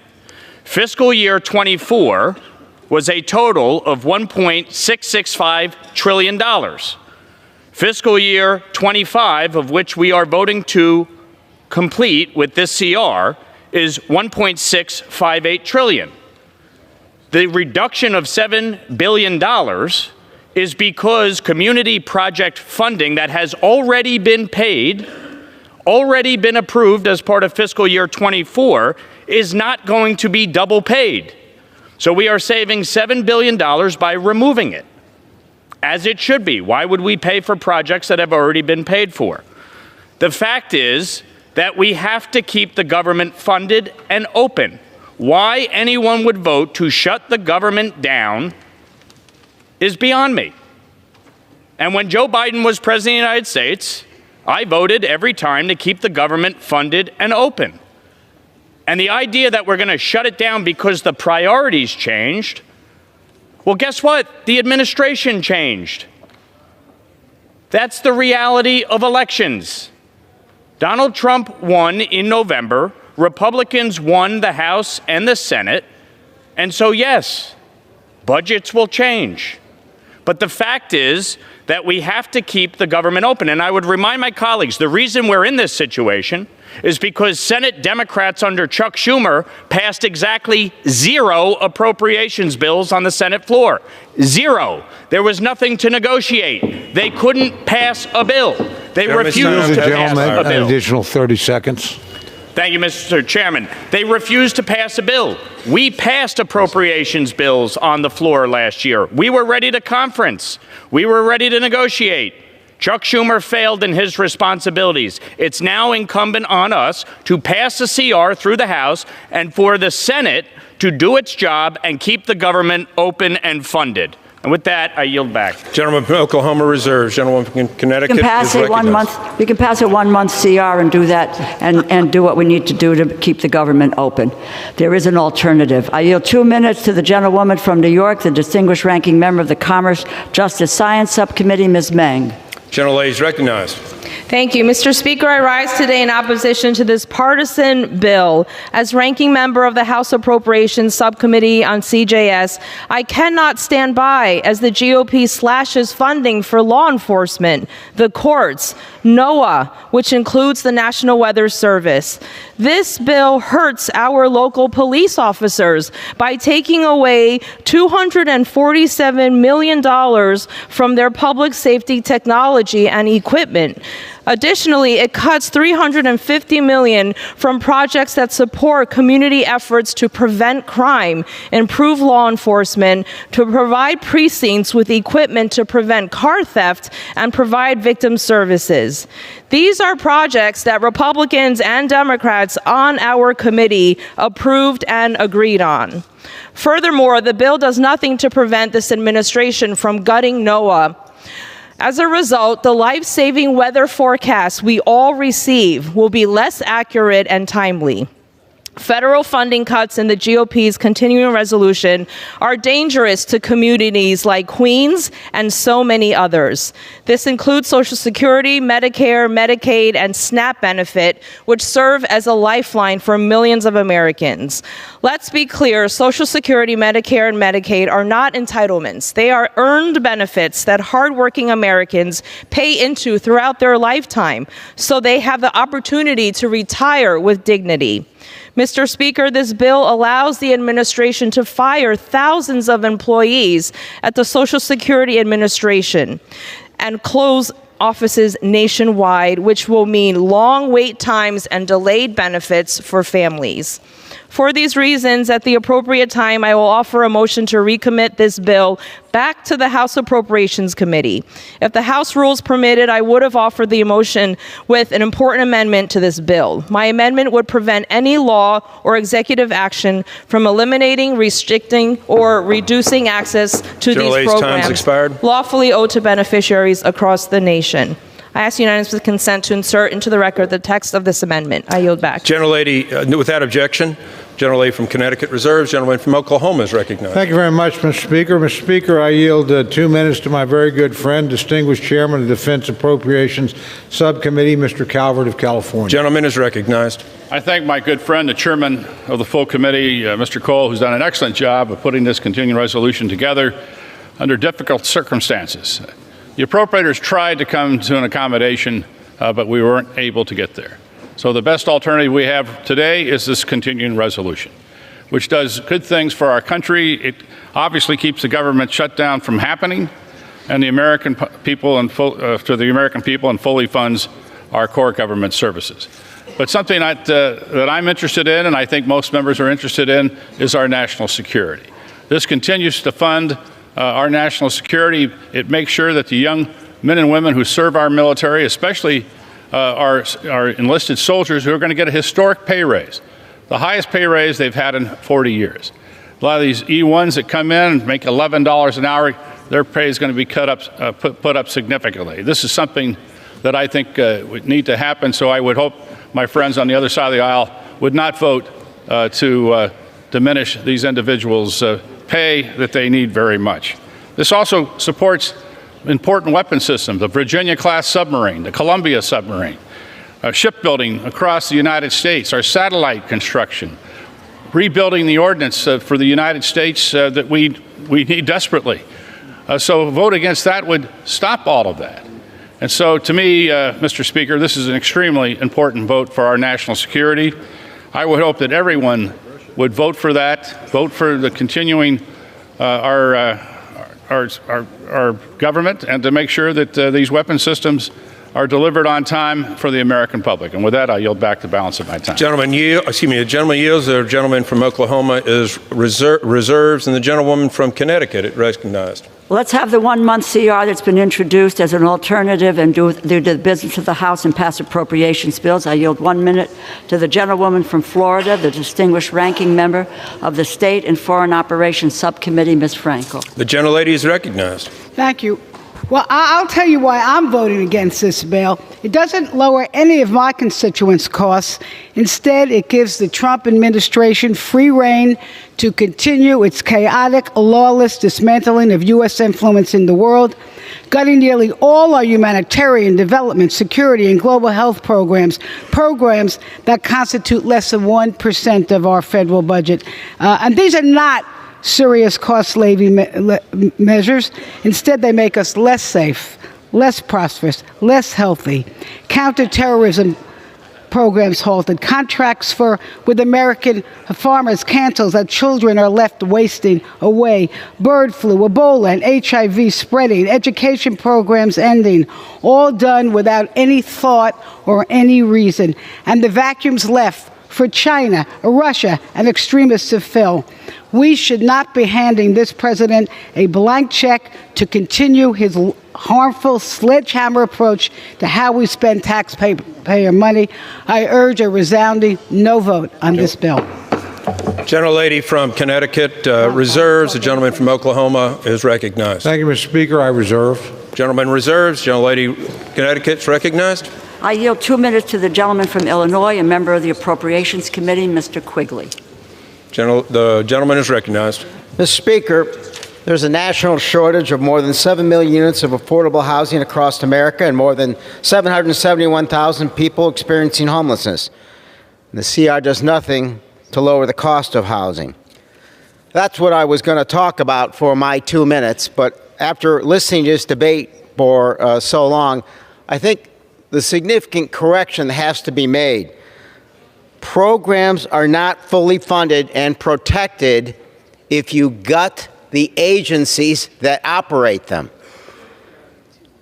Fiscal year 24 was a total of $1.665 trillion. Fiscal year 25, of which we are voting to complete with this CR, is $1.658 trillion. The reduction of $7 billion is because community project funding that has already been paid, already been approved as part of fiscal year 24, is not going to be double paid. So we are saving $7 billion by removing it, as it should be. Why would we pay for projects that have already been paid for? The fact is that we have to keep the government funded and open. Why anyone would vote to shut the government down is beyond me. And when Joe Biden was president of the United States, I voted every time to keep the government funded and open. And the idea that we're going to shut it down because the priorities changed, well, guess what? The administration changed. That's the reality of elections. Donald Trump won in November. Republicans won the House and the Senate. And so, yes, budgets will change. But the fact is that we have to keep the government open. And I would remind my colleagues, the reason we're in this situation is because Senate Democrats under Chuck Schumer passed exactly 0 appropriations bills on the Senate floor. 0. There was nothing to negotiate. They couldn't pass a bill. They refused to pass a bill. An additional 30 seconds. Thank you, Mr. Chairman. They refused to pass a bill. We passed appropriations bills on the floor last year. We were ready to conference. We were ready to negotiate. Chuck Schumer failed in his responsibilities. It's now incumbent on us to pass a CR through the House and for the Senate to do its job and keep the government open and funded. And with that, I yield back. Gentleman from Oklahoma reserves. Gentleman from Connecticut We can pass is a 1 recognized. month. We can pass a 1 month CR and do that, and do what we need to do to keep the government open. There is an alternative. I yield 2 minutes to the gentlewoman from New York, the distinguished ranking member of the Commerce, Justice, Science Subcommittee, Ms. Meng. Gentlelady is recognized. Thank you. Mr. Speaker, I rise today in opposition to this partisan bill. As ranking member of the House Appropriations Subcommittee on CJS, I cannot stand by as the GOP slashes funding for law enforcement, the courts, NOAA, which includes the National Weather Service. This bill hurts our local police officers by taking away $247 million from their public safety technology and equipment. Additionally, it cuts $350 million from projects that support community efforts to prevent crime, improve law enforcement, to provide precincts with equipment to prevent car theft, and provide victim services. These are projects that Republicans and Democrats on our committee approved and agreed on. Furthermore, the bill does nothing to prevent this administration from gutting NOAA. As a result, the life-saving weather forecasts we all receive will be less accurate and timely. Federal funding cuts in the GOP's continuing resolution are dangerous to communities like Queens and so many others. This includes Social Security, Medicare, Medicaid, and SNAP benefit, which serve as a lifeline for millions of Americans. Let's be clear, Social Security, Medicare, and Medicaid are not entitlements. They are earned benefits that hardworking Americans pay into throughout their lifetime, so they have the opportunity to retire with dignity. Mr. Speaker, this bill allows the administration to fire thousands of employees at the Social Security Administration and close offices nationwide, which will mean long wait times and delayed benefits for families. For these reasons, at the appropriate time, I will offer a motion to recommit this bill back to the House Appropriations Committee. If the House rules permitted, I would have offered the motion with an important amendment to this bill. My amendment would prevent any law or executive action from eliminating, restricting, or reducing access to these programs lawfully owed to beneficiaries across the nation. I ask unanimous consent to insert into the record the text of this amendment. I yield back. Gentlelady, without objection, Gentlelady from Connecticut reserves. Gentleman from Oklahoma is recognized. Thank you very much, Mr. Speaker. Mr. Speaker, I yield 2 minutes to my very good friend, distinguished chairman of the Defense Appropriations Subcommittee, Mr. Calvert of California. Gentleman is recognized. I thank my good friend, the chairman of the full committee, Mr. Cole, who's done an excellent job of putting this continuing resolution together under difficult circumstances. The appropriators tried to come to an accommodation, but we weren't able to get there. So the best alternative we have today is this continuing resolution, which does good things for our country. It obviously keeps the government shutdown from happening, and the American people and fully funds our core government services. But something that I'm interested in, and I think most members are interested in, is our national security. This continues to fund our national security. It makes sure that the young men and women who serve our military, especially our enlisted soldiers, who are going to get a historic pay raise, the highest pay raise they've had in 40 years. A lot of these E1s that come in and make $11 an hour, their pay is going to be put up significantly. This is something that I think would need to happen, so I would hope my friends on the other side of the aisle would not vote to diminish these individuals' pay that they need very much. This also supports important weapon systems, the Virginia-class submarine, the Columbia submarine, shipbuilding across the United States, our satellite construction, rebuilding the ordnance for the United States that we need desperately. So a vote against that would stop all of that. And so to me, Mr. Speaker, this is an extremely important vote for our national security. I would hope that everyone would vote for that, vote for the continuing our government, and to make sure that these weapon systems are delivered on time for the American public. And with that, I yield back the balance of my time. The gentleman yields. The gentleman from Oklahoma is reserves, and the gentlewoman from Connecticut is recognized. Let's have the 1 month CR that's been introduced as an alternative and do the business of the House and pass appropriations bills. I yield 1 minute to the gentlewoman from Florida, the distinguished ranking member of the State and Foreign Operations Subcommittee, Ms. Frankel. The gentlelady is recognized. Thank you. Well, I'll tell you why I'm voting against this bill. It doesn't lower any of my constituents' costs. Instead, it gives the Trump administration free rein to continue its chaotic, lawless dismantling of U.S. influence in the world, gutting nearly all our humanitarian development, security, and global health programs that constitute less than 1% of our federal budget. And these are not serious cost-saving measures. Instead, they make us less safe, less prosperous, less healthy. Counterterrorism programs halted, contracts with American farmers canceled, that children are left wasting away, bird flu, Ebola, and HIV spreading, education programs ending, all done without any thought or any reason. And the vacuum's left for China, Russia, and extremists to fill. We should not be handing this president a blank check to continue his harmful sledgehammer approach to how we spend taxpayer money. I urge a resounding no vote on this bill. Gentlelady from Connecticut reserves. The gentleman from Oklahoma is recognized. Thank you, Mr. Speaker. I reserve. Gentleman reserves. Gentlelady Connecticut is recognized. I yield 2 minutes to the gentleman from Illinois, a member of the Appropriations Committee, Mr. Quigley. The gentleman is recognized. Mr. Speaker, there's a national shortage of more than 7 million units of affordable housing across America and more than 771,000 people experiencing homelessness. And the CR does nothing to lower the cost of housing. That's what I was going to talk about for my 2 minutes, but after listening to this debate for so long, I think the significant correction has to be made. Programs are not fully funded and protected if you gut the agencies that operate them.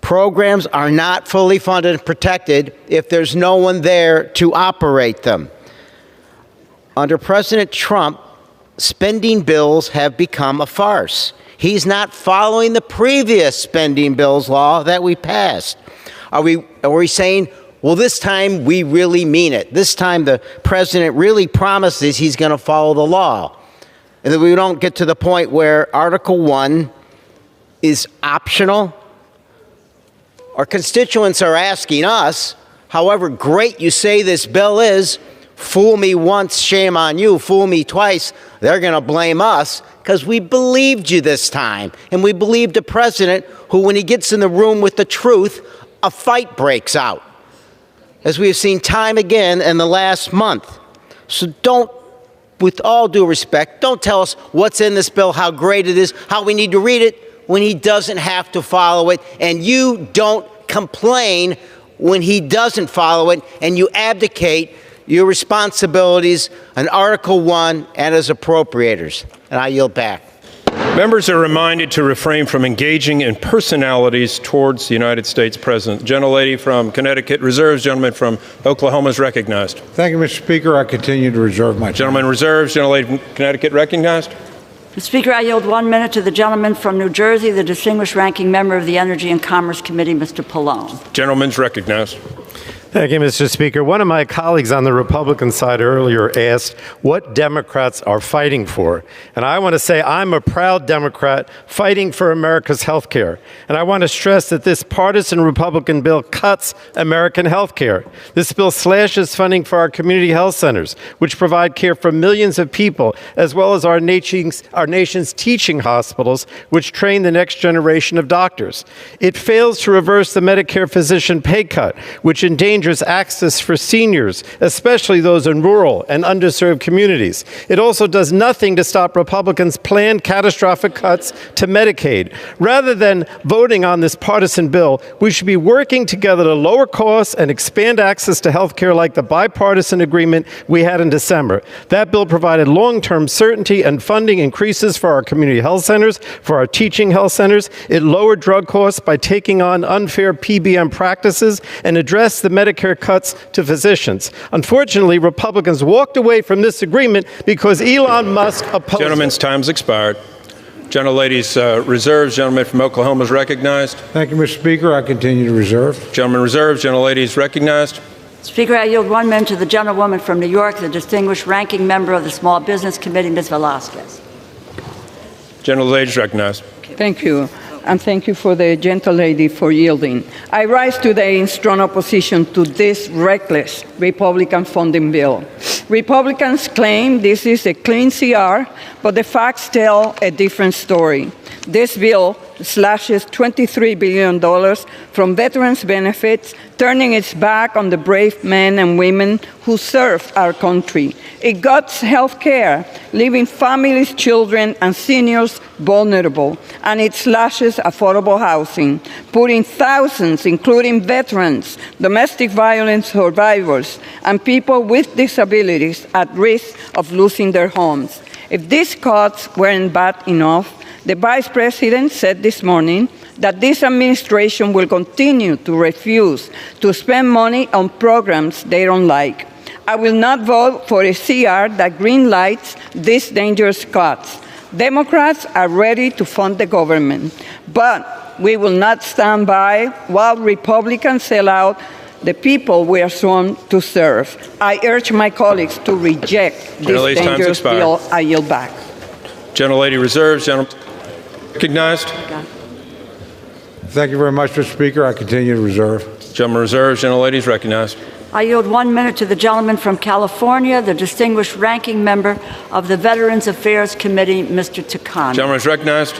Programs are not fully funded and protected if there's no one there to operate them. Under President Trump, spending bills have become a farce. He's not following the previous spending bills law that we passed. Are we saying, well, this time we really mean it? This time the president really promises he's going to follow the law. And that we don't get to the point where Article 1 is optional. Our constituents are asking us, however great you say this bill is, fool me once, shame on you. Fool me twice, they're going to blame us because we believed you this time. And we believed a president who, when he gets in the room with the truth, a fight breaks out, as we have seen time again in the last month. So don't, with all due respect, don't tell us what's in this bill, how great it is, how we need to read it, when he doesn't have to follow it, and you don't complain when he doesn't follow it, and you abdicate your responsibilities on Article 1 and as appropriators. And I yield back. Members are reminded to refrain from engaging in personalities towards the United States President. The gentlelady from Connecticut reserves. Gentleman from Oklahoma is recognized. Thank you, Mr. Speaker. I continue to reserve my time. Gentleman reserves. Gentlelady from Connecticut recognized. Mr. Speaker, I yield 1 minute to the gentleman from New Jersey, the distinguished ranking member of the Energy and Commerce Committee, Mr. Pallone. Gentleman's recognized. Thank you, Mr. Speaker. One of my colleagues on the Republican side earlier asked what Democrats are fighting for. And I want to say I'm a proud Democrat fighting for America's health care. And I want to stress that this partisan Republican bill cuts American health care. This bill slashes funding for our community health centers, which provide care for millions of people, as well as our nation's teaching hospitals, which train the next generation of doctors. It fails to reverse the Medicare physician pay cut, which endangers access for seniors, especially those in rural and underserved communities. It also does nothing to stop Republicans' planned catastrophic cuts to Medicaid. Rather than voting on this partisan bill, we should be working together to lower costs and expand access to health care like the bipartisan agreement we had in December. That bill provided long-term certainty and funding increases for our community health centers, for our teaching health centers. It lowered drug costs by taking on unfair PBM practices and addressed the Medicare cuts to physicians. Unfortunately, Republicans walked away from this agreement because Elon Musk opposed Gentleman's time's expired. Gentlelady's reserves. Gentleman from Oklahoma is recognized. Thank you, Mr. Speaker. I continue to reserve. Gentleman reserves. Gentlelady is recognized. Speaker, I yield 1 minute to the gentlewoman from New York, the distinguished ranking member of the Small Business Committee, Ms. Velasquez. Gentlelady is recognized. Thank you. And thank you for the gentlelady for yielding. I rise today in strong opposition to this reckless Republican funding bill. Republicans claim this is a clean CR, but the facts tell a different story. This bill slashes $23 billion from veterans' benefits, turning its back on the brave men and women who serve our country. It guts health care, leaving families, children, and seniors vulnerable. And it slashes affordable housing, putting thousands, including veterans, domestic violence survivors, and people with disabilities at risk of losing their homes. If these cuts weren't bad enough, the Vice President said this morning that this administration will continue to refuse to spend money on programs they don't like. I will not vote for a CR that greenlights these dangerous cuts. Democrats are ready to fund the government, but we will not stand by while Republicans sell out the people we are sworn to serve. I urge my colleagues to reject this dangerous bill. I yield back. Gentlelady reserves. Recognized. Thank you very much, Mr. Speaker. I continue to reserve. Gentleman reserves. Gentlelady is recognized. I yield 1 minute to the gentleman from California, the distinguished ranking member of the Veterans Affairs Committee, Mr. Takano. Gentleman is recognized.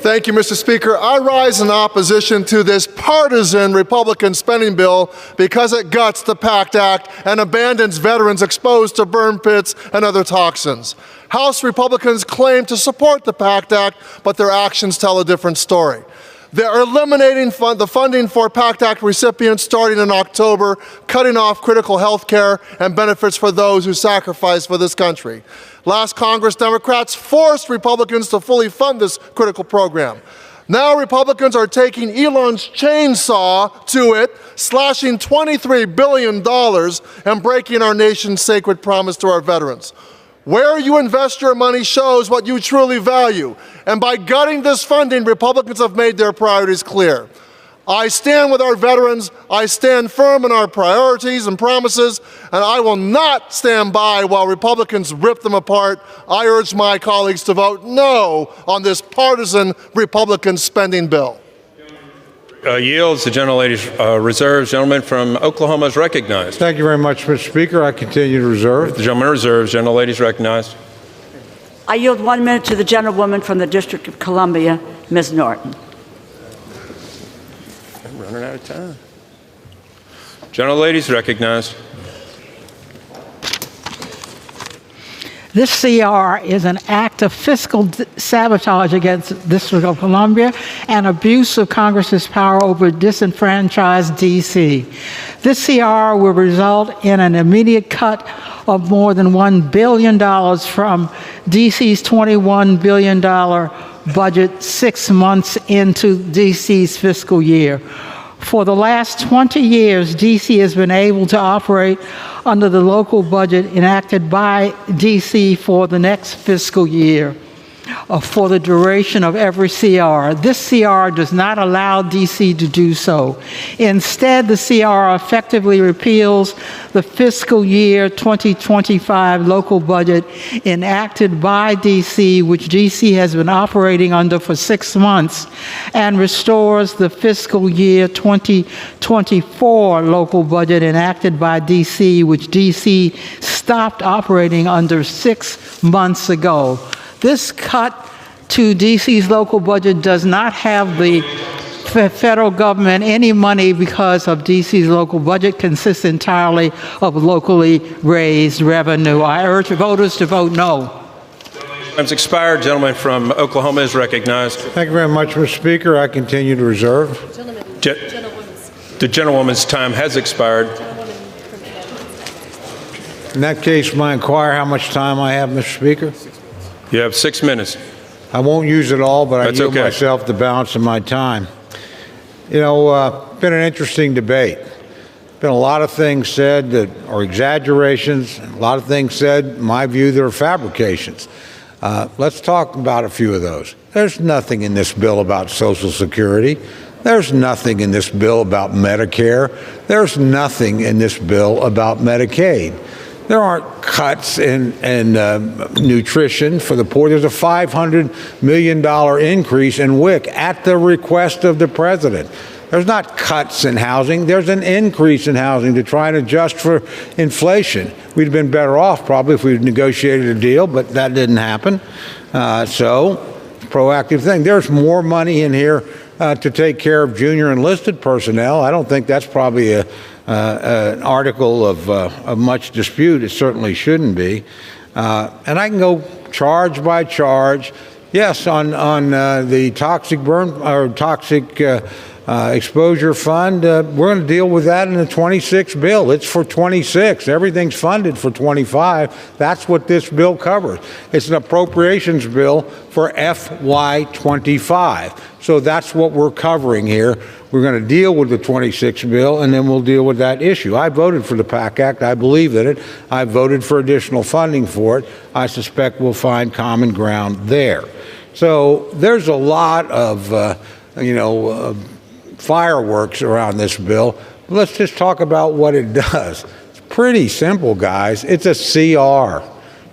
Thank you, Mr. Speaker. I rise in opposition to this partisan Republican spending bill because it guts the PACT Act and abandons veterans exposed to burn pits and other toxins. House Republicans claim to support the PACT Act, but their actions tell a different story. They're eliminating the funding for PACT Act recipients starting in October, cutting off critical health care and benefits for those who sacrifice for this country. Last Congress, Democrats forced Republicans to fully fund this critical program. Now Republicans are taking Elon's chainsaw to it, slashing $23 billion and breaking our nation's sacred promise to our veterans. Where you invest your money shows what you truly value. And by gutting this funding, Republicans have made their priorities clear. I stand with our veterans. I stand firm in our priorities and promises, and I will not stand by while Republicans rip them apart. I urge my colleagues to vote no on this partisan Republican spending bill. Yields. The gentlelady's reserves. Gentleman from Oklahoma is recognized. Thank you very much, Mr. Speaker. I continue to reserve. The gentleman reserves. Gentlelady's recognized. I yield 1 minute to the gentlewoman from the District of Columbia, Ms. Norton. I'm running out of time. Gentlelady's recognized. This CR is an act of fiscal sabotage against the District of Columbia and abuse of Congress's power over disenfranchised D.C. This CR will result in an immediate cut of more than $1 billion from D.C.'s $21 billion budget 6 months into D.C.'s fiscal year. For the last 20 years, D.C. has been able to operate under the local budget enacted by D.C. for the next fiscal year for the duration of every CR. This CR does not allow D.C. to do so. Instead, the CR effectively repeals the fiscal year 2025 local budget enacted by D.C., which D.C. has been operating under for 6 months, and restores the fiscal year 2024 local budget enacted by D.C., which D.C. stopped operating under 6 months ago. This cut to D.C.'s local budget does not have the federal government any money because of D.C.'s local budget consists entirely of locally raised revenue. I urge voters to vote no. Time's expired. Gentleman from Oklahoma is recognized. Thank you very much, Mr. Speaker. I continue to reserve. The gentlewoman's time has expired. In that case, may I inquire how much time I have, Mr. Speaker? You have 6 minutes. I won't use it all, but I That's yield okay. myself the balance of my time. You know, been an interesting debate. Been a lot of things said that are exaggerations, a lot of things said, in my view, that are fabrications. Let's talk about a few of those. There's nothing in this bill about Social Security. There's nothing in this bill about Medicare. There's nothing in this bill about Medicaid. There aren't cuts in nutrition for the poor. There's a $500 million increase in WIC at the request of the president. There's not cuts in housing. There's an increase in housing to try and adjust for inflation. We'd have been better off probably if we'd negotiated a deal, but that didn't happen. Proactive thing. There's more money in here to take care of junior enlisted personnel. I don't think that's probably an article of much dispute. It certainly shouldn't be. And I can go charge by charge. Yes, on the toxic exposure fund, we're going to deal with that in the 26 bill. It's for 26. Everything's funded for 25. That's what this bill covers. It's an appropriations bill for FY25. So that's what we're covering here. We're going to deal with the 26 bill, and then we'll deal with that issue. I voted for the PAC Act. I believe in it. I voted for additional funding for it. I suspect we'll find common ground there. So there's a lot of, fireworks around this bill. Let's just talk about what it does. It's pretty simple, guys. It's a CR.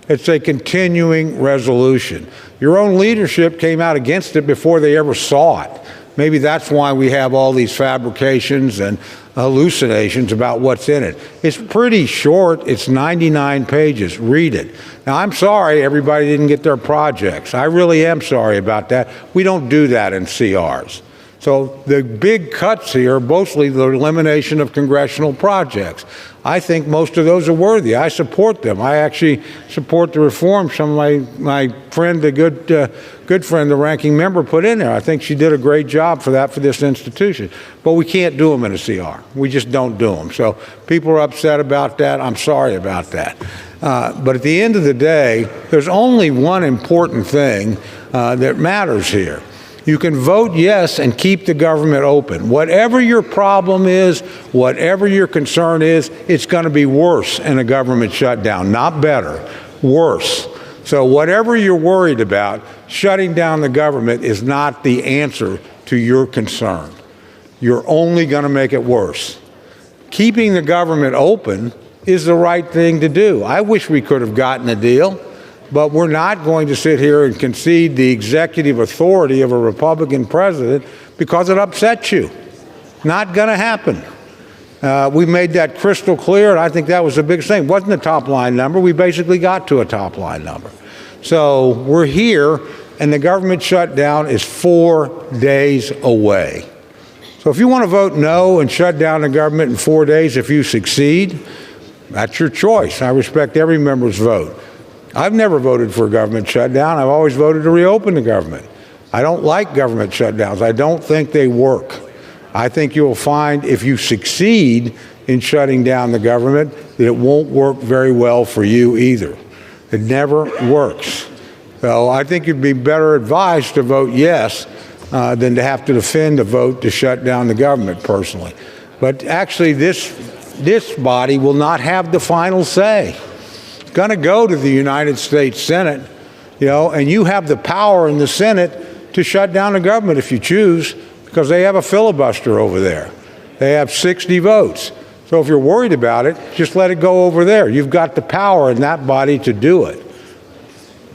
It's a continuing resolution. Your own leadership came out against it before they ever saw it. Maybe that's why we have all these fabrications and hallucinations about what's in it. It's pretty short. It's 99 pages. Read it. Now, I'm sorry everybody didn't get their projects. I really am sorry about that. We don't do that in CRs. So the big cuts here are mostly the elimination of congressional projects. I think most of those are worthy. I support them. I actually support the reforms some of my friend, the good friend, the ranking member, put in there. I think she did a great job for this institution. But we can't do them in a CR. We just don't do them. So people are upset about that. I'm sorry about that. But at the end of the day, there's only one important thing that matters here. You can vote yes and keep the government open. Whatever your problem is, whatever your concern is, it's going to be worse in a government shutdown, not better, worse. So whatever you're worried about, shutting down the government is not the answer to your concern. You're only going to make it worse. Keeping the government open is the right thing to do. I wish we could have gotten a deal. But we're not going to sit here and concede the executive authority of a Republican president because it upsets you. Not going to happen. We made that crystal clear, and I think that was the biggest thing. It wasn't a top-line number. We basically got to a top-line number. So we're here, and the government shutdown is 4 days away. So if you want to vote no and shut down the government in 4 days if you succeed, that's your choice. I respect every member's vote. I've never voted for a government shutdown. I've always voted to reopen the government. I don't like government shutdowns. I don't think they work. I think you'll find if you succeed in shutting down the government that it won't work very well for you either. It never works. So I think you'd be better advised to vote yes than to have to defend a vote to shut down the government personally. But actually this body will not have the final say. Going to go to the United States Senate, and you have the power in the Senate to shut down the government if you choose, because they have a filibuster over there. They have 60 votes. So if you're worried about it, just let it go over there. You've got the power in that body to do it.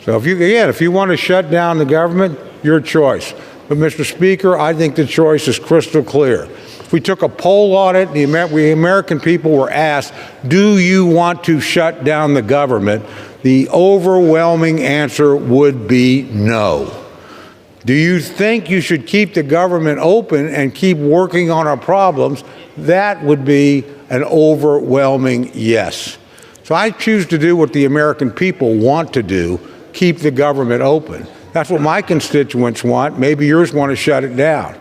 So if you want to shut down the government, your choice. But Mr. Speaker, I think the choice is crystal clear. If we took a poll on it, the American people were asked, do you want to shut down the government? The overwhelming answer would be no. Do you think you should keep the government open and keep working on our problems? That would be an overwhelming yes. So I choose to do what the American people want to do, keep the government open. That's what my constituents want. Maybe yours want to shut it down.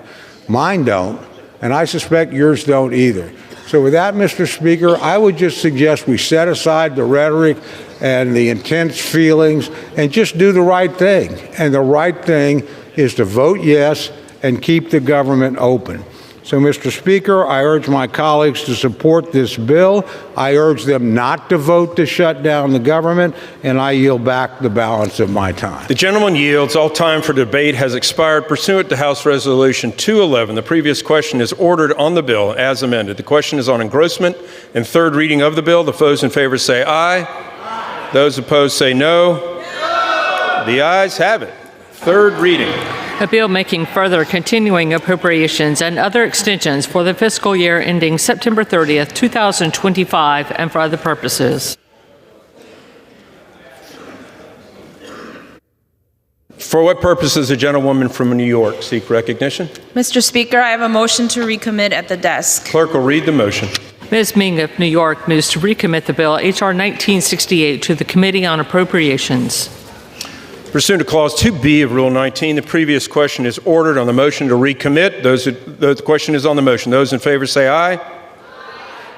Mine don't. And I suspect yours don't either. So with that, Mr. Speaker, I would just suggest we set aside the rhetoric and the intense feelings and just do the right thing. And the right thing is to vote yes and keep the government open. So, Mr. Speaker, I urge my colleagues to support this bill. I urge them not to vote to shut down the government, and I yield back the balance of my time. The gentleman yields. All time for debate has expired pursuant to House Resolution 211. The previous question is ordered on the bill as amended. The question is on engrossment and third reading of the bill. The those in favor say aye. Aye. Those opposed say no. No. The ayes have it. Third reading. A bill making further continuing appropriations and other extensions for the fiscal year ending September 30th, 2025, and for other purposes. For what purpose does the gentlewoman from New York seek recognition? Mr. Speaker, I have a motion to recommit at the desk. Clerk will read the motion. Ms. Ming of New York moves to recommit the bill H.R. 1968 to the Committee on Appropriations. Pursuant to Clause 2B of Rule 19, the previous question is ordered on the motion to recommit. The question is on the motion. Those in favor say aye. Aye.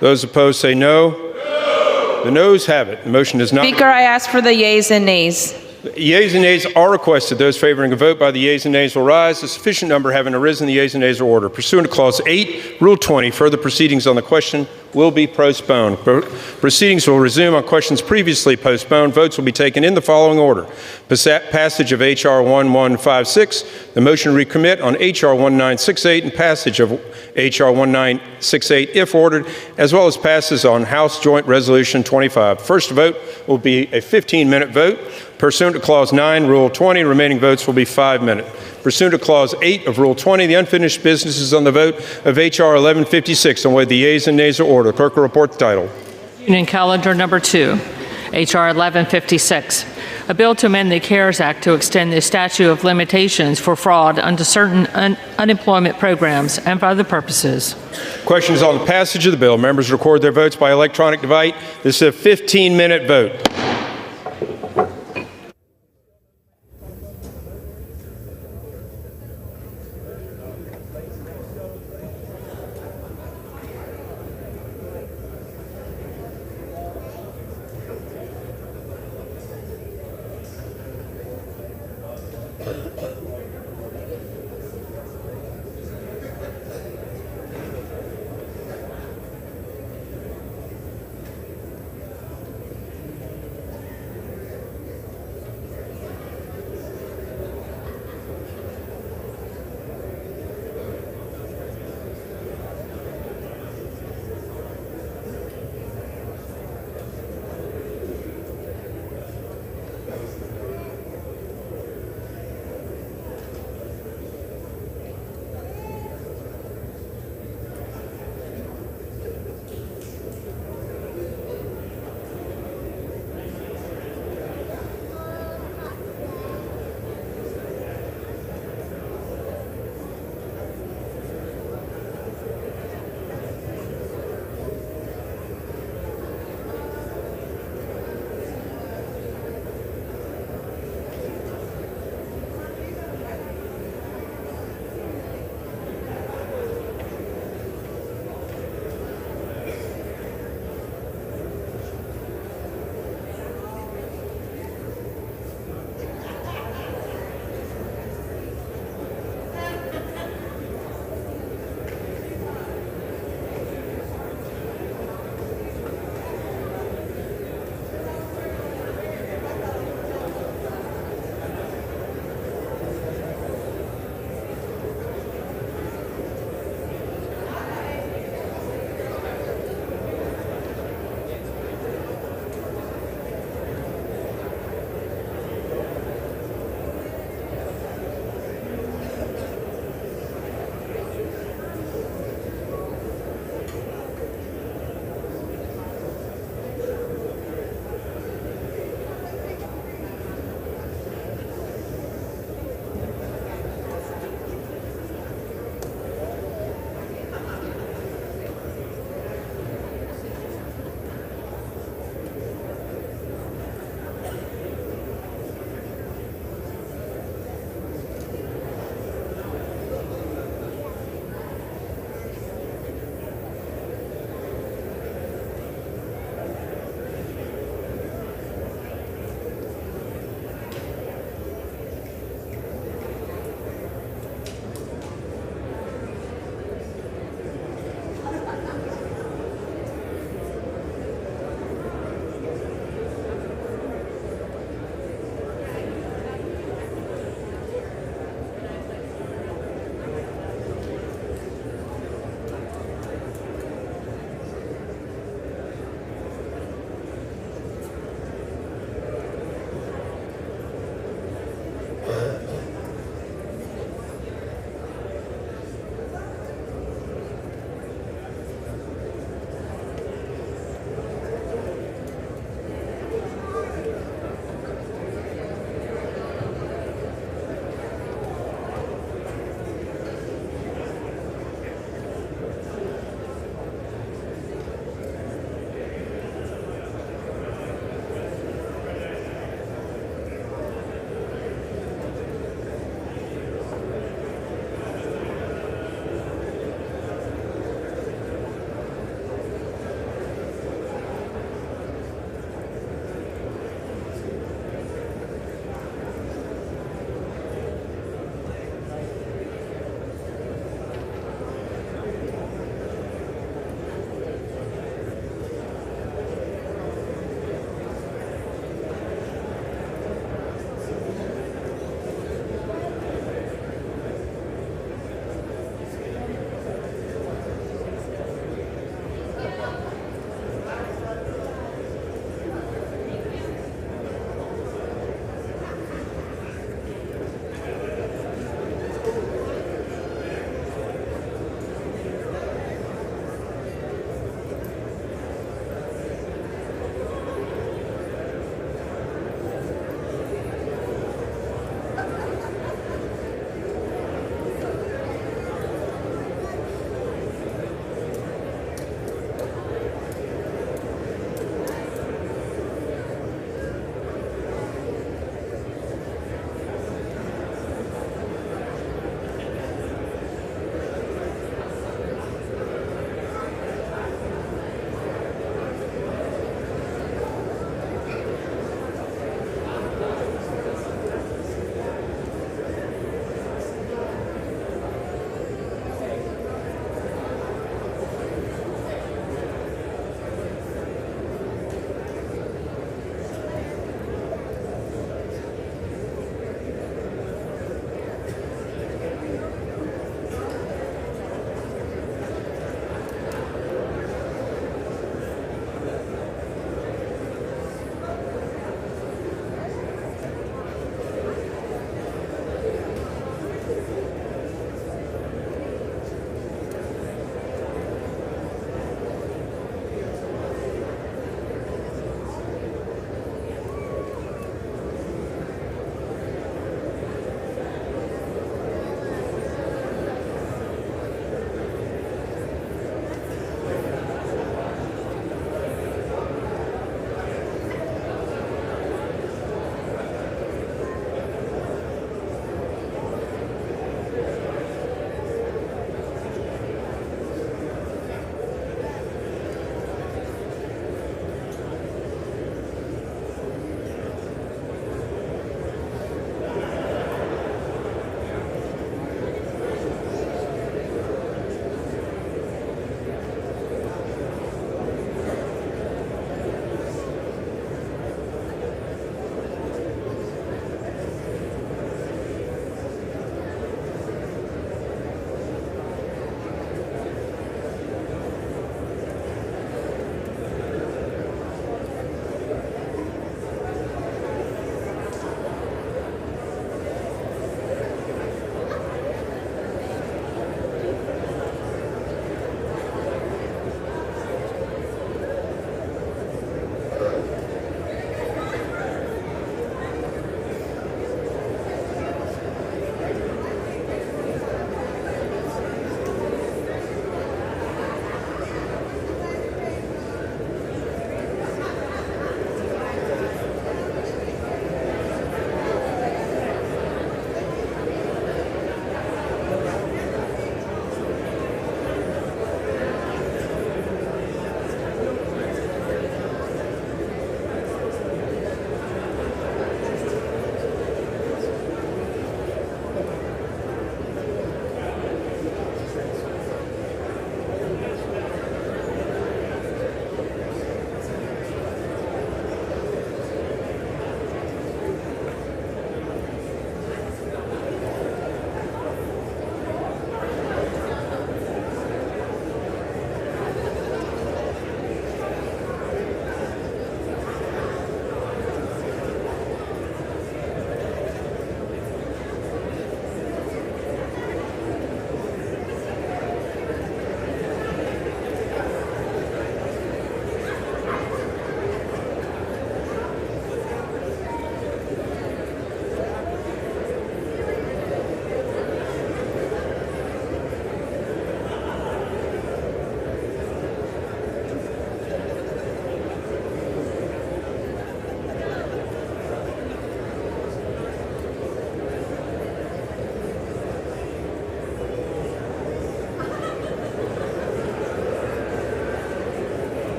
Those opposed say no. No. The noes have it. The motion is not. Speaker, I ask for the yeas and nays. The yeas and nays are requested. Those favoring a vote by the yeas and nays will rise. A sufficient number having arisen, the yeas and nays are ordered. Pursuant to Clause 8, Rule 20, further proceedings on the question will be postponed. Proceedings will resume on questions previously postponed. Votes will be taken in the following order. Passage of H.R. 1156, the motion to recommit on H.R. 1968, and passage of H.R. 1968 if ordered, as well as passes on House Joint Resolution 25. First vote will be a 15-minute vote. Pursuant to Clause 9, Rule 20, remaining votes will be 5 minutes. Pursuant to Clause 8 of Rule 20, the unfinished business is on the vote of H.R. 1156, on whether the yeas and nays are ordered. Clerk will report the title. Union Calendar Number 2, H.R. 1156. a bill to amend the CARES Act to extend the statute of limitations for fraud under certain unemployment programs and for other purposes. Questions on the passage of the bill. Members record their votes by electronic device. This is a 15-minute vote.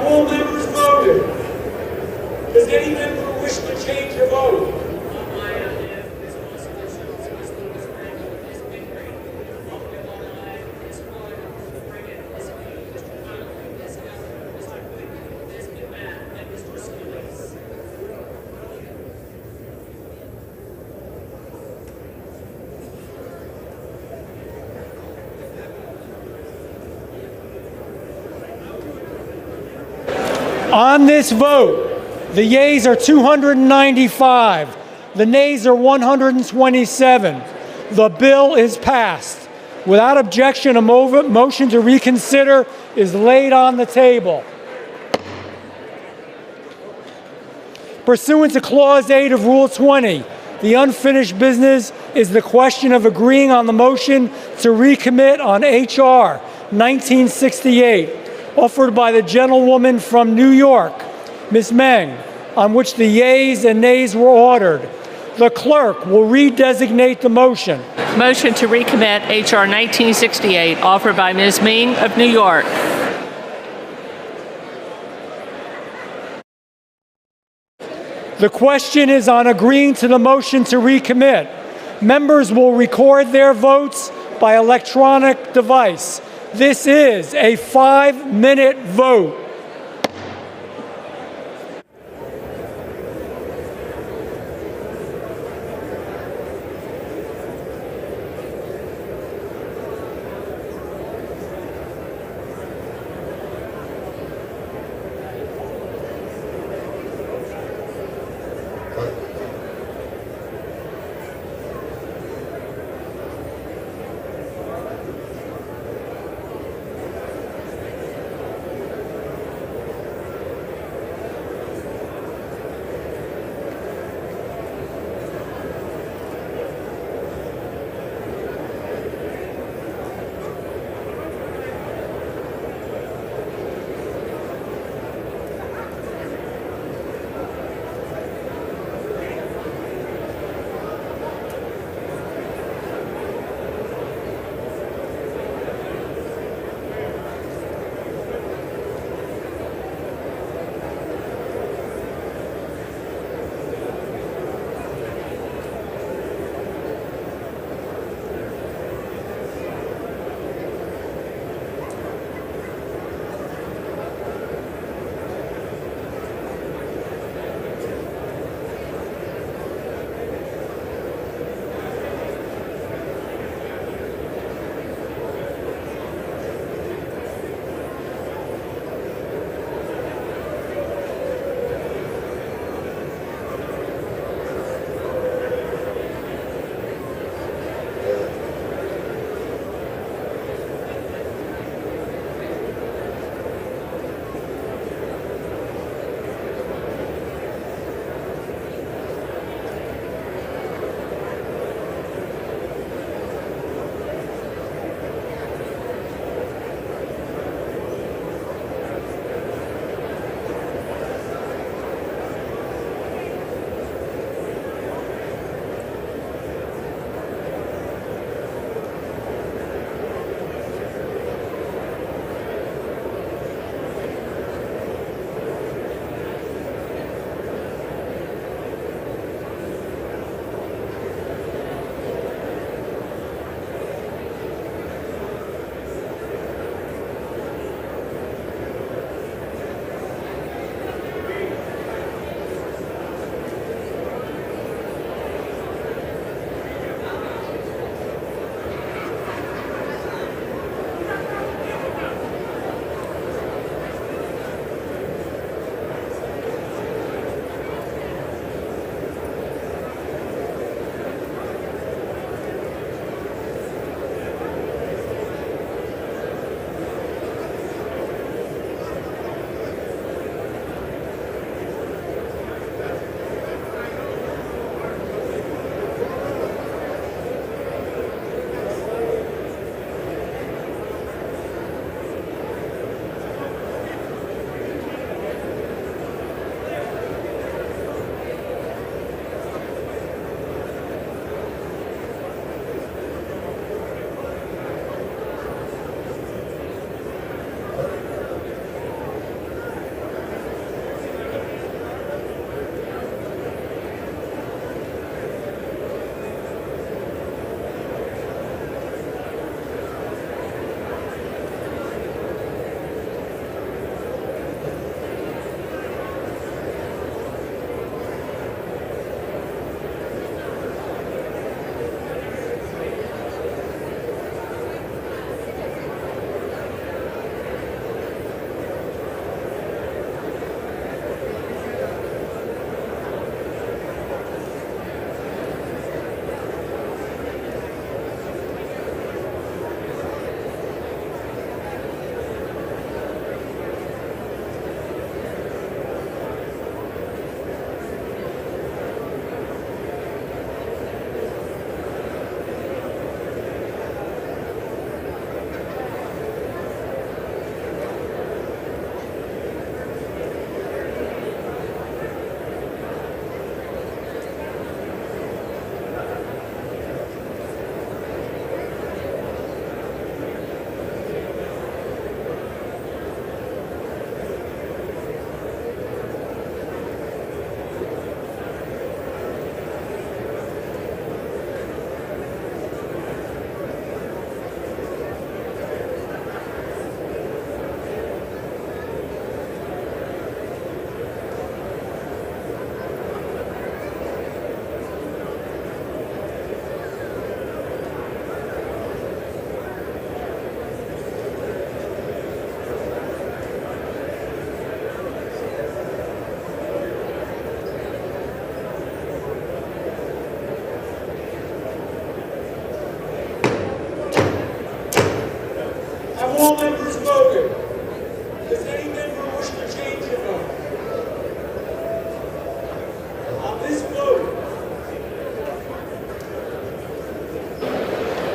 all members voted? Does any member wish to change their vote? On this vote, the yeas are 295, the nays are 127. The bill is passed. Without objection, a motion to reconsider is laid on the table. Pursuant to Clause 8 of Rule 20, the unfinished business is the question of agreeing on the motion to recommit on H.R. 1968. Offered by the gentlewoman from New York, Ms. Meng, on which the yeas and nays were ordered. The clerk will redesignate the motion. Motion to recommit H.R. 1968, offered by Ms. Meng of New York. The question is on agreeing to the motion to recommit. Members will record their votes by electronic device. This is a 5-minute vote.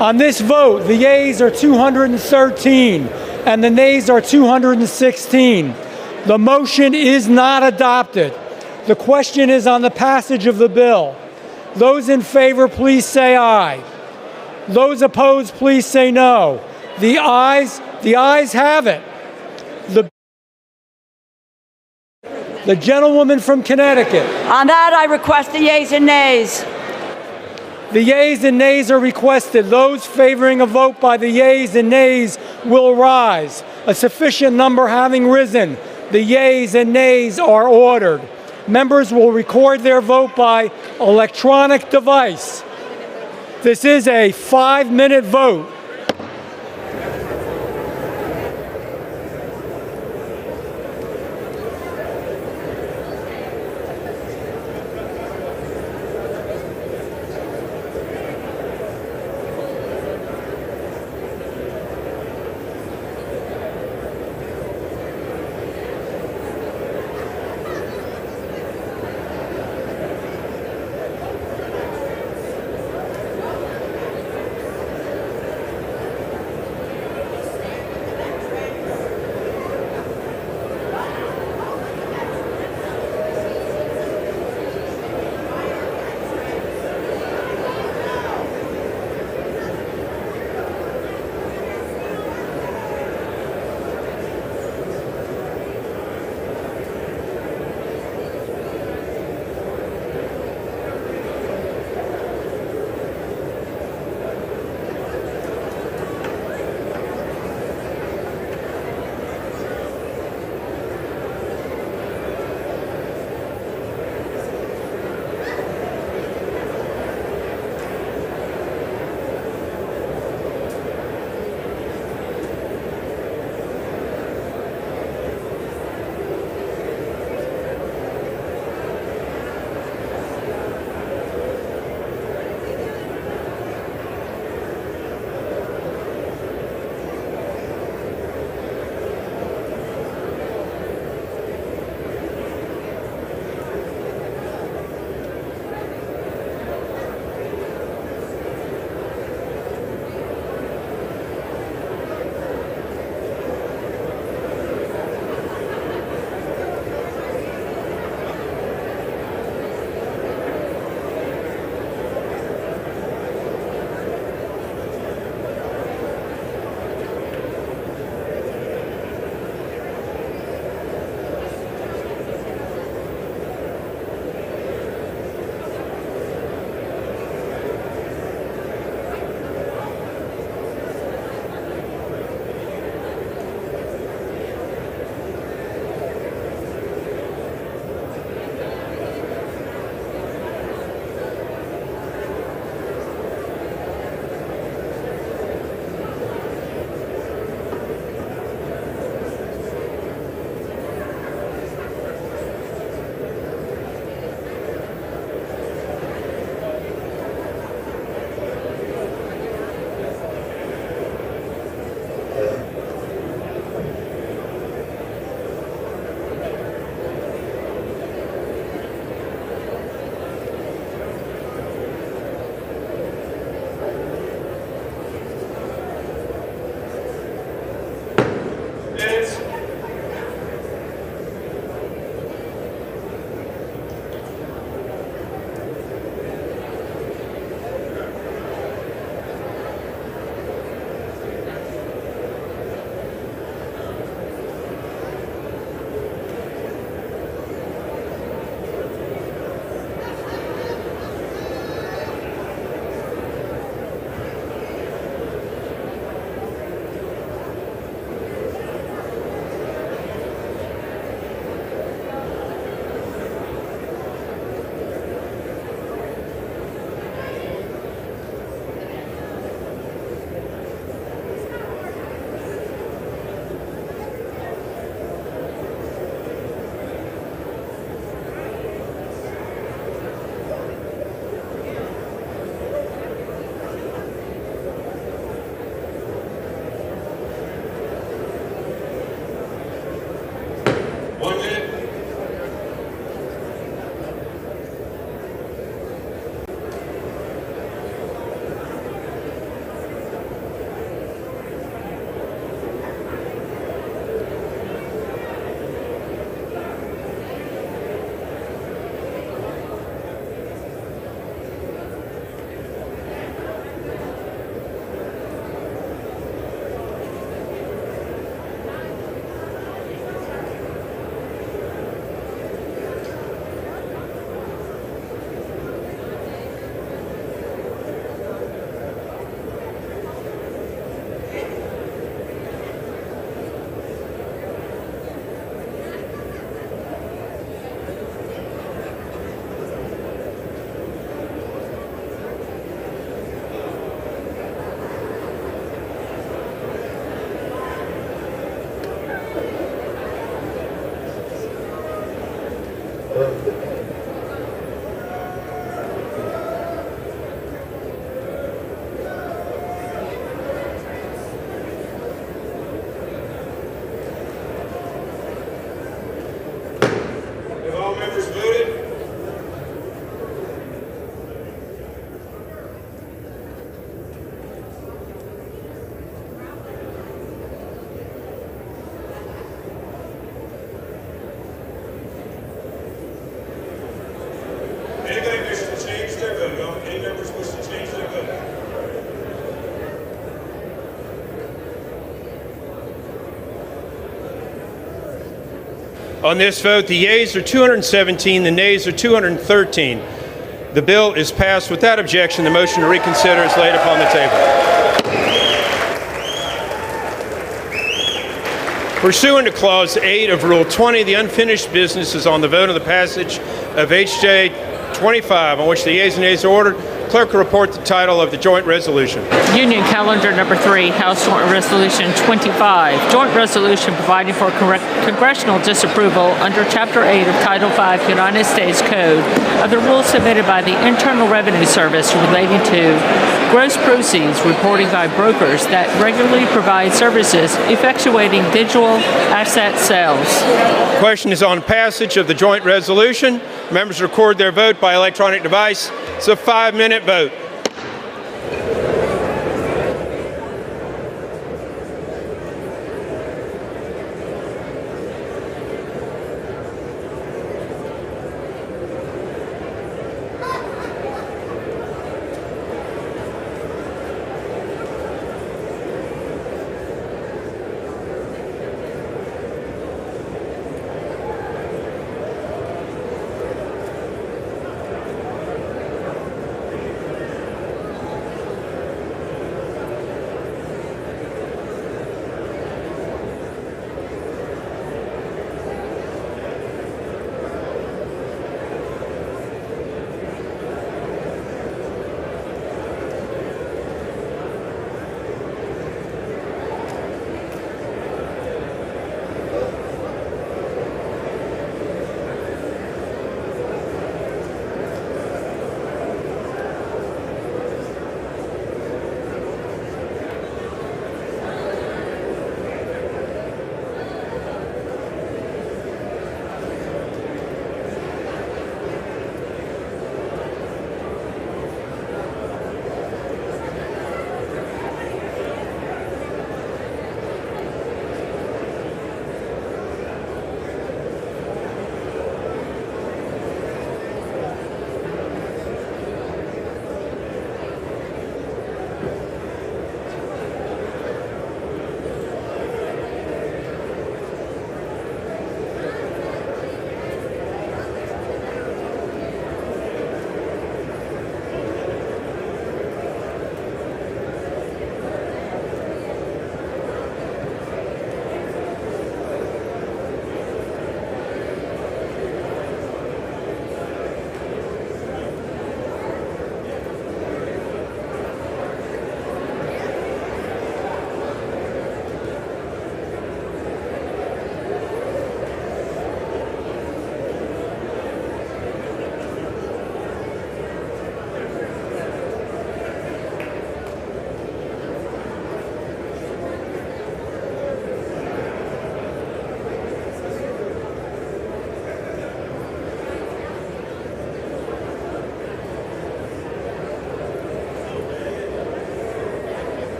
On this vote, the yeas are 213 and the nays are 216. The motion is not adopted. The question is on the passage of the bill. Those in favor, please say aye. Those opposed, please say no. The ayes have it. The gentlewoman from Connecticut. On that, I request the yeas and nays. The yeas and nays are requested. Those favoring a vote by the yeas and nays will rise. A sufficient number having risen, the yeas and nays are ordered. Members will record their vote by electronic device. This is a 5-minute vote. Have all members voted? Anybody wish to change their vote? Any members wish to change their vote? On this vote, the yeas are 217, the nays are 213. The bill is passed without objection. The motion to reconsider is laid upon the table. Pursuant to Clause 8 of Rule 20, the unfinished business is on the vote of the passage of H.J. 25, on which the yeas and nays are ordered. Clerk will report the title of the joint resolution. Union Calendar Number 3, House Joint Resolution 25, Joint Resolution providing for congressional disapproval under Chapter 8 of Title 5 United States Code of the rules submitted by the Internal Revenue Service relating to gross proceeds reporting by brokers that regularly provide services effectuating digital asset sales. Question is on passage of the joint resolution. Members record their vote by electronic device. It's a 5-minute vote.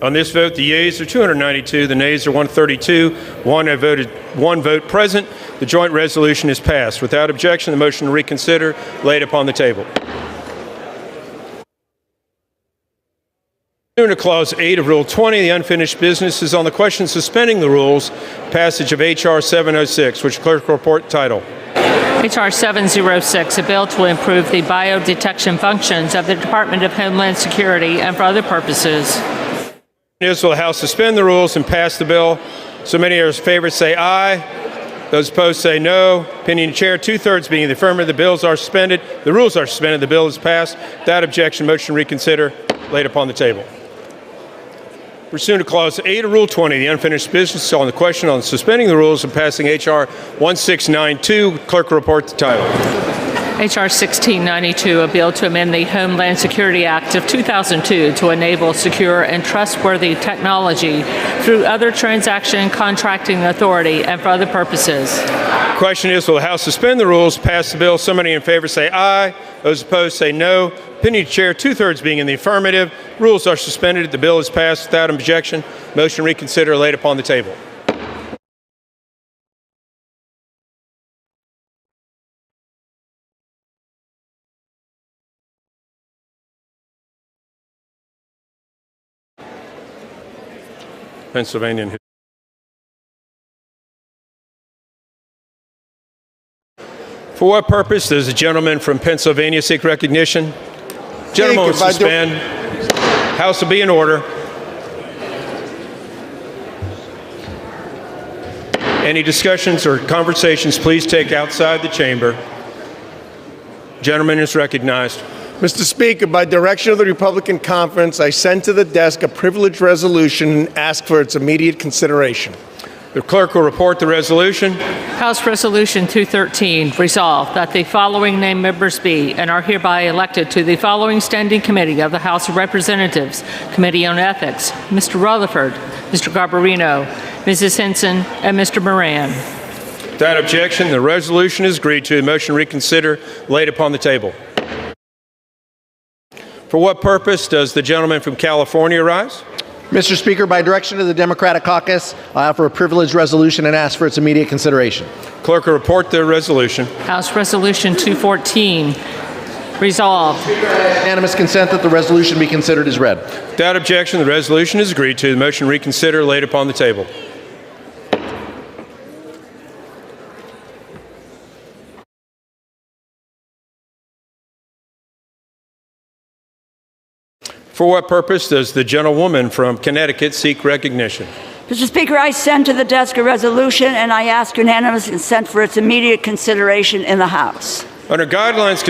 On this vote, the yeas are 292, the nays are 132, one vote present. The joint resolution is passed. Without objection, the motion to reconsider laid upon the table. Pursuant to Clause 8 of Rule 20, the unfinished business is on the question suspending the rules, passage of H.R. 706, which clerk will report title. H.R. 706, a bill to improve the biodetection functions of the Department of Homeland Security and for other purposes. Will the House suspend the rules and pass the bill? So many of in favor say aye. Those opposed say no. Opinion of the chair, 2/3 being in the affirmative, the bills are suspended. The rules are suspended. The bill is passed. Without objection, motion to reconsider laid upon the table. Pursuant to Clause 8 of Rule 20, the unfinished business on the question on suspending the rules and passing H.R. 1692. Clerk will report the title. H.R. 1692, a bill to amend the Homeland Security Act of 2002 to enable secure and trustworthy technology through other transaction contracting authority and for other purposes. The question is, will the House suspend the rules, pass the bill? So many in favor say aye. Those opposed say no. Opinion of the chair, 2/3 being in the affirmative. Rules are suspended. The bill is passed without objection. Motion to reconsider laid upon the table. Pennsylvania. For what purpose does the gentleman from Pennsylvania seek recognition? Gentleman will suspend. House will be in order. Any discussions or conversations, please take outside the chamber. Gentleman is recognized. Mr. Speaker, by direction of the Republican Conference, I sent to the desk a privileged resolution and asked for its immediate consideration. The clerk will report the resolution. House Resolution 213, resolved that the following named members be and are hereby elected to the following standing committee of the House of Representatives, Committee on Ethics: Mr. Rutherford, Mr. Garbarino, Mrs. Henson, and Mr. Moran. Without objection, the resolution is agreed to. The motion to reconsider laid upon the table. For what purpose does the gentleman from California rise? Mr. Speaker, by direction of the Democratic Caucus, I offer a privileged resolution and ask for its immediate consideration. Clerk will report the resolution. House Resolution 214, resolved. Unanimous consent that the resolution be considered as read. Without objection, the resolution is agreed to. The motion to reconsider laid upon the table. For what purpose does the gentlewoman from Connecticut seek recognition? Mr. Speaker, I send to the desk a resolution and I ask unanimous consent for its immediate consideration in the House. Under guidelines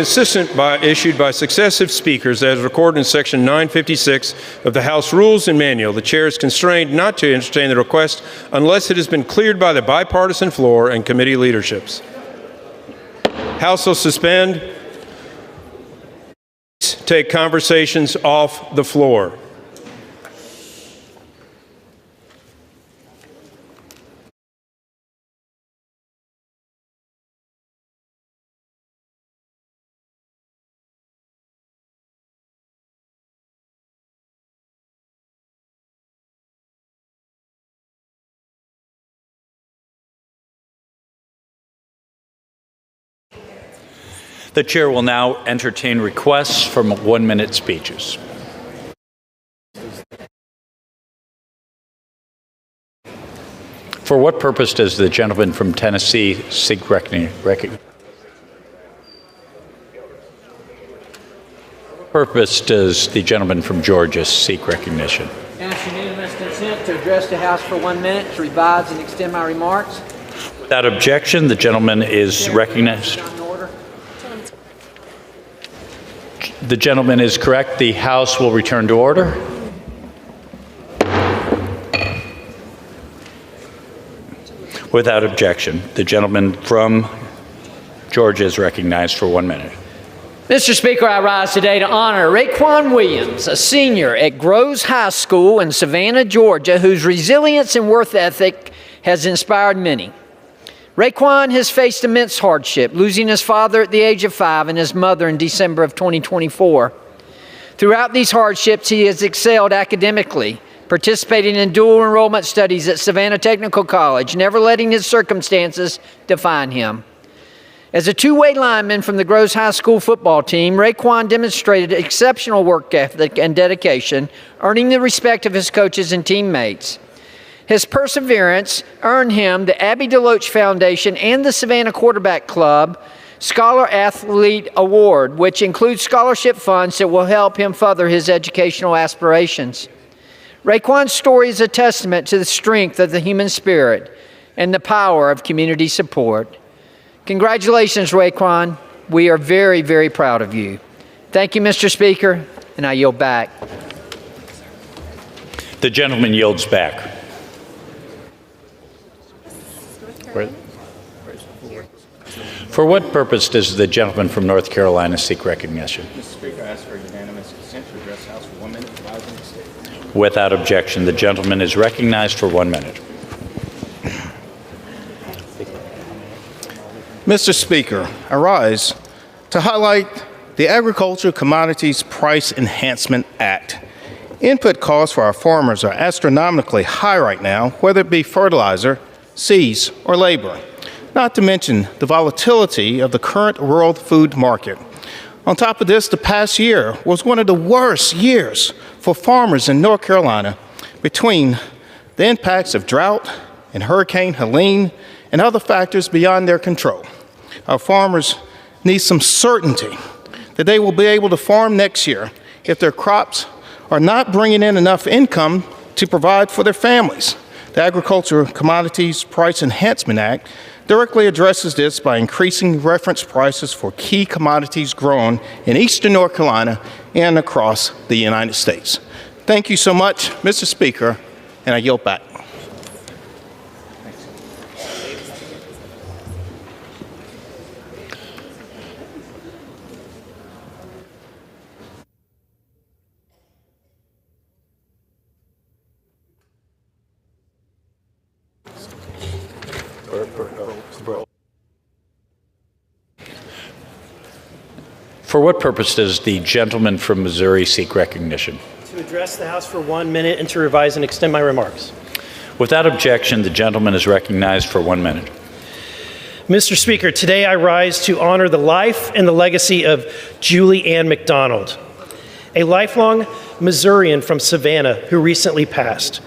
issued by successive speakers as recorded in Section 956 of the House Rules and Manual, the chair is constrained not to entertain the request unless it has been cleared by the bipartisan floor and committee leaderships. House will suspend. Take conversations off the floor. The chair will now entertain requests from 1-minute speeches. For what purpose does the gentleman from Tennessee seek recognition? What purpose does the gentleman from Georgia seek recognition? Ask unanimous consent to address the House for 1 minute to revise and extend my remarks. Without objection, the gentleman is recognized. The gentleman is correct. The House will return to order. Without objection, the gentleman from Georgia is recognized for 1 minute. Mr. Speaker, I rise today to honor Raekwon Williams, a senior at Groves High School in Savannah, Georgia, whose resilience and work ethic has inspired many. Raekwon has faced immense hardship, losing his father at the age of 5 and his mother in December of 2024. Throughout these hardships, he has excelled academically, participating in dual enrollment studies at Savannah Technical College, never letting his circumstances define him. As a two-way lineman from the Groves High School football team, Raekwon demonstrated exceptional work ethic and dedication, earning the respect of his coaches and teammates. His perseverance earned him the Abby DeLoach Foundation and the Savannah Quarterback Club Scholar Athlete Award, which includes scholarship funds that will help him further his educational aspirations. Raekwon's story is a testament to the strength of the human spirit and the power of community support. Congratulations, Raekwon. We are very, very proud of you. Thank you, Mr. Speaker, and I yield back. The gentleman yields back. For what purpose does the gentleman from North Carolina seek recognition? Mr. Speaker, I ask for unanimous consent to address the House for 1 minute, advising the state. Without objection, the gentleman is recognized for 1 minute. Mr. Speaker, I rise to highlight the Agricultural Commodities Price Enhancement Act. Input costs for our farmers are astronomically high right now, whether it be fertilizer, seeds, or labor, not to mention the volatility of the current world food market. On top of this, the past year was one of the worst years for farmers in North Carolina between the impacts of drought and Hurricane Helene and other factors beyond their control. Our farmers need some certainty that they will be able to farm next year if their crops are not bringing in enough income to provide for their families. The Agricultural Commodities Price Enhancement Act directly addresses this by increasing reference prices for key commodities grown in eastern North Carolina and across the United States. Thank you so much, Mr. Speaker, and I yield back. For what purpose does the gentleman from Missouri seek recognition? To address the House for 1 minute and to revise and extend my remarks. Without objection, the gentleman is recognized for 1 minute. Mr. Speaker, today I rise to honor the life and the legacy of Julie Ann McDonald, a lifelong Missourian from Savannah who recently passed.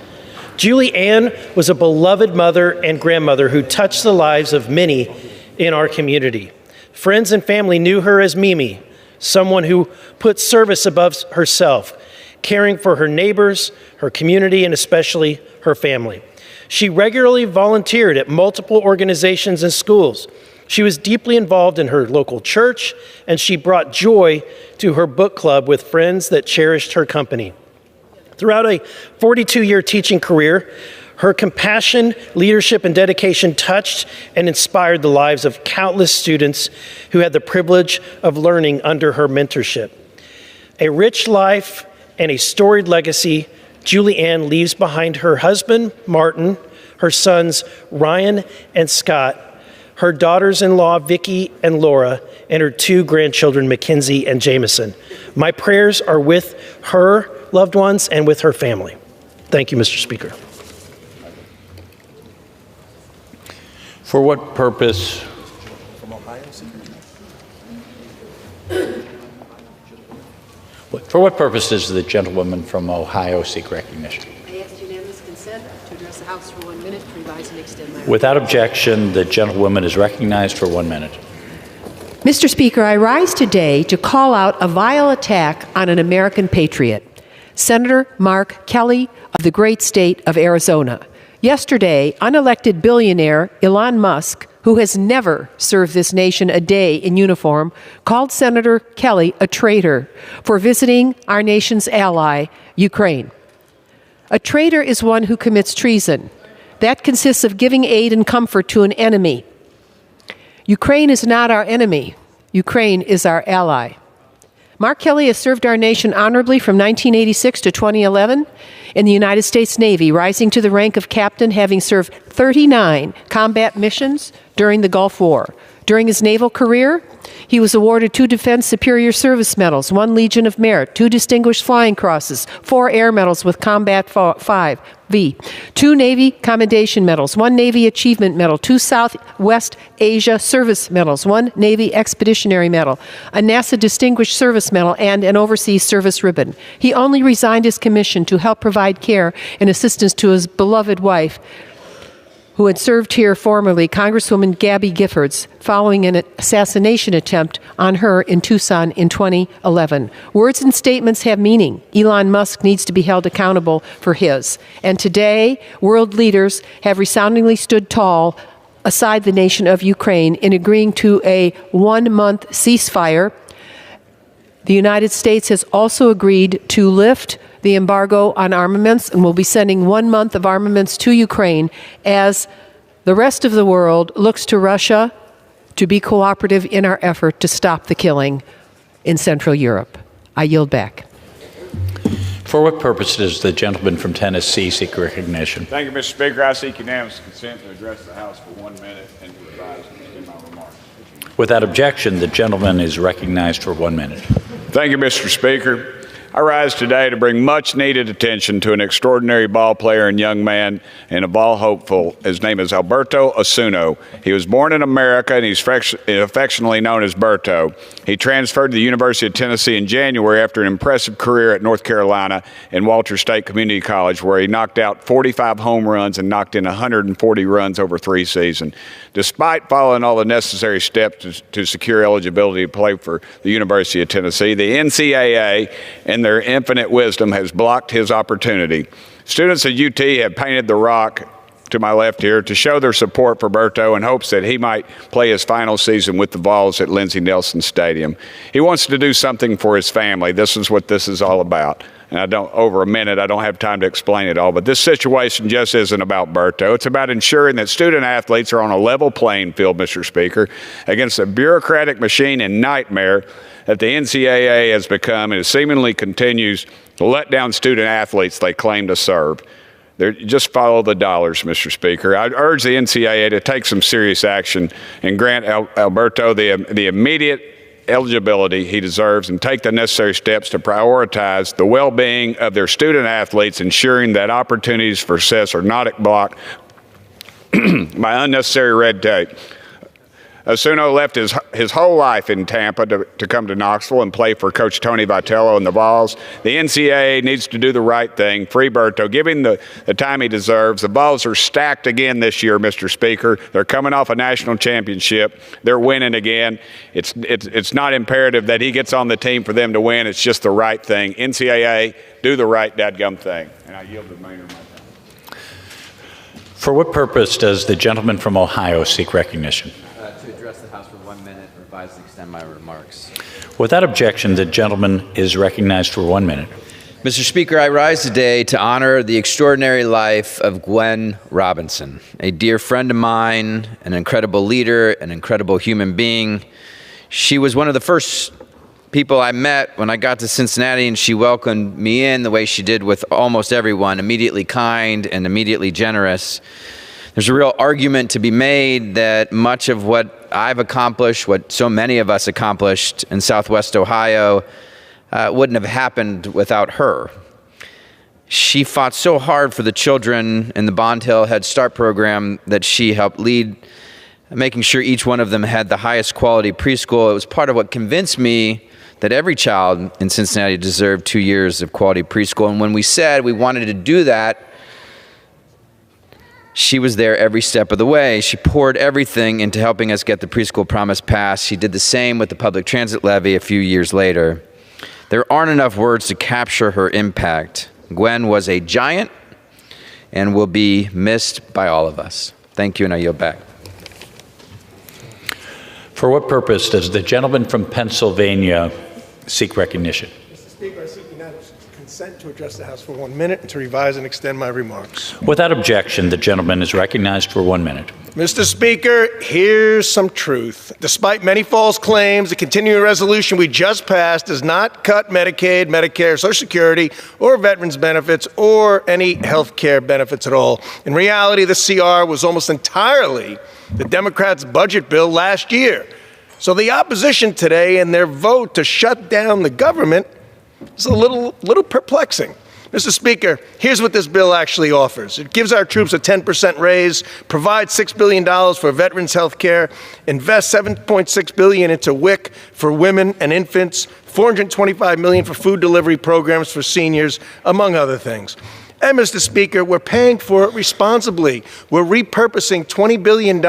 Julie Ann was a beloved mother and grandmother who touched the lives of many in our community. Friends and family knew her as Mimi, someone who put service above herself, caring for her neighbors, her community, and especially her family. She regularly volunteered at multiple organizations and schools. She was deeply involved in her local church, and she brought joy to her book club with friends that cherished her company. Throughout a 42-year teaching career, her compassion, leadership, and dedication touched and inspired the lives of countless students who had the privilege of learning under her mentorship. A rich life and a storied legacy, Julie Ann leaves behind her husband, Martin, her sons, Ryan and Scott, her daughters-in-law, Vicky and Laura, and her two grandchildren, Mackenzie and Jameson. My prayers are with her loved ones and with her family. Thank you, Mr. Speaker. For what purpose? For what purpose does the gentlewoman from Ohio seek recognition? I ask unanimous consent to address the House for 1 minute, to revise and extend my Without objection, the gentlewoman is recognized for 1 minute. Mr. Speaker, I rise today to call out a vile attack on an American patriot, Senator Mark Kelly of the great state of Arizona. Yesterday, unelected billionaire Elon Musk, who has never served this nation a day in uniform, called Senator Kelly a traitor for visiting our nation's ally, Ukraine. A traitor is one who commits treason. That consists of giving aid and comfort to an enemy. Ukraine is not our enemy. Ukraine is our ally. Mark Kelly has served our nation honorably from 1986 to 2011 in the United States Navy, rising to the rank of captain, having served 39 combat missions during the Gulf War. During his naval career, he was awarded 2 Defense Superior Service Medals, 1 Legion of Merit, 2 Distinguished Flying Crosses, 4 Air Medals with Combat 5V, 2 Navy Commendation Medals, 1 Navy Achievement Medal, 2 Southwest Asia Service Medals, 1 Navy Expeditionary Medal, a NASA Distinguished Service Medal, and an Overseas Service Ribbon. He only resigned his commission to help provide care and assistance to his beloved wife, who had served here formerly, Congresswoman Gabby Giffords, following an assassination attempt on her in Tucson in 2011. Words and statements have meaning. Elon Musk needs to be held accountable for his. And today, world leaders have resoundingly stood tall aside the nation of Ukraine in agreeing to a 1-month ceasefire. The United States has also agreed to lift the embargo on armaments and will be sending 1 month of armaments to Ukraine as the rest of the world looks to Russia to be cooperative in our effort to stop the killing in Central Europe. I yield back. For what purpose does the gentleman from Tennessee seek recognition? Thank you, Mr. Speaker. I seek unanimous consent to address the House for 1 minute and to revise and extend my remarks. Without objection, the gentleman is recognized for 1 minute. Thank you, Mr. Speaker. I rise today to bring much needed attention to an extraordinary ball player and young man and a ball hopeful. His name is Alberto Osuna. He was born in America and he's affectionately known as Berto. He transferred to the University of Tennessee in January after an impressive career at North Carolina and Walter State Community College, where he knocked out 45 home runs and knocked in 140 runs over 3 seasons. Despite following all the necessary steps to secure eligibility to play for the University of Tennessee, the NCAA and their infinite wisdom has blocked his opportunity. Students at UT have painted the rock to my left here to show their support for Berto in hopes that he might play his final season with the Vols at Lindsey Nelson Stadium. He wants to do something for his family. This is what this is all about. And over a minute, I don't have time to explain it all, but this situation just isn't about Berto. It's about ensuring that student athletes are on a level playing field, Mr. Speaker, against a bureaucratic machine and nightmare that the NCAA has become and seemingly continues to let down student athletes they claim to serve. Just follow the dollars, Mr. Speaker. I urge the NCAA to take some serious action and grant Alberto the immediate eligibility he deserves and take the necessary steps to prioritize the well-being of their student athletes, ensuring that opportunities for success are not blocked by unnecessary red tape. Osuna left his whole life in Tampa to come to Knoxville and play for Coach Tony Vitello and the Vols. The NCAA needs to do the right thing, free Berto, give him the time he deserves. The Vols are stacked again this year, Mr. Speaker. They're coming off a national championship. They're winning again. It's not imperative that he gets on the team for them to win. It's just the right thing. NCAA, do the right dadgum thing. And I yield the remainder of my time. For what purpose does the gentleman from Ohio seek recognition? To address the House for 1 minute, revise and extend my remarks. Without objection, the gentleman is recognized for 1 minute. Mr. Speaker, I rise today to honor the extraordinary life of Gwen Robinson, a dear friend of mine, an incredible leader, an incredible human being. She was one of the first people I met when I got to Cincinnati, and she welcomed me in the way she did with almost everyone, immediately kind and immediately generous. There's a real argument to be made that much of what I've accomplished, what so many of us accomplished in Southwest Ohio, wouldn't have happened without her. She fought so hard for the children in the Bond Hill Head Start program that she helped lead, making sure each one of them had the highest quality preschool. It was part of what convinced me that every child in Cincinnati deserved 2 years of quality preschool. And when we said we wanted to do that, she was there every step of the way. She poured everything into helping us get the preschool promise passed. She did the same with the public transit levy a few years later. There aren't enough words to capture her impact. Gwen was a giant and will be missed by all of us. Thank you, and I yield back. For what purpose does the gentleman from Pennsylvania seek recognition? Mr. Speaker, I seek unanimous consent to address the House for 1 minute and to revise and extend my remarks. Without objection, the gentleman is recognized for 1 minute. Mr. Speaker, here's some truth. Despite many false claims, the continuing resolution we just passed does not cut Medicaid, Medicare, Social Security, or veterans benefits, or any health care benefits at all. In reality, the CR was almost entirely the Democrats' budget bill last year. So the opposition today and their vote to shut down the government is a little perplexing. Mr. Speaker, here's what this bill actually offers. It gives our troops a 10% raise, provides $6 billion for veterans health care, invests $7.6 billion into WIC for women and infants, $425 million for food delivery programs for seniors, among other things. And, Mr. Speaker, we're paying for it responsibly. We're repurposing $20 billion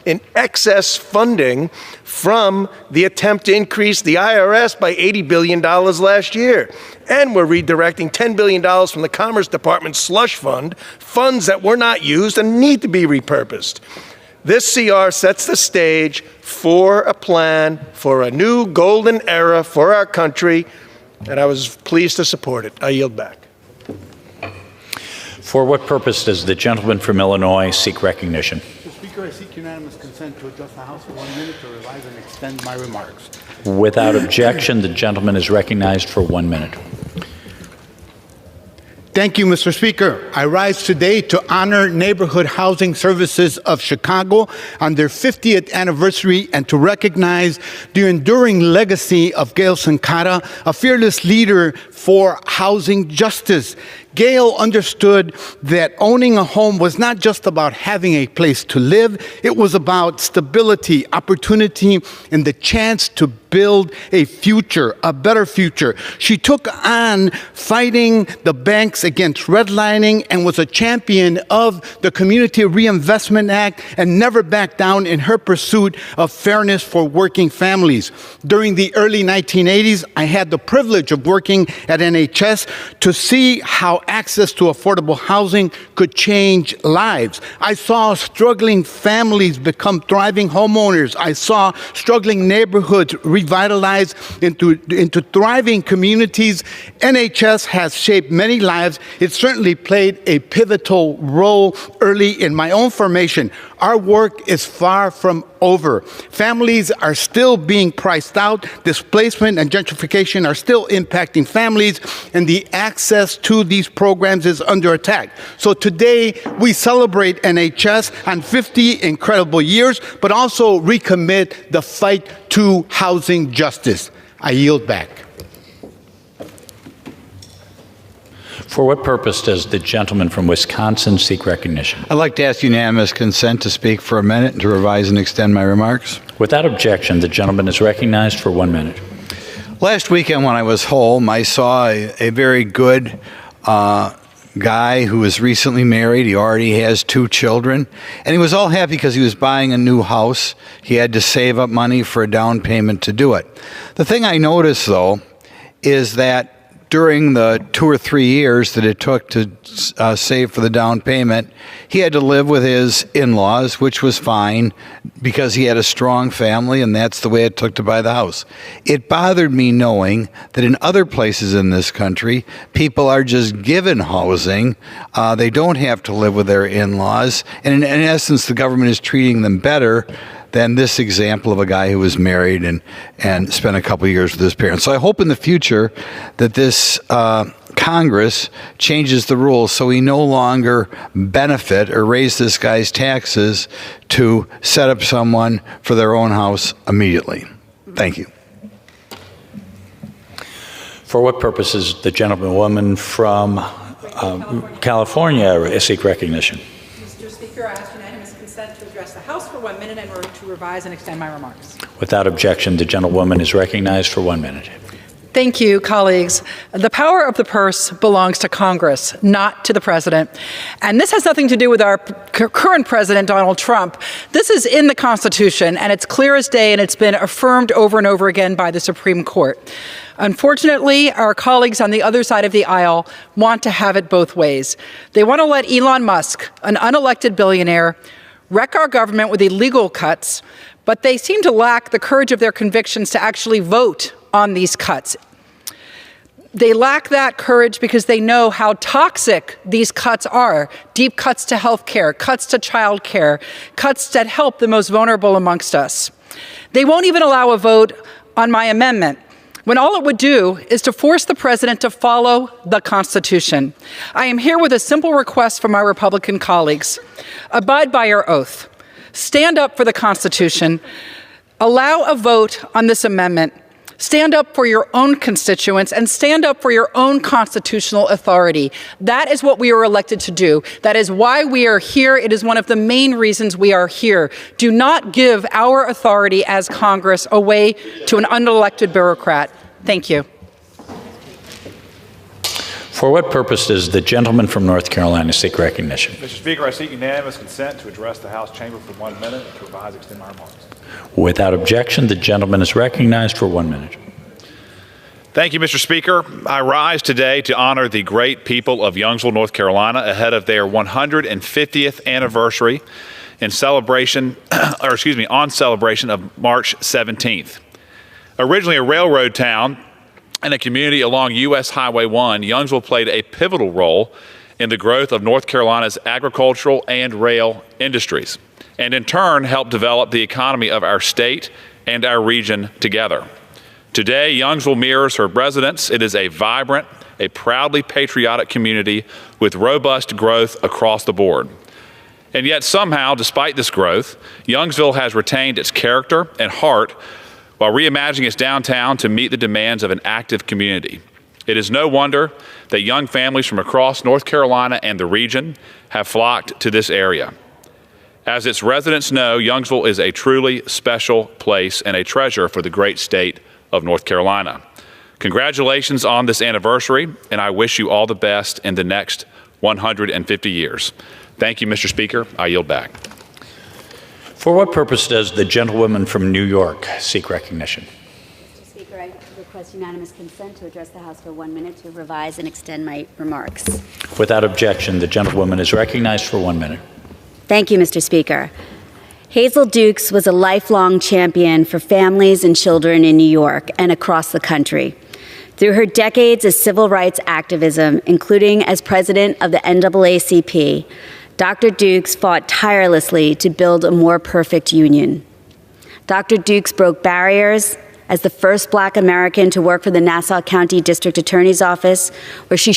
in excess funding from the attempt to increase the IRS by $80 billion last year. And we're redirecting $10 billion from the Commerce Department's slush fund, funds that were not used and need to be repurposed. This CR sets the stage for a plan for a new golden era for our country, and I was pleased to support it. I yield back. For what purpose does the gentleman from Illinois seek recognition? Mr. Speaker, I seek unanimous consent to address the House for 1 minute to revise and extend my remarks. Without objection, the gentleman is recognized for 1 minute. Thank you, Mr. Speaker. I rise today to honor Neighborhood Housing Services of Chicago on their 50th anniversary and to recognize the enduring legacy of Gail Sankara, a fearless leader for housing justice. Gail understood that owning a home was not just about having a place to live, it was about stability, opportunity, and the chance to build a future, a better future. She took on fighting the banks against redlining and was a champion of the Community Reinvestment Act and never backed down in her pursuit of fairness for working families. During the early 1980s, I had the privilege of working at NHS to see how access to affordable housing could change lives. I saw struggling families become thriving homeowners. I saw struggling neighborhoods revitalized into thriving communities. NHS has shaped many lives. It certainly played a pivotal role early in my own formation. Our work is far from over. Families are still being priced out. Displacement and gentrification are still impacting families, and the access to these programs is under attack. So today, we celebrate NHS on 50 incredible years, but also recommit the fight to housing justice. I yield back. For what purpose does the gentleman from Wisconsin seek recognition? I'd like to ask unanimous consent to speak for a minute and to revise and extend my remarks. Without objection, the gentleman is recognized for 1 minute. Last weekend when I was home, I saw a very good guy who was recently married. He already has 2 children, and he was all happy because he was buying a new house. He had to save up money for a down payment to do it. The thing I noticed, though, is that during the 2 or 3 years that it took to save for the down payment, he had to live with his in-laws, which was fine because he had a strong family, and that's the way it took to buy the house. It bothered me knowing that in other places in this country, people are just given housing. They don't have to live with their in-laws, and in essence, the government is treating them better than this example of a guy who was married and spent a couple of years with his parents. So I hope in the future that this Congress changes the rules so we no longer benefit or raise this guy's taxes to set up someone for their own house immediately. Thank you. For what purposes the gentlewoman from California seek recognition? Mr. Speaker, I ask unanimous consent to address the House for 1 minute in order to revise and extend my remarks. Without objection, the gentlewoman is recognized for 1 minute. Thank you, colleagues. The power of the purse belongs to Congress, not to the president. And this has nothing to do with our current president, Donald Trump. This is in the Constitution, and it's clear as day, and it's been affirmed over and over again by the Supreme Court. Unfortunately, our colleagues on the other side of the aisle want to have it both ways. They want to let Elon Musk, an unelected billionaire, wreck our government with illegal cuts, but they seem to lack the courage of their convictions to actually vote on these cuts. They lack that courage because they know how toxic these cuts are. Deep cuts to health care, cuts to child care, cuts that help the most vulnerable amongst us. They won't even allow a vote on my amendment, when all it would do is to force the president to follow the Constitution. I am here with a simple request from my Republican colleagues. Abide by your oath. stand up for the Constitution, allow a vote on this amendment, stand up for your own constituents, and stand up for your own constitutional authority. That is what we were elected to do. That is why we are here. It is one of the main reasons we are here. Do not give our authority as Congress away to an unelected bureaucrat. Thank you. For what purpose does the gentleman from North Carolina seek recognition? Mr. Speaker, I seek unanimous consent to address the House chamber for 1 minute and to revise and extend my remarks. Without objection, the gentleman is recognized for 1 minute. Thank you, Mr. Speaker. I rise today to honor the great people of Youngsville, North Carolina, ahead of their 150th anniversary on celebration of March 17th. Originally a railroad town and a community along U.S. Highway 1, Youngsville played a pivotal role in the growth of North Carolina's agricultural and rail industries, and in turn helped develop the economy of our state and our region together. Today, Youngsville mirrors her residents. It is a vibrant, a proudly patriotic community with robust growth across the board. And yet somehow, despite this growth, Youngsville has retained its character and heart while reimagining its downtown to meet the demands of an active community. It is no wonder that young families from across North Carolina and the region have flocked to this area. As its residents know, Youngsville is a truly special place and a treasure for the great state of North Carolina. Congratulations on this anniversary, and I wish you all the best in the next 150 years. Thank you, Mr. Speaker. I yield back. For what purpose does the gentlewoman from New York seek recognition? Mr. Speaker, I request unanimous consent to address the House for 1 minute to revise and extend my remarks. Without objection, the gentlewoman is recognized for 1 minute. Thank you, Mr. Speaker. Hazel Dukes was a lifelong champion for families and children in New York and across the country. Through her decades of civil rights activism, including as president of the NAACP, Dr. Dukes fought tirelessly to build a more perfect union. Dr. Dukes broke barriers as the first Black American to work for the Nassau County District Attorney's Office, where she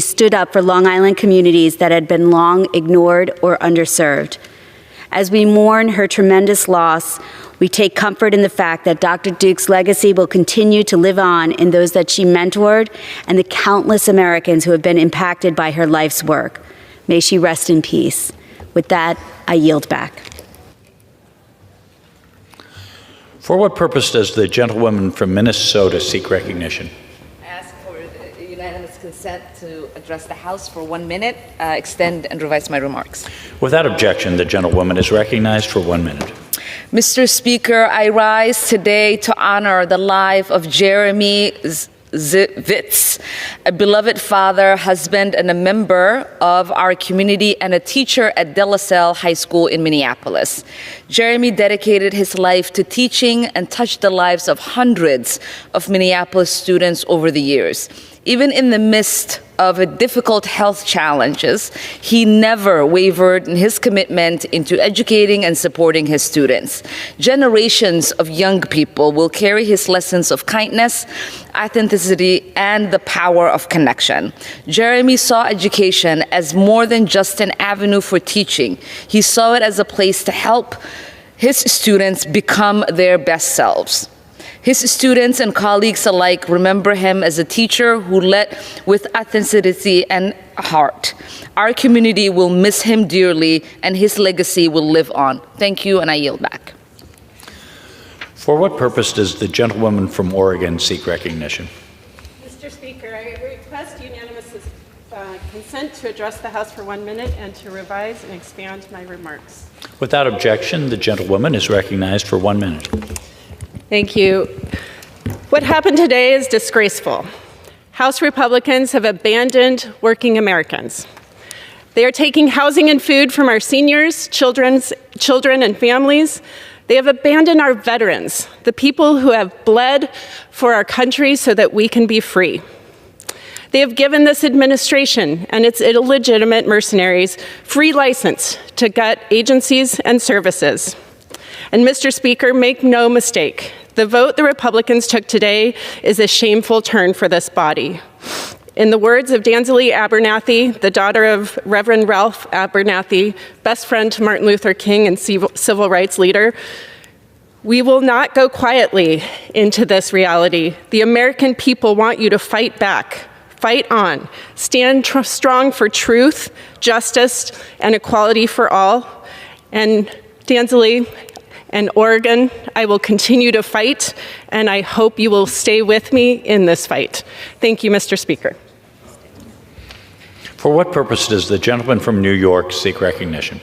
stood up for Long Island communities that had been long ignored or underserved. As we mourn her tremendous loss, we take comfort in the fact that Dr. Dukes' legacy will continue to live on in those that she mentored and the countless Americans who have been impacted by her life's work. May she rest in peace. With that, I yield back. For what purpose does the gentlewoman from Minnesota seek recognition? Ask for unanimous consent to address the House for 1 minute, extend and revise my remarks. Without objection, the gentlewoman is recognized for 1 minute. Mr. Speaker, I rise today to honor the life of Jeremy Zivitz, a beloved father, husband, and a member of our community and a teacher at De La Salle High School in Minneapolis. Jeremy dedicated his life to teaching and touched the lives of hundreds of Minneapolis students over the years. Even in the midst of difficult health challenges, he never wavered in his commitment into educating and supporting his students. Generations of young people will carry his lessons of kindness, authenticity, and the power of connection. Jeremy saw education as more than just an avenue for teaching. He saw it as a place to help his students become their best selves. His students and colleagues alike remember him as a teacher who led with authenticity and heart. Our community will miss him dearly, and his legacy will live on. Thank you, and I yield back. For what purpose does the gentlewoman from Oregon seek recognition? Mr. Speaker, I request unanimous consent to address the House for 1 minute and to revise and expand my remarks. Without objection, the gentlewoman is recognized for 1 minute. Thank you. What happened today is disgraceful. House Republicans have abandoned working Americans. They are taking housing and food from our seniors, children and families. They have abandoned our veterans, the people who have bled for our country so that we can be free. They have given this administration and its illegitimate mercenaries free license to gut agencies and services. And Mr. Speaker, make no mistake, the vote the Republicans took today is a shameful turn for this body. In the words of Danzalee Abernathy, the daughter of Reverend Ralph Abernathy, best friend to Martin Luther King and civil rights leader, we will not go quietly into this reality. The American people want you to fight back. Fight on. Stand strong for truth, justice, and equality for all. And Danzalee and Oregon, I will continue to fight, and I hope you will stay with me in this fight. Thank you, Mr. Speaker. For what purpose does the gentleman from New York seek recognition?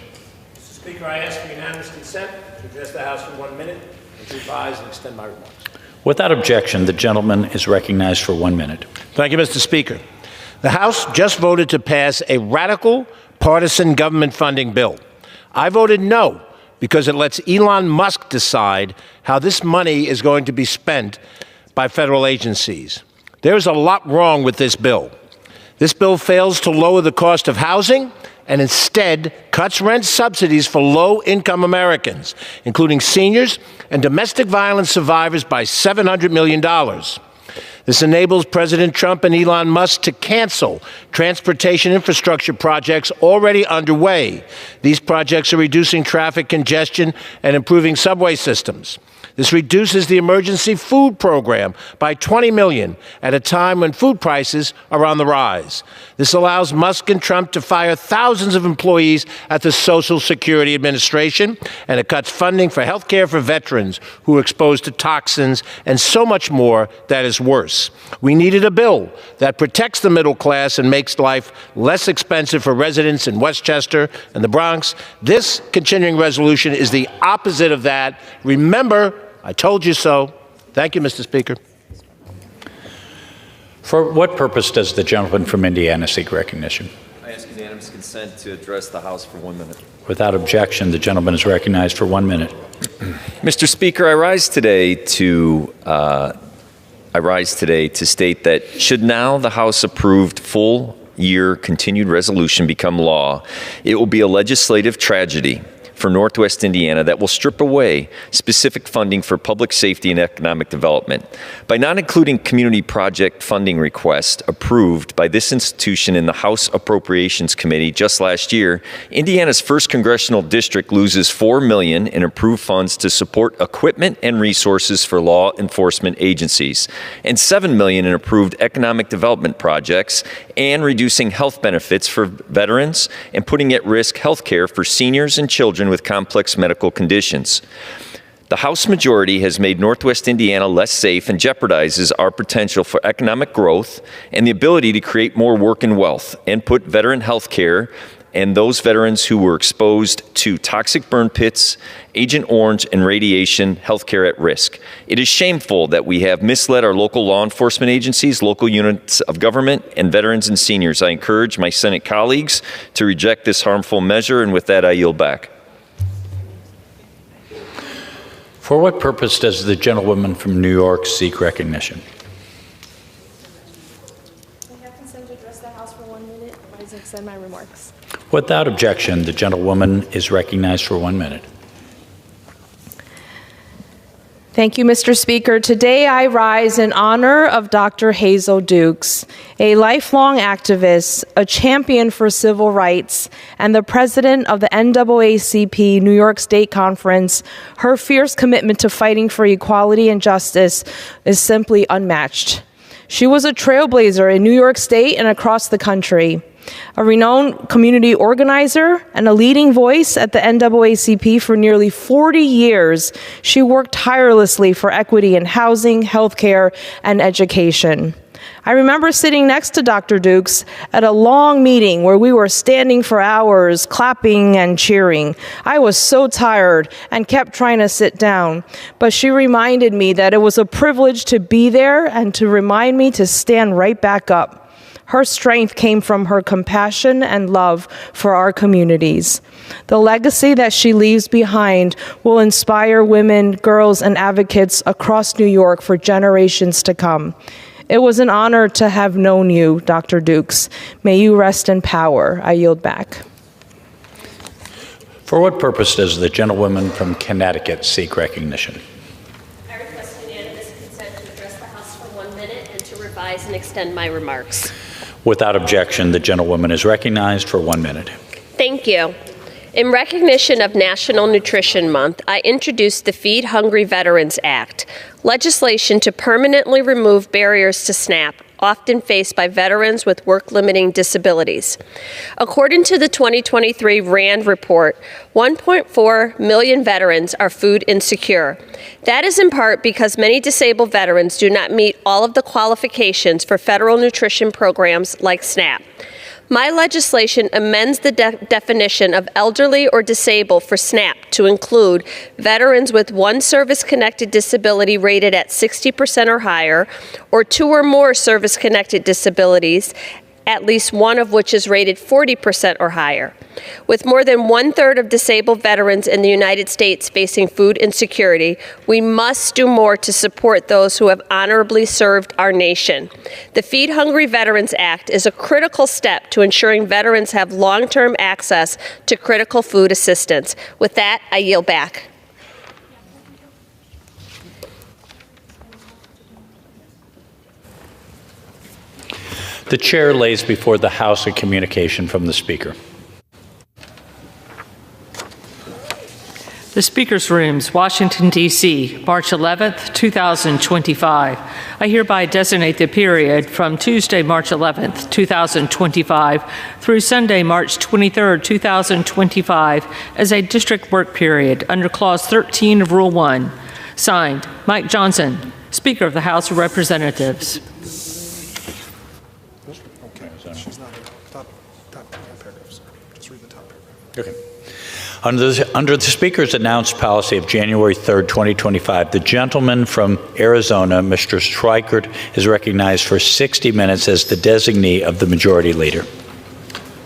Mr. Speaker, I ask for unanimous consent to address the House for 1 minute and to revise and extend my remarks. Without objection, the gentleman is recognized for 1 minute. Thank you, Mr. Speaker. The House just voted to pass a radical partisan government funding bill. I voted no because it lets Elon Musk decide how this money is going to be spent by federal agencies. There's a lot wrong with this bill. This bill fails to lower the cost of housing and instead cuts rent subsidies for low-income Americans, including seniors and domestic violence survivors, by $700 million. This enables President Trump and Elon Musk to cancel transportation infrastructure projects already underway. These projects are reducing traffic congestion and improving subway systems. This reduces the emergency food program by $20 million at a time when food prices are on the rise. This allows Musk and Trump to fire thousands of employees at the Social Security Administration, and it cuts funding for health care for veterans who are exposed to toxins and so much more that is worse. We needed a bill that protects the middle class and makes life less expensive for residents in Westchester and the Bronx. This continuing resolution is the opposite of that. Remember, I told you so. Thank you, Mr. Speaker. For what purpose does the gentleman from Indiana seek recognition? I ask unanimous consent to address the House for 1 minute. Without objection, the gentleman is recognized for 1 minute. Mr. Speaker, I rise today to state that should now the House-approved full-year continued resolution become law, it will be a legislative tragedy for Northwest Indiana that will strip away specific funding for public safety and economic development. By not including community project funding requests approved by this institution in the House Appropriations Committee just last year, Indiana's 1st Congressional District loses $4 million in approved funds to support equipment and resources for law enforcement agencies, and $7 million in approved economic development projects, and reducing health benefits for veterans and putting at risk health care for seniors and children with complex medical conditions. The House majority has made Northwest Indiana less safe and jeopardizes our potential for economic growth and the ability to create more work and wealth, and put veteran health care and those veterans who were exposed to toxic burn pits, Agent Orange, and radiation health care at risk. It is shameful that we have misled our local law enforcement agencies, local units of government, and veterans and seniors. I encourage my Senate colleagues to reject this harmful measure, and with that, I yield back. For what purpose does the gentlewoman from New York seek recognition? I have consent to address the House for 1 minute. I extend my remarks. Without objection, the gentlewoman is recognized for 1 minute. Thank you, Mr. Speaker. Today I rise in honor of Dr. Hazel Dukes, a lifelong activist, a champion for civil rights, and the president of the NAACP New York State Conference. Her fierce commitment to fighting for equality and justice is simply unmatched. She was a trailblazer in New York State and across the country. A renowned community organizer and a leading voice at the NAACP for nearly 40 years, she worked tirelessly for equity in housing, healthcare, and education. I remember sitting next to Dr. Dukes at a long meeting where we were standing for hours, clapping and cheering. I was so tired and kept trying to sit down, but she reminded me that it was a privilege to be there and to remind me to stand right back up. Her strength came from her compassion and love for our communities. The legacy that she leaves behind will inspire women, girls, and advocates across New York for generations to come. It was an honor to have known you, Dr. Dukes. May you rest in power. I yield back. For what purpose does the gentlewoman from Connecticut seek recognition? I request unanimous consent to address the House for 1 minute and to revise and extend my remarks. Without objection, the gentlewoman is recognized for 1 minute. Thank you. In recognition of National Nutrition Month, I introduced the Feed Hungry Veterans Act, legislation to permanently remove barriers to SNAP often faced by veterans with work-limiting disabilities. According to the 2023 RAND report, 1.4 million veterans are food insecure. That is in part because many disabled veterans do not meet all of the qualifications for federal nutrition programs like SNAP. My legislation amends the definition of elderly or disabled for SNAP to include veterans with one service-connected disability rated at 60% or higher, or 2 or more service-connected disabilities, at least one of which is rated 40% or higher. With more than 1/3 of disabled veterans in the United States facing food insecurity, we must do more to support those who have honorably served our nation. The Feed Hungry Veterans Act is a critical step to ensuring veterans have long-term access to critical food assistance. With that, I yield back. The chair lays before the House a communication from the Speaker. The Speaker's Rooms, Washington, D.C., March 11th, 2025. I hereby designate the period from Tuesday, March 11th, 2025 through Sunday, March 23rd, 2025 as a district work period under Clause 13 of Rule 1. Signed, Mike Johnson, Speaker of the House of Representatives. Okay. Under the Speaker's announced policy of January 3rd, 2025, the gentleman from Arizona, Mr. Schweikert, is recognized for 60 minutes as the designee of the Majority Leader.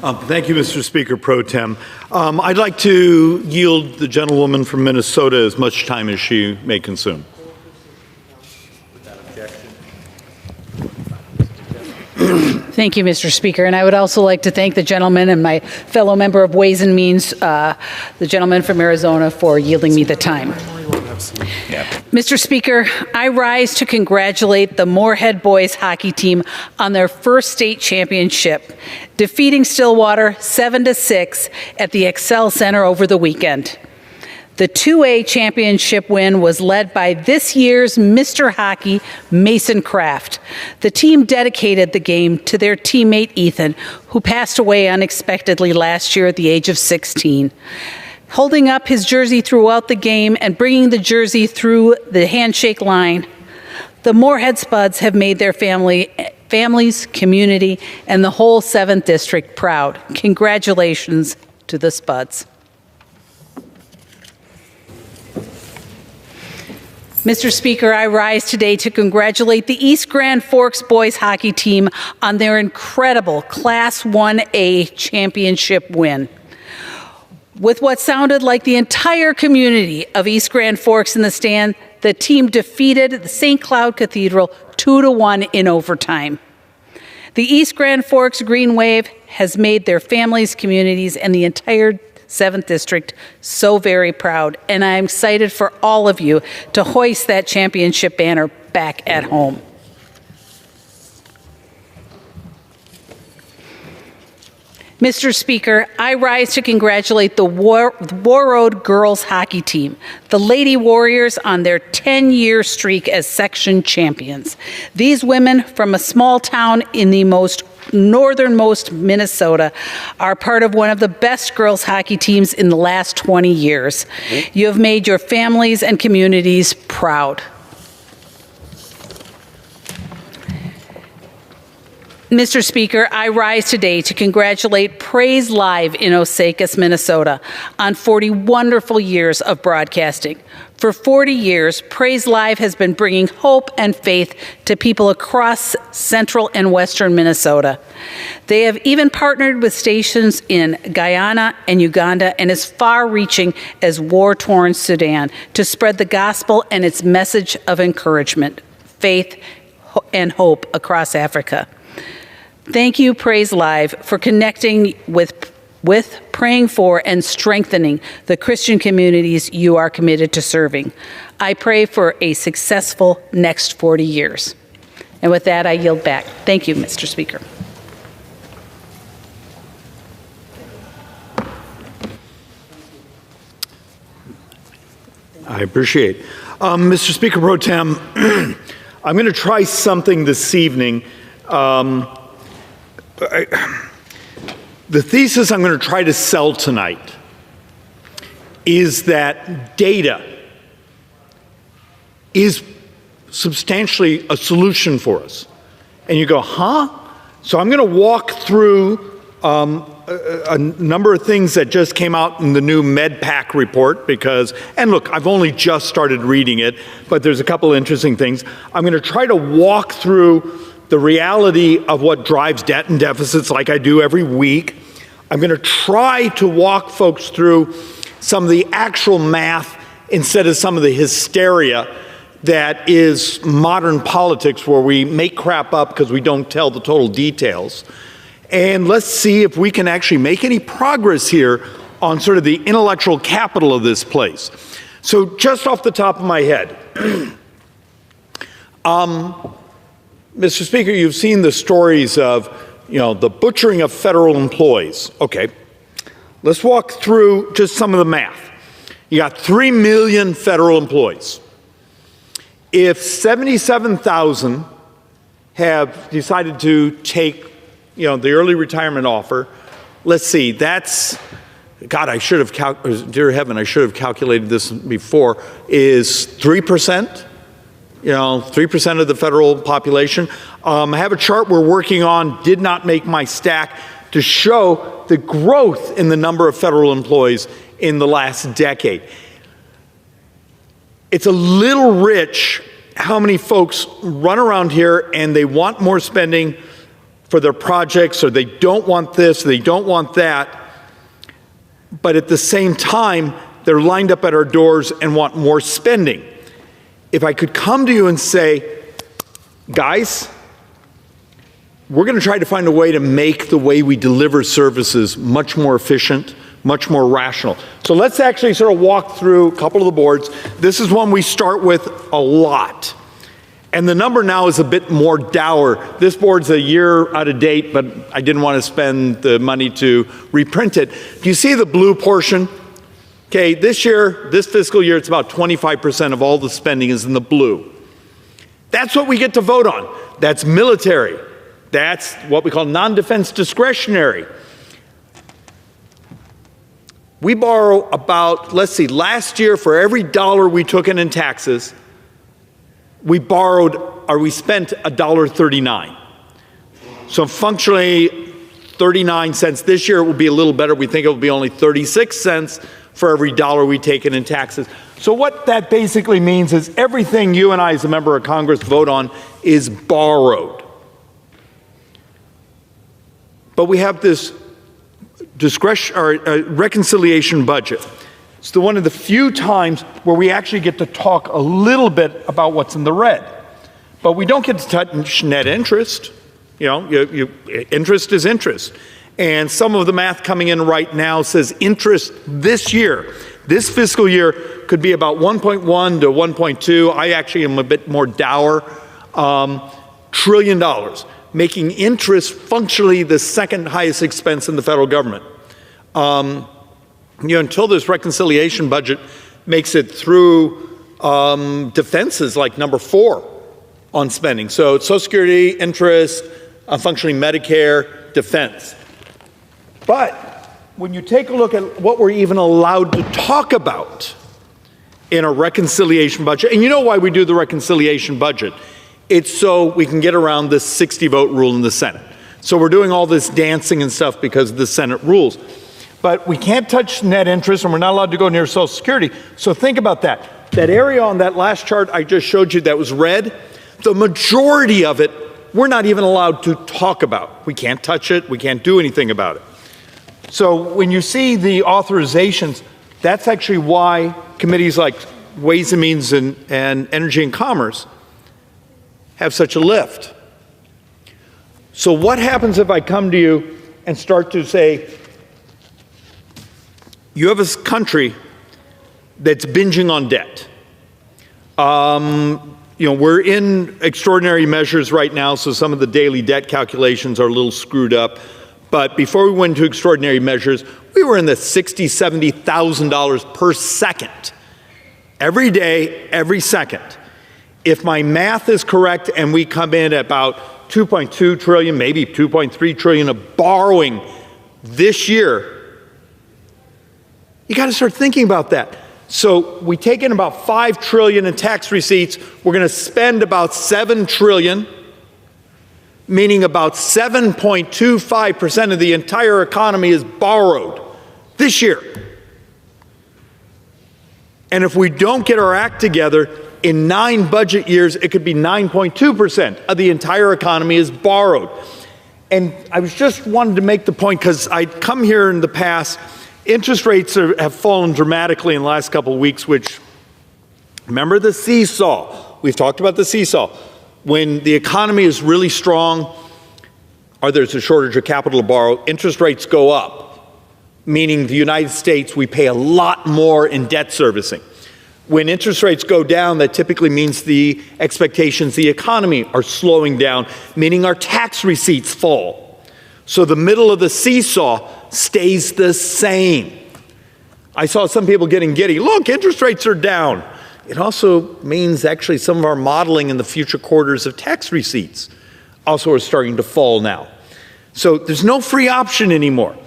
Thank you, Mr. Speaker Pro Tem. I'd like to yield the gentlewoman from Minnesota as much time as she may consume. Thank you, Mr. Speaker. And I would also like to thank the gentleman and my fellow member of Ways and Means, the gentleman from Arizona, for yielding me the time. Mr. Speaker, I rise to congratulate the Moorhead boys hockey team on their first state championship, defeating Stillwater 7-6 at the Excel Center over the weekend. The 2A championship win was led by this year's Mr. Hockey, Mason Kraft. The team dedicated the game to their teammate Ethan, who passed away unexpectedly last year at the age of 16. Holding up his jersey throughout the game and bringing the jersey through the handshake line, the Moorhead Spuds have made their families, community, and the whole 7th District proud. Congratulations to the Spuds. Mr. Speaker, I rise today to congratulate the East Grand Forks boys hockey team on their incredible Class 1A championship win. With what sounded like the entire community of East Grand Forks in the stand, the team defeated the St. Cloud Cathedral 2-1 in overtime. The East Grand Forks Green Wave has made their families, communities, and the entire 7th District so very proud, and I'm excited for all of you to hoist that championship banner back at home. Mr. Speaker, I rise to congratulate the Warroad girls hockey team, the Lady Warriors, on their 10-year streak as section champions. These women from a small town in the northernmost Minnesota are part of one of the best girls hockey teams in the last 20 years. You have made your families and communities proud. Mr. Speaker, I rise today to congratulate Praise Live in Osakis, Minnesota, on 40 wonderful years of broadcasting. For 40 years, Praise Live has been bringing hope and faith to people across central and western Minnesota. They have even partnered with stations in Guyana and Uganda and as far-reaching as war-torn Sudan to spread the gospel and its message of encouragement, faith, and hope across Africa. Thank you, Praise Live, for connecting with, praying for, and strengthening the Christian communities you are committed to serving. I pray for a successful next 40 years. And with that, I yield back. Thank you, Mr. Speaker. I appreciate. Mr. Speaker Pro Tem, I'm going to try something this evening. The thesis I'm going to try to sell tonight is that data is substantially a solution for us. And you go, huh? So I'm going to walk through a number of things that just came out in the new MedPAC report because, and look, I've only just started reading it, but there's a couple of interesting things. I'm going to try to walk through the reality of what drives debt and deficits like I do every week. I'm going to try to walk folks through some of the actual math instead of some of the hysteria that is modern politics where we make crap up because we don't tell the total details. And let's see if we can actually make any progress here on sort of the intellectual capital of this place. So just off the top of my head, Mr. Speaker, you've seen the stories of, the butchering of federal employees. Okay, let's walk through just some of the math. You got 3 million federal employees. If 77,000 have decided to take, the early retirement offer, let's see, that's, God, dear heaven, I should have calculated this before, is 3%. 3% of the federal population. I have a chart we're working on, did not make my stack, to show the growth in the number of federal employees in the last decade. It's a little rich how many folks run around here and they want more spending for their projects, or they don't want this, or they don't want that, but at the same time, they're lined up at our doors and want more spending. If I could come to you and say, guys, we're going to try to find a way to make the way we deliver services much more efficient, much more rational. So let's actually sort of walk through a couple of the boards. This is one we start with a lot. And the number now is a bit more dour. This board's a year out of date, but I didn't want to spend the money to reprint it. Do you see the blue portion? Okay, this fiscal year, it's about 25% of all the spending is in the blue. That's what we get to vote on. That's military. That's what we call non-defense discretionary. We borrow about, let's see, last year for every dollar we took in taxes, we spent $1.39. So functionally, 39 cents. This year it will be a little better. We think it will be only 36 cents for every dollar we take in taxes. So what that basically means is everything you and I as a member of Congress vote on is borrowed. But we have this reconciliation budget. It's one of the few times where we actually get to talk a little bit about what's in the red. But we don't get to touch net interest. Interest is interest. And some of the math coming in right now says interest this year, this fiscal year, could be about 1.1 to 1.2. I actually am a bit more dour. $1 trillion, making interest functionally the second highest expense in the federal government. Until this reconciliation budget makes it through defenses like number 4 on spending. So it's Social Security, interest, functionally Medicare, defense. But when you take a look at what we're even allowed to talk about in a reconciliation budget, and you know why we do the reconciliation budget, it's so we can get around this 60-vote rule in the Senate. So we're doing all this dancing and stuff because of the Senate rules. But we can't touch net interest, and we're not allowed to go near Social Security. So think about that. That area on that last chart I just showed you that was red, the majority of it, we're not even allowed to talk about. We can't touch it. We can't do anything about it. So when you see the authorizations, that's actually why committees like Ways and Means and Energy and Commerce have such a lift. So what happens if I come to you and start to say, you have a country that's binging on debt. We're in extraordinary measures right now, so some of the daily debt calculations are a little screwed up. But before we went into extraordinary measures, we were in the $60,000, $70,000 per second every day, every second. If my math is correct and we come in at about 2.2 trillion, maybe 2.3 trillion of borrowing this year, you got to start thinking about that. So we take in about 5 trillion in tax receipts. We're going to spend about 7 trillion, meaning about 7.25% of the entire economy is borrowed this year. And if we don't get our act together, in 9 budget years, it could be 9.2% of the entire economy is borrowed. And I was just wanted to make the point, because I'd come here in the past, interest rates have fallen dramatically in the last couple of weeks, which, remember the seesaw? We've talked about the seesaw. When the economy is really strong, or there's a shortage of capital to borrow, interest rates go up, meaning the United States, we pay a lot more in debt servicing. When interest rates go down, that typically means the expectations, the economy are slowing down, meaning our tax receipts fall. So the middle of the seesaw stays the same. I saw some people getting giddy. Look, interest rates are down. It also means actually some of our modeling in the future quarters of tax receipts also are starting to fall now. So there's no free option anymore.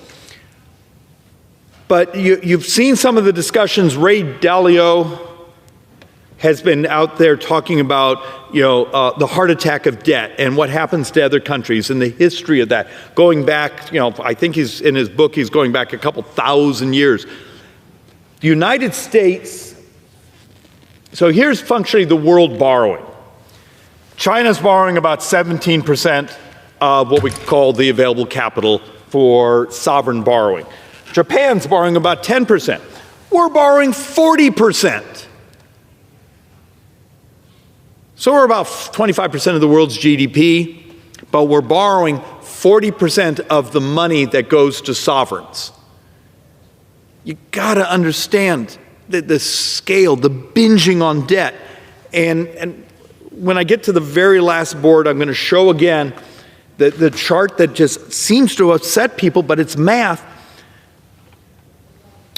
But you've seen some of the discussions. Ray Dalio has been out there talking about, the heart attack of debt and what happens to other countries and the history of that. Going back, I think he's in his book, he's going back a couple thousand years. The United States, so here's functionally the world borrowing. China's borrowing about 17% of what we call the available capital for sovereign borrowing. Japan's borrowing about 10%. We're borrowing 40%. So we're about 25% of the world's GDP, but we're borrowing 40% of the money that goes to sovereigns. You got to understand the scale, the binging on debt. And when I get to the very last board, I'm going to show again the chart that just seems to upset people, but it's math.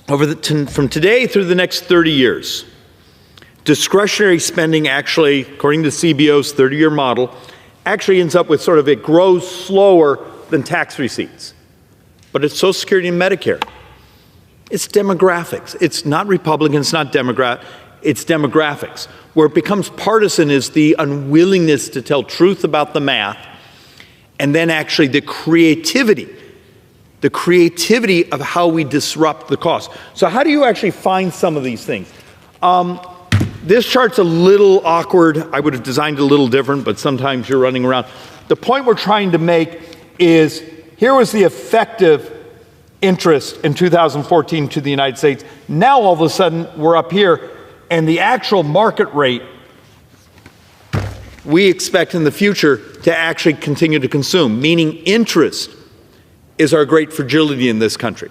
From today through the next 30 years, discretionary spending actually, according to CBO's 30-year model, actually ends up with it grows slower than tax receipts. But it's Social Security and Medicare. It's demographics. It's not Republican, it's not Democrat, it's demographics. Where it becomes partisan is the unwillingness to tell truth about the math, and then actually the creativity of how we disrupt the cost. So how do you actually find some of these things? This chart's a little awkward. I would have designed it a little different, but sometimes you're running around. The point we're trying to make is, here was the effective interest in 2014 to the United States. Now all of a sudden we're up here, and the actual market rate we expect in the future to actually continue to consume, meaning interest is our great fragility in this country.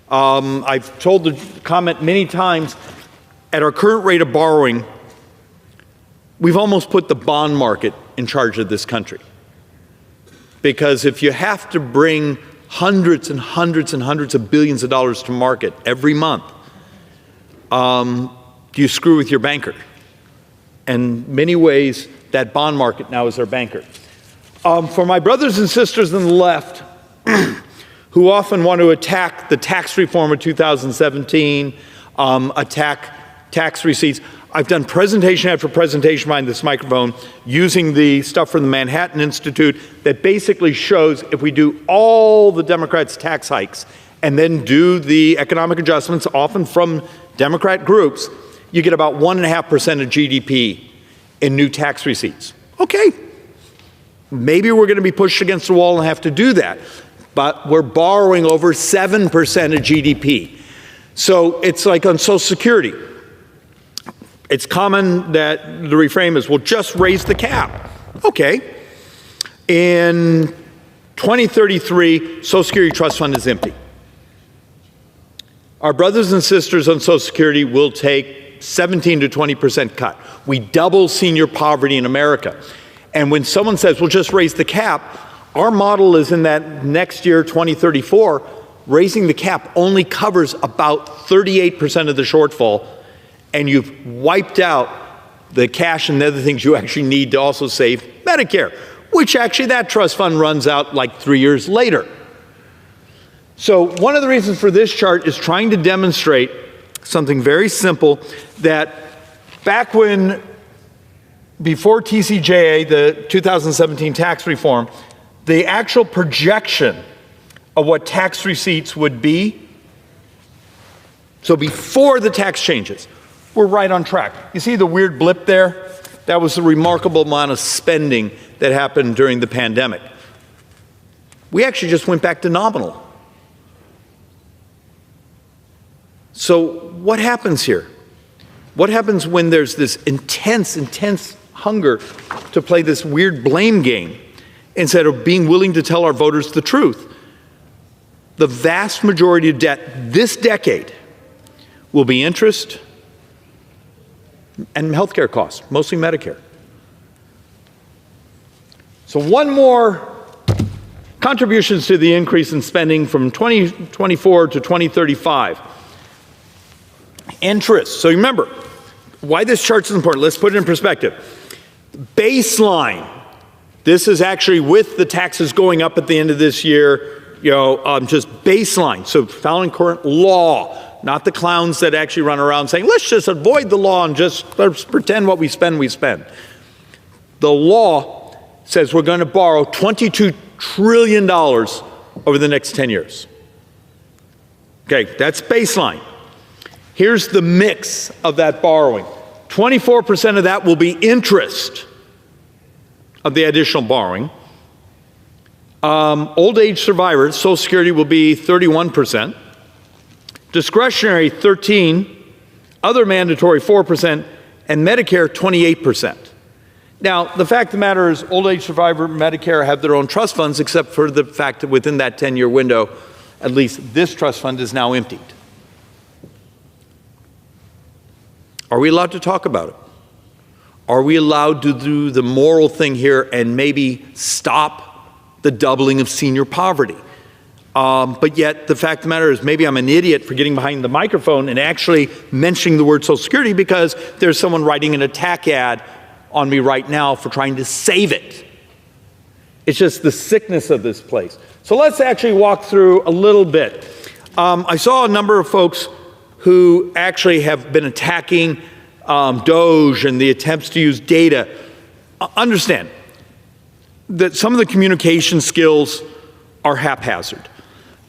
I've told the comment many times, at our current rate of borrowing, we've almost put the bond market in charge of this country. Because if you have to bring hundreds and hundreds and hundreds of billions of dollars to market every month, you screw with your banker. And in many ways, that bond market now is our banker. For my brothers and sisters on the left, who often want to attack the tax reform of 2017, attack tax receipts, I've done presentation after presentation behind this microphone using the stuff from the Manhattan Institute that basically shows if we do all the Democrats' tax hikes and then do the economic adjustments, often from Democrat groups, you get about 1.5% of GDP in new tax receipts. Okay, maybe we're going to be pushed against the wall and have to do that, but we're borrowing over 7% of GDP. So it's like on Social Security. It's common that the reframe is, well, just raise the cap. Okay. In 2033, Social Security Trust Fund is empty. Our brothers and sisters on Social Security will take 17 to 20% cut. We double senior poverty in America. And when someone says, well, just raise the cap, our model is in that next year, 2034, raising the cap only covers about 38% of the shortfall, and you've wiped out the cash and the other things you actually need to also save Medicare, which actually that trust fund runs out like 3 years later. So one of the reasons for this chart is trying to demonstrate something very simple, that back when, before TCJA, the 2017 tax reform, the actual projection of what tax receipts would be, so before the tax changes, we're right on track. You see the weird blip there? That was the remarkable amount of spending that happened during the pandemic. We actually just went back to nominal. So what happens here? What happens when there's this intense hunger to play this weird blame game instead of being willing to tell our voters the truth? The vast majority of debt this decade will be interest and healthcare costs, mostly Medicare. So one more, contributions to the increase in spending from 2024 to 2035. Interest. So remember, why this chart is important. Let's put it in perspective. Baseline. This is actually with the taxes going up at the end of this year, just baseline. So following current law, not the clowns that actually run around saying, let's just avoid the law and just let's pretend what we spend, we spend. The law says we're going to borrow $22 trillion over the next 10 years. Okay, that's baseline. Here's the mix of that borrowing. 24% of that will be interest of the additional borrowing. Old age survivors, Social Security will be 31%. Discretionary, 13%. Other mandatory, 4%. And Medicare, 28%. Now, the fact of the matter is old age survivor, Medicare have their own trust funds, except for the fact that within that 10-year window, at least this trust fund is now emptied. Are we allowed to talk about it? Are we allowed to do the moral thing here and maybe stop the doubling of senior poverty? But yet the fact of the matter is maybe I'm an idiot for getting behind the microphone and actually mentioning the word Social Security because there's someone writing an attack ad on me right now for trying to save it. It's just the sickness of this place. So let's actually walk through a little bit. I saw a number of folks who actually have been attacking DOGE and the attempts to use data. Understand that some of the communication skills are haphazard.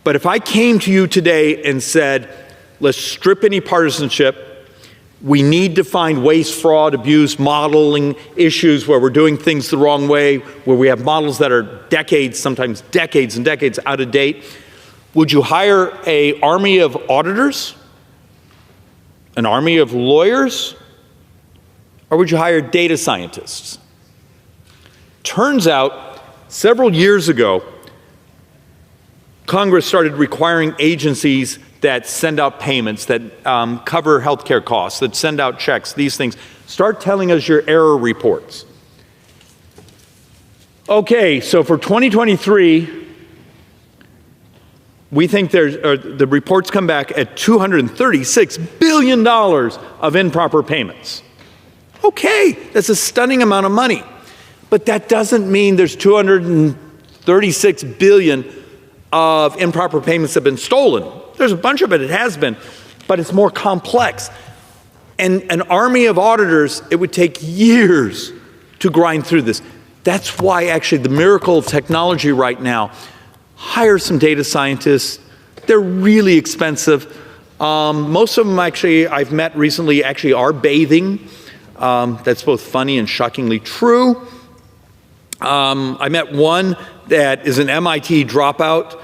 But if I came to you today and said, let's strip any partisanship, we need to find waste, fraud, abuse, modeling issues where we're doing things the wrong way, where we have models that are decades, sometimes decades and decades out of date, would you hire an army of auditors? An army of lawyers? Or would you hire data scientists? Turns out, several years ago, Congress started requiring agencies that send out payments, that cover healthcare costs, that send out checks, these things, start telling us your error reports. Okay, so for 2023, we think the reports come back at $236 billion of improper payments. Okay, that's a stunning amount of money. But that doesn't mean there's $236 billion of improper payments that have been stolen. There's a bunch of it has been, but it's more complex. And an army of auditors, it would take years to grind through this. That's why actually the miracle of technology right now, hire some data scientists. They're really expensive. Most of them actually I've met recently actually are bathing. That's both funny and shockingly true. I met one that is an MIT dropout.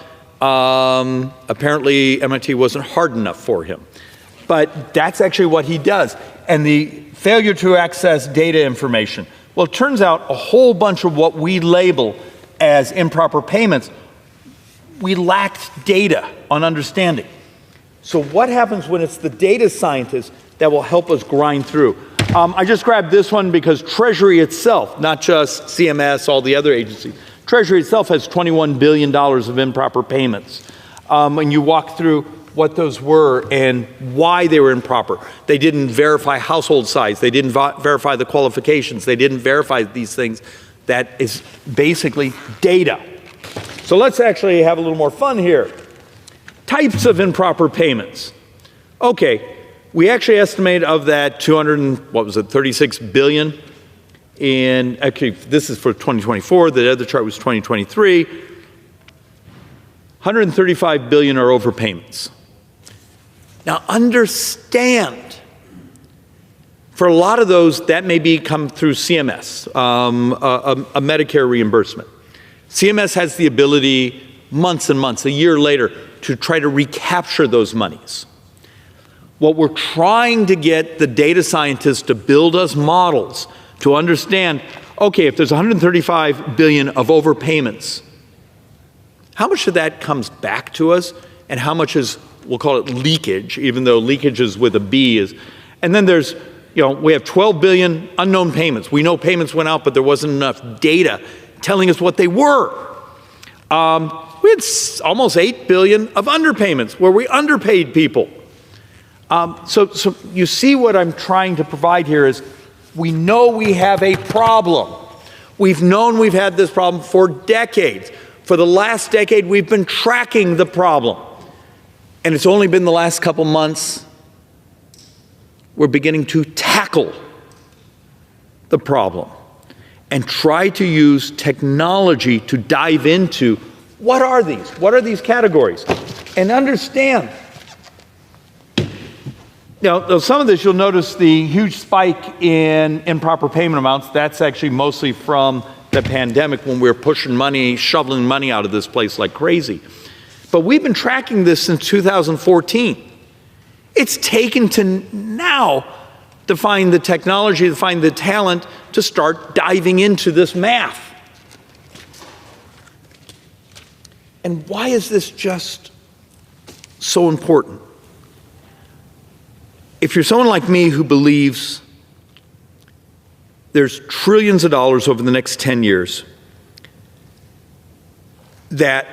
Apparently MIT wasn't hard enough for him. But that's actually what he does. And the failure to access data information. Well, it turns out a whole bunch of what we label as improper payments, we lacked data on understanding. So what happens when it's the data scientists that will help us grind through? I just grabbed this one because Treasury itself, not just CMS, all the other agencies, Treasury itself has $21 billion of improper payments. When you walk through what those were and why they were improper. They didn't verify household size. They didn't verify the qualifications. They didn't verify these things. That is basically data. So let's actually have a little more fun here. Types of improper payments. Okay, we actually estimate of that 36 billion in, actually this is for 2024, the other chart was 2023. 135 billion are overpayments. Now understand, for a lot of those, that may come through CMS, a Medicare reimbursement. CMS has the ability, months and months, a year later, to try to recapture those monies. What we're trying to get the data scientists to build us models to understand, okay, if there's 135 billion of overpayments, how much of that comes back to us and how much is, we'll call it leakage, even though leakage is with a B is, and then there's, we have 12 billion unknown payments. We know payments went out, but there wasn't enough data telling us what they were. We had almost 8 billion of underpayments where we underpaid people. So you see what I'm trying to provide here is we know we have a problem. We've known we've had this problem for decades. For the last decade, we've been tracking the problem. And it's only been the last couple months we're beginning to tackle the problem and try to use technology to dive into what are these? What are these categories? And understand, some of this you'll notice the huge spike in improper payment amounts. That's actually mostly from the pandemic when we were pushing money, shoveling money out of this place like crazy. But we've been tracking this since 2014. It's taken to now to find the technology, to find the talent to start diving into this math. And why is this just so important? If you're someone like me who believes there's trillions of dollars over the next 10 years that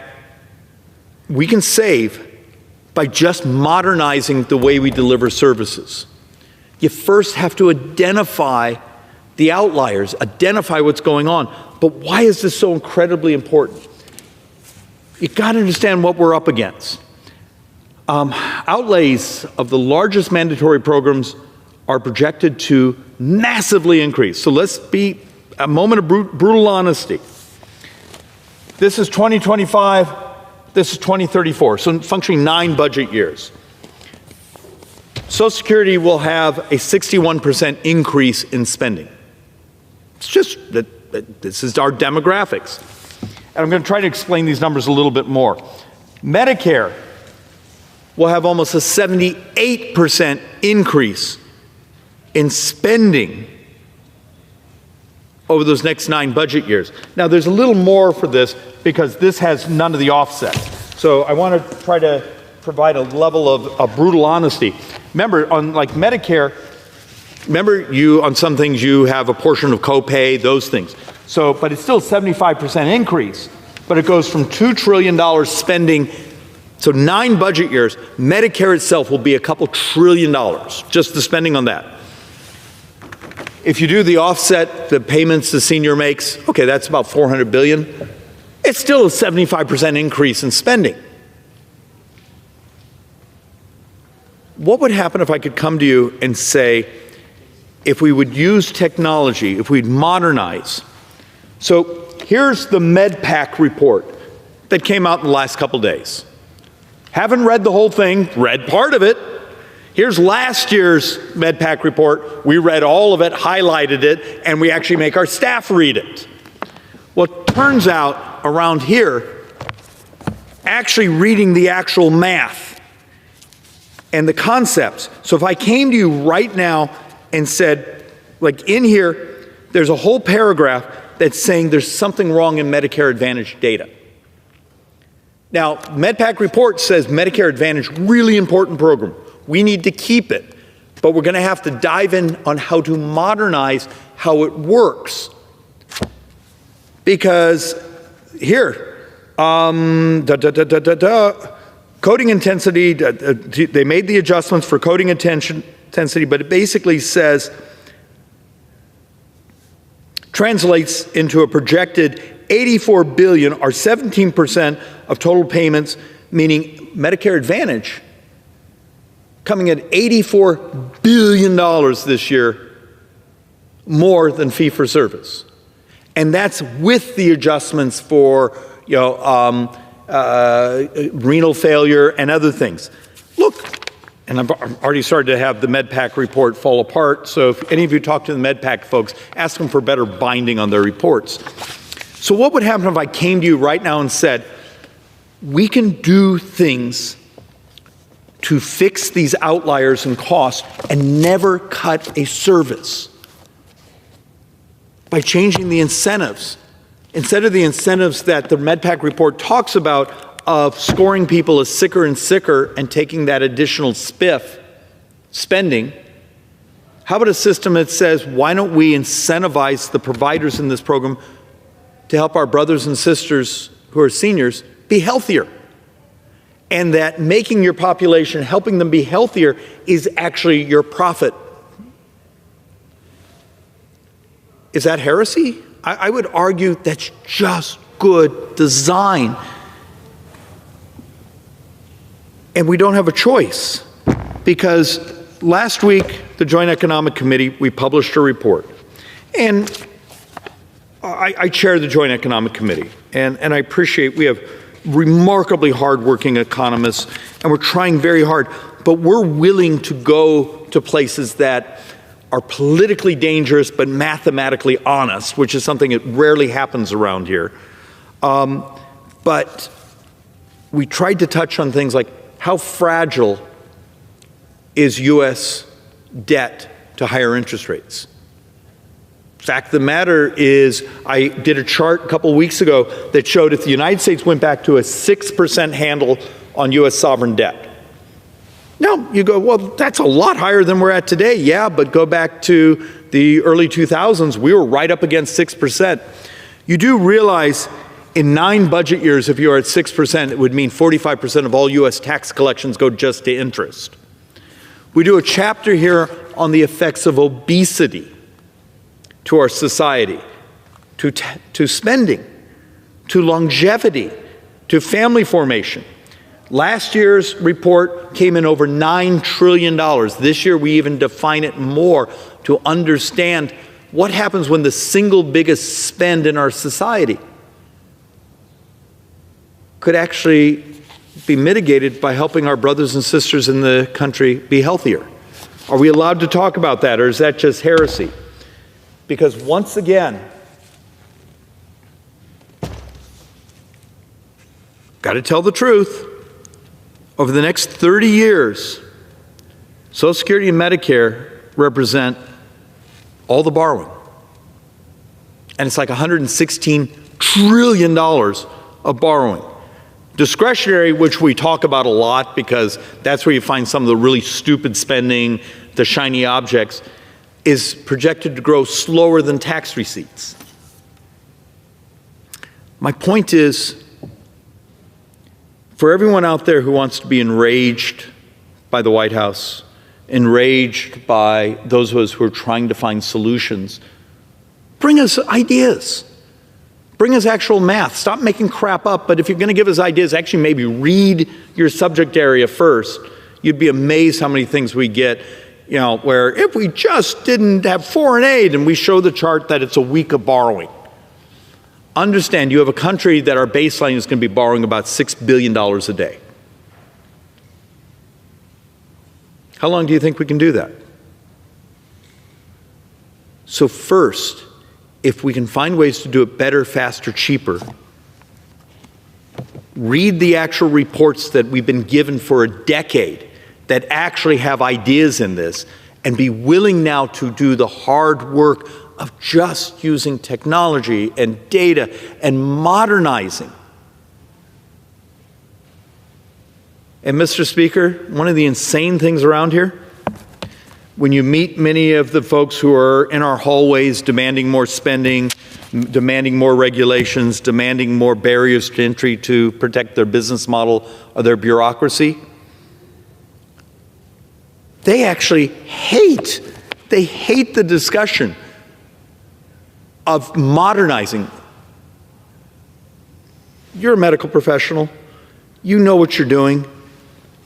we can save by just modernizing the way we deliver services. You first have to identify the outliers, identify what's going on. But why is this so incredibly important? You've got to understand what we're up against. Outlays of the largest mandatory programs are projected to massively increase. So let's be a moment of brutal honesty. This is 2025. This is 2034, so functioning 9 budget years. Social Security will have a 61% increase in spending. It's just that this is our demographics. And I'm going to try to explain these numbers a little bit more. Medicare will have almost a 78% increase in spending over those next 9 budget years. Now, there's a little more for this because this has none of the offsets. So I want to try to provide a level of brutal honesty. Remember, on like Medicare, on some things you have a portion of copay, those things. So, but it's still a 75% increase, but it goes from $2 trillion spending, so 9 budget years, Medicare itself will be a couple $1 trillion, just the spending on that. If you do the offset, the payments the senior makes, okay, that's about $400 billion. It's still a 75% increase in spending. What would happen if I could come to you and say, if we would use technology, if we'd modernize? So here's the MedPAC report that came out in the last couple days. Haven't read the whole thing, read part of it. Here's last year's MedPAC report. We read all of it, highlighted it, and we actually make our staff read it. Well, it turns out around here, actually reading the actual math and the concepts. So if I came to you right now and said, like in here, there's a whole paragraph that's saying there's something wrong in Medicare Advantage data. Now, MedPAC report says Medicare Advantage, really important program. We need to keep it, but we're going to have to dive in on how to modernize how it works. Because here, Coding intensity, they made the adjustments for coding intensity, but it basically says, translates into a projected 84 billion, or 17% of total payments, meaning Medicare Advantage coming at $84 billion this year, more than fee-for-service. And that's with the adjustments for, renal failure and other things. Look, and I've already started to have the MedPAC report fall apart, so if any of you talk to the MedPAC folks, ask them for better binding on their reports. So what would happen if I came to you right now and said, we can do things to fix these outliers in cost and never cut a service by changing the incentives? Instead of the incentives that the MedPAC report talks about of scoring people as sicker and sicker and taking that additional spiff spending, how about a system that says, why don't we incentivize the providers in this program to help our brothers and sisters who are seniors be healthier? And that making your population, helping them be healthier, is actually your profit. Is that heresy? I would argue that's just good design. And we don't have a choice, because last week, the Joint Economic Committee, we published a report. And I chair the Joint Economic Committee, and I appreciate we have remarkably hardworking economists, and we're trying very hard, but we're willing to go to places that are politically dangerous but mathematically honest, which is something that rarely happens around here. But we tried to touch on things like, how fragile is U.S. debt to higher interest rates? Fact of the matter is, I did a chart a couple weeks ago that showed if the United States went back to a 6% handle on U.S. sovereign debt. Now, you go, well, that's a lot higher than we're at today. Yeah, but go back to the early 2000s, we were right up against 6%. You do realize in 9 budget years, if you are at 6%, it would mean 45% of all U.S. tax collections go just to interest. We do a chapter here on the effects of obesity to our society, to spending, to longevity, to family formation. Last year's report came in over $9 trillion. This year we even define it more to understand what happens when the single biggest spend in our society could actually be mitigated by helping our brothers and sisters in the country be healthier. Are we allowed to talk about that, or is that just heresy? Because once again, got to tell the truth, over the next 30 years, Social Security and Medicare represent all the borrowing. And it's like $116 trillion of borrowing. Discretionary, which we talk about a lot because that's where you find some of the really stupid spending, the shiny objects, is projected to grow slower than tax receipts. My point is, for everyone out there who wants to be enraged by the White House, enraged by those of us who are trying to find solutions, bring us ideas. Bring us actual math. Stop making crap up, but if you're going to give us ideas, actually maybe read your subject area first. You'd be amazed how many things we get, where if we just didn't have foreign aid, and we show the chart that it's a week of borrowing. Understand, you have a country that our baseline is going to be borrowing about $6 billion a day. How long do you think we can do that? So first, if we can find ways to do it better, faster, cheaper, read the actual reports that we've been given for a decade that actually have ideas in this, and be willing now to do the hard work of just using technology and data and modernizing. And Mr. Speaker, one of the insane things around here, when you meet many of the folks who are in our hallways demanding more spending, demanding more regulations, demanding more barriers to entry to protect their business model or their bureaucracy, they actually hate the discussion of modernizing. You're a medical professional. You know what you're doing.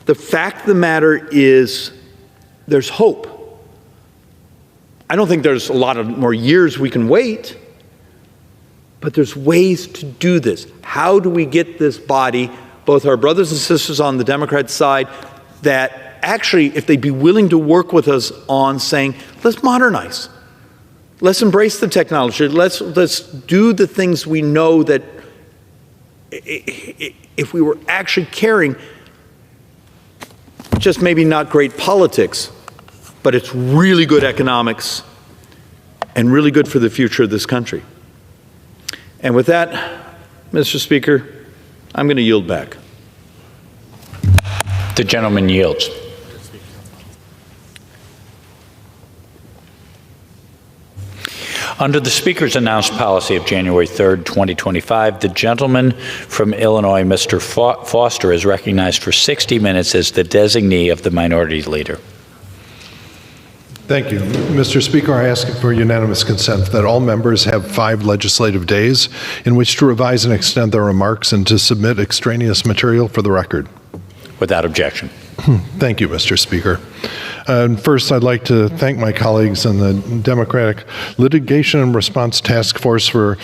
The fact of the matter is there's hope. I don't think there's a lot of more years we can wait, but there's ways to do this. How do we get this body, both our brothers and sisters on the Democrat side, that actually, if they'd be willing to work with us on saying, let's modernize. Let's embrace the technology. Let's do the things we know that if we were actually caring, just maybe not great politics, but it's really good economics and really good for the future of this country. And with that, Mr. Speaker, I'm going to yield back. The gentleman yields. Under the Speaker's announced policy of January 3rd, 2025, the gentleman from Illinois, Mr. Foster, is recognized for 60 minutes as the designee of the Minority Leader. Thank you. Mr. Speaker, I ask for unanimous consent that all members have 5 legislative days in which to revise and extend their remarks and to submit extraneous material for the record. Without objection. Thank you, Mr. Speaker. First, I'd like to thank my colleagues in the Democratic Litigation and Response Task Force for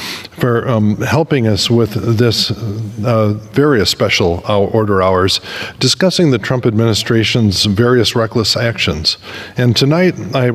helping us with this very special order hours, discussing the Trump administration's various reckless actions. And tonight, I